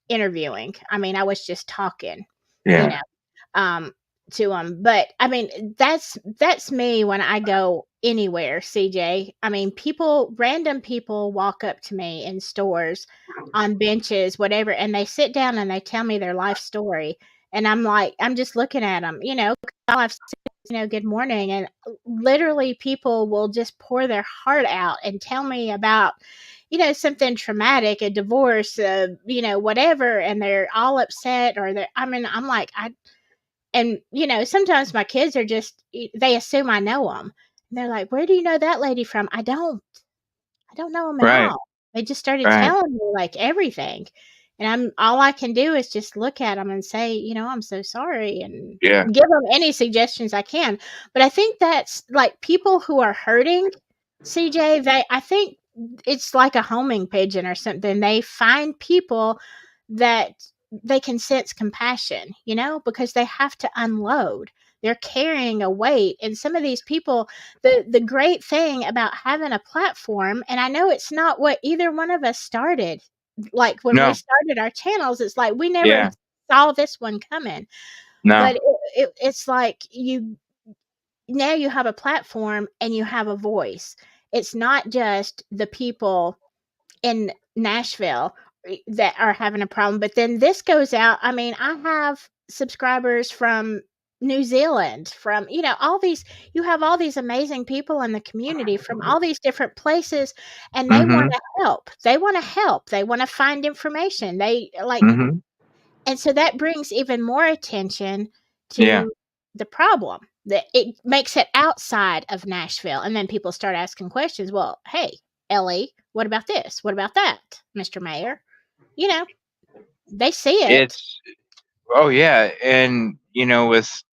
interviewing. I mean, I was just talking, you yeah, know, um, to them. But I mean, that's me when I go anywhere, CJ. I mean, random people walk up to me in stores, on benches, whatever, and they sit down and they tell me their life story. And I'm like, I'm just looking at them, all I've said is, good morning. And literally, people will just pour their heart out and tell me about something traumatic, a divorce, whatever, and they're all upset, or I mean, I'm like, and sometimes my kids are just, they assume I know them. And they're like, where do you know that lady from? I don't know them at right, all. They just started right, telling me like everything. And all I can do is just look at them and say, I'm so sorry, and yeah, give them any suggestions I can. But I think that's like people who are hurting, CJ, I think it's like a homing pigeon or something. They find people that they can sense compassion, because they have to unload. They're carrying a weight. And some of these people, the great thing about having a platform, and I know it's not what either one of us started. Like when we no, started our channels, it's like we never yeah, saw this one coming. no, But it's like now you have a platform and you have a voice. It's not just the people in Nashville that are having a problem. But then this goes out. I mean, I have subscribers from New Zealand, from, all these, you have all these amazing people in the community from all these different places, and they want mm-hmm, to help. They want to help. They want to find information. They like, mm-hmm, and so that brings even more attention yeah, to the problem. That it makes it outside of Nashville. And then people start asking questions. Well, hey, Ellie, what about this? What about that, Mr. Mayor? You know, they see it. it's oh yeah, and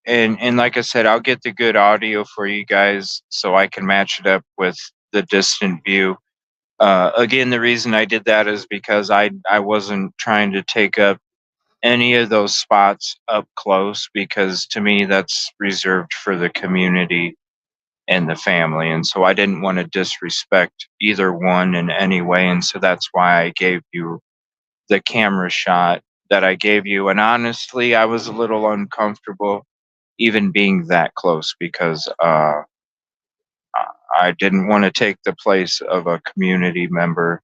and like I said, I'll get the good audio for you guys so I can match it up with the distant view. Again, the reason I did that is because I wasn't trying to take up any of those spots up close, because to me that's reserved for the community and the family, and so I didn't want to disrespect either one in any way, and so that's why I gave you the camera shot that I gave you. And honestly, I was a little uncomfortable even being that close, because I didn't want to take the place of a community member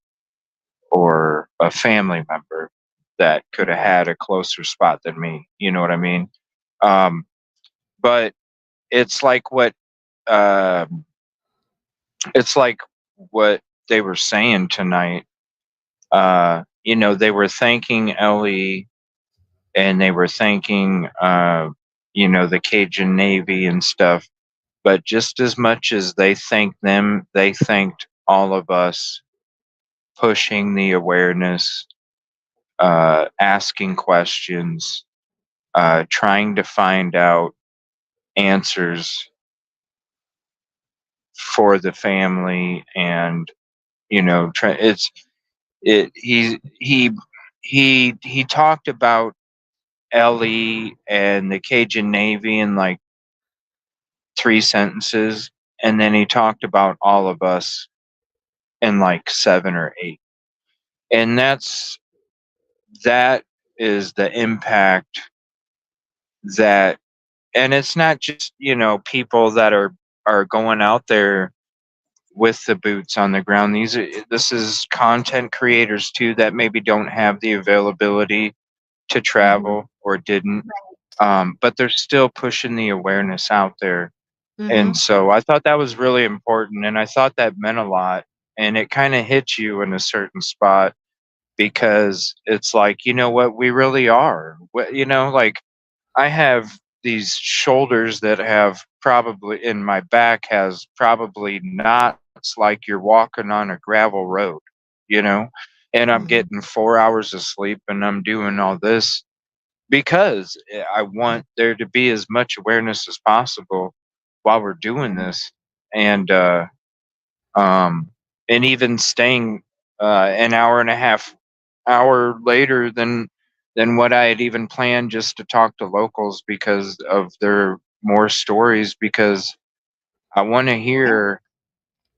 or a family member that could have had a closer spot than me. You know what I mean? Um, but it's like what uh, it's like what they were saying tonight. They were thanking Ellie, and they were thanking the Cajun Navy and stuff. But just as much as they thanked them, they thanked all of us pushing the awareness, asking questions, trying to find out answers for the family, and you know, he talked about Ellie and the Cajun Navy in like 3 sentences, and then he talked about all of us in like 7 or 8. And that is the impact that, and it's not just, you know, people that are going out there with the boots on the ground. This is content creators too that maybe don't have the availability to travel or didn't, but they're still pushing the awareness out there. And so I thought that was really important, and I thought that meant a lot, and it kind of hit you in a certain spot, because it's like, you know what, we really are. You know, like I have these shoulders that have probably, in my back has probably knots like you're walking on a gravel road, you know, and I'm getting 4 hours of sleep, and I'm doing all this because I want there to be as much awareness as possible while we're doing this. And, um, and even staying an hour and a half hour later than what I had even planned, just to talk to locals because of their more stories, because I want to hear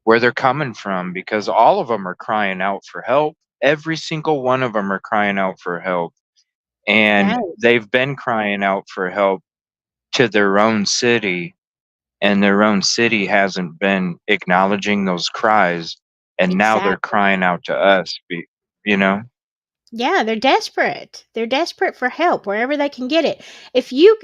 where they're coming from, because all of them are crying out for help. Every single one of them are crying out for help, and Right. they've been crying out for help to their own city, and their own city hasn't been acknowledging those cries, and now they're Exactly. crying out to us, you know. Yeah, they're desperate. They're desperate for help wherever they can get it. If you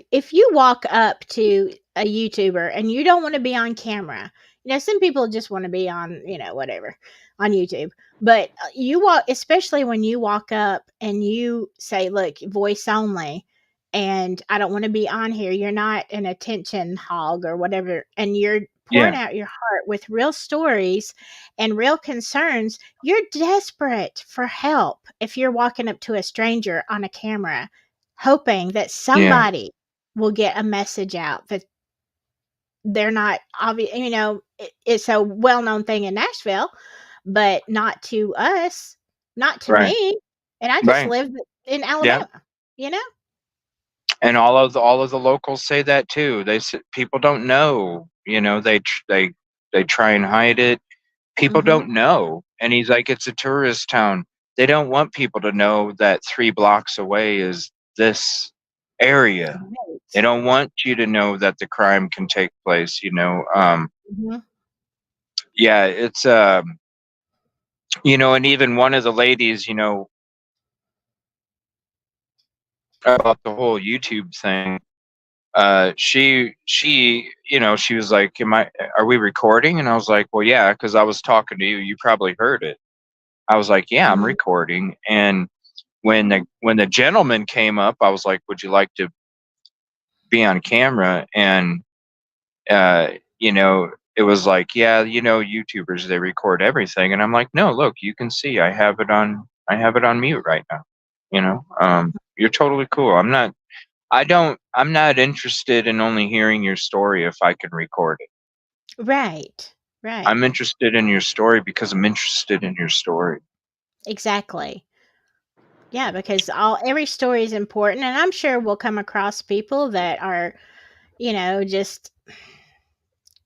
walk up to a YouTuber and you don't want to be on camera, you know, some people just want to be on, you know, whatever on YouTube. But you walk, especially when you walk up and you say, "Look, voice only," and I don't want to be on here. You're not an attention hog or whatever, and you're pouring Yeah, out your heart with real stories and real concerns. You're desperate for help if you're walking up to a stranger on a camera, hoping that yeah, somebody will get a message out that they're not obvious. You know, it's a well known thing in Nashville, but not to us, not to right, me. And I just right, live in yeah. Alabama, you know? And all of the locals say that too. They say people don't know, you know, they try and hide it. People Mm-hmm. don't know. And he's like, it's a tourist town. They don't want people to know that 3 blocks away is this area. They Right. don't want you to know that the crime can take place, you know. Mm-hmm. Yeah, it's you know, and even one of the ladies, you know, about the whole YouTube thing, she you know, she was like, are we recording? And I was like, well, yeah, because I was talking to you, you probably heard it. I was like, yeah, I'm Mm-hmm. recording. And when the gentleman came up, I was like, would you like to be on camera? And uh you know, it was like, yeah, you know, YouTubers, they record everything. And I'm like, no, look, you can see I have it on mute right now, you know. You're totally cool. I'm not interested in only hearing your story if I can record it. Right. Right. I'm interested in your story because I'm interested in your story. Exactly. Yeah, because every story is important, and I'm sure we'll come across people that are, you know, just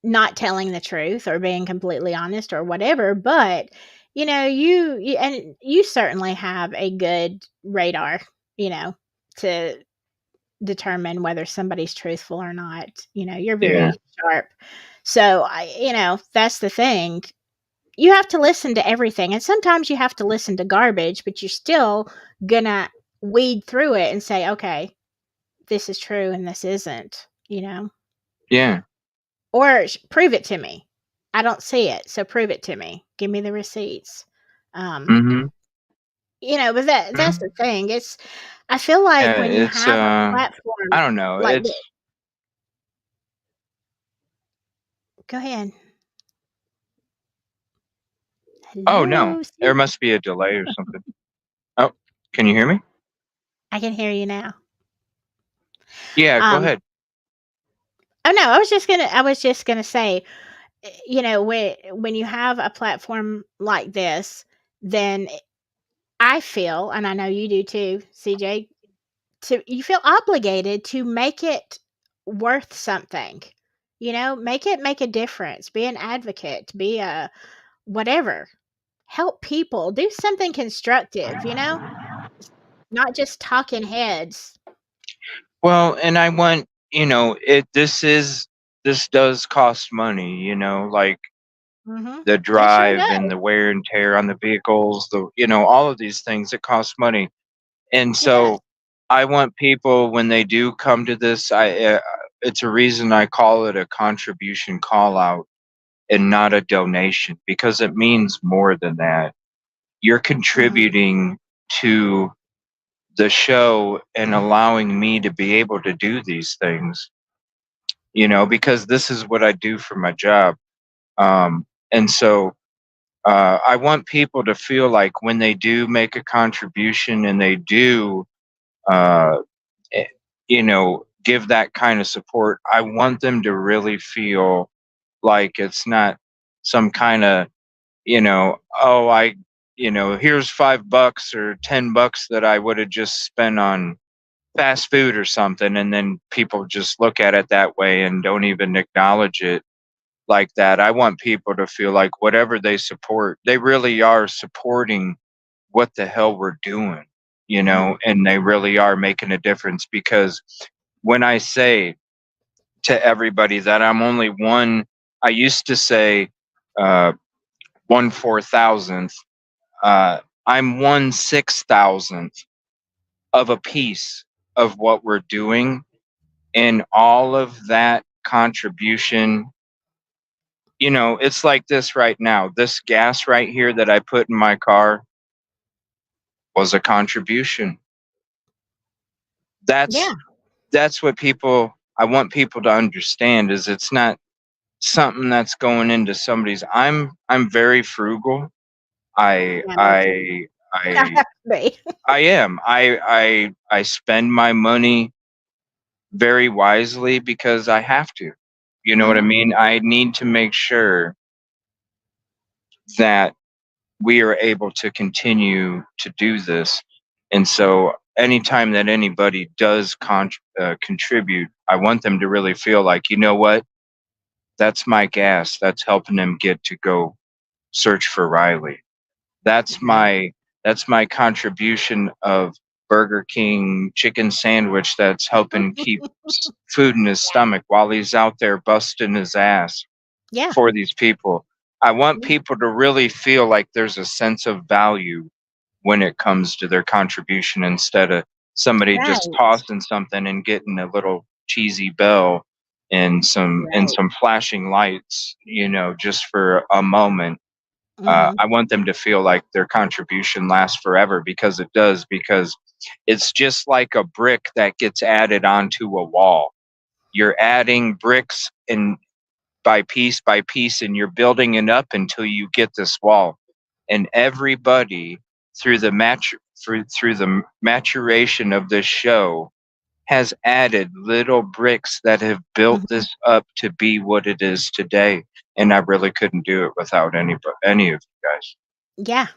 not telling the truth or being completely honest or whatever. But you know, and you certainly have a good radar, you know, to determine whether somebody's truthful or not. You know, you're Yeah. very sharp. So you know, that's the thing. You have to listen to everything, and sometimes you have to listen to garbage, but you're still gonna weed through it and say, okay, this is true and this isn't, you know, Yeah. or prove it to me. I don't see it, so prove it to me. Give me the receipts. Um, Mhm. you know, but that's Mhm. the thing. I feel like Yeah, when you it's have a platform I don't know. like this, It's go ahead. Oh no. Hello, There see? must be a delay or something. Oh, can you hear me? I can hear you now. Yeah, go Um, ahead. oh no, I was just gonna say you know, when you have a platform like this, then I feel, and I know you do too, CJ, you feel obligated to make it worth something. You know, make it make a difference. Be an advocate. Be a whatever. Help people. Do something constructive. You know, not just talking heads. Well, and I want, this does cost money, like the It sure drive and does. the wear and tear on the vehicles, all of these things, it costs money. And It does. so I want people, when they do come to this, it's a reason I call it a contribution call out and not a donation, because it means more than that. You're Hmm. contributing to the show and allowing me to be able to do these things, because this is what I do for my job. And so I want people to feel like when they do make a contribution and they do, uh, eh, give that kind of support, I want them to really feel like it's not some kind of, oh, here's $5 or $10 that I would have just spent on fast food or something. And then people just look at it that way and don't even acknowledge it like that. I want people to feel like whatever they support, they really are supporting what the hell we're doing, and they really are making a difference. Because when I say to everybody that I'm only one, I used to say, 1/4000th, I'm 1/6000th of a piece of what we're doing. And all of that contribution, it's like this right now. This gas right here that I put in my car was a contribution. That's Yeah. that's what I want people to understand, is it's not something that's going into somebody's. I'm very frugal. I Yeah. Me too. I I I have to be. I am. I spend my money very wisely because I have to. You know what I Hmm. mean? I need to make sure that we are able to continue to do this. And so anytime that anybody does contribute, I want them to really feel like, you know what? That's my gas. That's helping them get to go search for Riley. That's Right. my contribution of Burger King chicken sandwich that's helping keep food in his stomach while he's out there busting his ass Yeah. for these people. I want Yeah. people to really feel like there's a sense of value when it comes to their contribution, instead of somebody just Right. tossing something and getting a little cheesy bell and Right. some flashing lights, just for a moment. Hmm. I want them to feel like their contribution lasts forever, because it does. Because it's just like a brick that gets added onto a wall. You're adding bricks and by piece, and you're building it up until you get this wall. And everybody, through the through the maturation of this show, has added little bricks that have built Hmm. this up to be what it is today. And I really couldn't do it without any of you guys. Yeah.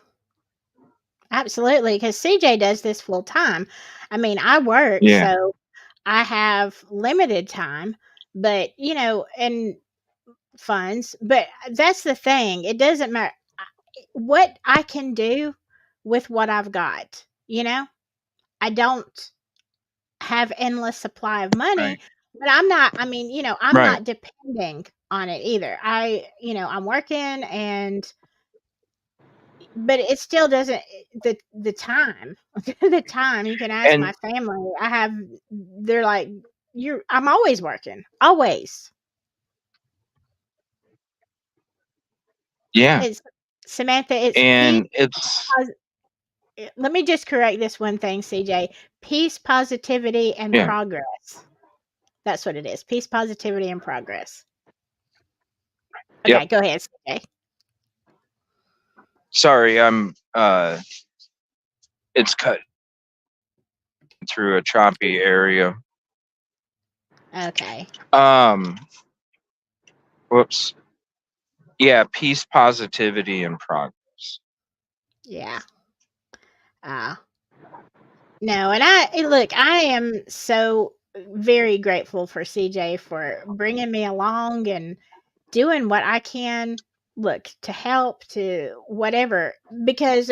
Absolutely. Because CJ does this full time. I mean, I work, Yeah, so I have limited time, but and funds. But that's the thing. It doesn't matter what I can do with what I've got. I don't have endless supply of money, right, but I'm not. I mean, I'm right. not depending on it either. I'm working and but it still doesn't the time the time you can ask my And family. They're like, I'm always working, always. yeah, It's Samantha, it's peace. and it's Let me just correct this one thing, CJ. Peace, positivity, and yeah, progress. That's what it is. Peace, positivity, and progress. yep. Okay, go ahead, CJ. Sorry, it's cut through a choppy area. Okay. Um, whoops. Yeah, peace, positivity, and progress. Yeah. Uh, no, and look, I am so very grateful for CJ for bringing me along and doing what I can, look, to help, to whatever, because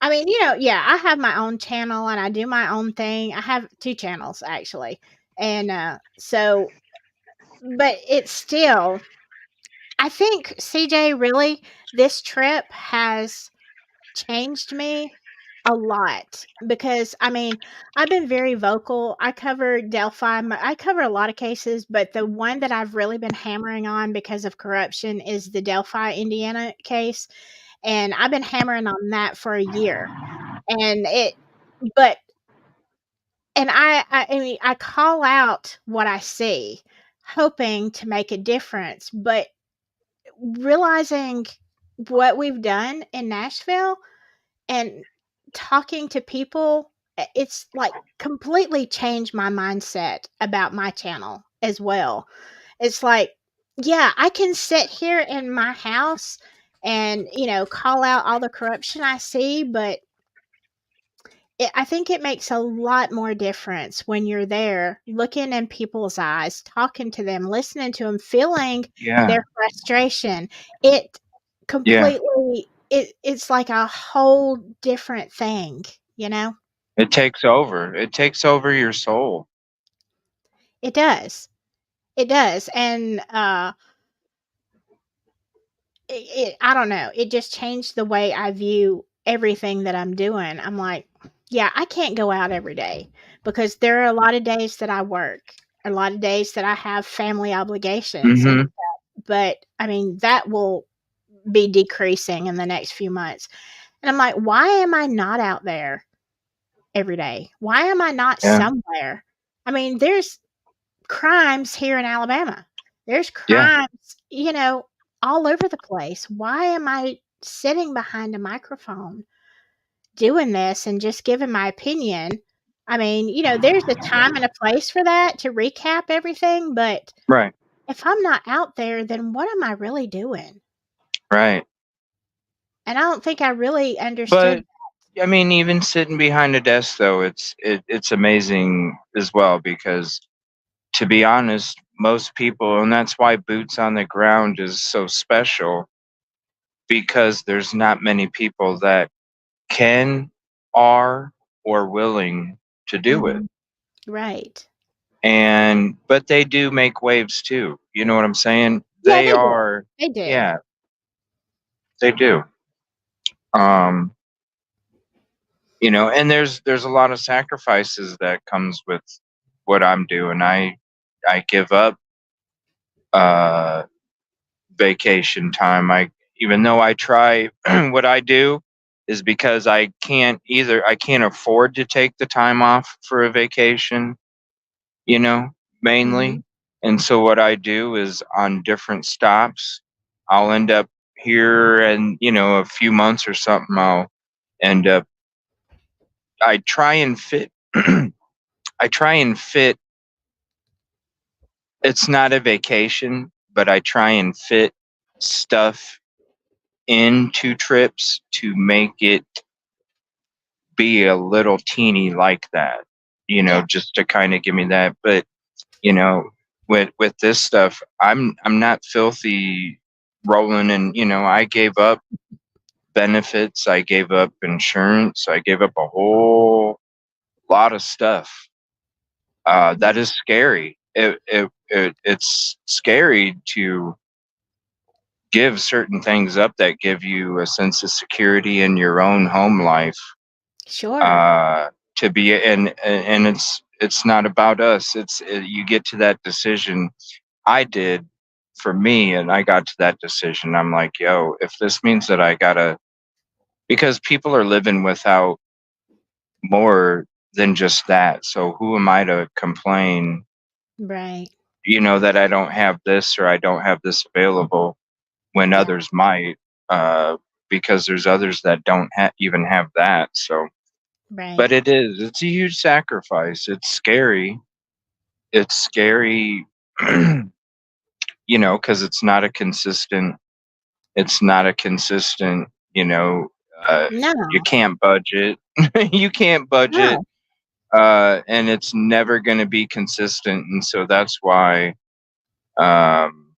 I mean, yeah, I have my own channel and I do my own thing. I have 2 channels actually. And so, but it's still, I think CJ, really, this trip has changed me a lot because, I mean, I've been very vocal. I cover Delphi. I cover a lot of cases, but the one that I've really been hammering on because of corruption is the Delphi, Indiana case. And I've been hammering on that for a year. And but, and I mean, I call out what I see, hoping to make a difference, but realizing what we've done in Nashville and talking to people, it's like completely changed my mindset about my channel as well. It's like, yeah, I can sit here in my house and, call out all the corruption I see, but I think it makes a lot more difference when you're there looking in people's eyes, talking to them, listening to them, feeling Yeah, their frustration. It yeah. completely, it's like a whole different thing, you know? It takes over. It takes over your soul. It does. It does. And I don't know. It just changed the way I view everything that I'm doing. I'm like, yeah, I can't go out every day because there are a lot of days that I work, a lot of days that I have family obligations and Mm-hmm. stuff. But I mean, that will be decreasing in the next few months. And I'm like, why am I not out there every day? Why am I not Yeah, somewhere? I mean, there's crimes here in Alabama. There's yeah, crimes, all over the place. Why am I sitting behind a microphone doing this and just giving my opinion? I mean, there's a time and a place for that to recap everything, but right, if I'm not out there, then what am I really doing? right. And I don't think I really understood. But I mean, even sitting behind a desk, though, it's amazing as well because, to be honest, most people, and that's why boots on the ground is so special because there's not many people that can, are, or willing to do it. Mhm. Right. And but they do make waves too. You know what I'm saying? Yeah, They they do. are, They do. yeah, they do. Um, and there's a lot of sacrifices that comes with what I'm doing. I give up uh vacation time. I Even though I try, what I do is because I can't afford to take the time off for a vacation, you know, Mhm. mainly. And so what I do is on different stops, I'll end up here and, a few months or something, I'll end up, I try and fit, I try and fit, it's not a vacation, but I try and fit stuff into trips to make it be a little teeny like that, Yeah. just to kind of give me that. But you know, with this stuff, I'm not filthy rolling, and I gave up benefits, I gave up insurance, I gave up a whole lot of stuff. That is scary. It's scary to give certain things up that give you a sense of security in your own home life. Sure. uh to be, and it's not about us. You get to that decision. I did, for me, and I got to that decision. I'm like, yo, if this means that I gotta, because people are living without more than just that, so who am I to complain, Right. that I don't have this or I don't have this available when Yeah. others might, uh because there's others that don't even have that. So Right. but it's a huge sacrifice. It's scary. It's scary, because it's not a consistent. It's not a consistent, No, you can't budget. You can't budget, no. and it's never going to be consistent. And so that's why, um,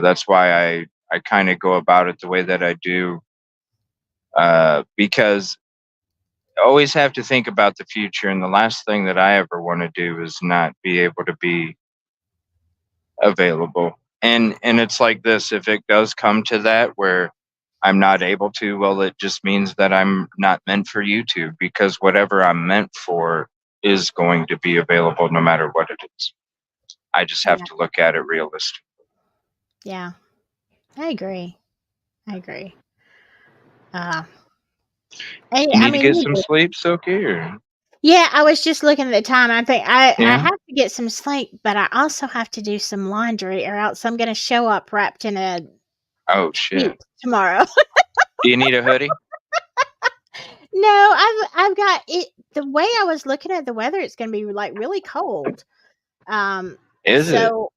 that's why I kind of go about it the way that I do, because I always have to think about the future. And the last thing that I ever want to do is not be able to be available. And it's like this: if it does come to that where I'm not able to, well, it just means that I'm not meant for YouTube, because whatever I'm meant for is going to be available no matter what it is. I just have Yeah, to look at it realistically. yeah. I agree. I agree. Uh, You I need to mean, get you some do. sleep, Silky, or Yeah, I was just looking at the time. I think I yeah. have to get some sleep, but I also have to do some laundry, or else I'm going to show up wrapped in a Oh shit. sheet tomorrow. Do you need a hoodie? No, I've got it. The way I was looking at the weather, it's going to be like really cold. Um, Is it so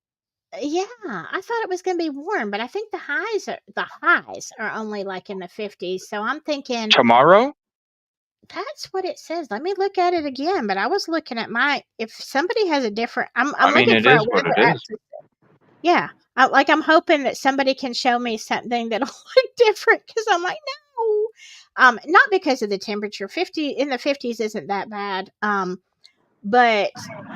yeah, I thought it was going to be warm, but I think the highs are only like in the 50s. So I'm thinking tomorrow? that's what it says. Let me look at it again. But I was looking at my. If somebody has a different, I'm I mean, looking it for a is what weather it app. is. Yeah, I'm hoping that somebody can show me something that'll look different, because I'm like, no. Not because of the temperature. 50 in the 50s isn't that bad. But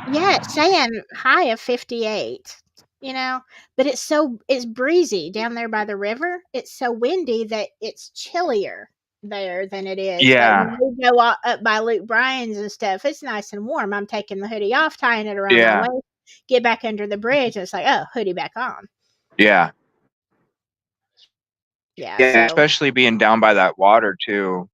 yeah, it's saying high of 58. You know, but it's breezy down there by the river. It's so windy that it's chillier there than it is. Like Yeah, when we go up by Luke Bryan's and stuff, it's nice and warm. I'm taking the hoodie off, tying it around my yeah, waist, get back under the bridge, and it's like, oh, hoodie back on. yeah, Yeah, yeah. so Especially being down by that water too.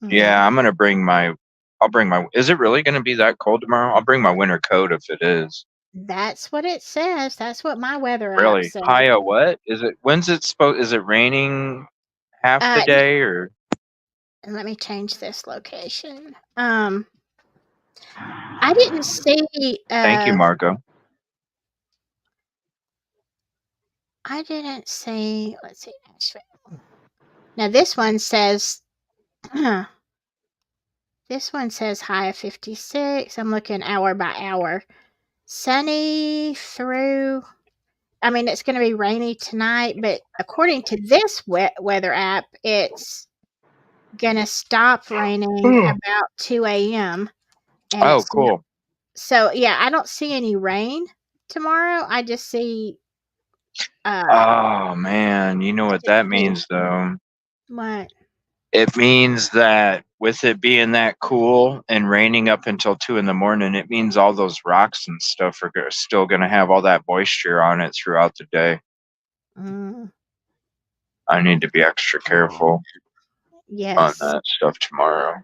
mhm. Yeah, I'm gonna bring my. I'll bring my. Is it really gonna be that cold tomorrow? I'll bring my winter coat if it is. That's what it says. That's what my weather app Really? says. High of what? Is it? When's it supposed? Is it raining half the Yeah, day or? and let me change this location. I didn't see. Thank you, Marco. I didn't see. Let's see. Nashville. Now this one says. This one says high of 56. I'm looking hour by hour. Sunny through. I mean, it's going to be rainy tonight, but according to this weather app, it's gonna stop raining about 2 a.m. and Oh, it's cool. so yeah, I don't see any rain tomorrow. I just see Oh man, you know I what just that see means though? what? It means that with it being that cool and raining up until 2 in the morning, it means all those rocks and stuff are still going to have all that moisture on it throughout the day. Mm, I need to be extra careful on yes, that stuff tomorrow.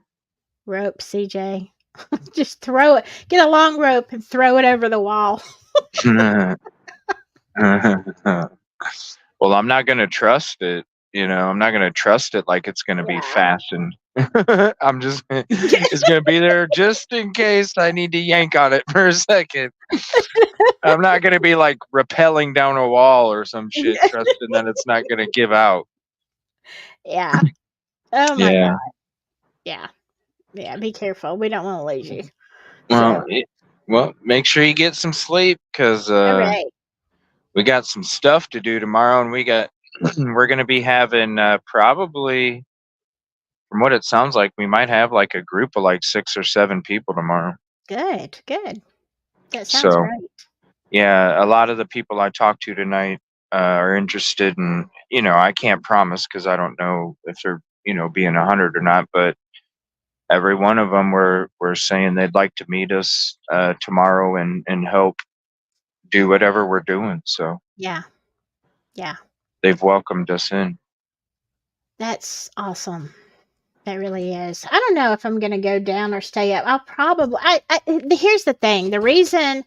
rope, CJ. Just throw it. Get a long rope and throw it over the wall. Well, I'm not going to trust it. I'm not going to trust it like it's going to be Yeah. fastened. It's going to be there just in case I need to yank on it for a second. I'm not going to be like rappelling down a wall or some shit, trusting that it's not going to give out. Yeah. Oh my Yeah. god. Yeah. Yeah. Be careful. We don't want to lose you. Well, So, make sure you get some sleep, because all right. we got some stuff to do tomorrow, and we're going to be having probably, from what it sounds like, we might have like a group of like 6 or 7 people tomorrow. Good. Good. That sounds So great. yeah, a lot of the people I talked to tonight are interested in. I can't promise because I don't know if they're being 100 or not, but every one of them were saying they'd like to meet us tomorrow and help do whatever we're doing. So Yeah. Yeah. they've welcomed us in. That's awesome. That really is. I don't know if I'm going to go down or stay up. I'll probably. Here's the thing. The reason.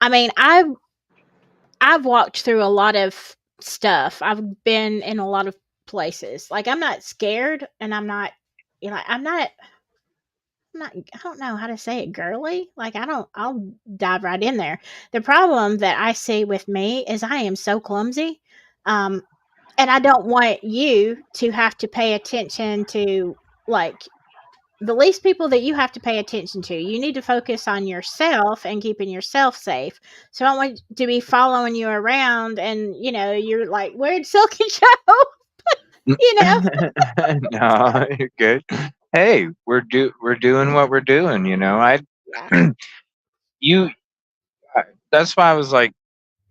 I mean, I've walked through a lot of stuff. I've been in a lot of places. Like I'm not scared, and I'm not. I'm not. I'm not. I don't know how to say it. Girly. Like I don't. I'll dive right in there. The problem that I see with me is I am so clumsy. and I don't want you to have to pay attention to, like, the least people that you have to pay attention to. You need to focus on yourself and keeping yourself safe. So I don't want to be following you around and, you're like, where'd Silky go? You know? No, you're good. Hey, we're doing what we're doing. Yeah. You. That's why I was like,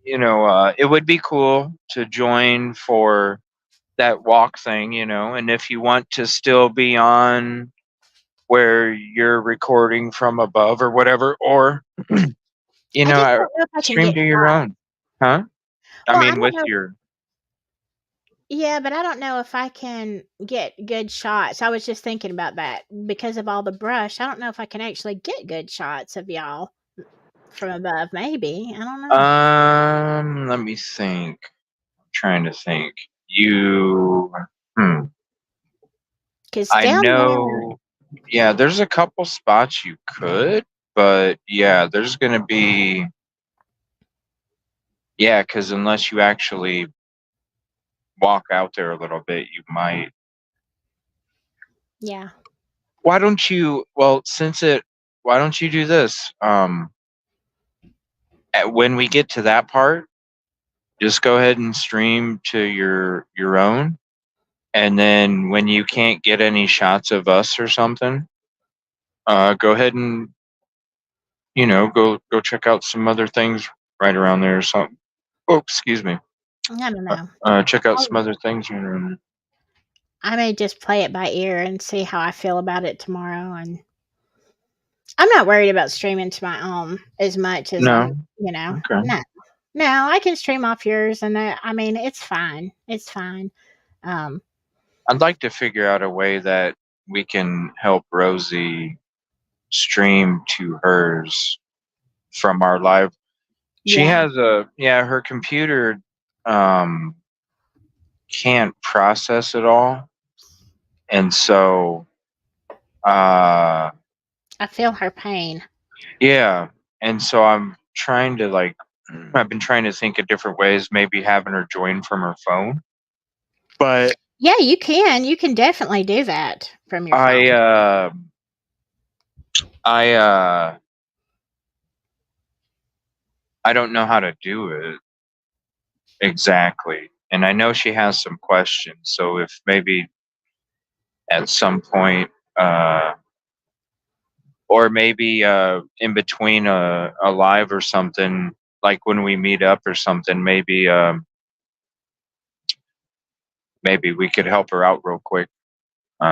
it would be cool to join for that walk thing, and if you want to still be on where you're recording from above or whatever, or I just I don't know if I can stream get to your shot. own, huh? I Well, I mean, don't with know. your Yeah, but I don't know if I can get good shots. I was just thinking about that because of all the brush. I don't know if I can actually get good shots of y'all from above. Maybe. I don't know. let me think. I'm trying to think. You, hmm. Because I down there, know. Yeah, there's a couple spots you could, but yeah, there's gonna be. Yeah, because unless you actually walk out there a little bit, you might. yeah. Why don't you? Well, why don't you do this? When we get to that part, just go ahead and stream to your own, and then when you can't get any shots of us or something, go ahead and go check out some other things right around there or something. Oh, excuse me. I don't know. Check out some I'll- other things right around there. I may just play it by ear and see how I feel about it tomorrow. And I'm not worried about streaming to my own as much as No, no, okay. no, I can stream off yours, and I mean, it's fine. It's fine. Um, I'd like to figure out a way that we can help Rosie stream to hers from our live. She yeah, has her computer can't process it all. And so I feel her pain. yeah, and so I've been trying to think of different ways, maybe having her join from her phone. But Yeah, you can. You can definitely do that from your I phone. I I don't know how to do it exactly. And I know she has some questions, so if maybe at some point or maybe in between a live or something, like when we meet up or something, maybe we could help her out real quick,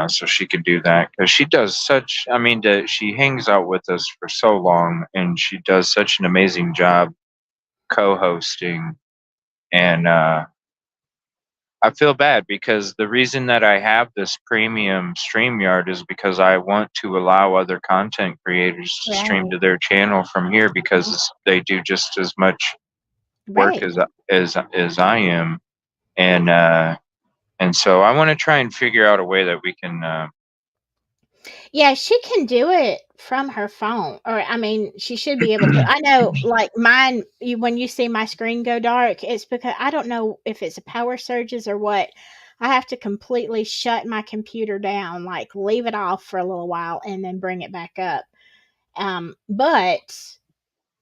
so she can do that, because she does such. I mean, she hangs out with us for so long, and she does such an amazing job co-hosting, and I feel bad because the reason that I have this premium StreamYard is because I want to allow other content creators to stream to Right. their channel from here, because they do just as much work Right. as I am, and so I want to try and figure out a way that we can. Yeah, she can do it from her phone. Or I mean, she should be able to. I know like mine when you see my screen go dark, it's because I don't know if it's a power surges or what. I have to completely shut my computer down, like leave it off for a little while and then bring it back up. But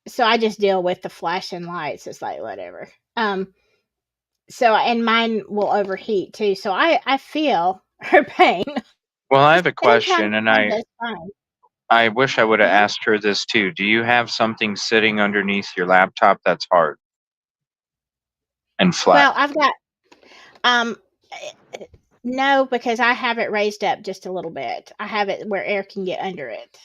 so I just deal with the flashing lights. It's like whatever. So and mine will overheat too. So I feel her pain. Well, I have a Sometimes question, and mine does fine. I wish I would have Uh-huh. asked her this too. Do you have something sitting underneath your laptop that's hard and flat? Well, I've got um no, because I have it raised up just a little bit. I have it where air can get under it.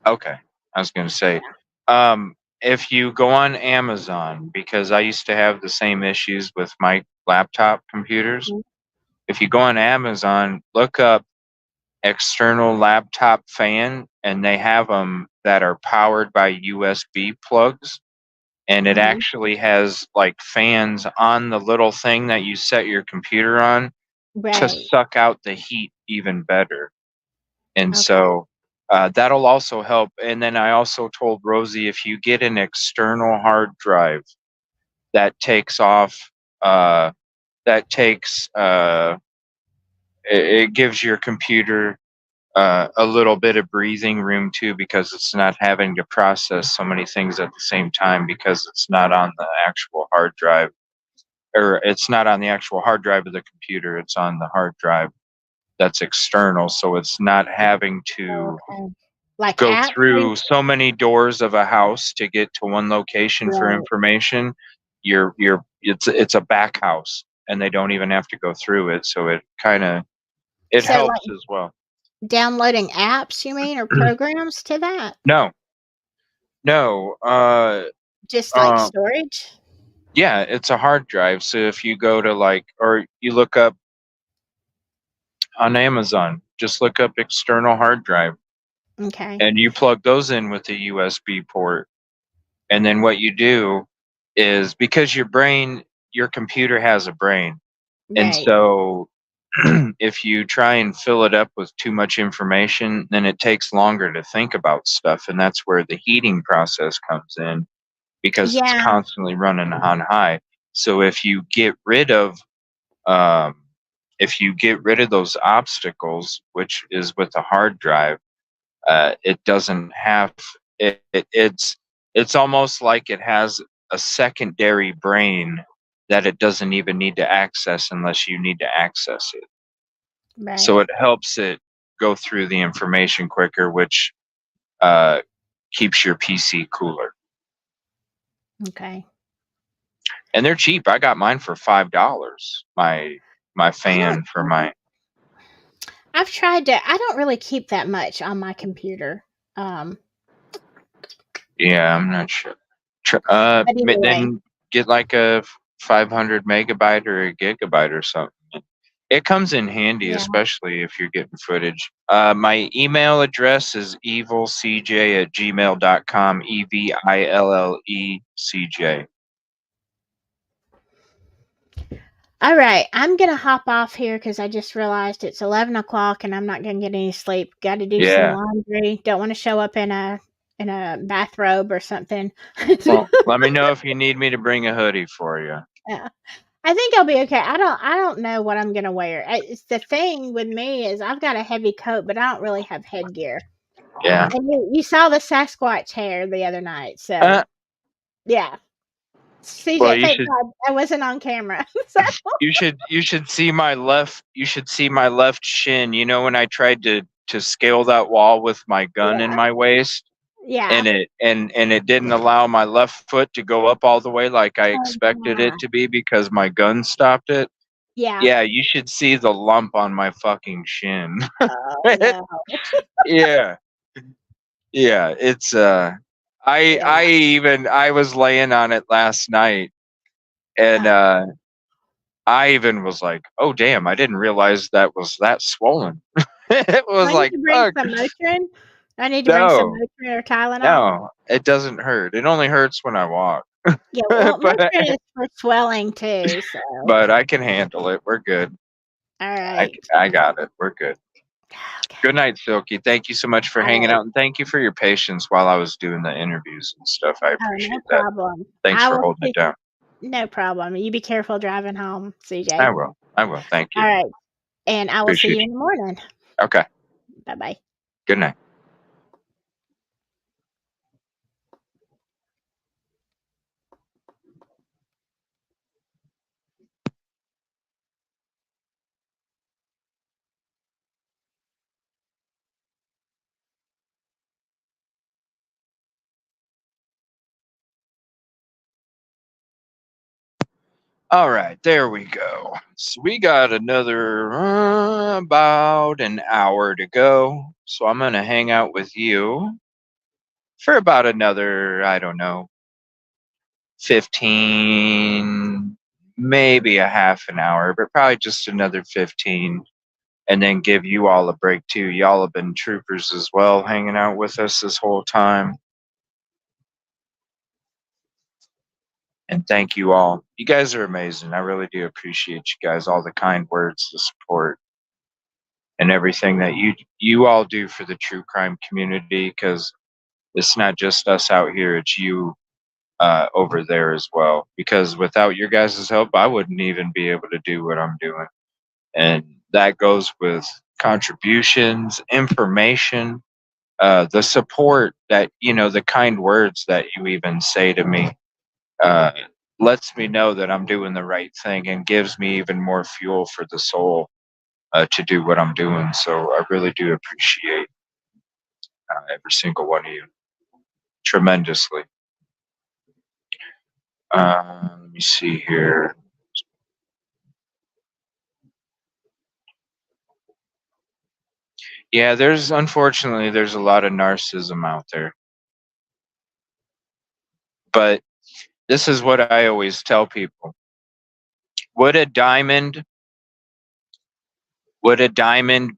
Okay. I was going to say, Yeah. if you go on Amazon, because I used to have the same issues with my laptop computers. Mhm. If you go on Amazon, look up external laptop fan, and they have them that are powered by USB plugs. And it Mhm. actually has like fans on the little thing that you set your computer on to Right. suck out the heat even better. And Okay. so that'll also help. And then I also told Rosie, if you get an external hard drive that takes off that takes it gives your computer a little bit of breathing room too, because it's not having to process so many things at the same time, because it's not on the actual hard drive, or it's not on the actual hard drive of the computer. It's on the hard drive that's external, so it's not having to Okay. Like go apps? through so many doors of a house to get to one location for Right. information. It's a back house, and they don't even have to go through it, so it kind of it So, helps like as well. downloading apps, you mean, or programs to that? No, no, Just like uh, storage? yeah, it's a hard drive. So if you go to or you look up on Amazon, just look up external hard drive, Okay. and you plug those in with the USB port. And then what you do is, because your computer has a brain. And Right. so if you try and fill it up with too much information, then it takes longer to think about stuff. And that's where the heating process comes in, because it's Yeah. constantly running on high. So um, if you get rid of those obstacles, which is with the hard drive, it doesn't have it's almost like it has a secondary brain that it doesn't even need to access unless you need to access it. So Right. it helps it go through the information quicker, which uh, keeps your PC cooler. Okay. And they're cheap. I got mine for $5. My fan for my I've tried to. I don't really keep that much on my computer. Yeah, I'm not sure. But either way, Then get like a 500 megabyte or a gigabyte or something. It comes in handy, yeah. especially if you're getting footage. My email address is evilcj@gmail.com. EVILLECJ. All right, I'm gonna hop off here because I just realized it's 11 o'clock and I'm not gonna get any sleep. Got to do some Yeah. laundry. Don't want to show up in a bathrobe or something. Well, let me know if you need me to bring a hoodie for you. Yeah. I think I'll be okay. I don't know what I'm gonna wear. It's the thing with me is I've got a heavy coat, but I don't really have headgear. Yeah. And you saw the Sasquatch hair the other night, so yeah. CJ, Well, you thank should God I wasn't on camera. So you should see my left shin. You know, when I tried to scale that wall with my gun in yeah, my waist, yeah. and it didn't allow my left foot to go up all the way like I Oh, expected yeah. it to be, because my gun stopped it. Yeah. Yeah, you should see the lump on my fucking shin. Oh no. Yeah. Yeah, it's Yeah. I was laying on it last night, and I even was like, "Oh damn, I didn't realize that was that swollen." It Do was I need like, to bring "Fuck." some Motrin? I need to bring some No. Motrin or Tylenol? No, it doesn't hurt. It only hurts when I walk. Yeah, well, but Motrin is for swelling too, so but I can handle it. We're good. all I right. I got it. We're good. Okay. Good night, Silky. Thank you so much for All hanging right. out, and thank you for your patience while I was doing the interviews and stuff. I Oh, no appreciate that. problem. Thanks I for will holding see. it down. No problem. You be careful driving home, CJ. I will. I will. Thank you. All right. And I will see Appreciate you in the morning. you. Okay. Bye bye. Good night. All right, there we go. So we got another about an hour to go. So I'm going to hang out with you for about another, I don't know, 15, maybe a half an hour, but probably just another 15, and then give you all a break too. Y'all have been troopers as well, hanging out with us this whole time. And thank you all. You guys are amazing. I really do appreciate you guys, all the kind words, the support, and everything that you all do for the true crime community, because it's not just us out here, it's you over there as well. Because without your guys' help, I wouldn't even be able to do what I'm doing. And that goes with contributions, information, the support that, the kind words that you even say to me, uh, lets me know that I'm doing the right thing and gives me even more fuel for the soul to do what I'm doing. So I really do appreciate every single one of you tremendously. Let me see here. Yeah, unfortunately there's a lot of narcissism out there. But this is what I always tell people. Would a diamond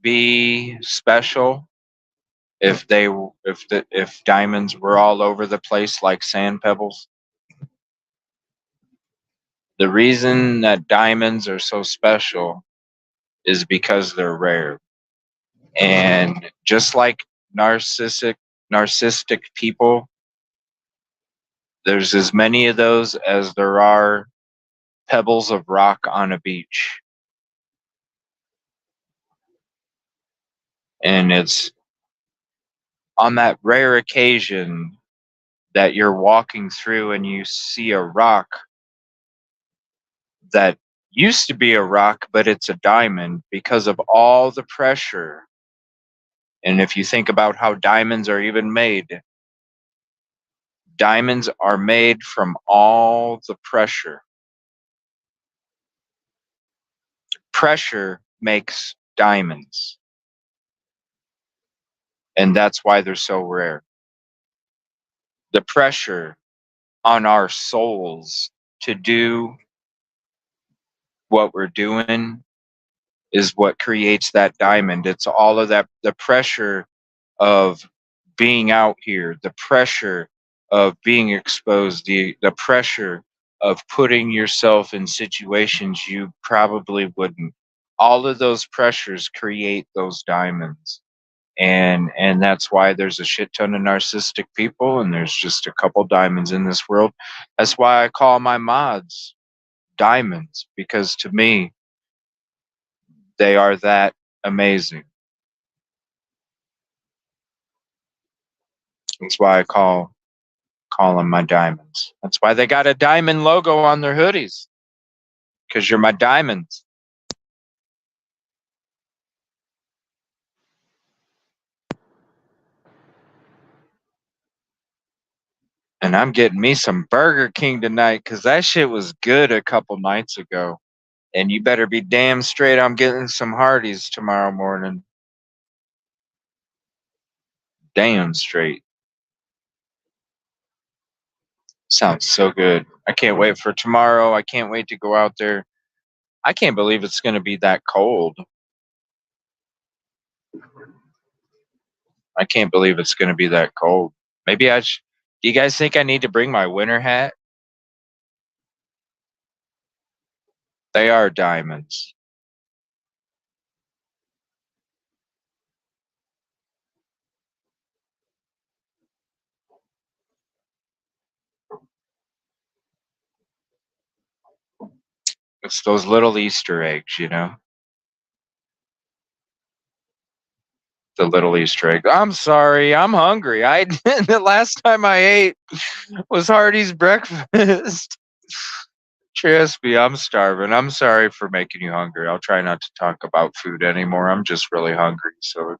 be special if diamonds were all over the place like sand pebbles? The reason that diamonds are so special is because they're rare. And just like narcissistic people, there's as many of those as there are pebbles of rock on a beach. And it's on that rare occasion that you're walking through and you see a rock that used to be a rock, but it's a diamond because of all the pressure. And if you think about how diamonds are even made, diamonds are made from all the pressure. Pressure makes diamonds. And that's why they're so rare. The pressure on our souls to do what we're doing is what creates that diamond. It's all of that, the pressure of being out here, the pressure of being exposed, the pressure of putting yourself in situations you probably wouldn't. All of those pressures create those diamonds. And that's why there's a shit ton of narcissistic people and there's just a couple diamonds in this world. That's why I call my mods diamonds, because to me they are that amazing. That's why I call them my diamonds. That's why they got a diamond logo on their hoodies, because you're my diamonds. And I'm getting me some Burger King tonight because that shit was good a couple nights ago. And you better be damn straight I'm getting some Hardee's tomorrow morning. Damn straight. Sounds so good. I can't wait for tomorrow. I can't wait to go out there. I can't believe it's going to be that cold. I can't believe it's going to be that cold. Maybe do you guys think I need to bring my winter hat? They are diamonds. It's those little Easter eggs, the little Easter egg. I'm sorry, I'm hungry. The last time I ate was Hardee's breakfast. Trust me, I'm starving. I'm sorry for making you hungry. I'll try not to talk about food anymore. I'm just really hungry. So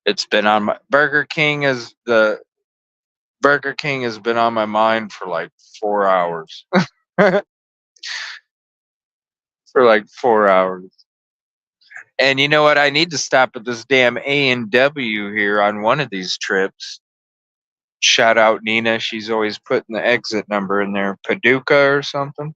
it's been on my Burger King has been on my mind for like 4 hours. For like 4 hours. And you know what? I need to stop at this damn A&W here on one of these trips. Shout out Nina. She's always putting the exit number in there. Paducah or something.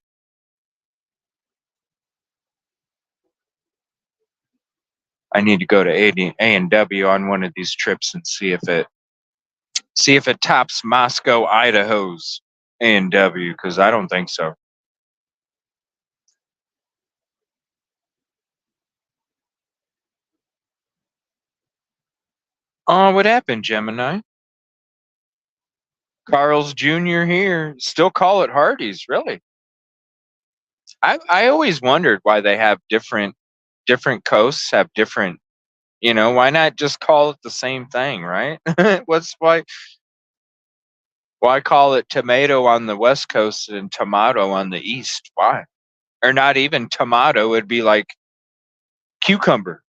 I need to go to A&W on one of these trips and see if it tops Moscow, Idaho's A&W, because I don't think so. Oh, what happened, Gemini? Carl's Jr. here. Still call it Hardee's, really. I always wondered why they have different coasts have different, why not just call it the same thing, right? Why call it tomato on the West Coast and tomato on the East? Why? Or not even tomato, it'd be like cucumber.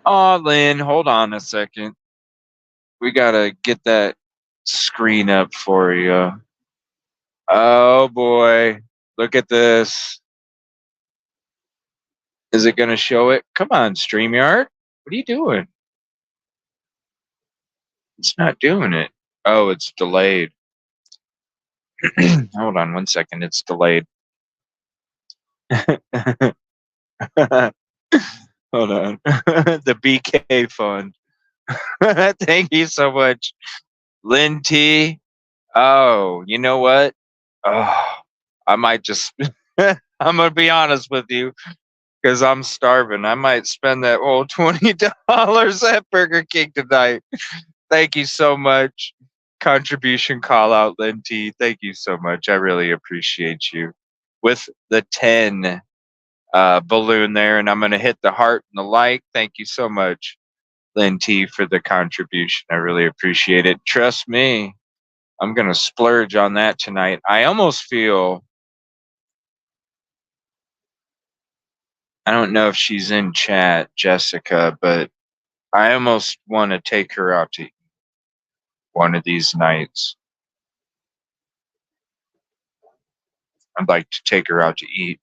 Oh, Lynn, hold on a second. We gotta get that screen up for you. Oh boy, look at this. Is it gonna show it? Come on, StreamYard. What are you doing? It's not doing it. Oh, it's delayed. Hold on one second. It's delayed. Hold on. The BK fund. Thank you so much. Lynn T. Oh, you know what? Oh, I might just, I'm going to be honest with you because I'm starving. I might spend that whole $20 at Burger King tonight. Thank you so much. Contribution call out, Lynn T. Thank you so much. I really appreciate you. With the 10 balloon there, and I'm going to hit the heart and the like. Thank you so much, Lynn T, for the contribution. I really appreciate it. Trust me, I'm going to splurge on that tonight. I almost feel, I don't know if she's in chat, Jessica, but I almost want to take her out to eat one of these nights. I'd like to take her out to eat.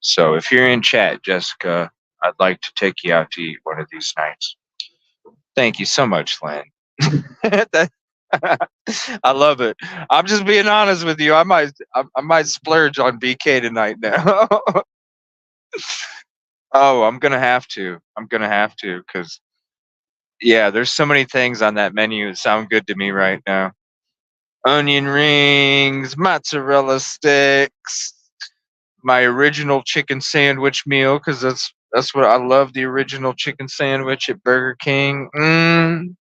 So if you're in chat, Jessica, I'd like to take you out to eat one of these nights. Thank you so much, Lynn. I love it. I'm just being honest with you. I might splurge on BK tonight now. Oh, I'm gonna have to. Because yeah, there's so many things on that menu that sound good to me right now. Onion rings, mozzarella sticks, my original chicken sandwich meal, because that's what I love, the original chicken sandwich at Burger King.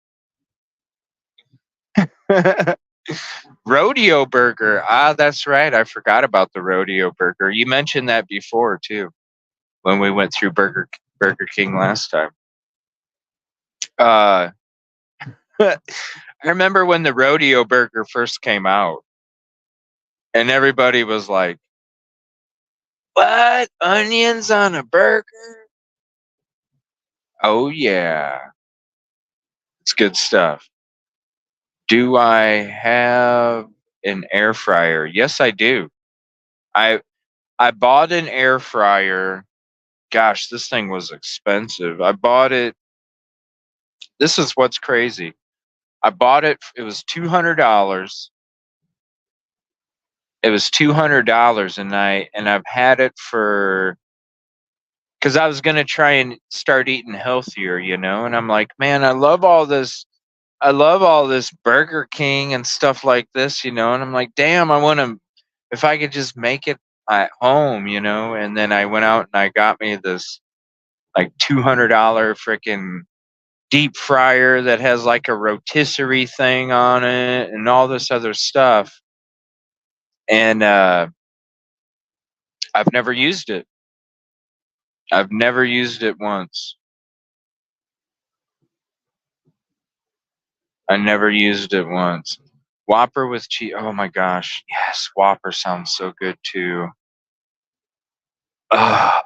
Rodeo burger. Ah, that's right. I forgot about the rodeo burger. You mentioned that before too, when we went through Burger King last time. I remember when the rodeo burger first came out, and everybody was like, "What? Onions on a burger?" Oh yeah, it's good stuff. Do I have an air fryer? Yes, I do. I bought an air fryer. Gosh, this thing was expensive. I bought it. This is what's crazy. I bought it. It was $200. It was $200, and I've had it for, because I was gonna try and start eating healthier, And I'm like, man, I love all this. I love all this Burger King and stuff like this, And I'm like, damn, I want to. If I could just make it at home, And then I went out and I got me this like $200 freaking deep fryer that has like a rotisserie thing on it and all this other stuff. And I've never used it. I've never used it once. I never used it once. Whopper with cheese. Oh my gosh. Yes, Whopper sounds so good too. Ugh.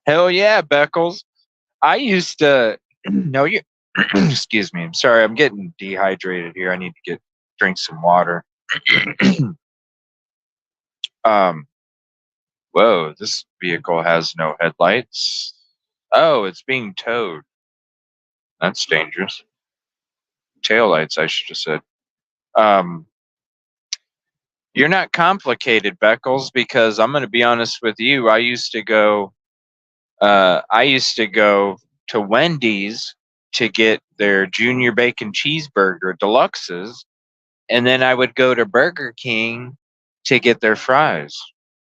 Hell yeah, Beckles. I used to no you excuse me. I'm sorry, I'm getting dehydrated here. I need to drink some water. Whoa, this vehicle has no headlights. Oh, it's being towed. That's dangerous. Taillights, I should have said. You're not complicated, Beckles, because I'm going to be honest with you. I used to go to Wendy's to get their junior bacon cheeseburger deluxes, And then I would go to Burger King to get their fries.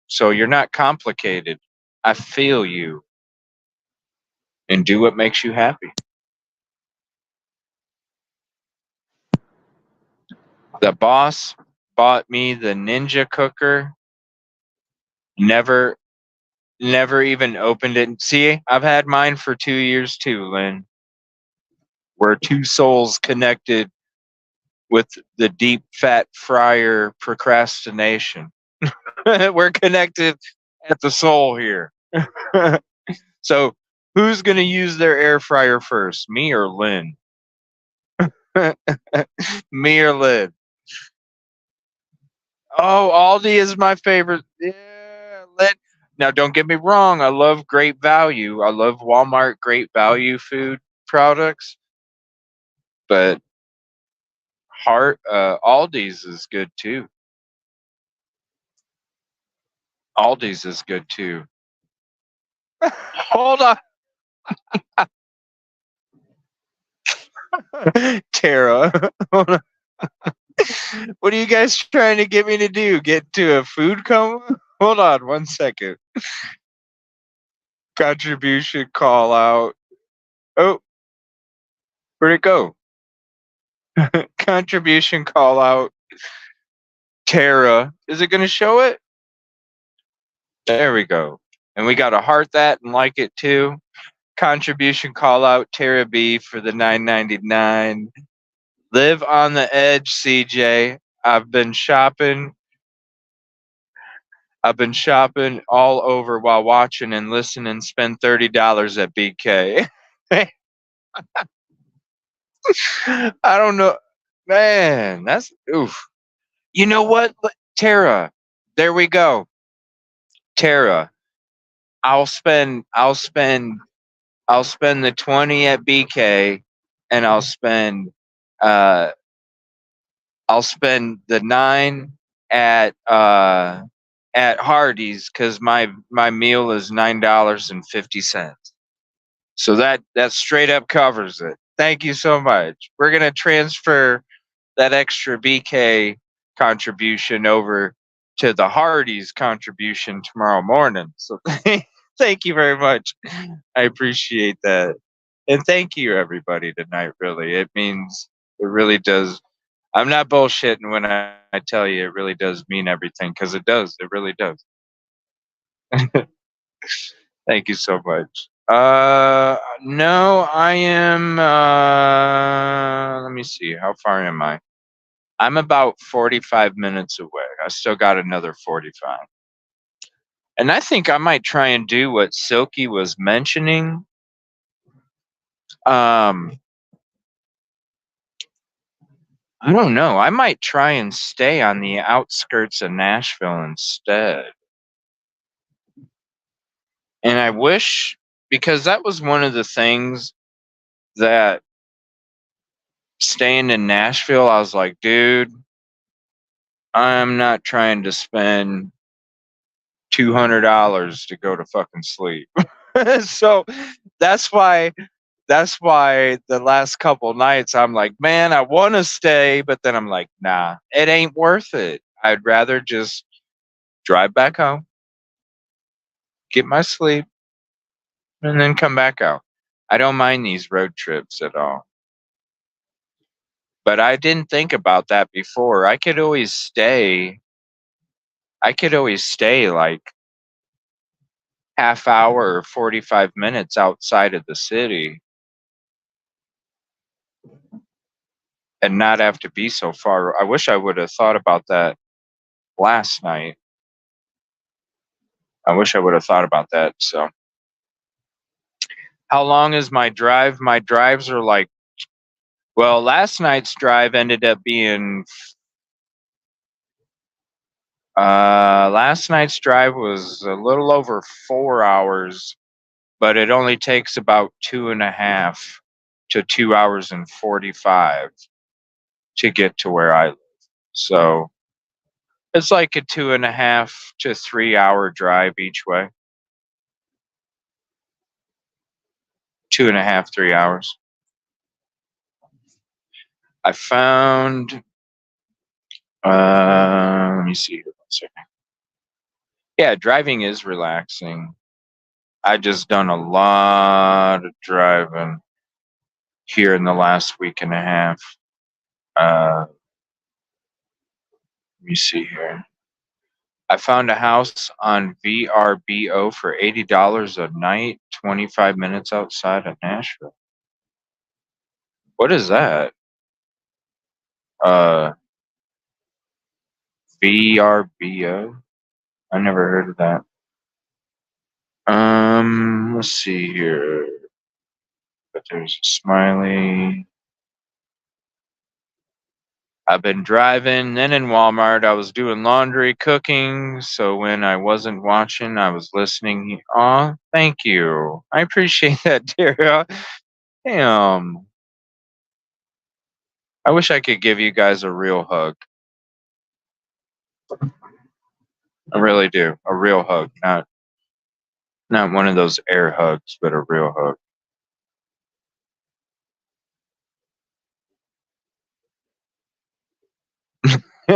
So you're not complicated. I feel you. And do what makes you happy. The boss bought me the Ninja cooker. Never even opened it. See, I've had mine for 2 years too, Lynn. We're two souls connected with the deep fat fryer procrastination. We're connected at the soul here. So who's gonna use their air fryer first? Me or Lynn? Me or Lynn? Oh, Aldi is my favorite. Yeah, Lynn. Now don't get me wrong, I love Great Value. I love Walmart Great Value food products, but Aldi's is good too. Aldi's is good too. Hold on. Tara. Hold on. What are you guys trying to get me to do? Get to a food coma? Hold on 1 second. Contribution call out. Oh, where'd it go? Contribution call out. Tara. Is it going to show it? There we go. And we got to heart that and like it too. Contribution call out Tara B for the $9.99. Live on the edge, CJ. I've been shopping all over while watching and listening. Spend $30 at BK. I don't know, man. That's oof. You know what, Tara? There we go, Tara. I'll spend the 20 at BK, and uh I'll spend the 9 at Hardee's because my meal is $9.50. So that straight up covers it. Thank you so much. We're gonna transfer that extra BK contribution over to the Hardee's contribution tomorrow morning. So thank you very much. I appreciate that. And thank you everybody tonight, really. It really does. I'm not bullshitting when I tell you it really does mean everything because it does. It really does. Thank you so much. No, I am. Let me see. How far am I? I'm about 45 minutes away. I still got another 45. And I think I might try and do what Silky was mentioning. I don't know. I might try and stay on the outskirts of Nashville instead. And I wish, because that was one of the things that staying in Nashville, I was like, dude, I'm not trying to spend $200 to go to fucking sleep. So that's why the last couple nights I'm like, man, I want to stay, but then I'm like, nah, it ain't worth it. I'd rather just drive back home, get my sleep, and then come back out. I don't mind these road trips at all. But I didn't think about that before. I could always stay like half hour or 45 minutes outside of the city and not have to be so far. I wish I would have thought about that last night. I wish I would have thought about that. So, how long is my drive? My drives are like, well, last night's drive ended up being, last night's drive was a little over 4 hours, but it only takes about 2.5 to 2 hours and 45 to get to where I live. So, it's like a 2.5 to 3 hour drive each way. 2.5, 3 hours. I found Let me see here 1 second. Yeah, driving is relaxing. I just done a lot of driving here in the last week and a half. Let me see here. I found a house on VRBO for $80 a night, 25 minutes outside of Nashville. What is that? VRBO? I never heard of that. Let's see here. But there's a smiley. I've been driving, then in Walmart, I was doing laundry, cooking. So when I wasn't watching, I was listening. Aw, thank you. I appreciate that, Tara. Damn. I wish I could give you guys a real hug. I really do. A real hug, not one of those air hugs, but a real hug.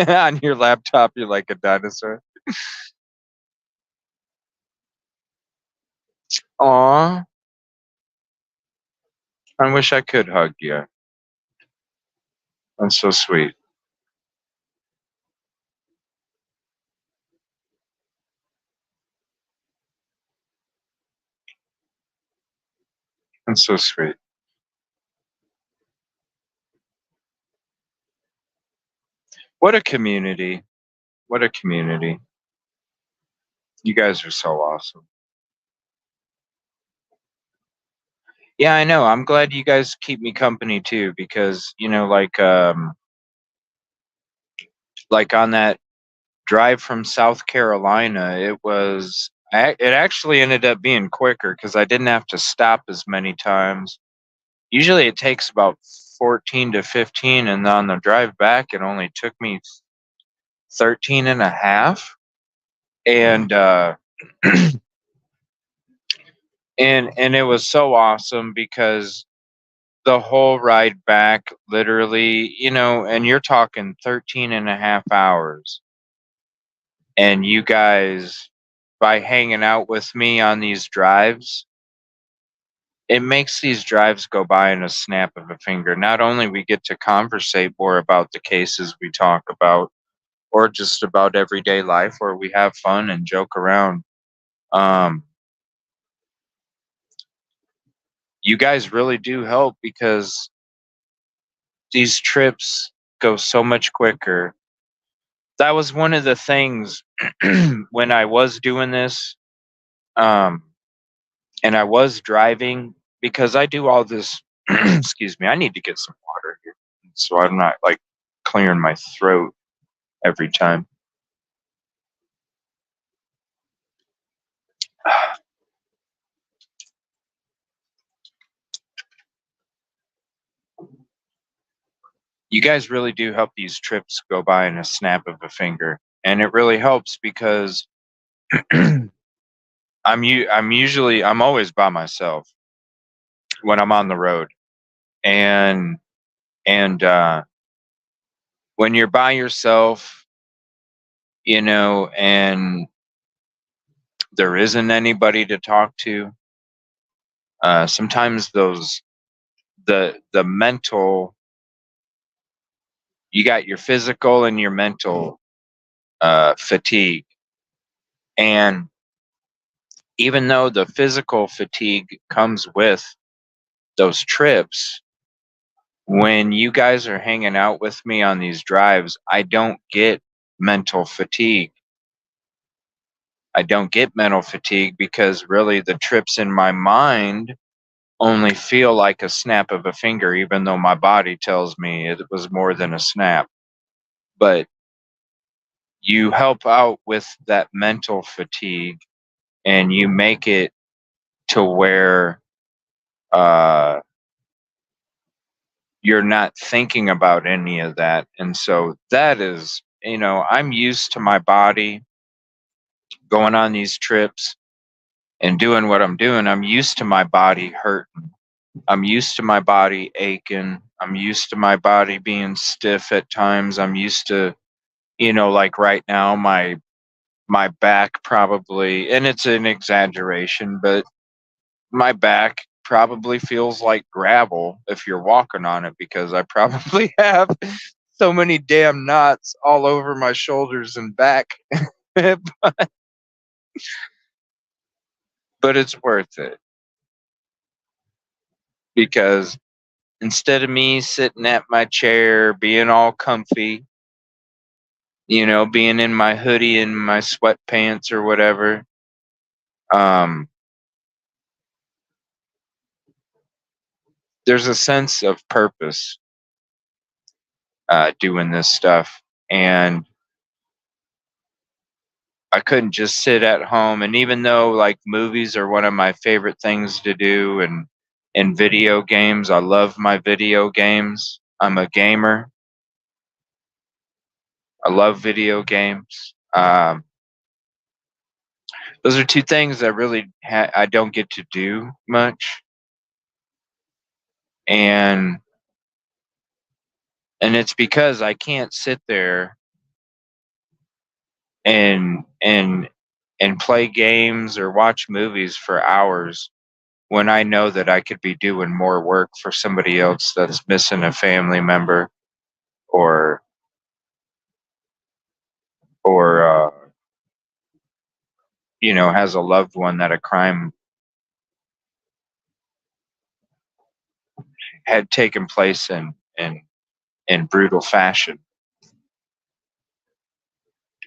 On your laptop, you're like a dinosaur. Aw. I wish I could hug you. That's so sweet. That's so sweet. What a community. What a community. You guys are so awesome. Yeah, I know. I'm glad you guys keep me company too, because like on that drive from South Carolina, it actually ended up being quicker because I didn't have to stop as many times. Usually it takes about 14 to 15, and on the drive back it only took me 13 and a half. And and it was so awesome because the whole ride back, literally, and you're talking 13 and a half hours. And you guys, by hanging out with me on these drives, it makes these drives go by in a snap of a finger. Not only we get to conversate more about the cases we talk about, or just about everyday life, where we have fun and joke around. You guys really do help because these trips go so much quicker. That was one of the things when I was doing this, and I was driving, because I do all this. Excuse me, I need to get some water here so I'm not like clearing my throat every time. You guys really do help these trips go by in a snap of a finger, and it really helps because I'm always by myself when I'm on the road, and when you're by yourself, and there isn't anybody to talk to, sometimes the mental, you got your physical and your mental fatigue. And even though the physical fatigue comes with those trips, when you guys are hanging out with me on these drives, I don't get mental fatigue. I don't get mental fatigue because really the trips in my mind only feel like a snap of a finger, even though my body tells me it was more than a snap. But you help out with that mental fatigue, and you make it to where you're not thinking about any of that. And so that is, I'm used to my body going on these trips and doing what I'm doing. I'm used to my body hurting. I'm used to my body aching. I'm used to my body being stiff at times. I'm used to like right now, my back probably, and it's an exaggeration, but my back probably feels like gravel if you're walking on it because I probably have so many damn knots all over my shoulders and back. But it's worth it because instead of me sitting at my chair being all comfy, being in my hoodie and my sweatpants or whatever, um, there's a sense of purpose doing this stuff. And I couldn't just sit at home. And even though like movies are one of my favorite things to do and video games, I love my video games. I'm a gamer. I love video games. Those are two things that really I don't get to do much. And it's because I can't sit there and play games or watch movies for hours when I know that I could be doing more work for somebody else that's missing a family member or or has a loved one that a crime had taken place in brutal fashion.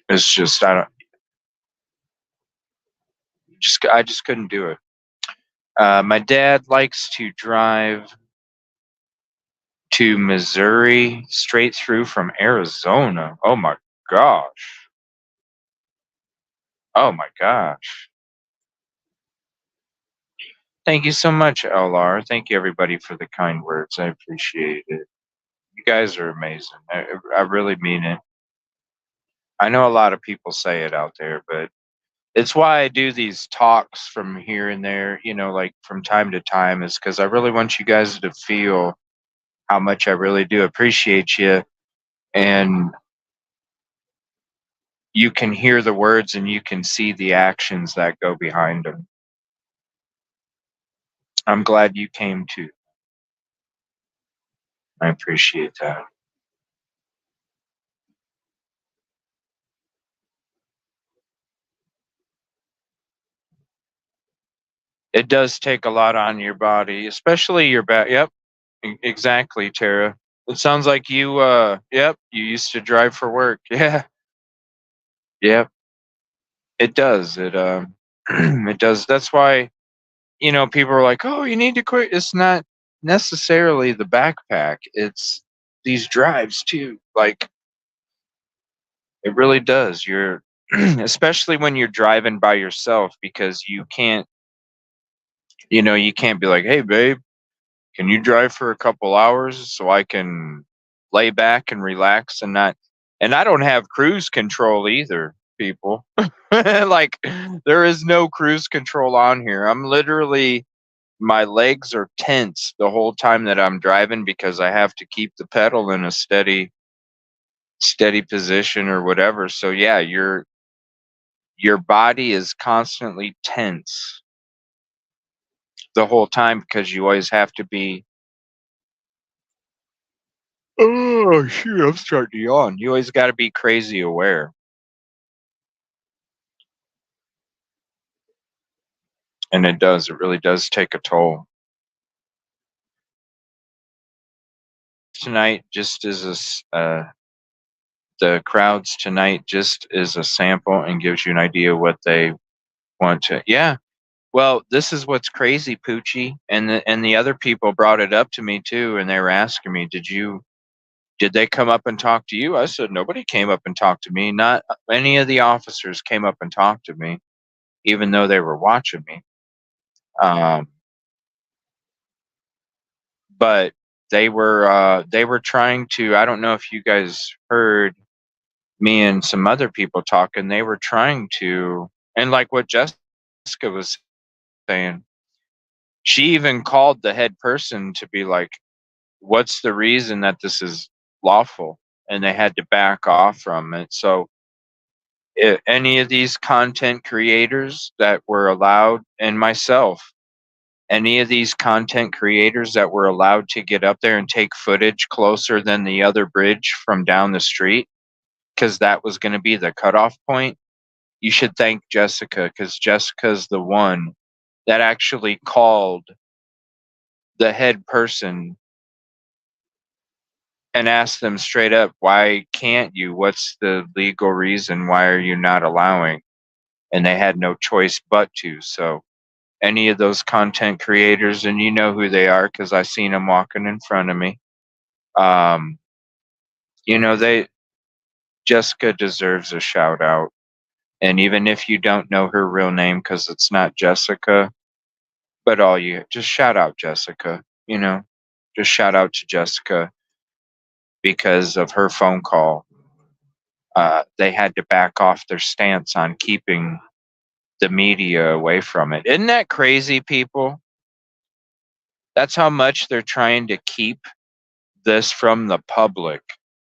It's just I just couldn't do it. My dad likes to drive to Missouri straight through from Arizona. Oh my gosh. Oh my gosh. Thank you so much, LR. Thank you everybody for the kind words. I appreciate it. You guys are amazing. I really mean it. I know a lot of people say it out there, but it's why I do these talks from here and there, like from time to time, is because I really want you guys to feel how much I really do appreciate you. And you can hear the words and you can see the actions that go behind them. I'm glad you came too. I appreciate that. It does take a lot on your body, especially your back. Yep, exactly, Tara. It sounds like you, yep, you used to drive for work. Yeah, yep, it does. It does. That's why, people are like, oh, you need to quit. It's not necessarily the backpack, it's these drives too. Like, it really does. You're, especially when you're driving by yourself because you can't be like, hey, babe, can you drive for a couple hours so I can lay back and relax and not, and I don't have cruise control either, people. Like, there is no cruise control on here. I'm literally, my legs are tense the whole time that I'm driving because I have to keep the pedal in a steady position or whatever. So yeah, your body is constantly tense the whole time because you always have to be, oh shoot, I'm starting to yawn. You always got to be crazy aware. And it really does take a toll. Tonight, just as the crowds tonight, just is a sample and gives you an idea what they want to. Yeah. Well, this is what's crazy, Poochie, and the other people brought it up to me too, and they were asking me, did they come up and talk to you? I said nobody came up and talked to me. Not any of the officers came up and talked to me, even though they were watching me. But they were trying to. I don't know if you guys heard me and some other people talking. They were trying to, and like what Jessica was saying, she even called the head person to be like, what's the reason that this is lawful? and they had to back off from it. So any of these content creators that were allowed, and myself, any of these content creators that were allowed to get up there and take footage closer than the other bridge from down the street, because that was going to be the cutoff point, you should thank Jessica, because Jessica's the one that actually called the head person and asked them straight up, why can't you? What's the legal reason? Why are you not allowing? And they had no choice but to. So any of those content creators, and you know who they are because I seen them walking in front of me. You know, Jessica deserves a shout out. And even if you don't know her real name, because it's not Jessica, but all you just shout out Jessica, you know, just shout out to Jessica because of her phone call. They had to back off their stance on keeping the media away from it. Isn't that crazy, people? That's how much they're trying to keep this from the public,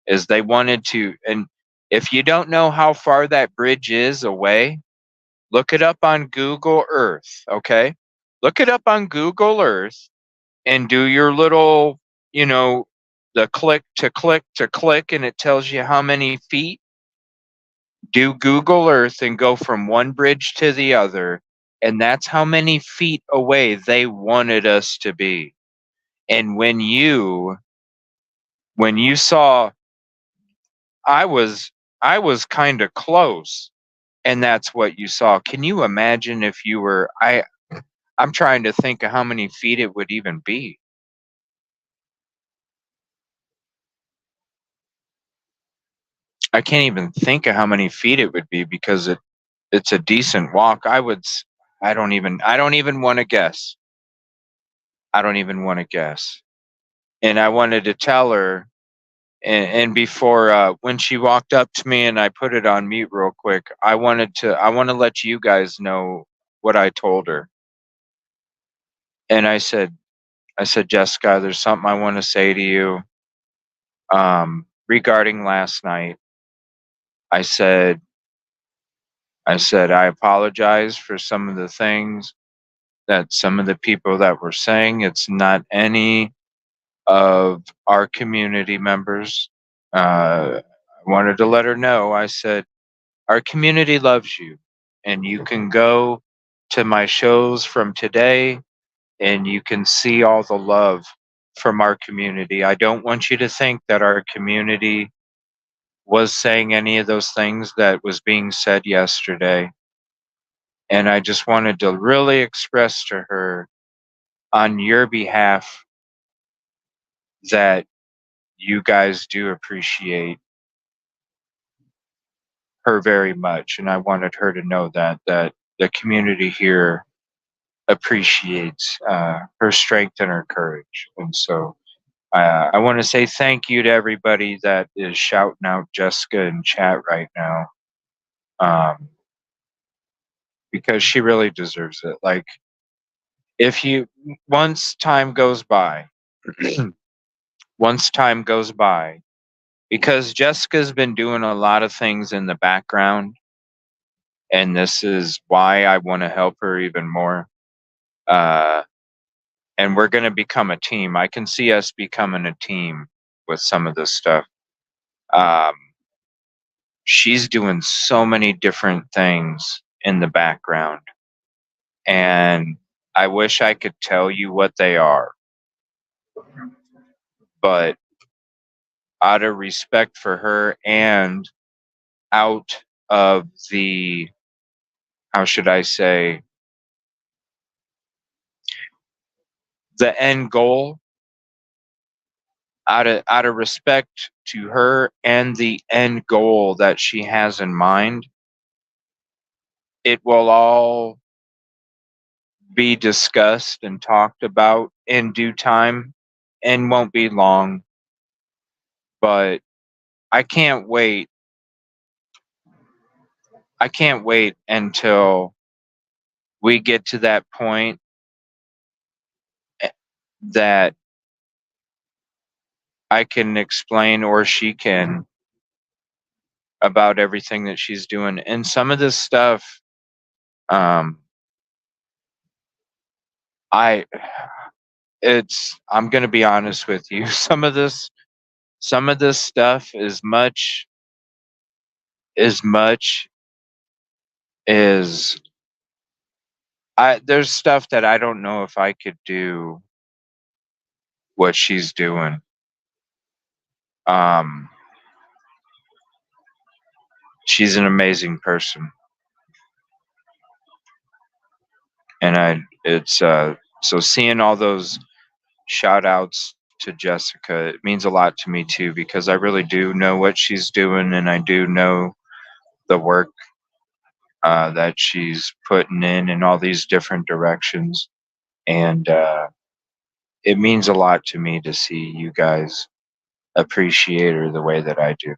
is they wanted to. And if you don't know how far that bridge is away, look it up on Google Earth, okay? Look it up on Google Earth and do your little, you know, the click to click to click, and it tells you how many feet. Do Google Earth and go from one bridge to the other, and that's how many feet away they wanted us to be. And when you saw I was kind of close, and that's what you saw. Can you imagine if you were I'm trying to think of how many feet it would even be. I can't even think of how many feet it would be because it's a decent walk. I don't even want to guess. I don't even want to guess. And I wanted to tell her, and before when she walked up to me and I put it on mute real quick, I want to let you guys know what I told her. And I said, Jessica, there's something I want to say to you regarding last night. I said, I apologize for some of the things that some of the people that were saying. It's not any of our community members. I wanted to let her know. I said, our community loves you, and you can go to my shows from today and you can see all the love from our community. I don't want you to think that our community was saying any of those things that was being said yesterday. And I just wanted to really express to her on your behalf that you guys do appreciate her very much. And I wanted her to know that the community here appreciates her strength and her courage. And so I want to say thank you to everybody that is shouting out Jessica in chat right now, because she really deserves it. Like, if you, once time goes by, once time goes by, because Jessica's been doing a lot of things in the background, and this is why I want to help her even more. And we're going to become a team. I can see us becoming a team with some of this stuff. She's doing so many different things in the background, and I wish I could tell you what they are, but out of respect for her and out of the, how should I say, the end goal, out of respect to her and the end goal that she has in mind, it will all be discussed and talked about in due time and won't be long. But I can't wait. I can't wait until we get to that point that I can explain, or she can, about everything that she's doing. And some of this stuff, um, I I'm gonna be honest with you. Some of this stuff is much as there's stuff that I don't know if I could do what she's doing. Um, she's an amazing person, and so seeing all those shout outs to Jessica, it means a lot to me too, because I really do know what she's doing, and I do know the work that she's putting in all these different directions, and it means a lot to me to see you guys appreciate her the way that I do.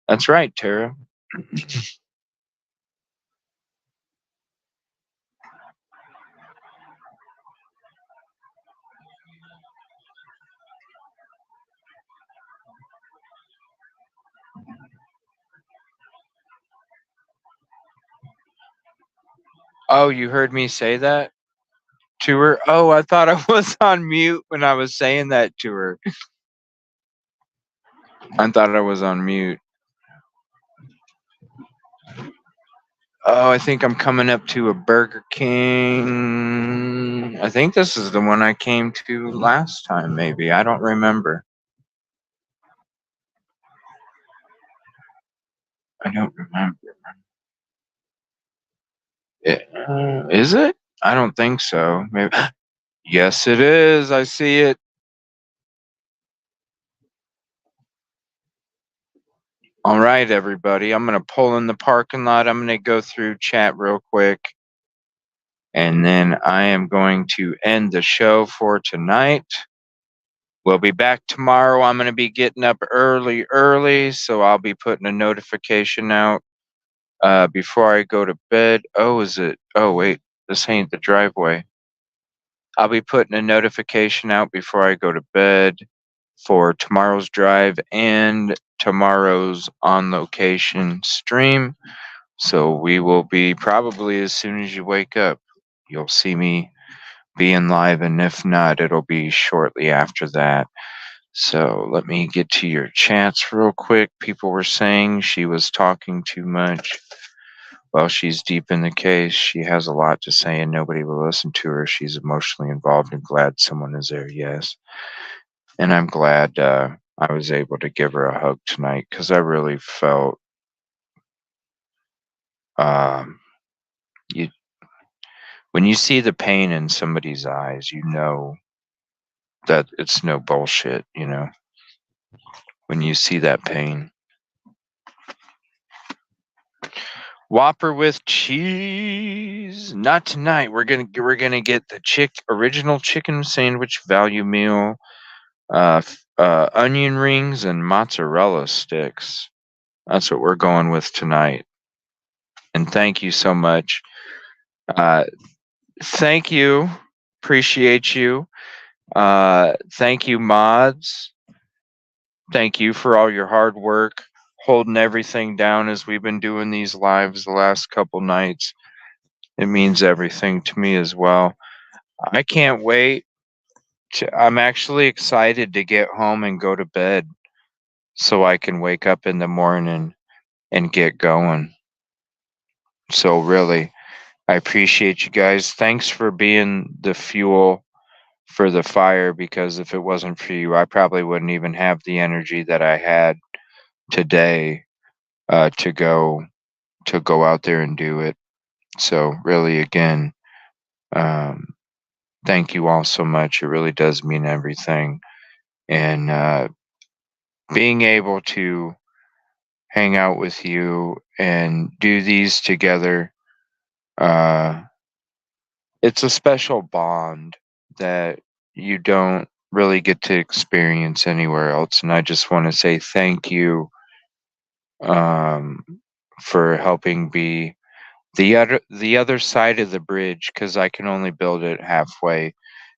That's right, Tara. Oh, you heard me say that to her? Oh, I thought I was on mute when I was saying that to her. I thought I was on mute. Oh, I think I'm coming up to a Burger King. I think this is the one I came to last time, maybe. I don't remember. I don't remember. Is it? I don't think so. Maybe. Yes, it is. I see it. All right, everybody. I'm going to pull in the parking lot. I'm going to go through chat real quick. And then I am going to end the show for tonight. We'll be back tomorrow. I'm going to be getting up early. So I'll be putting a notification out before I go to bed. Oh, is it? Oh, wait. This ain't the driveway. I'll be putting a notification out before I go to bed for tomorrow's drive and tomorrow's on location stream. So we will be probably as soon as you wake up, you'll see me being live. And if not, it'll be shortly after that. So let me get to your chats real quick. People were saying she was talking too much. Well, she's deep in the case. She has a lot to say and nobody will listen to her. She's emotionally involved and glad someone is there. Yes. And I'm glad I was able to give her a hug tonight because I really felt you when you see the pain in somebody's eyes, you know that it's no bullshit, when you see that pain. Whopper with cheese. Not tonight. We're gonna get the original chicken sandwich value meal, onion rings and mozzarella sticks. That's what we're going with tonight. And thank you so much. Thank you. Appreciate you. Thank you, mods. Thank you for all your hard work, holding everything down as we've been doing these lives the last couple nights. It means everything to me as well. I can't wait. I'm actually excited to get home and go to bed so I can wake up in the morning and get going. So really, I appreciate you guys. Thanks for being the fuel for the fire, because if it wasn't for you, I probably wouldn't even have the energy that I had today to go out there and do it. So really, again, thank you all so much. It really does mean everything. And being able to hang out with you and do these together, it's a special bond that you don't really get to experience anywhere else. And I just want to say thank you for helping be the other side of the bridge, because I can only build it halfway,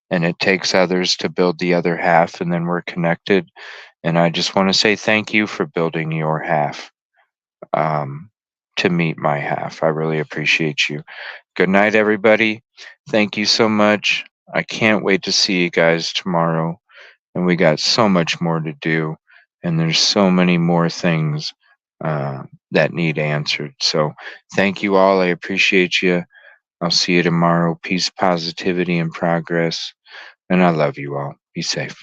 and it takes others to build the other half, and then we're connected. And I just want to say thank you for building your half to meet my half. I really appreciate you. Good night, everybody. Thank you so much. I can't wait to see you guys tomorrow. And we got so much more to do, and there's so many more things that need answered. So thank you all. I appreciate you. I'll see you tomorrow. Peace, positivity, and progress. And I love you all. Be safe.